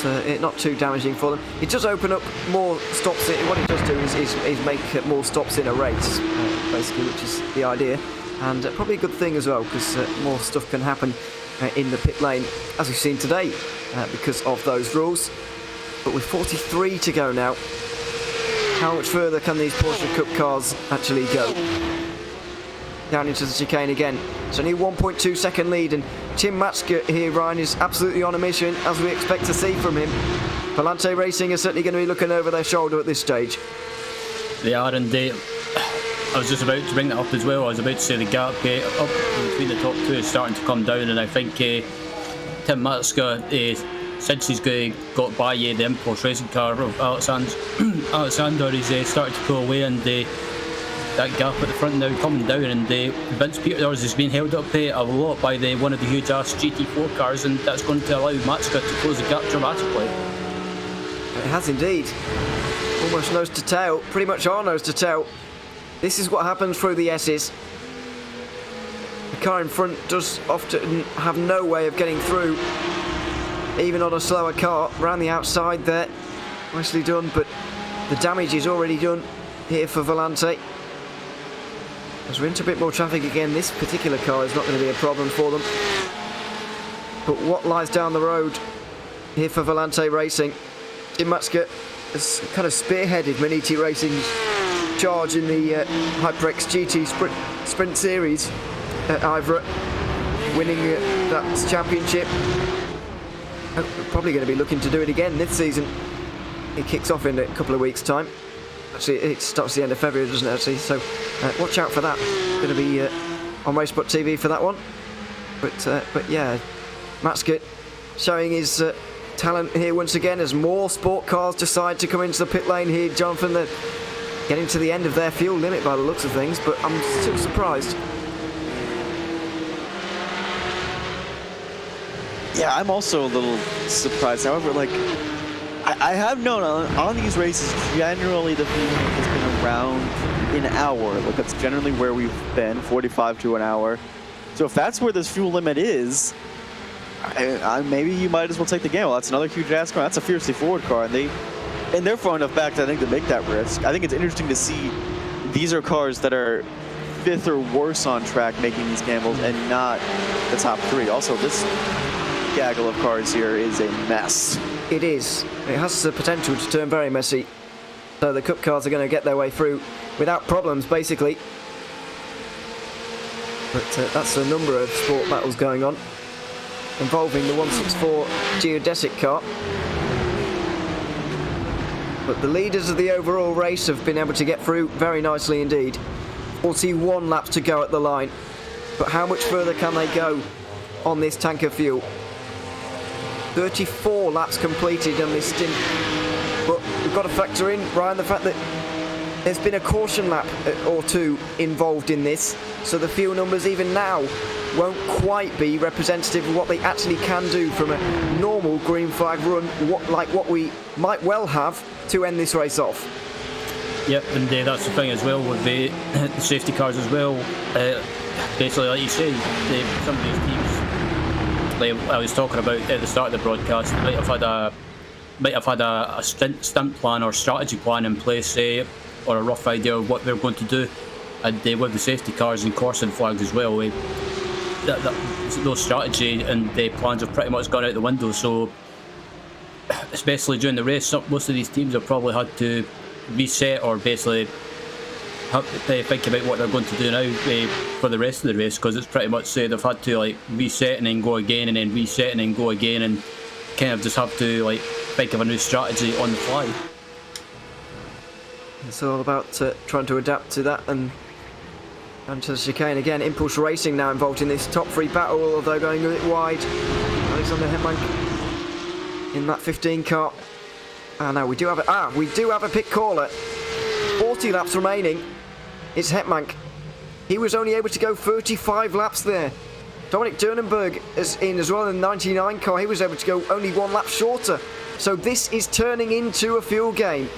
it's not too damaging for them. It does open up more stops. What it does do is make more stops in a race, basically, which is the idea. And probably a good thing as well, because more stuff can happen in the pit lane, as we've seen today, because of those rules. But with 43 to go now, how much further can these Porsche Cup cars actually go? Down into the chicane again. It's only a 1.2 second lead, and Tim Matschke here, Ryan, is absolutely on a mission, as we expect to see from him. Volante Racing is certainly going to be looking over their shoulder at this stage. They are, and I was just about to bring that up as well. I was about to say the gap up between the top two is starting to come down, and I think Tim Matschke, since he's got by the impulse racing car of Alexander is starting to pull away, and that gap at the front now coming down, and Vince Peters has been held up a lot by one of the huge ass GT4 cars, and that's going to allow Matschke to close the gap dramatically. It has indeed. Almost nose to tail, pretty much our nose to tail. This is what happens through the S's. The car in front does often have no way of getting through, even on a slower car. Around the outside there, nicely done, but the damage is already done here for Volante. As we're into a bit more traffic again, this particular car is not going to be a problem for them. But what lies down the road here for Volante Racing? Tim Matschke has kind of spearheaded Maniti Racing's charge in the HyperX GT Sprint Series at IVRA, winning that championship. Probably going to be looking to do it again this season. It kicks off in a couple of weeks' time. Actually, it starts the end of February, doesn't it, actually? So watch out for that. Going to be on RaceSpotTV for that one. But yeah, Matschke showing his talent here once again as more sport cars decide to come into the pit lane here. Jonathan, they're getting to the end of their fuel limit by the looks of things, but I'm still surprised. Yeah, I'm also a little surprised. However, like, I have known on these races, generally the fuel limit has been around an hour. Like, that's generally where we've been, 45 to an hour. So if that's where this fuel limit is, maybe you might as well take the gamble. That's another huge ass car. That's a fiercely forward car, and they're far enough back, I think, to make that risk. I think it's interesting to see these are cars that are 5th or worse on track making these gambles and not the top 3. Also, this gaggle of cars here is a mess. It is. It has the potential to turn very messy. So the Cup cars are going to get their way through without problems, basically. But that's a number of sport battles going on, involving the 164 geodesic car. But the leaders of the overall race have been able to get through very nicely indeed. 41 laps to go at the line. But how much further can they go on this tank of fuel? 34 laps completed on this stint. But we've got to factor in, Ryan, the fact that there's been a caution lap or two involved in this. So the fuel numbers even now won't quite be representative of what they actually can do from a normal green flag run, like what we might well have to end this race off. Yep, and that's the thing as well with the safety cars as well. Basically, like you say, some of these teams, like I was talking about at the start of the broadcast, they might have had a stunt plan or strategy plan in place, or a rough idea of what they're going to do, and with the safety cars and caution flags as well. Those strategy and the plans have pretty much gone out the window. So, especially during the race, most of these teams have probably had to reset or basically think about what they're going to do now for the rest of the race, because it's pretty much they've had to like reset and then go again and then reset and then go again, and kind of just have to like think of a new strategy on the fly. It's all about trying to adapt to that and to the chicane again. Impulse Racing now involved in this top 3 battle, although going a bit wide. Alexander Hetman in that 15 car. No, we do have a pit caller. 40 laps remaining. It's Hetmank. He was only able to go 35 laps there. Dominic Durnenberg is in as well in the 99 car. He was able to go only 1 lap shorter. So this is turning into a fuel game.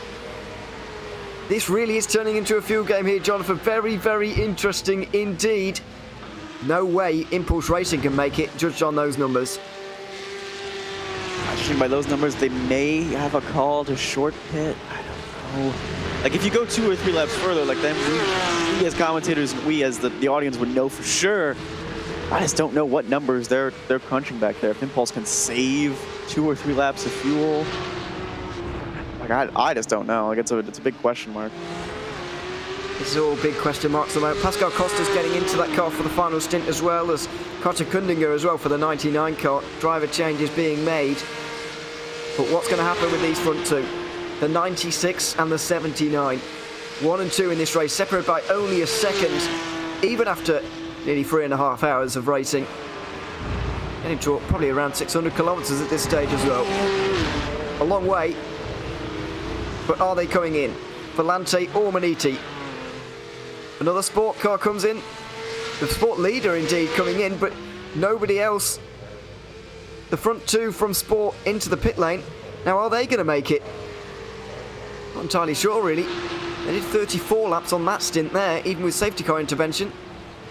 This really is turning into a fuel game here, Jonathan. Very, very interesting indeed. No way Impulse Racing can make it, judged on those numbers. Judging by those numbers, they may have a call to short pit. I don't know. Like, if you go 2 or 3 laps further, like, then we as commentators, we as the audience would know for sure. I just don't know what numbers they're crunching back there. If Impulse can save 2 or 3 laps of fuel, like, I just don't know. Like, it's a big question mark. This is all big question marks at the moment. Pascal Costa's getting into that car for the final stint, as well as Carter Kundinger as well for the 99 car. Driver changes being made. But what's going to happen with these front two? The 96 and the 79. 1 and 2 in this race, separated by only a second, even after nearly 3.5 hours of racing. Getting to probably around 600 kilometers at this stage as well. A long way. But are they coming in? Volante or Maniti? Another sport car comes in. The sport leader indeed coming in, but nobody else. The front two from Sport into the pit lane. Now, are they going to make it? Not entirely sure, really. They did 34 laps on that stint there, even with safety car intervention.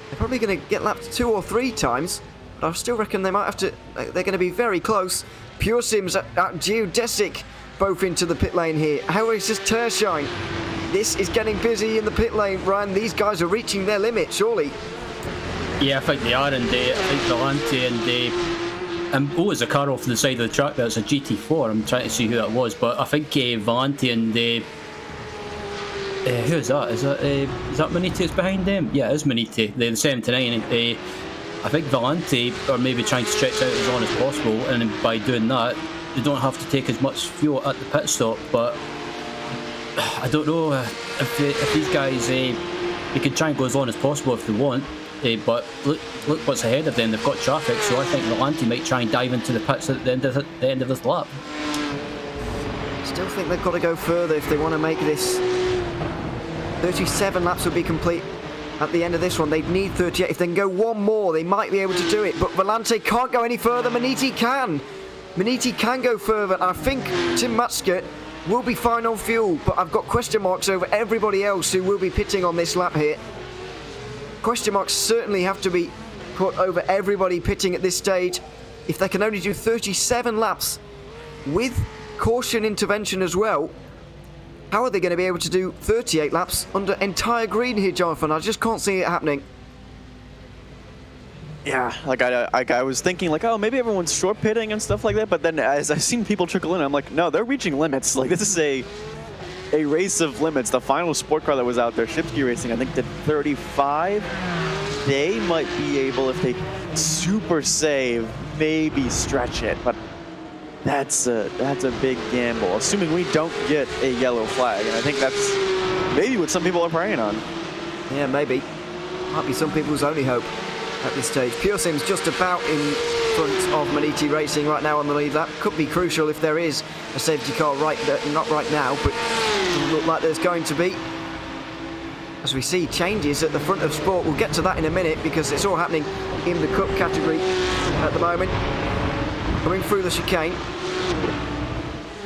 They're probably going to get lapped 2 or 3 times, but I still reckon they might have to. They're going to be very close. Pure Sims at Geodesic both into the pit lane here. How is this Tershine? This is getting busy in the pit lane, Ryan. These guys are reaching their limit, surely. Yeah, I think they are, and I think Volante and oh, there's a car off the side of the track there. It's a GT4. I'm trying to see who that was, but I think Volante and who is that? Is that Maniti that's behind them? Yeah, it is Maniti. They're the 79. I think Volante are maybe trying to stretch out as long as possible, and by doing that, they don't have to take as much fuel at the pit stop. But I don't know if these guys they can try and go as long as possible if they want. But look what's ahead of them. They've got traffic, so I think Volante might try and dive into the pits at the end of this lap. Still think they've got to go further if they want to make this. 37 laps would be complete at the end of this one. They'd need 38. If they can go one more, they might be able to do it. But Volante can't go any further. Maniti can. Maniti can go further. And I think Tim Matske will be fine on fuel. But I've got question marks over everybody else who will be pitting on this lap here. Question marks certainly have to be put over everybody pitting at this stage. If they can only do 37 laps with caution intervention as well, how are they going to be able to do 38 laps under entire green here, Jonathan? I just can't see it happening. Yeah, like I was thinking, like, oh, maybe everyone's short pitting and stuff like that. But then as I've seen people trickle in, I'm like, no, they're reaching limits. Like, this is a race of limits. The final sport car that was out there, Shipsky Racing, I think did 35. They might be able, if they super save, maybe stretch it. But that's a big gamble, assuming we don't get a yellow flag. And I think that's maybe what some people are preying on. Yeah, maybe. Might be some people's only hope at this stage. Pure Sim's just about in front of Maniti Racing right now on the lead. That could be crucial if there is a safety car right there. Not right now, but it doesn't look like there's going to be. As we see changes at the front of Sport, we'll get to that in a minute because it's all happening in the Cup category at the moment. Coming through the chicane.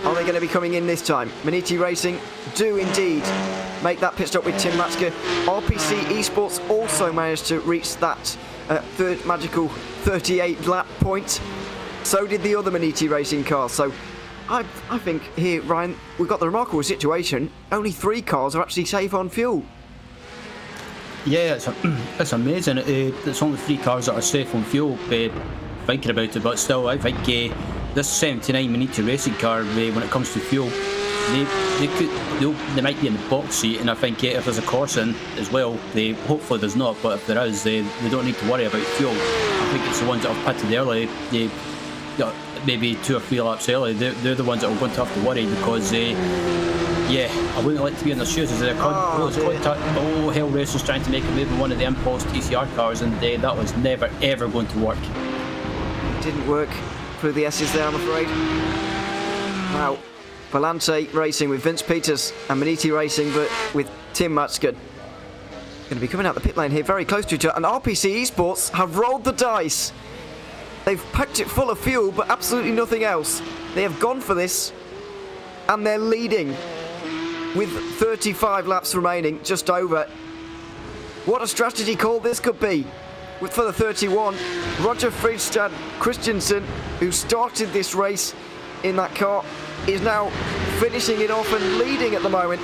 Are they going to be coming in this time? Maniti Racing do indeed make that pit stop with Tim Matske. RPC Esports also managed to reach that third magical 38 lap point. So did the other Maniti Racing car. So I think here, Ryan, we've got the remarkable situation. Only 3 cars are actually safe on fuel. Yeah, it's amazing. It's only 3 cars that are safe on fuel. Thinking about it, but still, I think this 79 Maniti Racing car, when it comes to fuel, they might be in the box seat, and I think if there's a caution as well, hopefully there's not, but if there is, they don't need to worry about fuel. I think it's the ones that have pitted early, maybe 2 or 3 laps early, they're the ones that are going to have to worry because I wouldn't like to be in their shoes as they're contact. Oh, Hell Racers trying to make a move in one of the Impulse TCR cars, and that was never ever going to work. Didn't work through the S's there, I'm afraid. Now, Volante racing with Vince Peters and Maniti racing but with Tim Matchgood. Going to be coming out the pit lane here very close to each other, and RPC Esports have rolled the dice. They've packed it full of fuel but absolutely nothing else. They have gone for this and they're leading with 35 laps remaining, just over. What a strategy call this could be. For the 31, Roger Fridstad Christensen, who started this race in that car, is now finishing it off and leading at the moment.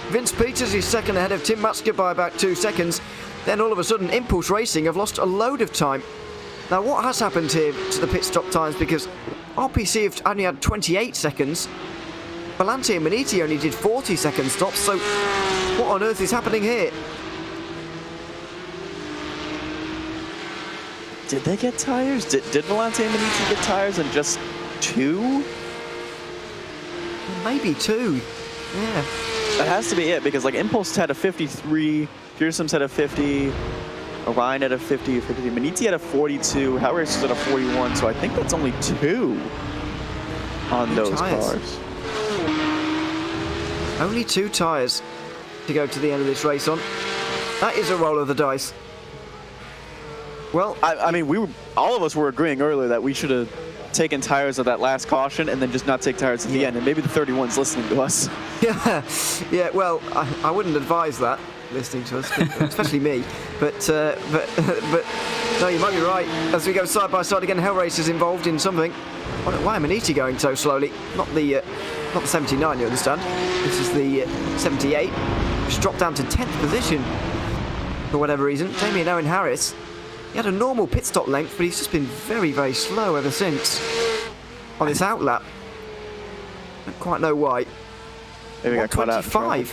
Vince Peters is second ahead of Tim Matchgood by about 2 seconds. Then all of a sudden, Impulse Racing have lost a load of time. Now, what has happened here to the pit stop times? Because RPC have only had 28 seconds. Volante and Maniti only did 40-second stops. So, what on earth is happening here? Did they get tires? Did Volante and Maniti get tires in just 2? Maybe 2. Yeah. That has to be it, because like Impulse had a 53, Pearson's had a 50, Orion had a 50, Maniti had a 42, Hell Racers had a 41, so I think that's only 2 on those cars. Only 2 tyres to go to the end of this race on. That is a roll of the dice. Well, I mean, all of us were agreeing earlier that we should have taken tires of that last caution and then just not take tires at the end, and maybe the 31's listening to us. Yeah. Well, I wouldn't advise that, listening to us, especially me. But no, you might be right. As we go side by side again, Hellraiser's involved in something. Why am Maniti going so slowly? Not the 79, you understand. This is the 78. Just dropped down to 10th position for whatever reason. Damien Owen Harris. He had a normal pit stop length, but he's just been very, very slow ever since on this outlap. Don't quite know why. Maybe got caught out in trouble.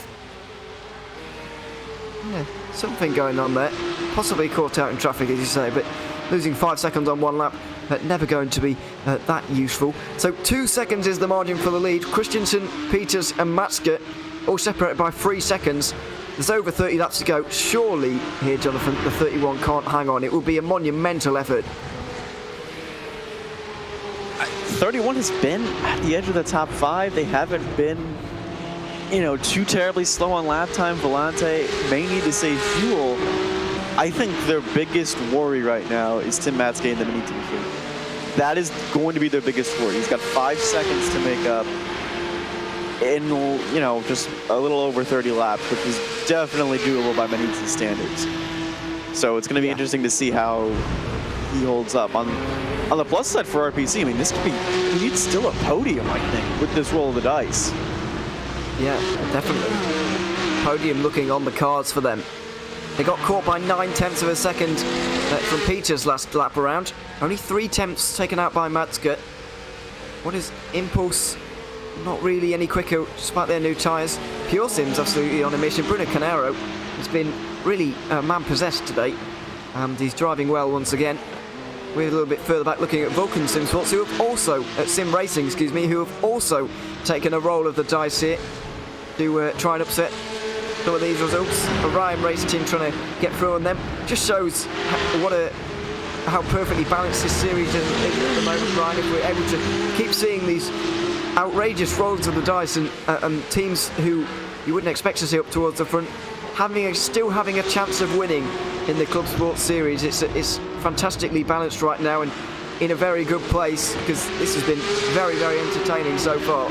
Yeah, something going on there. Possibly caught out in traffic, as you say, but losing 5 seconds on one lap, never going to be that useful. So 2 seconds is the margin for the lead. Christensen, Peters and Matchgood all separated by 3 seconds. There's over 30 laps to go. Surely here, Jonathan, the 31 can't hang on. It will be a monumental effort. 31 has been at the edge of the top 5. They haven't been, too terribly slow on lap time. Volante may need to save fuel. I think their biggest worry right now is Tim Matchgood and the Maniti machine. That is going to be their biggest worry. He's got 5 seconds to make up in, just a little over 30 laps, which is definitely doable by Maniti standards. So it's going to be interesting to see how he holds up. On the plus side for RPC, I mean, this could be, he needs still a podium, I think, with this roll of the dice. Yeah, definitely. Podium looking on the cards for them. They got caught by 9/10 of a second from Peters last lap around. Only 3/10 taken out by Matchgood. What is Impulse? Not really any quicker, despite their new tyres. Pure Sim's absolutely on a mission. Bruno Canaro has been really man-possessed today. And he's driving well once again. We're a little bit further back looking at Vulcan Sim Sports, who have also, Sim Racing, excuse me, who have also taken a roll of the dice here to try and upset some of these results. Orion Race Team trying to get through on them. Just shows how perfectly balanced this series is at the moment, Brian, if we're able to keep seeing these outrageous rolls of the dice and teams who you wouldn't expect to see up towards the front still having a chance of winning in the ClubSport Series. It's fantastically balanced right now and in a very good place, because this has been very, very entertaining so far.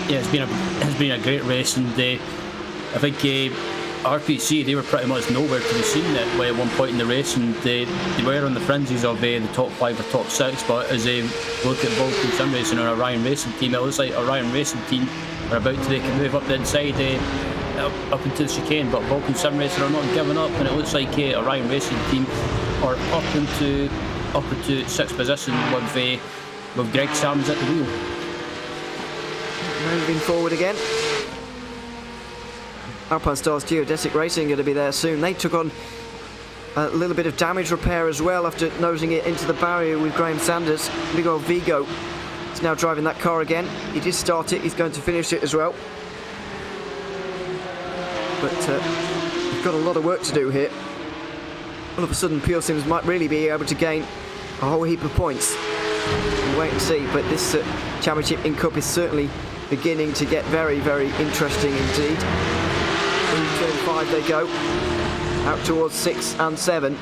Yeah, it's been a great race, and I think RPC, they were pretty much nowhere to be seen at one point in the race, and they were on the fringes of the top 5 or top 6, but as they look at Vulcan Sim Racing or Orion Racing Team, it looks like Orion Racing Team are about to move up the inside up into the chicane, but Vulcan Sim Racing are not giving up, and it looks like Orion Racing Team are up into 6th position with Greg Sams at the wheel. Moving forward again. Alpine Stars Geodesic Racing going to be there soon. They took on a little bit of damage repair as well after nosing it into the barrier with Graham Sanders. Big old Vigo is now driving that car again. He did start it, he's going to finish it as well. But we've got a lot of work to do here. All of a sudden Pure Sims might really be able to gain a whole heap of points in wait and see. But this championship in Cup is certainly beginning to get very, very interesting indeed. In turn 5 they go, out towards 6 and 7.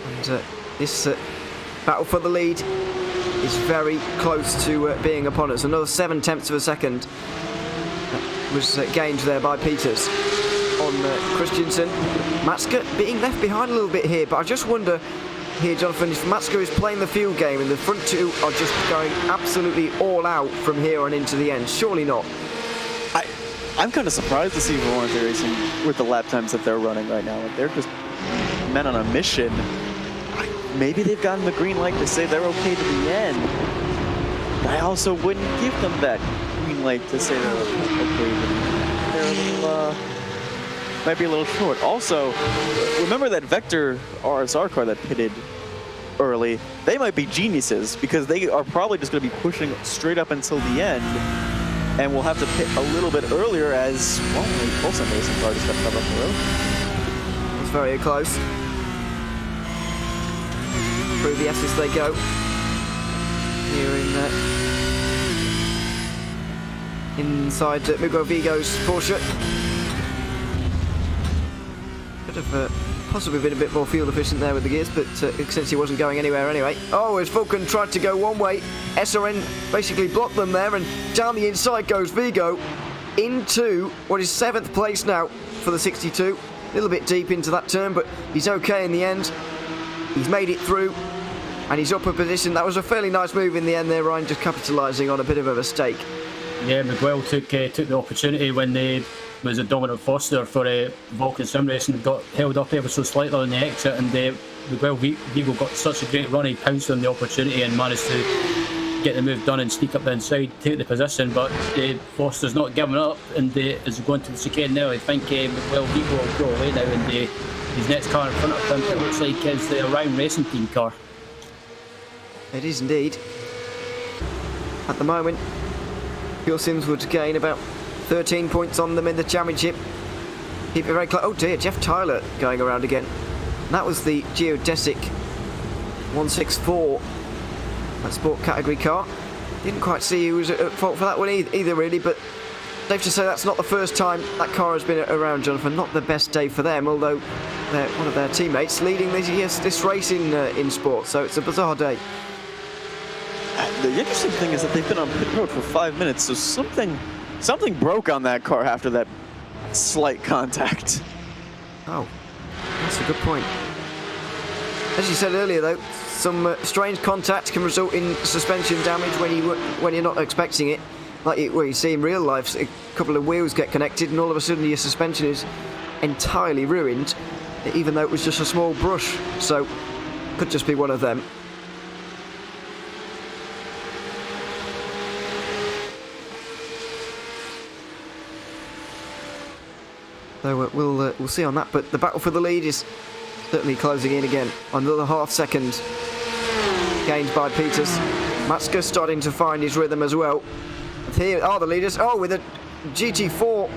And this battle for the lead is very close to being upon us. Another 7/10 of a second was gained there by Peters on Christensen. Matska being left behind a little bit here, but I just wonder here, Jonathan, if Matska is playing the field game and the front two are just going absolutely all out from here on into the end. Surely not. I'm kind of surprised to see Volante Racing with the lap times that they're running right now. Like, they're just men on a mission. Maybe they've gotten the green light to say they're okay to the end. But I also wouldn't give them that green light to say they're okay to the end. They're a little, might be a little short. Also, remember that Vector RSR car that pitted early? They might be geniuses because they are probably just going to be pushing straight up until the end. And we'll have to pit a little bit earlier as, well, the Pulsar Racing car just got cut off the road. It's very close. Through the S's they go. Here inside Miguel Vigo's Porsche. Could have possibly been a bit more fuel efficient there with the gears, but since he wasn't going anywhere anyway. Oh, as Vulcan tried to go one way, SRN basically blocked them there, and down the inside goes Vigo into what is 7th place now for the 62. A little bit deep into that turn, but he's okay in the end. He's made it through, and he's up a position. That was a fairly nice move in the end there, Ryan, just capitalising on a bit of a mistake. Yeah, Miguel took the opportunity when they was a dominant Foster for Vulcan Sim Racing, got held up ever so slightly on the exit, and Miguel Vigo got such a great run. He pounced on the opportunity and managed to get the move done and sneak up the inside, take the position, but Foster's not giving up, and is going to the chicane now. I think Miguel Vigo will go away now, and his next car in front of him, it looks like, is the Orion Racing Team car. It is indeed. At the moment, Pure Sims would gain about 13 points on them in the championship. Keep it very close. Oh dear, Jeff Tyler going around again. That was the Geodesic 164 sport category car. Didn't quite see who was at fault for that one either really, but safe to say that's not the first time that car has been around, Jonathan. Not the best day for them, although they're one of their teammates leading this race in sport, so it's a bizarre day. The interesting thing is that they've been on pit road for 5 minutes, so something broke on that car after that slight contact. Oh, that's a good point. As you said earlier, though, some strange contact can result in suspension damage when you're not expecting it. Like you see in real life, a couple of wheels get connected and all of a sudden your suspension is entirely ruined, even though it was just a small brush. So, could just be one of them. So we'll see on that, but the battle for the lead is certainly closing in again. Another half second gained by Peters. Matska starting to find his rhythm as well. And here are the leaders. Oh, with a GT4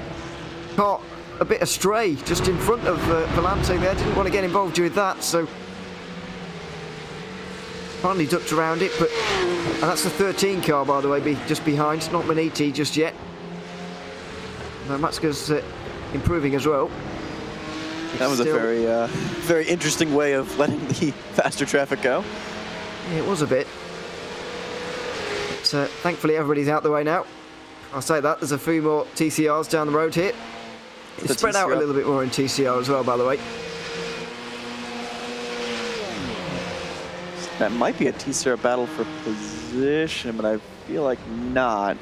car a bit astray just in front of Volante there. Didn't want to get involved with that, so finally ducked around it. But and that's the 13 car, by the way, just behind. Not Maniti just yet. No, Matska's improving as well. That was a very interesting way of letting the faster traffic go. Yeah, it was a bit. But thankfully everybody's out the way now. I'll say that, there's a few more TCRs down the road here. It's spread out a little bit more in TCR as well, by the way. That might be a TCR battle for position, but I feel like not.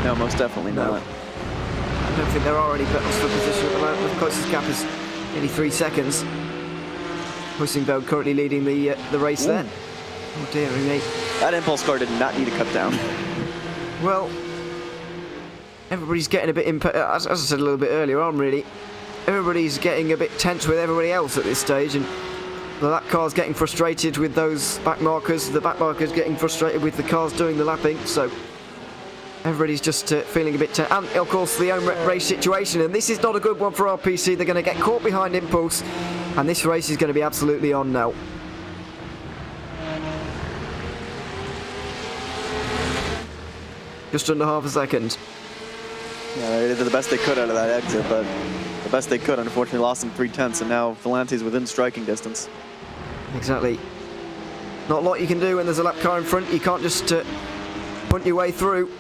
No, most definitely not. I don't think there are any battles for position at the moment. The closest gap is nearly 3 seconds. Hussingveld currently leading the race there. Oh dear me. That impulse car did not need to cut down. Well, everybody's getting a bit as I said a little bit earlier on, really. Everybody's getting a bit tense with everybody else at this stage, and that car's getting frustrated with those back markers. The back markers getting frustrated with the cars doing the lapping. So everybody's just feeling a bit tense. And of course the home race situation, and this is not a good one for RPC. They're going to get caught behind Impulse, and this race is going to be absolutely on now. just under half a second. Yeah, they did the best they could out of that exit, but the best they could, unfortunately, lost them 0.3, and now Volante's within striking distance. Exactly. Not a lot you can do when there's a lap car in front. You can't just punt your way through.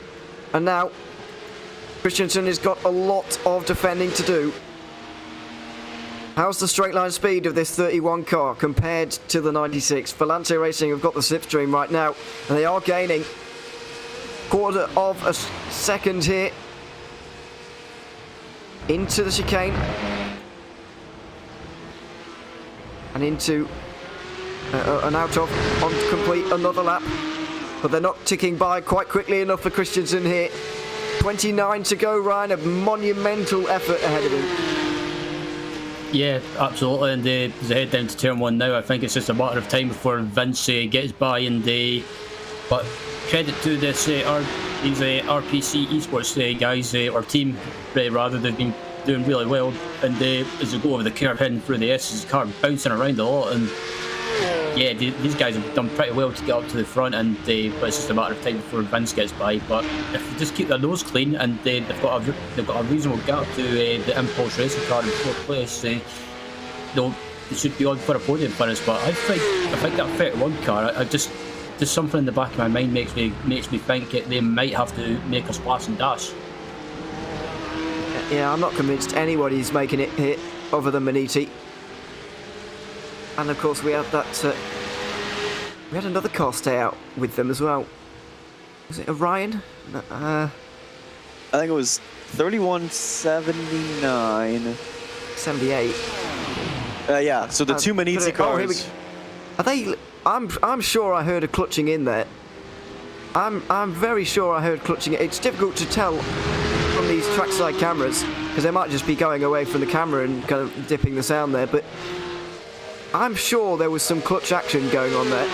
And now, Christensen has got a lot of defending to do. How's the straight line speed of this 31 car compared to the 96? Volante Racing have got the slipstream right now, and they are gaining quarter of a second here into the chicane and into and out of on to complete another lap, but they're not ticking by quite quickly enough for Christensen here. 29 to go, Ryan, a monumental effort ahead of him. Yeah, absolutely, and as they head down to turn 1 now, I think it's just a matter of time before Vince gets by, and but credit to this these RPC esports guys, or team rather, they've been doing really well, and as they go over the curve heading through the S's, car bouncing around a lot, and yeah, these guys have done pretty well to get up to the front, and but it's just a matter of time before Vince gets by. But if they just keep their nose clean, and they've got a reasonable gap to the Impulse Racing car in 4th place, they should be on for a podium finish. But I think that 31 car, just something in the back of my mind makes me think they might have to make a splash and dash. Yeah, I'm not convinced anybody's making it here other than Maniti. And of course we had that. We had another car stay out with them as well. Was it Orion? I think it was 3179. 78. Yeah. So the two Maniti cars. Are they? I'm sure I heard a clutching in there. I'm very sure I heard clutching. It's difficult to tell from these trackside cameras because they might just be going away from the camera and kind of dipping the sound there, but I'm sure there was some clutch action going on there.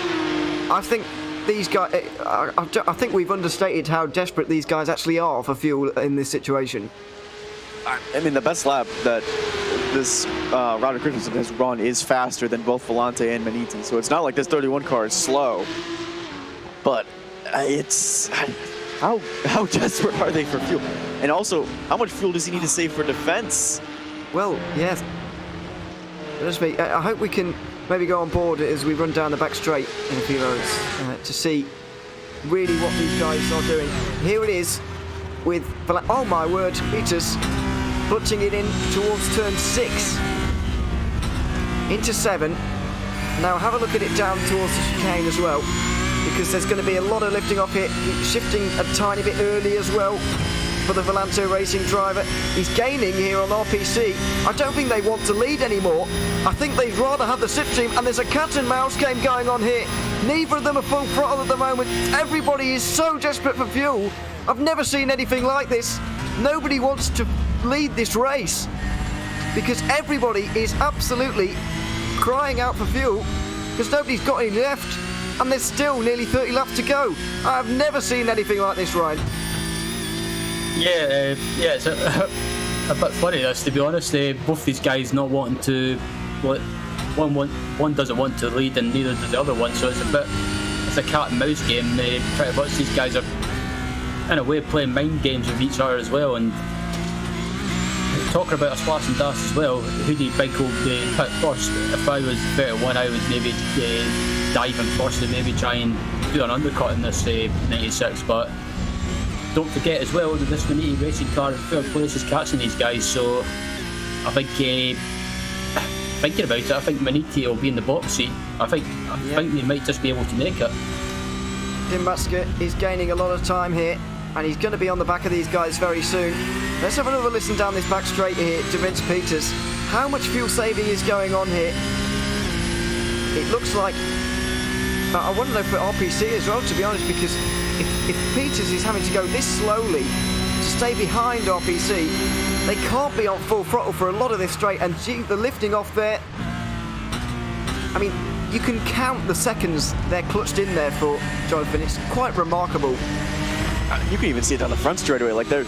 I think these guys, I think we've understated how desperate these guys actually are for fuel in this situation. I mean, the best lap that this Ryder Christensen has run is faster than both Volante and Maniti, so it's not like this 31 car is slow, but it's how desperate are they for fuel? And also, how much fuel does he need to save for defense? Well, yes. I hope we can maybe go on board as we run down the back straight in a few moments to see really what these guys are doing. Here it is with, oh my word, Peters clutching it in towards turn 6 into 7. Now have a look at it down towards the chicane as well, because there's going to be a lot of lifting off here, shifting a tiny bit early as well for the Volante Racing driver. He's gaining here on RPC. I don't think they want to lead anymore. I think they'd rather have the slipstream, and there's a cat and mouse game going on here. Neither of them are full throttle at the moment. Everybody is so desperate for fuel. I've never seen anything like this. Nobody wants to lead this race because everybody is absolutely crying out for fuel because nobody's got any left, and there's still nearly 30 laps to go. I've never seen anything like this, Ryan. Yeah, it's a bit funny this, to be honest. Both these guys not wanting to, one doesn't want to lead and neither does the other one, so it's a cat and mouse game. Pretty much these guys are in a way playing mind games with each other as well, and talking about a splash and dash as well, who do you think will pick first? If I was 31, I would maybe dive in first and maybe try and do an undercut in this 96, but don't forget as well that this Maniti racing car in 3rd place is catching these guys, so I think thinking about it, I think Maniti will be in the box seat. I think they might just be able to make it. Tim Matska is gaining a lot of time here, and he's going to be on the back of these guys very soon. Let's have another listen down this back straight here to Vince Peters. How much fuel saving is going on here? It looks like, I want to know for RPC as well, to be honest, because if Peters is having to go this slowly to stay behind RPC, they can't be on full throttle for a lot of this straight, and gee, the lifting off there, I mean, you can count the seconds they're clutched in there for, Jonathan. It's quite remarkable. You can even see it down the front straightaway. Like the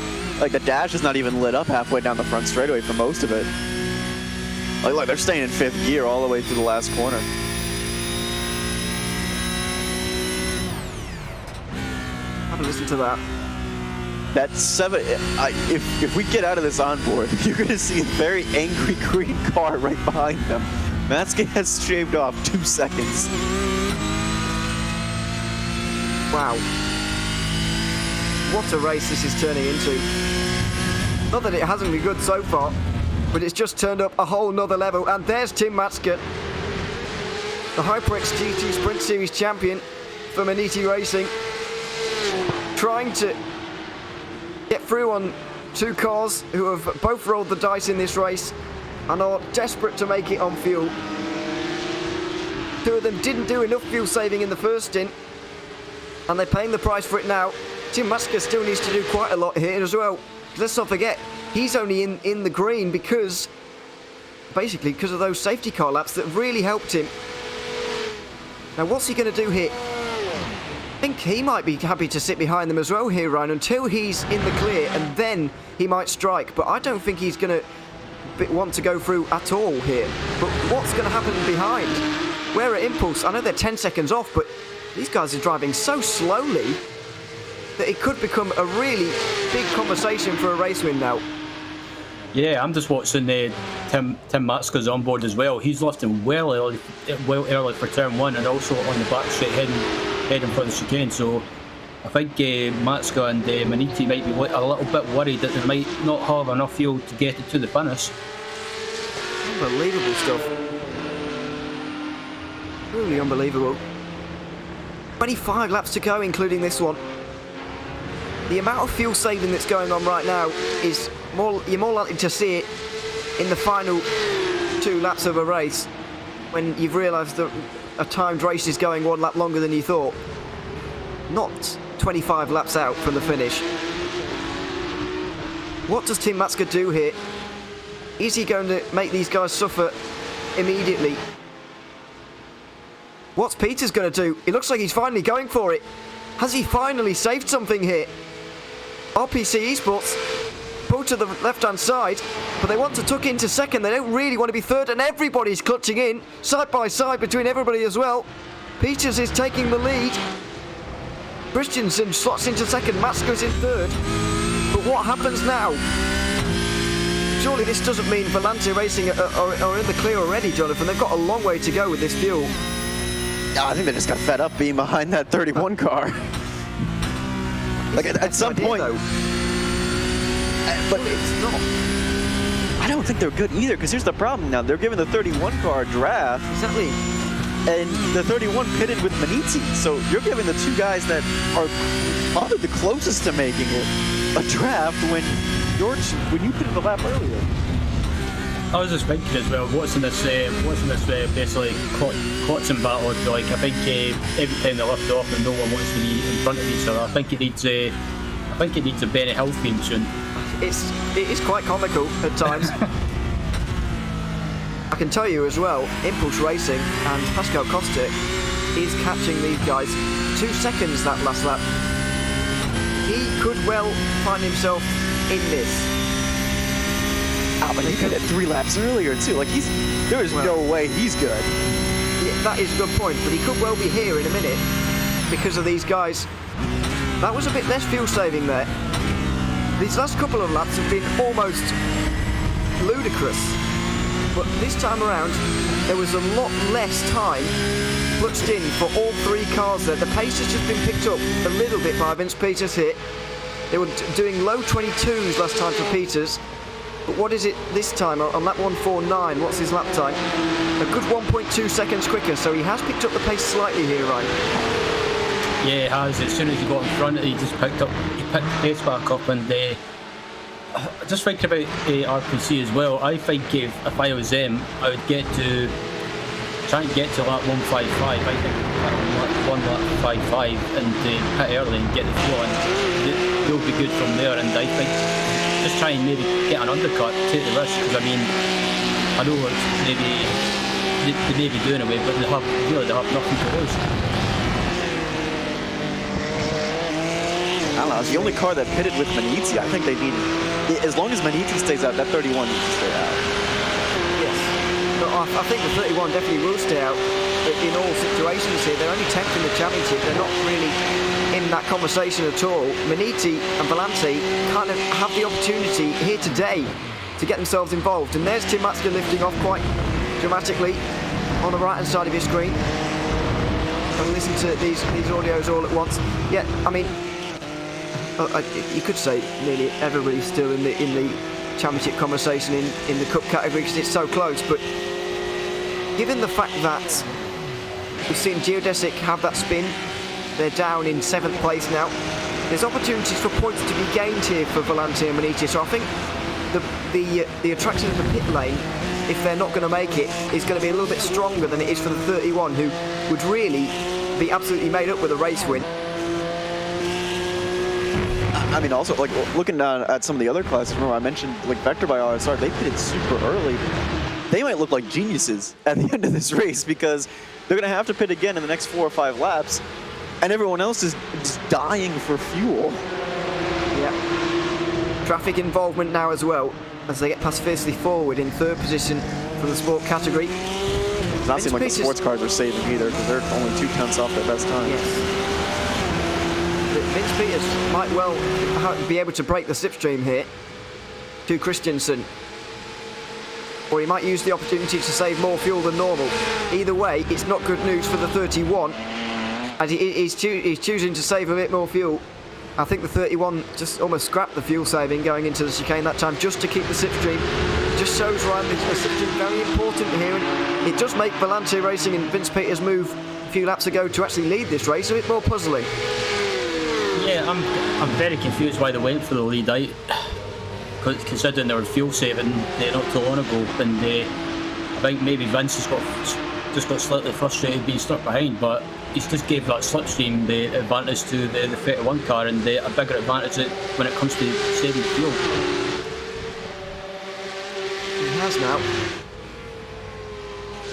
dash is not even lit up halfway down the front straightaway for most of it. Like they're staying in 5th gear all the way through the last corner. Have a listen to that. That 7, if we get out of this onboard, you're going to see a very angry green car right behind them. Matsuka has shaved off 2 seconds. Wow. What a race this is turning into. Not that it hasn't been good so far, but it's just turned up a whole nother level. And there's Tim Matsuka, the HyperX GT Sprint Series champion for Maniti Racing, trying to get through on 2 cars who have both rolled the dice in this race and are desperate to make it on fuel. 2 of them didn't do enough fuel saving in the first stint, and they're paying the price for it now. Tim Matsuka still needs to do quite a lot here as well. Let's not forget, he's only in the green because of those safety car laps that really helped him. Now what's he going to do here? I think he might be happy to sit behind them as well here, Ryan, until he's in the clear, and then he might strike. But I don't think he's going to want to go through at all here. But what's going to happen behind? We're at Impulse. I know they're 10 seconds off, but these guys are driving so slowly that it could become a really big conversation for a race win now. Yeah, I'm just watching Tim Matsuka's on board as well. He's lifting well early for turn 1, and also on the back straight heading for the chicane. So I think Matsuka and Maniti might be a little bit worried that they might not have enough fuel to get it to the finish. Unbelievable stuff. Really unbelievable. 25 laps to go, including this one. The amount of fuel saving that's going on right now is you're more likely to see it in the final 2 laps of a race, when you've realised that a timed race is going 1 lap longer than you thought. Not 25 laps out from the finish. What does Tim Matsuka do here? Is he going to make these guys suffer immediately? What's Peters going to do? It looks like he's finally going for it. Has he finally saved something here? RPC Esports pull to the left-hand side, but they want to tuck into second. They don't really want to be third, and everybody's clutching in, side by side between everybody as well. Peters is taking the lead. Christensen slots into second. Matsuka's in third. But what happens now? Surely this doesn't mean Volante Racing are in the clear already, Jonathan. They've got a long way to go with this fuel. I think they just got fed up being behind that 31 car. Like at some point, though. But it's not. I don't think they're good either, because here's the problem now. They're giving the 31 car a draft. Exactly. And the 31 pitted with Maniti. So you're giving the 2 guys that are probably the closest to making it a draft when you pitted the lap earlier. I was just thinking as well, watching this basically clutching battle, if you like. I think every time they lift off and no one wants to be in front of each other, I think it needs a Benny Hill theme tune. It is quite comical at times. I can tell you as well, Impulse Racing and Pascal Costa is catching these guys 2 seconds that last lap. He could well find himself in this. But he could have 3 laps earlier too. Like there is no way he's good. Yeah, that is a good point, but he could well be here in a minute because of these guys. That was a bit less fuel saving there. These last couple of laps have been almost ludicrous, but this time around there was a lot less time clutched in for all 3 cars there. The pace has just been picked up a little bit by Vince Peters here. They were doing low 22s last time for Peters. But what is it this time on lap 149? What's his lap time? A good 1.2 seconds quicker, so he has picked up the pace slightly here, Ryan. Yeah, he has. As soon as he got in front, he just picked the pace back up. And just thinking about RPC as well, I think if I was them, I would try and get to lap 155. I think one lap 55 and pit early and get the fuel, and they'll be good from there. And I think just try and maybe get an undercut, take the risk, because I mean, I know it's they may be doing away, but they have nothing to lose. I don't know, it's the only car that pitted with Maniti. I think they need, as long as Maniti stays out, that 31 needs to stay out. Yes, but I think the 31 definitely will stay out. in all situations here. They're only 10th in the championship. They're not really in that conversation at all. Maniti and Volante kind of have the opportunity here today to get themselves involved. And there's Tim Matsker lifting off quite dramatically on the right-hand side of your screen. And listen to these audios all at once. Yeah, I mean, you could say nearly everybody's still in the championship conversation in the cup category because it's so close. But given the fact that we've seen Geodesic have that spin, they're down in 7th place now. There's opportunities for points to be gained here for Volante and Maniti. So I think the attraction of the pit lane, if they're not going to make it, is going to be a little bit stronger than it is for the 31, who would really be absolutely made up with a race win. I mean, also, like, looking at some of the other classes, remember I mentioned, like, Vector by RSR, they pitted super early. They might look like geniuses at the end of this race because they're going to have to pit again in the next 4 or 5 laps, and everyone else is just dying for fuel. Yeah. Traffic involvement now as well, as they get past Fiercely Forward in 3rd position from the sport category. It's not seem like the sports cars are saving either because they're only 2/10 off their best time. Yes. Vince Peters might well be able to break the slipstream here to Christensen, or he might use the opportunity to save more fuel than normal. Either way, it's not good news for the 31, and he's choosing to save a bit more fuel. I think the 31 just almost scrapped the fuel saving going into the chicane that time just to keep the slipstream. Just shows, Ryan, the slipstream very important here, and it does make Volante Racing and Vince Peters' move a few laps ago to actually lead this race a bit more puzzling. Yeah, I'm very confused why they went for the lead out, considering they were fuel saving not too long ago, and I think maybe Vince has just got slightly frustrated being stuck behind, but he's just gave that slipstream the advantage to the 31 car and a bigger advantage when it comes to saving fuel. He has now.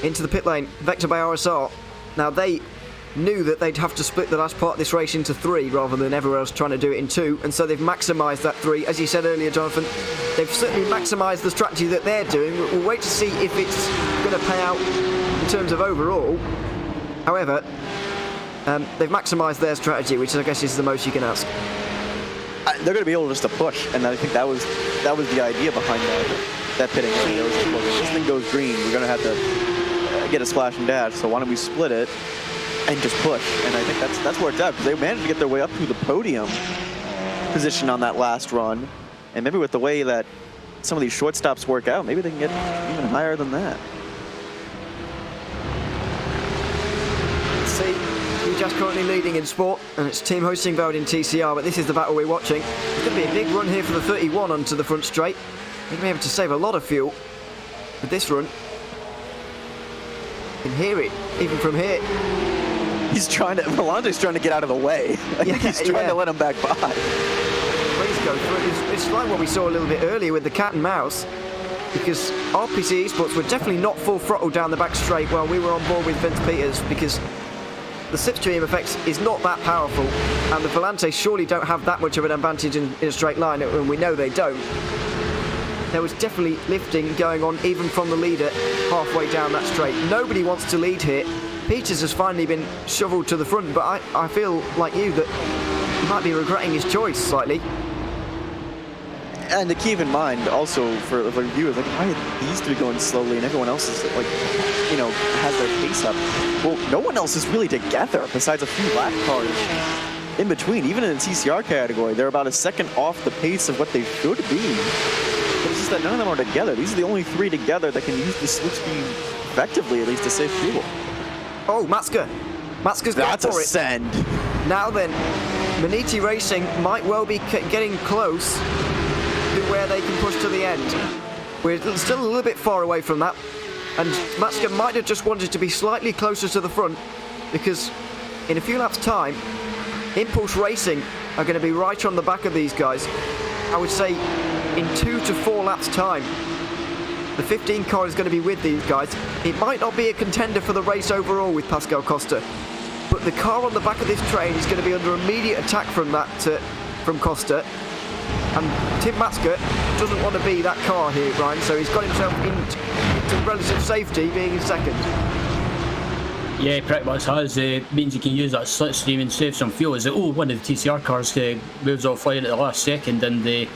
Into the pit lane, Vector by RSR. Now they knew that they'd have to split the last part of this race into 3 rather than everywhere else trying to do it in 2, and so they've maximised that 3. As you said earlier, Jonathan, they've certainly maximised the strategy that they're doing. We'll wait to see if it's going to pay out in terms of overall. However, they've maximised their strategy, which I guess is the most you can ask. They're going to be able just to push, and I think that was the idea behind that pitting. I mean, there was, look, if this thing goes green, we're going to have to get a splash and dash, so why don't we split it and just push? And I think that's worked out because they managed to get their way up to the podium position on that last run, and maybe with the way that some of these short stops work out, maybe they can get even higher than that. Let's see. Just currently leading in sport, and it's team hosting vote in TCR, but this is the battle we're watching. It's going to be a big run here for the 31 onto the front straight. They're going to be able to save a lot of fuel with this run. You can hear it, even from here. Volante's trying to get out of the way. I think he's trying to let him back by. Please go through. It's like what we saw a little bit earlier with the cat and mouse, because RPC Esports were definitely not full throttle down the back straight while we were on board with Vince Peters, because the slipstream effect is not that powerful, and the Volante surely don't have that much of an advantage in a straight line, and we know they don't. There was definitely lifting going on even from the leader halfway down that straight. Nobody wants to lead here. Peters has finally been shoveled to the front, but I feel like you that he might be regretting his choice slightly. And to keep in mind, also for viewers, like, why are these 3 going slowly and everyone else is like, has their pace up? Well, no one else is really together besides a few lap cars in between. Even in the TCR category, they're about a second off the pace of what they should be. But it's just that none of them are together. These are the only 3 together that can use the slipstream effectively, at least to save fuel. Oh, Matsker. Matker's going for it. That's a send. Now then, Maniti Racing might well be getting close to where they can push to the end. We're still a little bit far away from that, and Matsker might have just wanted to be slightly closer to the front, because in a few laps' time, Impulse Racing are going to be right on the back of these guys. I would say in 2 to 4 laps' time, the 15 car is going to be with these guys. It might not be a contender for the race overall with Pascal Costa, but the car on the back of this train is going to be under immediate attack from Costa. And Tim Matsker doesn't want to be that car here, Brian, so he's got himself into relative safety, being in second. Yeah, he pretty much has. Means you can use that slipstream and save some fuel. Is it? Oh, one of the TCR cars moves offline at the last second and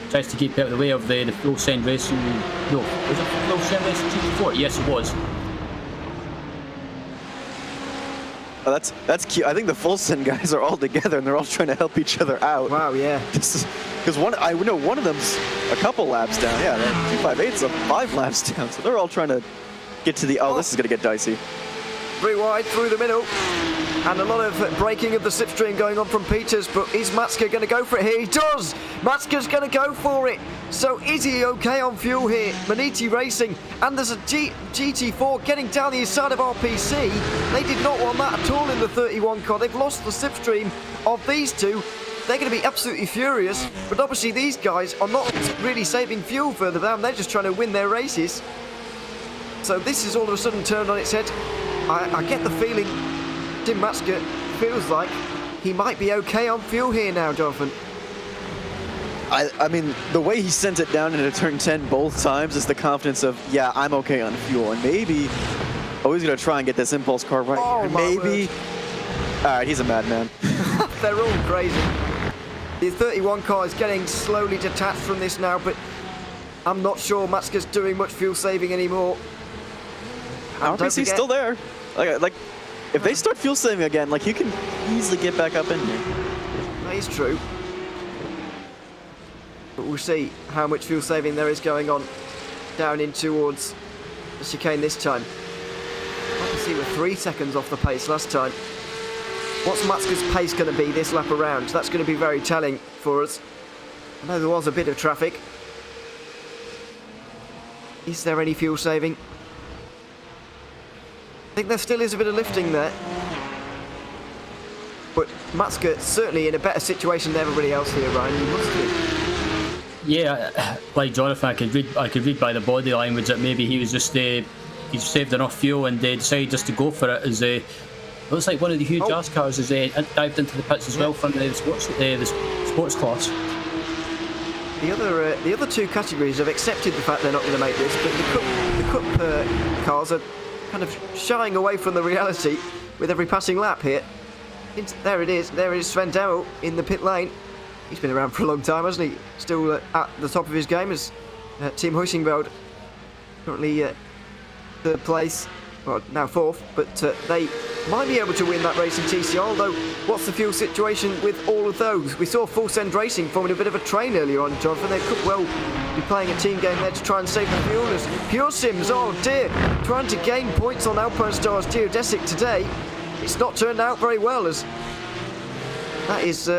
tries to keep out of the way of the full send racing. No, was it full send racing GT4? Yes, it was. Oh, that's cute. I think the full send guys are all together and they're all trying to help each other out. Wow, yeah. Because I know one of them's a couple laps down. Yeah, 258's 5 laps down. So they're all trying to get to the. Oh, this is gonna get dicey. 3 wide through the middle. And a lot of breaking of the slipstream going on from Peters, but is Matska going to go for it here? He does! Matska's going to go for it! So is he okay on fuel here? Maniti Racing, and there's a GT4 getting down the inside of RPC. They did not want that at all in the 31 car. They've lost the slipstream of these two. They're going to be absolutely furious, but obviously these guys are not really saving fuel further down. They're just trying to win their races. So this is all of a sudden turned on its head. I get the feeling Tim Matska feels like he might be okay on fuel here now, Jonathan. I mean, the way he sent it down into turn 10 both times is the confidence of, yeah, I'm okay on fuel. And maybe, he's going to try and get this impulse car right. Oh, maybe. All right, he's a madman. They're all crazy. The 31 car is getting slowly detached from this now, but I'm not sure Matska's doing much fuel saving anymore. RPC's still there. Like, if they start fuel saving again, like, you can easily get back up in here. That is true. But we'll see how much fuel saving there is going on down in towards the chicane this time. RPC were 3 seconds off the pace last time. What's Matska's pace going to be this lap around? That's going to be very telling for us. I know there was a bit of traffic. Is there any fuel saving? I think there still is a bit of lifting there. But Matska certainly in a better situation than everybody else here, Ryan. You must be. Yeah, like Jonathan, I could read by the body language that maybe he was just he's saved enough fuel and decided just to go for it. As looks like one of the huge ass cars has dived into the pits as well from the sports class. The other two categories have accepted the fact they're not going to make this, but the cup cars are kind of shying away from the reality with every passing lap here. There it is. There is Sven Dowell in the pit lane. He's been around for a long time, hasn't he? Still at the top of his game as Team Huisingbeld currently third place, well now fourth, but they might be able to win that race in TCR, although what's the fuel situation with all of those? We saw Full Send Racing forming a bit of a train earlier on, Jonathan. They could well be playing a team game there to try and save the fuel. As Pure Sims, oh dear, trying to gain points on Alpine Star's Geodesic today. It's not turned out very well, as that is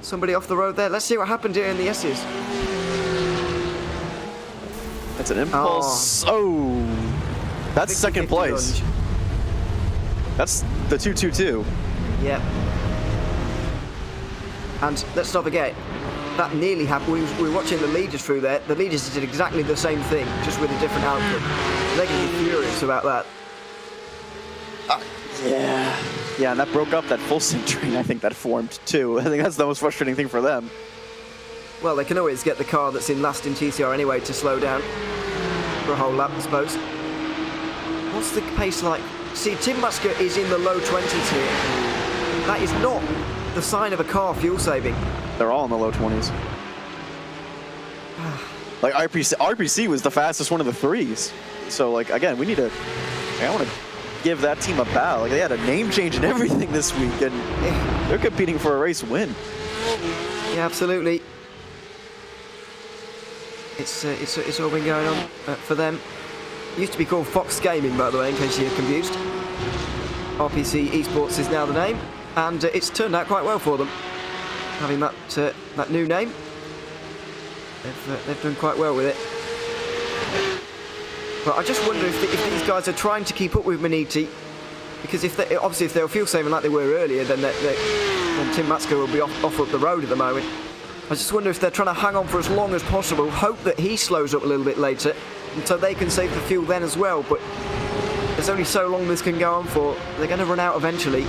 somebody off the road there. Let's see what happened here in the S's. That's an impulse. Oh, that's second place. Lunge. That's the 222. Yep. And let's not forget, that nearly happened. We were watching the leaders through there. The leaders did exactly the same thing, just with a different output. They're going to be furious about that. Yeah, and that broke up that full sync train, I think, that formed too. I think that's the most frustrating thing for them. Well, they can always get the car that's in last in TCR anyway to slow down for a whole lap, I suppose. What's the pace like? See, Tim Matska is in the low 20s here. That is not the sign of a car fuel saving. They're all in the low 20s. Like RPC was the fastest one of the threes. So like again, we need to. I want to give that team a bow. Like they had a name change and everything this week, and they're competing for a race win. Yeah, absolutely. It's all been going on for them. It used to be called Fox Gaming, by the way, in case you're confused. RPC Esports is now the name, and it's turned out quite well for them, having that new name. They've done quite well with it. But I just wonder if these guys are trying to keep up with Maniti, because if they were fuel saving like they were earlier, then Tim Matska will be off up the road at the moment. I just wonder if they're trying to hang on for as long as possible, hope that he slows up a little bit later, and so they can save the fuel then as well. But there's only so long this can go on for. They're going to run out eventually.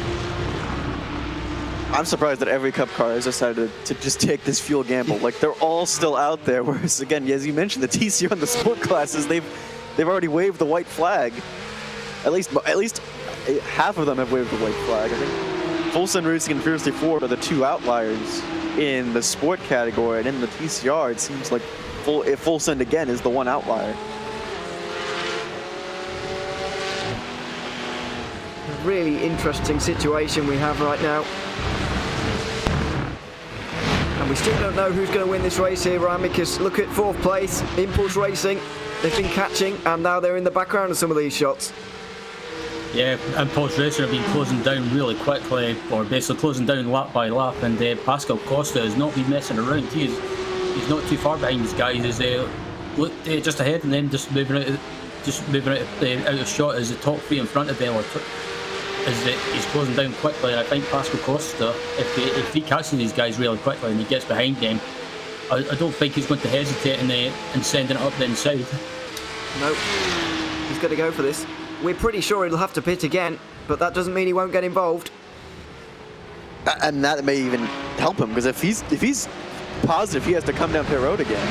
I'm surprised that every Cup car has decided to just take this fuel gamble. Like they're all still out there. Whereas again, as you mentioned, the TCR and the sport classes, they've already waved the white flag. At least half of them have waved the white flag. I think Full Send Racing and Fiercely Forward are the two outliers in the sport category, and in the TCR, it seems like Full Send again is the one outlier. A really interesting situation we have right now. And we still don't know who's going to win this race here, Ryan, because look at 4th place, Impulse Racing. They've been catching, and now they're in the background of some of these shots. Yeah, Impulse Racing have been closing down really quickly, or basically closing down lap by lap, and Pascal Costa has not been messing around. He's not too far behind these guys. As they look just ahead, and then just moving out of shot as the top 3 in front of them. He's closing down quickly, and I think Pascal Costa, if he catches these guys really quickly and he gets behind them, I don't think he's going to hesitate in sending it up the inside. No, he's going to go for this. We're pretty sure he'll have to pit again, but that doesn't mean he won't get involved. And that may even help him, because if he's positive he has to come down pit road again,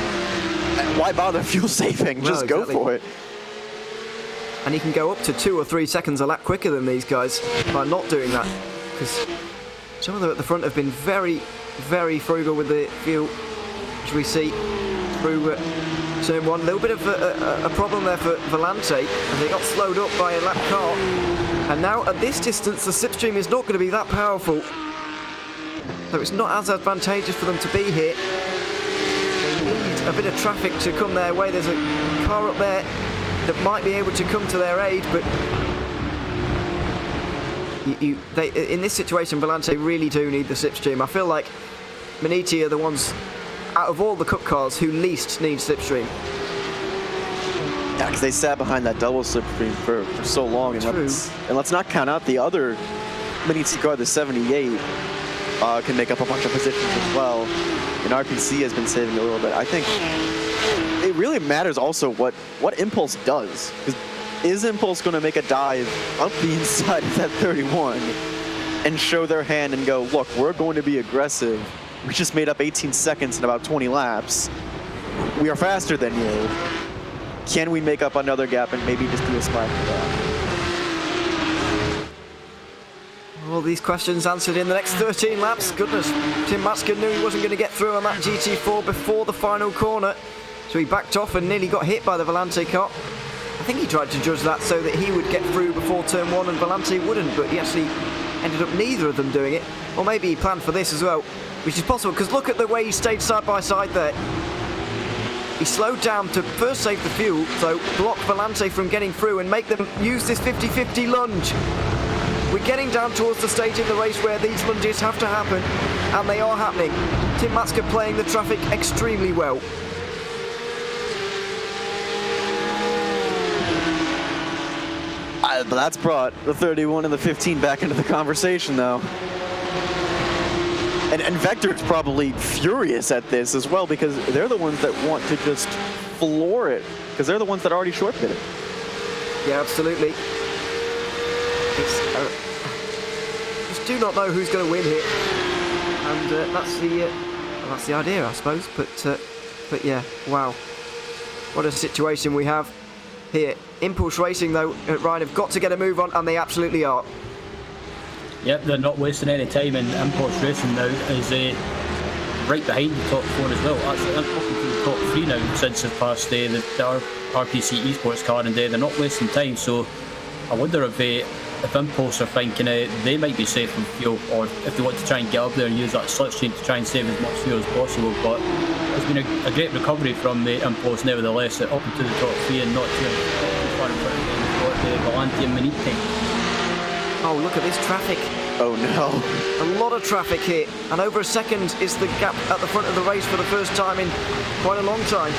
why bother fuel saving? Just go for it. And he can go up to 2 or 3 seconds a lap quicker than these guys by not doing that, because some of them at the front have been very, very frugal with the fuel, which we see through turn 1. A little bit of a problem there for Volante, and they got slowed up by a lap car. And now at this distance, the slipstream is not going to be that powerful, so it's not as advantageous for them to be here. They need a bit of traffic to come their way. There's a car up there that might be able to come to their aid, but in this situation, Volante really do need the slipstream. I feel like Maniti are the ones out of all the Cup cars who least need slipstream. Yeah, because they sat behind that double slipstream for so long, and let's not count out the other Maniti car, the 78, can make up a bunch of positions as well. And RPC has been saving a little bit. I think it really matters also what Impulse does. Is Impulse going to make a dive up the inside of that 31 and show their hand and go, look, we're going to be aggressive. We just made up 18 seconds in about 20 laps. We are faster than you. Can we make up another gap and maybe just do a spike for that? All these questions answered in the next 13 laps. Goodness, Tim Matska knew he wasn't going to get through on that GT4 before the final corner, so he backed off and nearly got hit by the Volante car. I think he tried to judge that so that he would get through before turn 1 and Volante wouldn't, but he actually ended up neither of them doing it. Or maybe he planned for this as well, which is possible, because look at the way he stayed side by side there. He slowed down to first save the fuel, so block Volante from getting through and make them use this 50-50 lunge. We're getting down towards the stage in the race where these lunges have to happen, and they are happening. Tim Matska playing the traffic extremely well. But that's brought the 31 and the 15 back into the conversation, though. And Vector's probably furious at this as well, because they're the ones that want to just floor it, because they're the ones that already short pitted. Yeah, absolutely. Just do not know who's going to win here, and that's the idea, I suppose. But yeah, wow, what a situation we have here. Impulse Racing, though, Ryan, have got to get a move on, and they absolutely are. Yep, they're not wasting any time, and Impulse Racing now is right behind the top 4 as well. Actually, I'm talking to the top 3 now since they've passed the RPC Esports car, and they're not wasting time. So I wonder if Impulse are thinking they might be safe from fuel, or if they want to try and get up there and use that slipstream to try and save as much fuel as possible. But it's been a great recovery from the Impulse, nevertheless, up into the top 3 and not too far in front of the Volante and Maniti. Oh, look at this traffic. Oh no. A lot of traffic here, and over a second is the gap at the front of the race for the first time in quite a long time.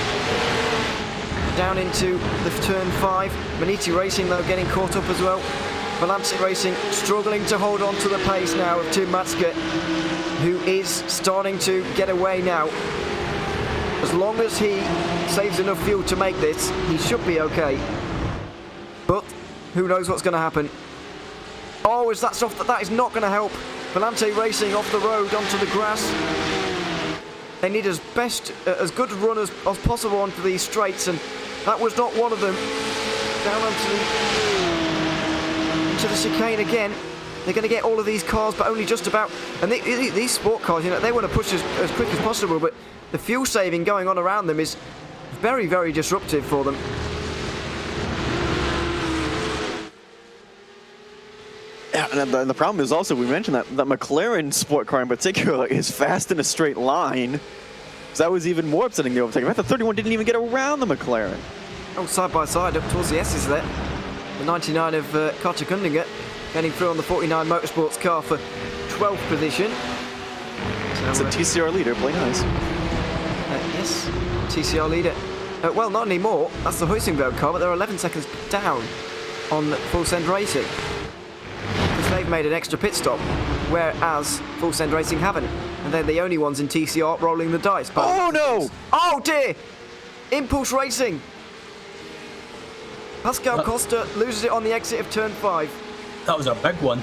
Down into the turn 5. Maniti Racing, though, getting caught up as well. Volante Racing struggling to hold on to the pace now of Tim Matska, who is starting to get away now. As long as he saves enough fuel to make this, he should be okay. But who knows what's going to happen. Oh, is that soft? That is not going to help. Volante Racing off the road onto the grass. They need as good a run as possible onto these straights, and that was not one of them. Down onto into the chicane again. They're going to get all of these cars, but only just about. And these sport cars, you know, they want to push as quick as possible, but the fuel saving going on around them is very, very disruptive for them. Yeah, and the problem is also, we mentioned that the McLaren sport car in particular is fast in a straight line. So that was even more upsetting, the overtaking. I thought the 31 didn't even get around the McLaren. Oh, side by side up towards the S's there. The 99 of Carter Kundinger getting through on the 49 Motorsports car for 12th position. It's a TCR leader, play nice. Yes, TCR leader. Well, not anymore. That's the Huizenberg car, but they're 11 seconds down on Full Send Racing. Because they've made an extra pit stop, whereas Full Send Racing haven't. And they're the only ones in TCR rolling the dice. Oh no! Oh dear! Impulse Racing! Pascal Costa loses it on the exit of turn 5. That was a big one.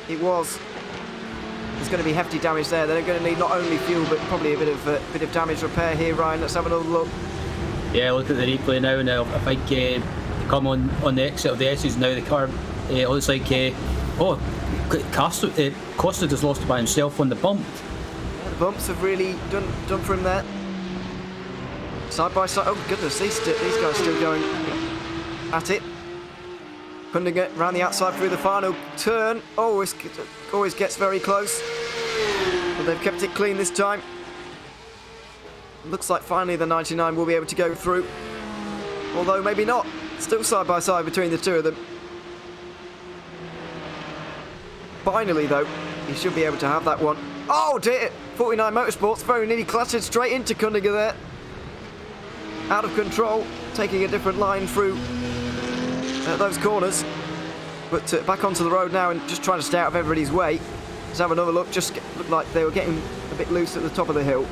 It was. There's going to be hefty damage there. They're going to need not only fuel, but probably a bit of damage repair here, Ryan. Let's have another look. Yeah, look at the replay now. Now, I think they come on the exit of the S's now. The car looks like Costa just lost by himself on the bump. Yeah, the bumps have really done for him there. Side by side. Oh goodness, these guys still going at it. Kundinger round the outside through the final turn. Always gets very close. But they've kept it clean this time. Looks like finally the 99 will be able to go through. Although maybe not. Still side by side between the two of them. Finally though, he should be able to have that one. Oh dear! 49 Motorsports very nearly clattered straight into Kundinger there. Out of control, taking a different line through those corners. But back onto the road now and just trying to stay out of everybody's way. Let's have another look. Just looked like they were getting a bit loose at the top of the hill.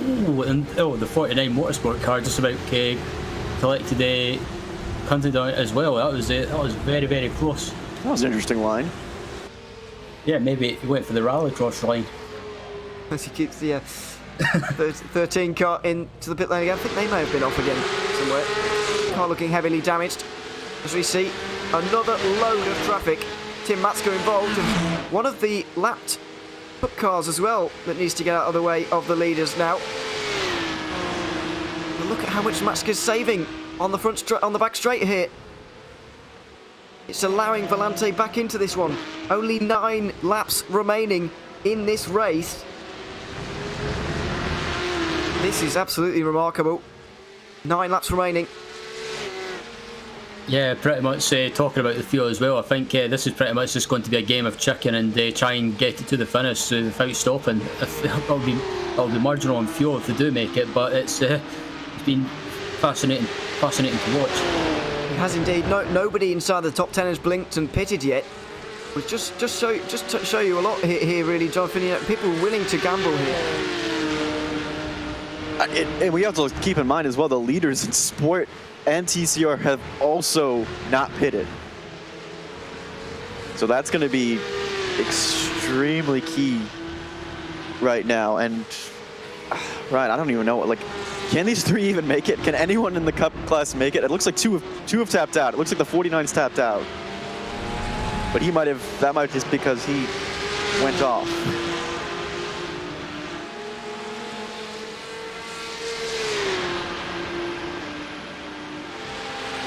Ooh, and the 49 Motorsport car just about collected a country down as well. That was very, very close. That was an interesting line. Yeah, maybe he went for the rallycross line. As he keeps the 13 car into the pit lane again. I think they may have been off again somewhere. Car looking heavily damaged. As we see another load of traffic. Tim Matska involved, and one of the lapped Cup cars as well that needs to get out of the way of the leaders now. And look at how much Matska's saving on the on the back straight here. It's allowing Volante back into this one. Only 9 laps remaining in this race. This is absolutely remarkable. 9 laps remaining. Yeah, pretty much talking about the fuel as well. I think this is pretty much just going to be a game of chicken and try and get it to the finish without stopping. It'll be marginal on fuel if they do make it, but it's been fascinating to watch. It has indeed. Nobody inside the top 10 has blinked and pitted yet. Which just to show you a lot here, really, Jonathan. You know, people are willing to gamble here. And we have to keep in mind as well, the leaders in Sport and TCR have also not pitted. So that's going to be extremely key right now. And right, I don't even know, like, can these 3 even make it? Can anyone in the Cup class make it? It looks like two have tapped out. It looks like the 49's tapped out. But that might just because he went off.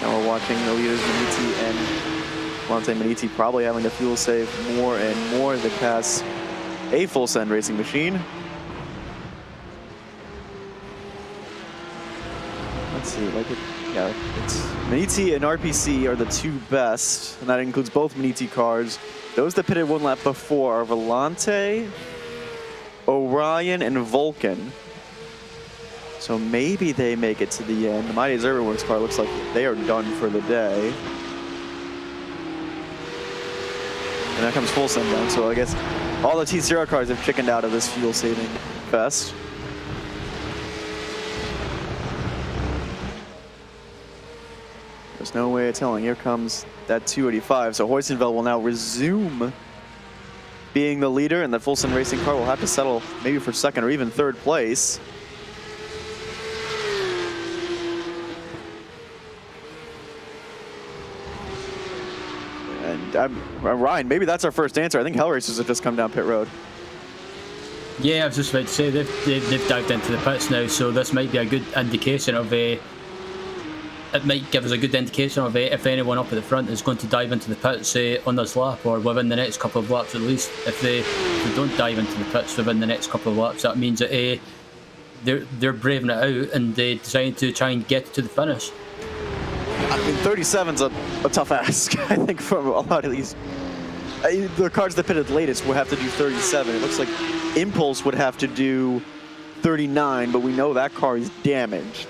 Now we're watching the leaders, Maniti and Monte Maniti, probably having to fuel save more and more to pass a full send racing machine. Let's see, it's Maniti and RPC are the 2 best, and that includes both Maniti cars. Those that pitted 1 lap before are Volante, Orion, and Vulcan. So maybe they make it to the end. The Mighty Zerberworks car looks like they are done for the day. And that comes full send down, so I guess all the TCR cars have chickened out of this fuel saving fest. There's no way of telling. Here comes that 285. So Huizenveld will now resume being the leader, and the full send racing car will have to settle maybe for 2nd or even 3rd place. Ryan, maybe that's our first answer. I think Hellracers have just come down pit road. Yeah, I was just about to say they've dived into the pits now, so this might be a good indication of it might give us a good indication of if anyone up at the front is going to dive into the pits on this lap or within the next couple of laps at least. If they don't dive into the pits within the next couple of laps, that means that they're braving it out and they decide to try and get to the finish. I mean, 37's a tough ask, I think, from a lot of these. The cars that pitted latest will have to do 37. It looks like Impulse would have to do 39, but we know that car is damaged.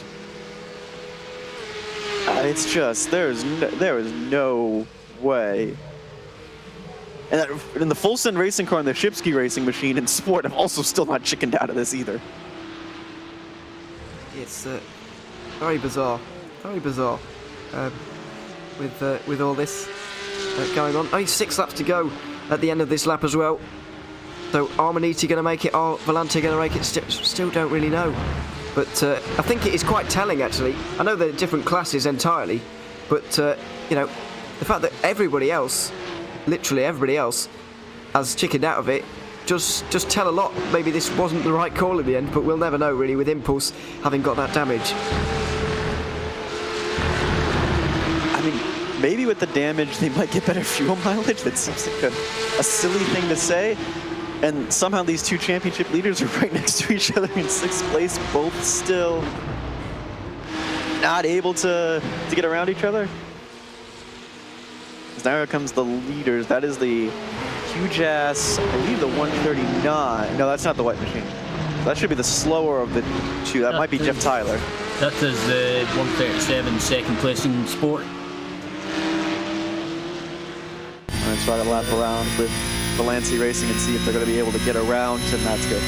It's just, there is no way. And the full send racing car and the Shipsky racing machine in sport have also still not chickened out of this either. It's very bizarre, with all this going on. Only 6 laps to go at the end of this lap as well. So are Maniti going to make it? Are Volante going to make it? Still don't really know. But I think it is quite telling, actually. I know they're different classes entirely, but you know, the fact that everybody else, literally everybody else, has chickened out of it, just tell a lot. Maybe this wasn't the right call in the end, but we'll never know really with Impulse having got that damage. I mean, maybe with the damage they might get better fuel mileage. That seems like a silly thing to say. And somehow these two championship leaders are right next to each other in 6th place, both still not able to get around each other. Now here comes the leaders. That is the huge ass, I believe the 139. No, that's not the white machine. That should be the slower of the two. That might be Jeff Tyler. That is the 137 second place in sport. Let's try to lap around with Valanci Racing and see if they're going to be able to get around, and that's good.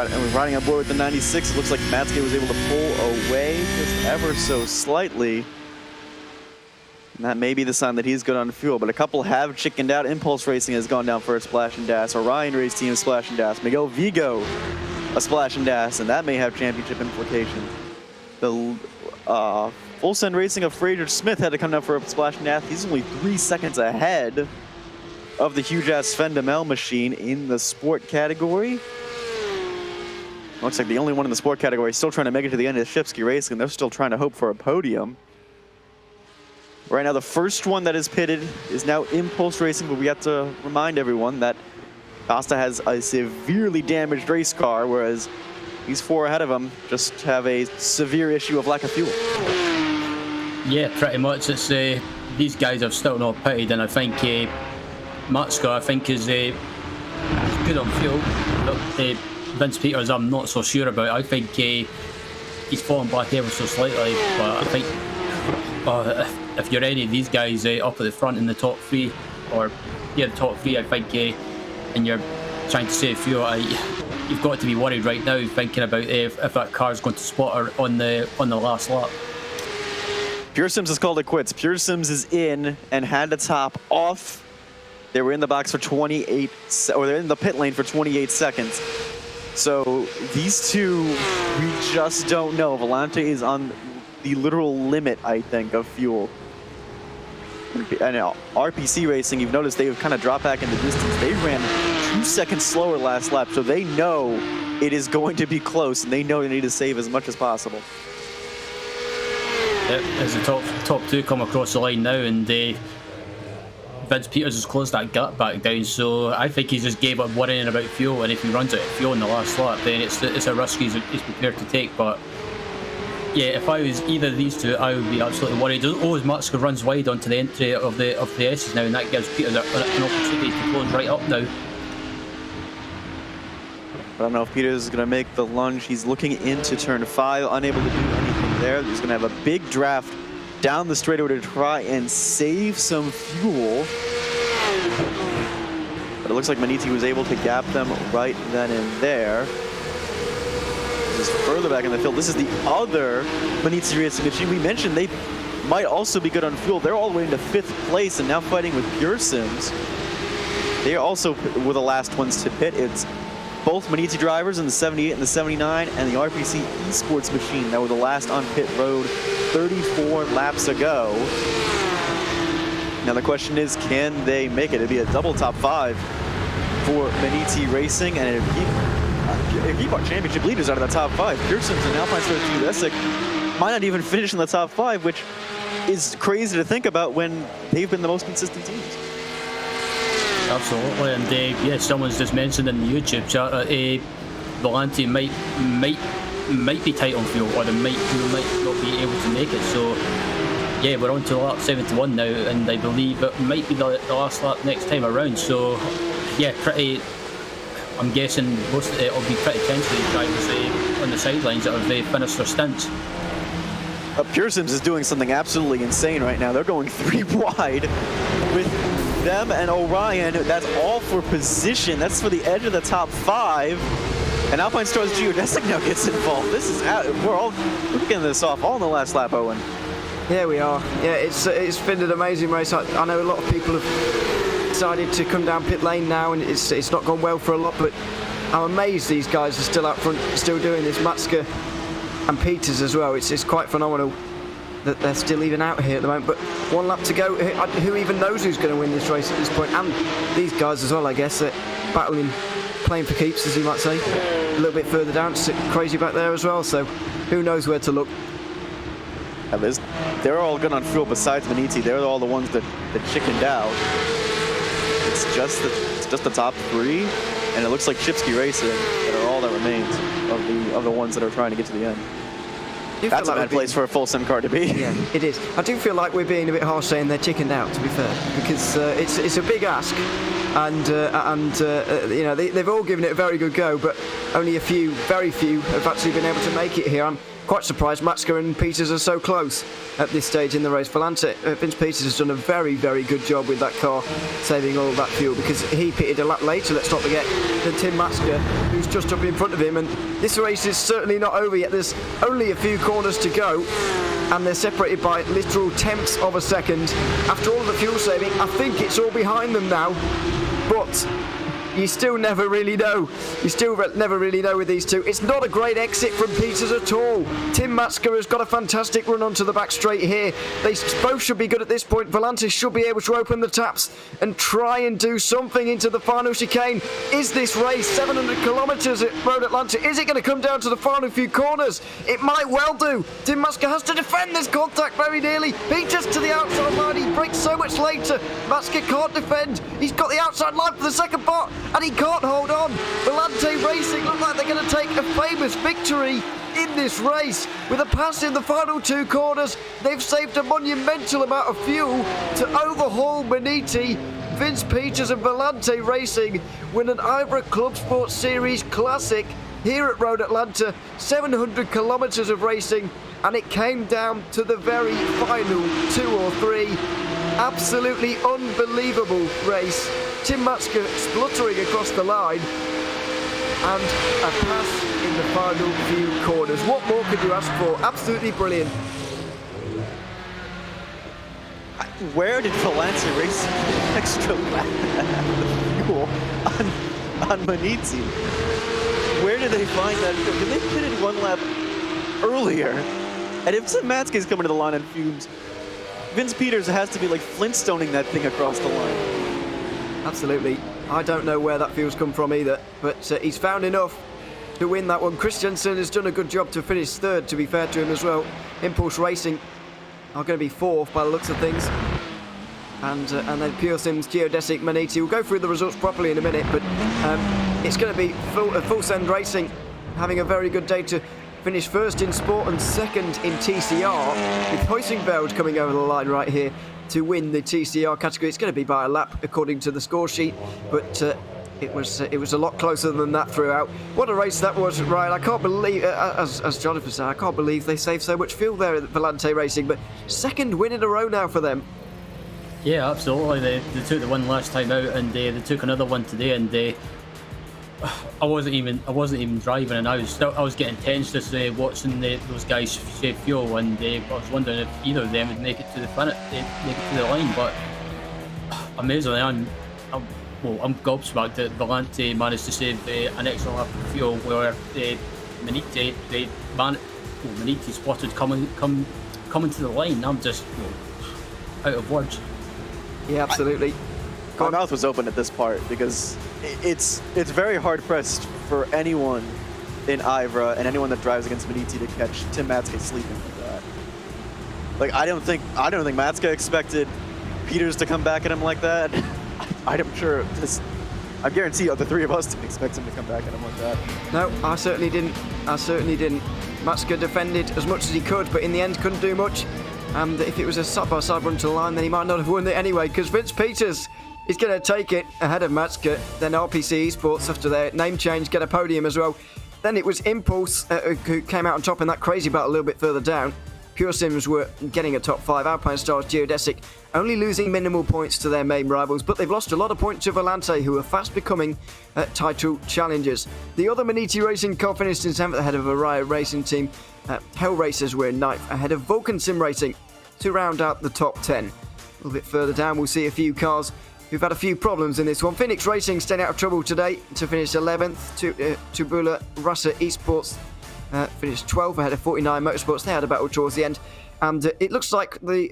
And we're riding on board with the 96. It looks like Matsuke was able to pull away just ever so slightly. And that may be the sign that he's good on fuel, but a couple have chickened out. Impulse Racing has gone down for a splash and dash. Orion Race Team, a splash and dash. Miguel Vigo, a splash and dash, and that may have championship implications. The Full Send Racing of Fraser Smith had to come down for a splash and dash. He's only 3 seconds ahead of the huge-ass Fendamel machine in the sport category. Looks like the only one in the sport category still trying to make it to the end of Shipsky Racing, and they're still trying to hope for a podium. Right now, the first one that is pitted is now Impulse Racing, but we have to remind everyone that Costa has a severely damaged race car, whereas These 4 ahead of him just have a severe issue of lack of fuel. Yeah, pretty much. It's these guys have still not pitted, and I think Matska, I think, is good on fuel. But Vince Peters, I'm not so sure about. I think he's fallen back ever so slightly, but I think if you're any of these guys up at the front in the top 3, or the top 3, I think, and you're trying to save fuel, you've got to be worried right now, thinking about if that car's going to spot her on the last lap. Pure Sims has called it quits. Pure Sims is in and had the top off. They were in the box for 28, or they're in the pit lane for 28 seconds. So these two, we just don't know. Volante is on the literal limit, I think, of fuel. And RPC Racing, you've noticed they've kind of dropped back in the distance. They ran 2 seconds slower last lap, so they know it is going to be close, and they know they need to save as much as possible. Yep, as the top 2 come across the line now, and Vince Peters has closed that gap back down, so I think he just gave up worrying about fuel, and if he runs out of fuel in the last lap, then it's a risk he's prepared to take. But yeah, if I was either of these two, I would be absolutely worried. As Matska runs wide onto the entry of the S's now, and that gives Peters an opportunity to close right up now. I don't know if Peters is going to make the lunge. He's looking into turn 5, unable to do anything there. He's going to have a big draft down the straightaway to try and save some fuel. But it looks like Maniti was able to gap them right then and there. This is further back in the field. This is the other Maniti Racing machine. We mentioned they might also be good on fuel. They're all the way into 5th place and now fighting with Pure Sims. They also were the last ones to pit. It's both Maniti drivers in the 78 and the 79 and the RPC Esports machine that were the last on pit road 34 laps ago. Now the question is, can they make it? It'd be a double top 5 for Maniti Racing, and it'd keep our championship leaders out of the top 5. Pure Sims and Alpine Stars Geodesic might not even finish in the top 5, which is crazy to think about when they've been the most consistent teams. Absolutely, and yeah, someone's just mentioned in the YouTube chat that Volante might be tight on fuel, or they might not be able to make it. So yeah, we're on to lap 71 now, and I believe it might be the last lap next time around. So yeah, I'm guessing most of it will be pretty tense for these drivers on the sidelines that have finished their stints. Pure Sims is doing something absolutely insane right now. They're going 3 wide with them and Orion. That's all for position. That's for the edge of the top 5. And Alpine Stars Geodesic now gets involved. This is we're getting this off all in the last lap, Owen. Yeah, we are. Yeah, it's been an amazing race. I know a lot of people have decided to come down pit lane now, and it's not gone well for a lot. But I'm amazed these guys are still out front, still doing this. Matska and Peters as well. It's quite phenomenal that they're still even out here at the moment. But 1 lap to go. Who even knows who's going to win this race at this point? And these guys as well, I guess, that battling, playing for keeps, as you might say. A little bit further down, it's crazy back there as well. So who knows where to look? They're all good on fuel besides Maniti. They're all the ones that chickened out. It's just the top 3, and it looks like Chipsky Racing that are all that remains of the ones that are trying to get to the end. That's a bad place for a full sim car to be. Yeah, it is. I do feel like we're being a bit harsh saying they're chickened out, to be fair, because it's a big ask, and you know, they've all given it a very good go, but only very few have actually been able to make it here. I'm quite surprised Matska and Peters are so close at this stage in the race. Volante, Vince Peters has done a very, very good job with that car, saving all that fuel, because he pitted a lap later, let's not forget, than Tim Matska, who's just up in front of him. And this race is certainly not over yet. There's only a few corners to go, and they're separated by literal tenths of a second. After all of the fuel saving, I think it's all behind them now, but you still never really know. You still never really know with these two. It's not a great exit from Peters at all. Tim Matska has got a fantastic run onto the back straight here. They both should be good at this point. Volantis should be able to open the taps and try and do something into the final chicane. Is this race 700 kilometres at Road Atlanta? Is it going to come down to the final few corners? It might well do. Tim Matska has to defend this contact very nearly. Peters to the outside line. He breaks so much later. Matska can't defend. He's got the outside line for the second part. and he can't hold on. Volante Racing look like they're going to take a famous victory in this race. With a pass in the final 2 corners, they've saved a monumental amount of fuel to overhaul Maniti. Vince Peters and Volante Racing win an IVRA ClubSport Series Classic here at Road Atlanta. 700 kilometres of racing, and it came down to the very final 2 or 3. Absolutely unbelievable race. Tim Matska spluttering across the line, and a pass in the final few corners. What more could you ask for? Absolutely brilliant. Where did Volante Racing get extra lap fuel on Maniti? Where did they find that? Did they put it 1 lap earlier? And if Tim Matska's coming to the line on fumes, Vince Peters has to be like Flintstoning that thing across the line. Absolutely. I don't know where that fuel's come from either, but he's found enough to win that one. Christensen has done a good job to finish 3rd, to be fair to him as well. Impulse Racing are going to be 4th by the looks of things. And then Pure Sims, Geodesic, Maniti. We'll go through the results properly in a minute, but it's going to be full send racing, having a very good day to finish 1st in Sport and 2nd in TCR, with Huysingveld coming over the line right here to win the TCR category. It's going to be by a lap according to the score sheet, but it was a lot closer than that throughout. What a race that was, Ryan. I can't believe, as Jonathan said, I can't believe they saved so much fuel there at Volante Racing, but 2nd win in a row now for them. Yeah, absolutely. They took the one last time out, and they took another one today, and I wasn't even driving, and I was getting tense just watching those guys save fuel, and I was wondering if either of them would make it to the finish, make it to the line. But amazingly, I'm gobsmacked that Volante managed to save an extra lap of fuel, where Maniti spotted coming to the line. I'm just out of words. Yeah, absolutely. My mouth was open at this part because it's very hard pressed for anyone in IVRA and anyone that drives against Maniti to catch Tim Matska sleeping like that. Like I don't think Matska expected Peters to come back at him like that. I'm sure I guarantee the 3 of us didn't expect him to come back at him like that. No, I certainly didn't. Matska defended as much as he could, but in the end couldn't do much. And if it was a side-by-side run to the line, then he might not have won it anyway, because Vince Peters is going to take it ahead of Matska. Then RPC Esports, after their name change, get a podium as well. Then it was Impulse who came out on top in that crazy battle a little bit further down. Pure Sims were getting a top 5. Alpine Stars, Geodesic only losing minimal points to their main rivals, but they've lost a lot of points to Volante, who are fast becoming title challengers. The other Maniti Racing car finished in 7th ahead of a Riot Racing team. Hell Racers were in 9th ahead of Vulcan Sim Racing to round out the top 10. A little bit further down, we'll see a few cars who've had a few problems in this one. Phoenix Racing staying out of trouble today to finish 11th. Tubula Rasa Esports finished 12th ahead of 49 Motorsports. They had a battle towards the end. And it looks like the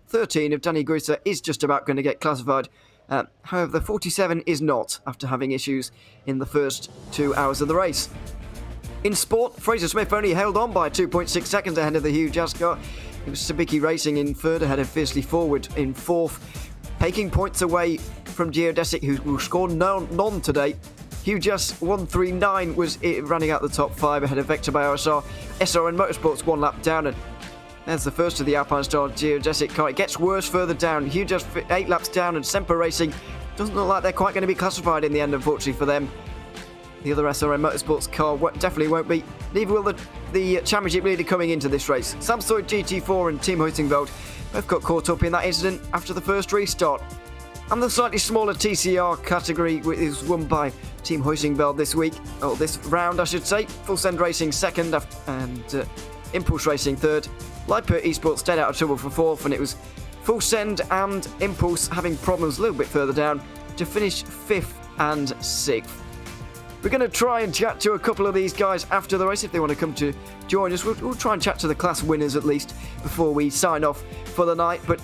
13 of Danny Grissa is just about going to get classified. However, the 47 is not, after having issues in the first 2 hours of the race. In Sport, Fraser Smith only held on by 2.6 seconds ahead of the Hugh Jaskar. It was Sabiki Racing in 3rd ahead of Fiercely Forward in 4th. Taking points away from Geodesic, who will score none today. Hugh Jas 139 was running out the top 5 ahead of Vector by OSR. SRN Motorsports 1 lap down, and there's the first of the Alpine Star Geodesic car. It gets worse further down. Hugh Jas 8 laps down, and Semper Racing doesn't look like they're quite going to be classified in the end, unfortunately for them. The other SRN Motorsports car definitely won't be. Neither will the championship leader coming into this race. Samsoy GT4 and Team Huysingveld both got caught up in that incident after the first restart. And the slightly smaller TCR category is won by Team Huysingveld this week, or this round I should say. Full Send Racing 2nd and Impulse Racing 3rd. Liper Esports stayed out of trouble for 4th, and it was Full Send and Impulse having problems a little bit further down to finish 5th and 6th. We're going to try and chat to a couple of these guys after the race if they want to come to join us. We'll try and chat to the class winners at least before we sign off for the night. But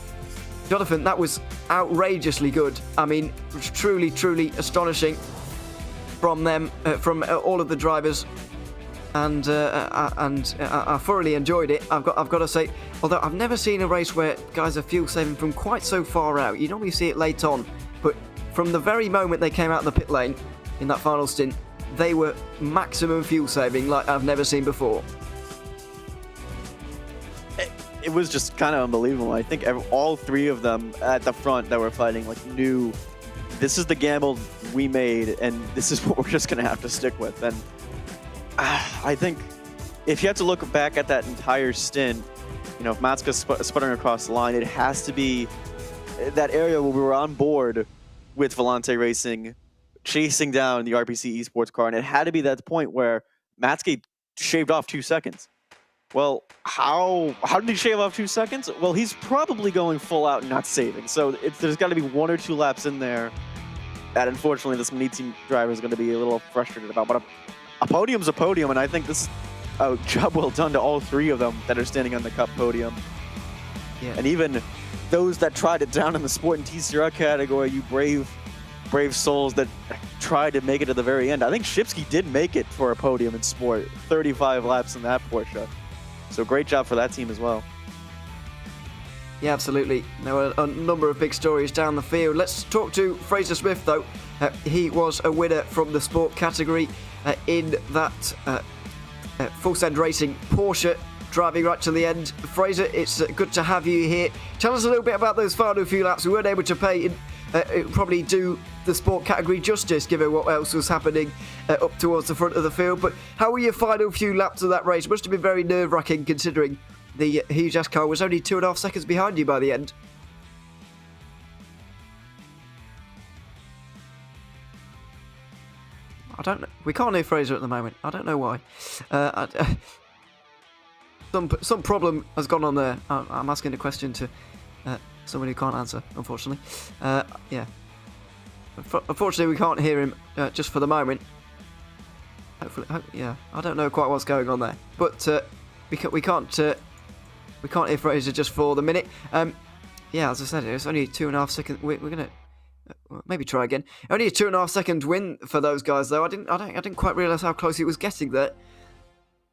Jonathan, that was outrageously good. I mean, truly astonishing from them, from all of the drivers, and I thoroughly enjoyed it. I've got to say, although I've never seen a race where guys are fuel saving from quite so far out. You normally see it late on, but from the very moment they came out of the pit lane in that final stint, they were maximum fuel saving like I've never seen before. It was just kind of unbelievable. I think all three of them at the front that were fighting like knew this is the gamble we made, and this is what we're just going to have to stick with. And I think if you have to look back at that entire stint, you know, if Matsuka's sputtering across the line, it has to be that area where we were on board with Volante Racing, chasing down the RPC Esports car, and it had to be that point where Matsuka shaved off 2 seconds. Well, how did he shave off 2 seconds? Well, he's probably going full out and not saving. So there's got to be 1 or 2 laps in there that, unfortunately, this Mini Team driver is going to be a little frustrated about. But a podium's a podium, and I think this is a job well done to all three of them that are standing on the Cup podium. Yeah. And even those that tried it down in the Sport and TCR category, you brave souls that tried to make it to the very end. I think Shipsky did make it for a podium in Sport, 35 laps in that Porsche. So great job for that team as well. Yeah, absolutely. There were a number of big stories down the field. Let's talk to Fraser Smith, though. He was a winner from the Sport category in that Full Send Racing Porsche, driving right to the end. Fraser, it's good to have you here. Tell us a little bit about those final few laps. We weren't able to pay probably do the Sport category justice, given what else was happening up towards the front of the field. But how were your final few laps of that race? Must have been very nerve-wracking, considering the Hughes car was only 2.5 seconds behind you by the end. I don't know. We can't hear Fraser at the moment. I don't know why. Some problem has gone on there. I'm asking a question to someone who can't answer, unfortunately. Yeah. Unfortunately, we can't hear him just for the moment. Hopefully, yeah. I don't know quite what's going on there, but we can't hear Fraser just for the minute. Yeah, as I said, it's only 2.5 seconds. We're gonna maybe try again. Only a 2.5 second win for those guys, though. I didn't quite realise how close it was getting there,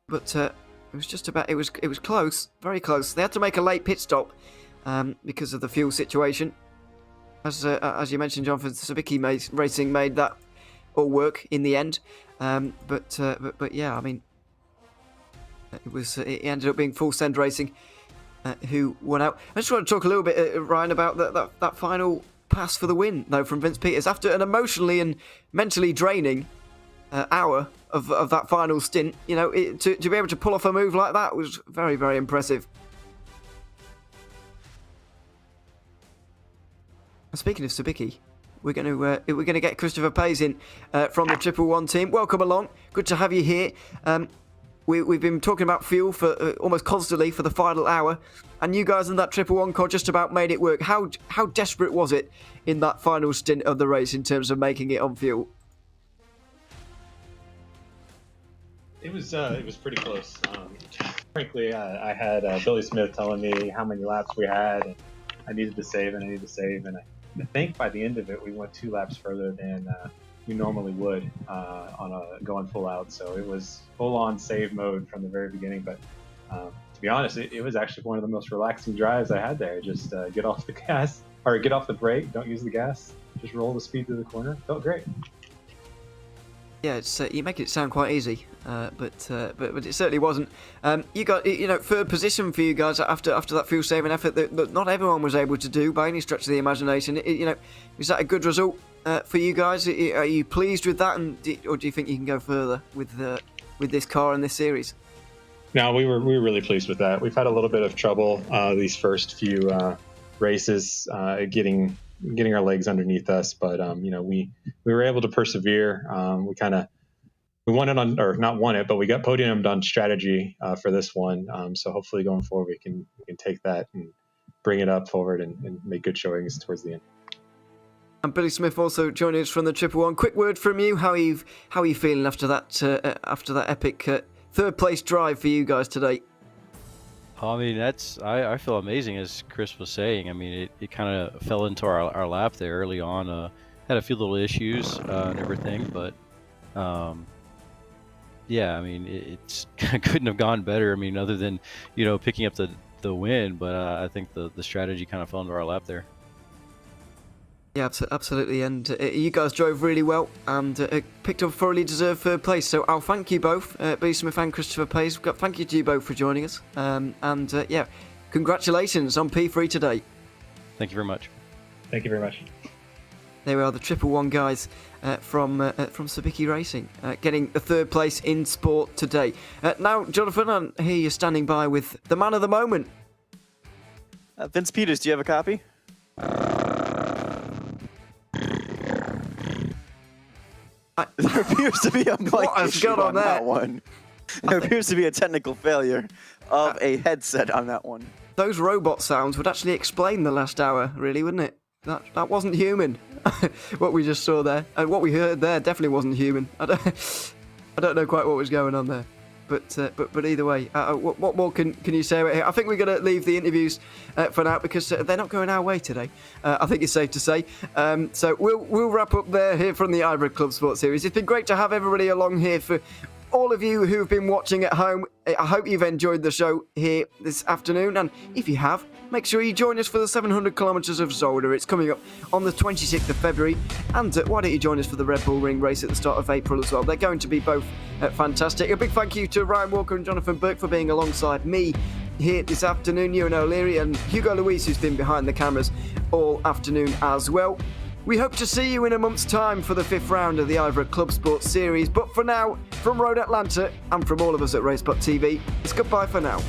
but it was just about. It was close, very close. They had to make a late pit stop because of the fuel situation. As you mentioned, Jonathan, Sabiki Racing made that all work in the end. But yeah, I mean, it ended up being Full Send Racing who won out. I just want to talk a little bit, Ryan, about that final pass for the win, though, from Vince Peters after an emotionally and mentally draining hour of that final stint. You know, to be able to pull off a move like that was very, very impressive. Speaking of Sabiki, we're going to get Christopher Pays in from the 111 team. Welcome along. Good to have you here. We've been talking about fuel for almost constantly for the final hour, and you guys in that 111 car just about made it work. How desperate was it in that final stint of the race in terms of making it on fuel? It was pretty close. Frankly, I had Billy Smith telling me how many laps we had, and I needed to save, and I think by the end of it, we went 2 laps further than we normally would on a going full out. So it was full on save mode from the very beginning. But to be honest, it was actually one of the most relaxing drives I had there. Just get off the gas or get off the brake. Don't use the gas. Just roll the speed through the corner. Felt great. Yeah, it's you make it sound quite easy, but it certainly wasn't. You got third position for you guys after that fuel saving effort that not everyone was able to do by any stretch of the imagination. Is that a good result for you guys? Are you pleased with that, or do you think you can go further with this car and this series? No, we were really pleased with that. We've had a little bit of trouble these first few races getting our legs underneath us, but we were able to persevere. We won it on, or not won it, but we got podiumed on strategy for this one. So hopefully going forward we can take that and bring it up forward and make good showings towards the end. And Billy Smith also joining us from the 111. Quick word from you. How are you feeling after that epic third place drive for you guys today? I mean, I feel amazing, as Chris was saying. I mean, it kind of fell into our lap there early on. Had a few little issues and everything, but yeah, I mean, it's couldn't have gone better. I mean, other than picking up the win, but I think the strategy kind of fell into our lap there. Yeah, absolutely. And you guys drove really well and picked up a thoroughly deserved third place. So I'll thank you both, B. Smith and Christopher Pays. Thank you to you both for joining us. Yeah, congratulations on P3 today. Thank you very much. Thank you very much. There we are, the 111 guys from Sabiki Racing, getting a third place in sport today. Now, Jonathan, I hear you're standing by with the man of the moment. Vince Peters, do you have a copy? There appears to be a mic issue on that one. There appears to be a technical failure of a headset on that one. Those robot sounds would actually explain the last hour, really, wouldn't it? That wasn't human. What we just saw there, and what we heard there, definitely wasn't human. I don't know quite what was going on there, but either way, what more can you say about it? I think we're going to leave the interviews for now because they're not going our way today. I think it's safe to say. So we'll wrap up there here from the IVRA ClubSport Series. It's been great to have everybody along here. For all of you who've been watching at home, I hope you've enjoyed the show here this afternoon, and if you have, make sure you join us for the 700 kilometres of Zolder. It's coming up on the 26th of February, and why don't you join us for the Red Bull Ring race at the start of April as well. They're going to be both fantastic. A big thank you to Ryan Walker and Jonathan Burke for being alongside me here this afternoon, Ewan O'Leary and Hugo Luis, who's been behind the cameras all afternoon as well. We hope to see you in a month's time for the 5th round of the IVRA ClubSport Series. But for now, from Road Atlanta and from all of us at RaceSpotTV, it's goodbye for now.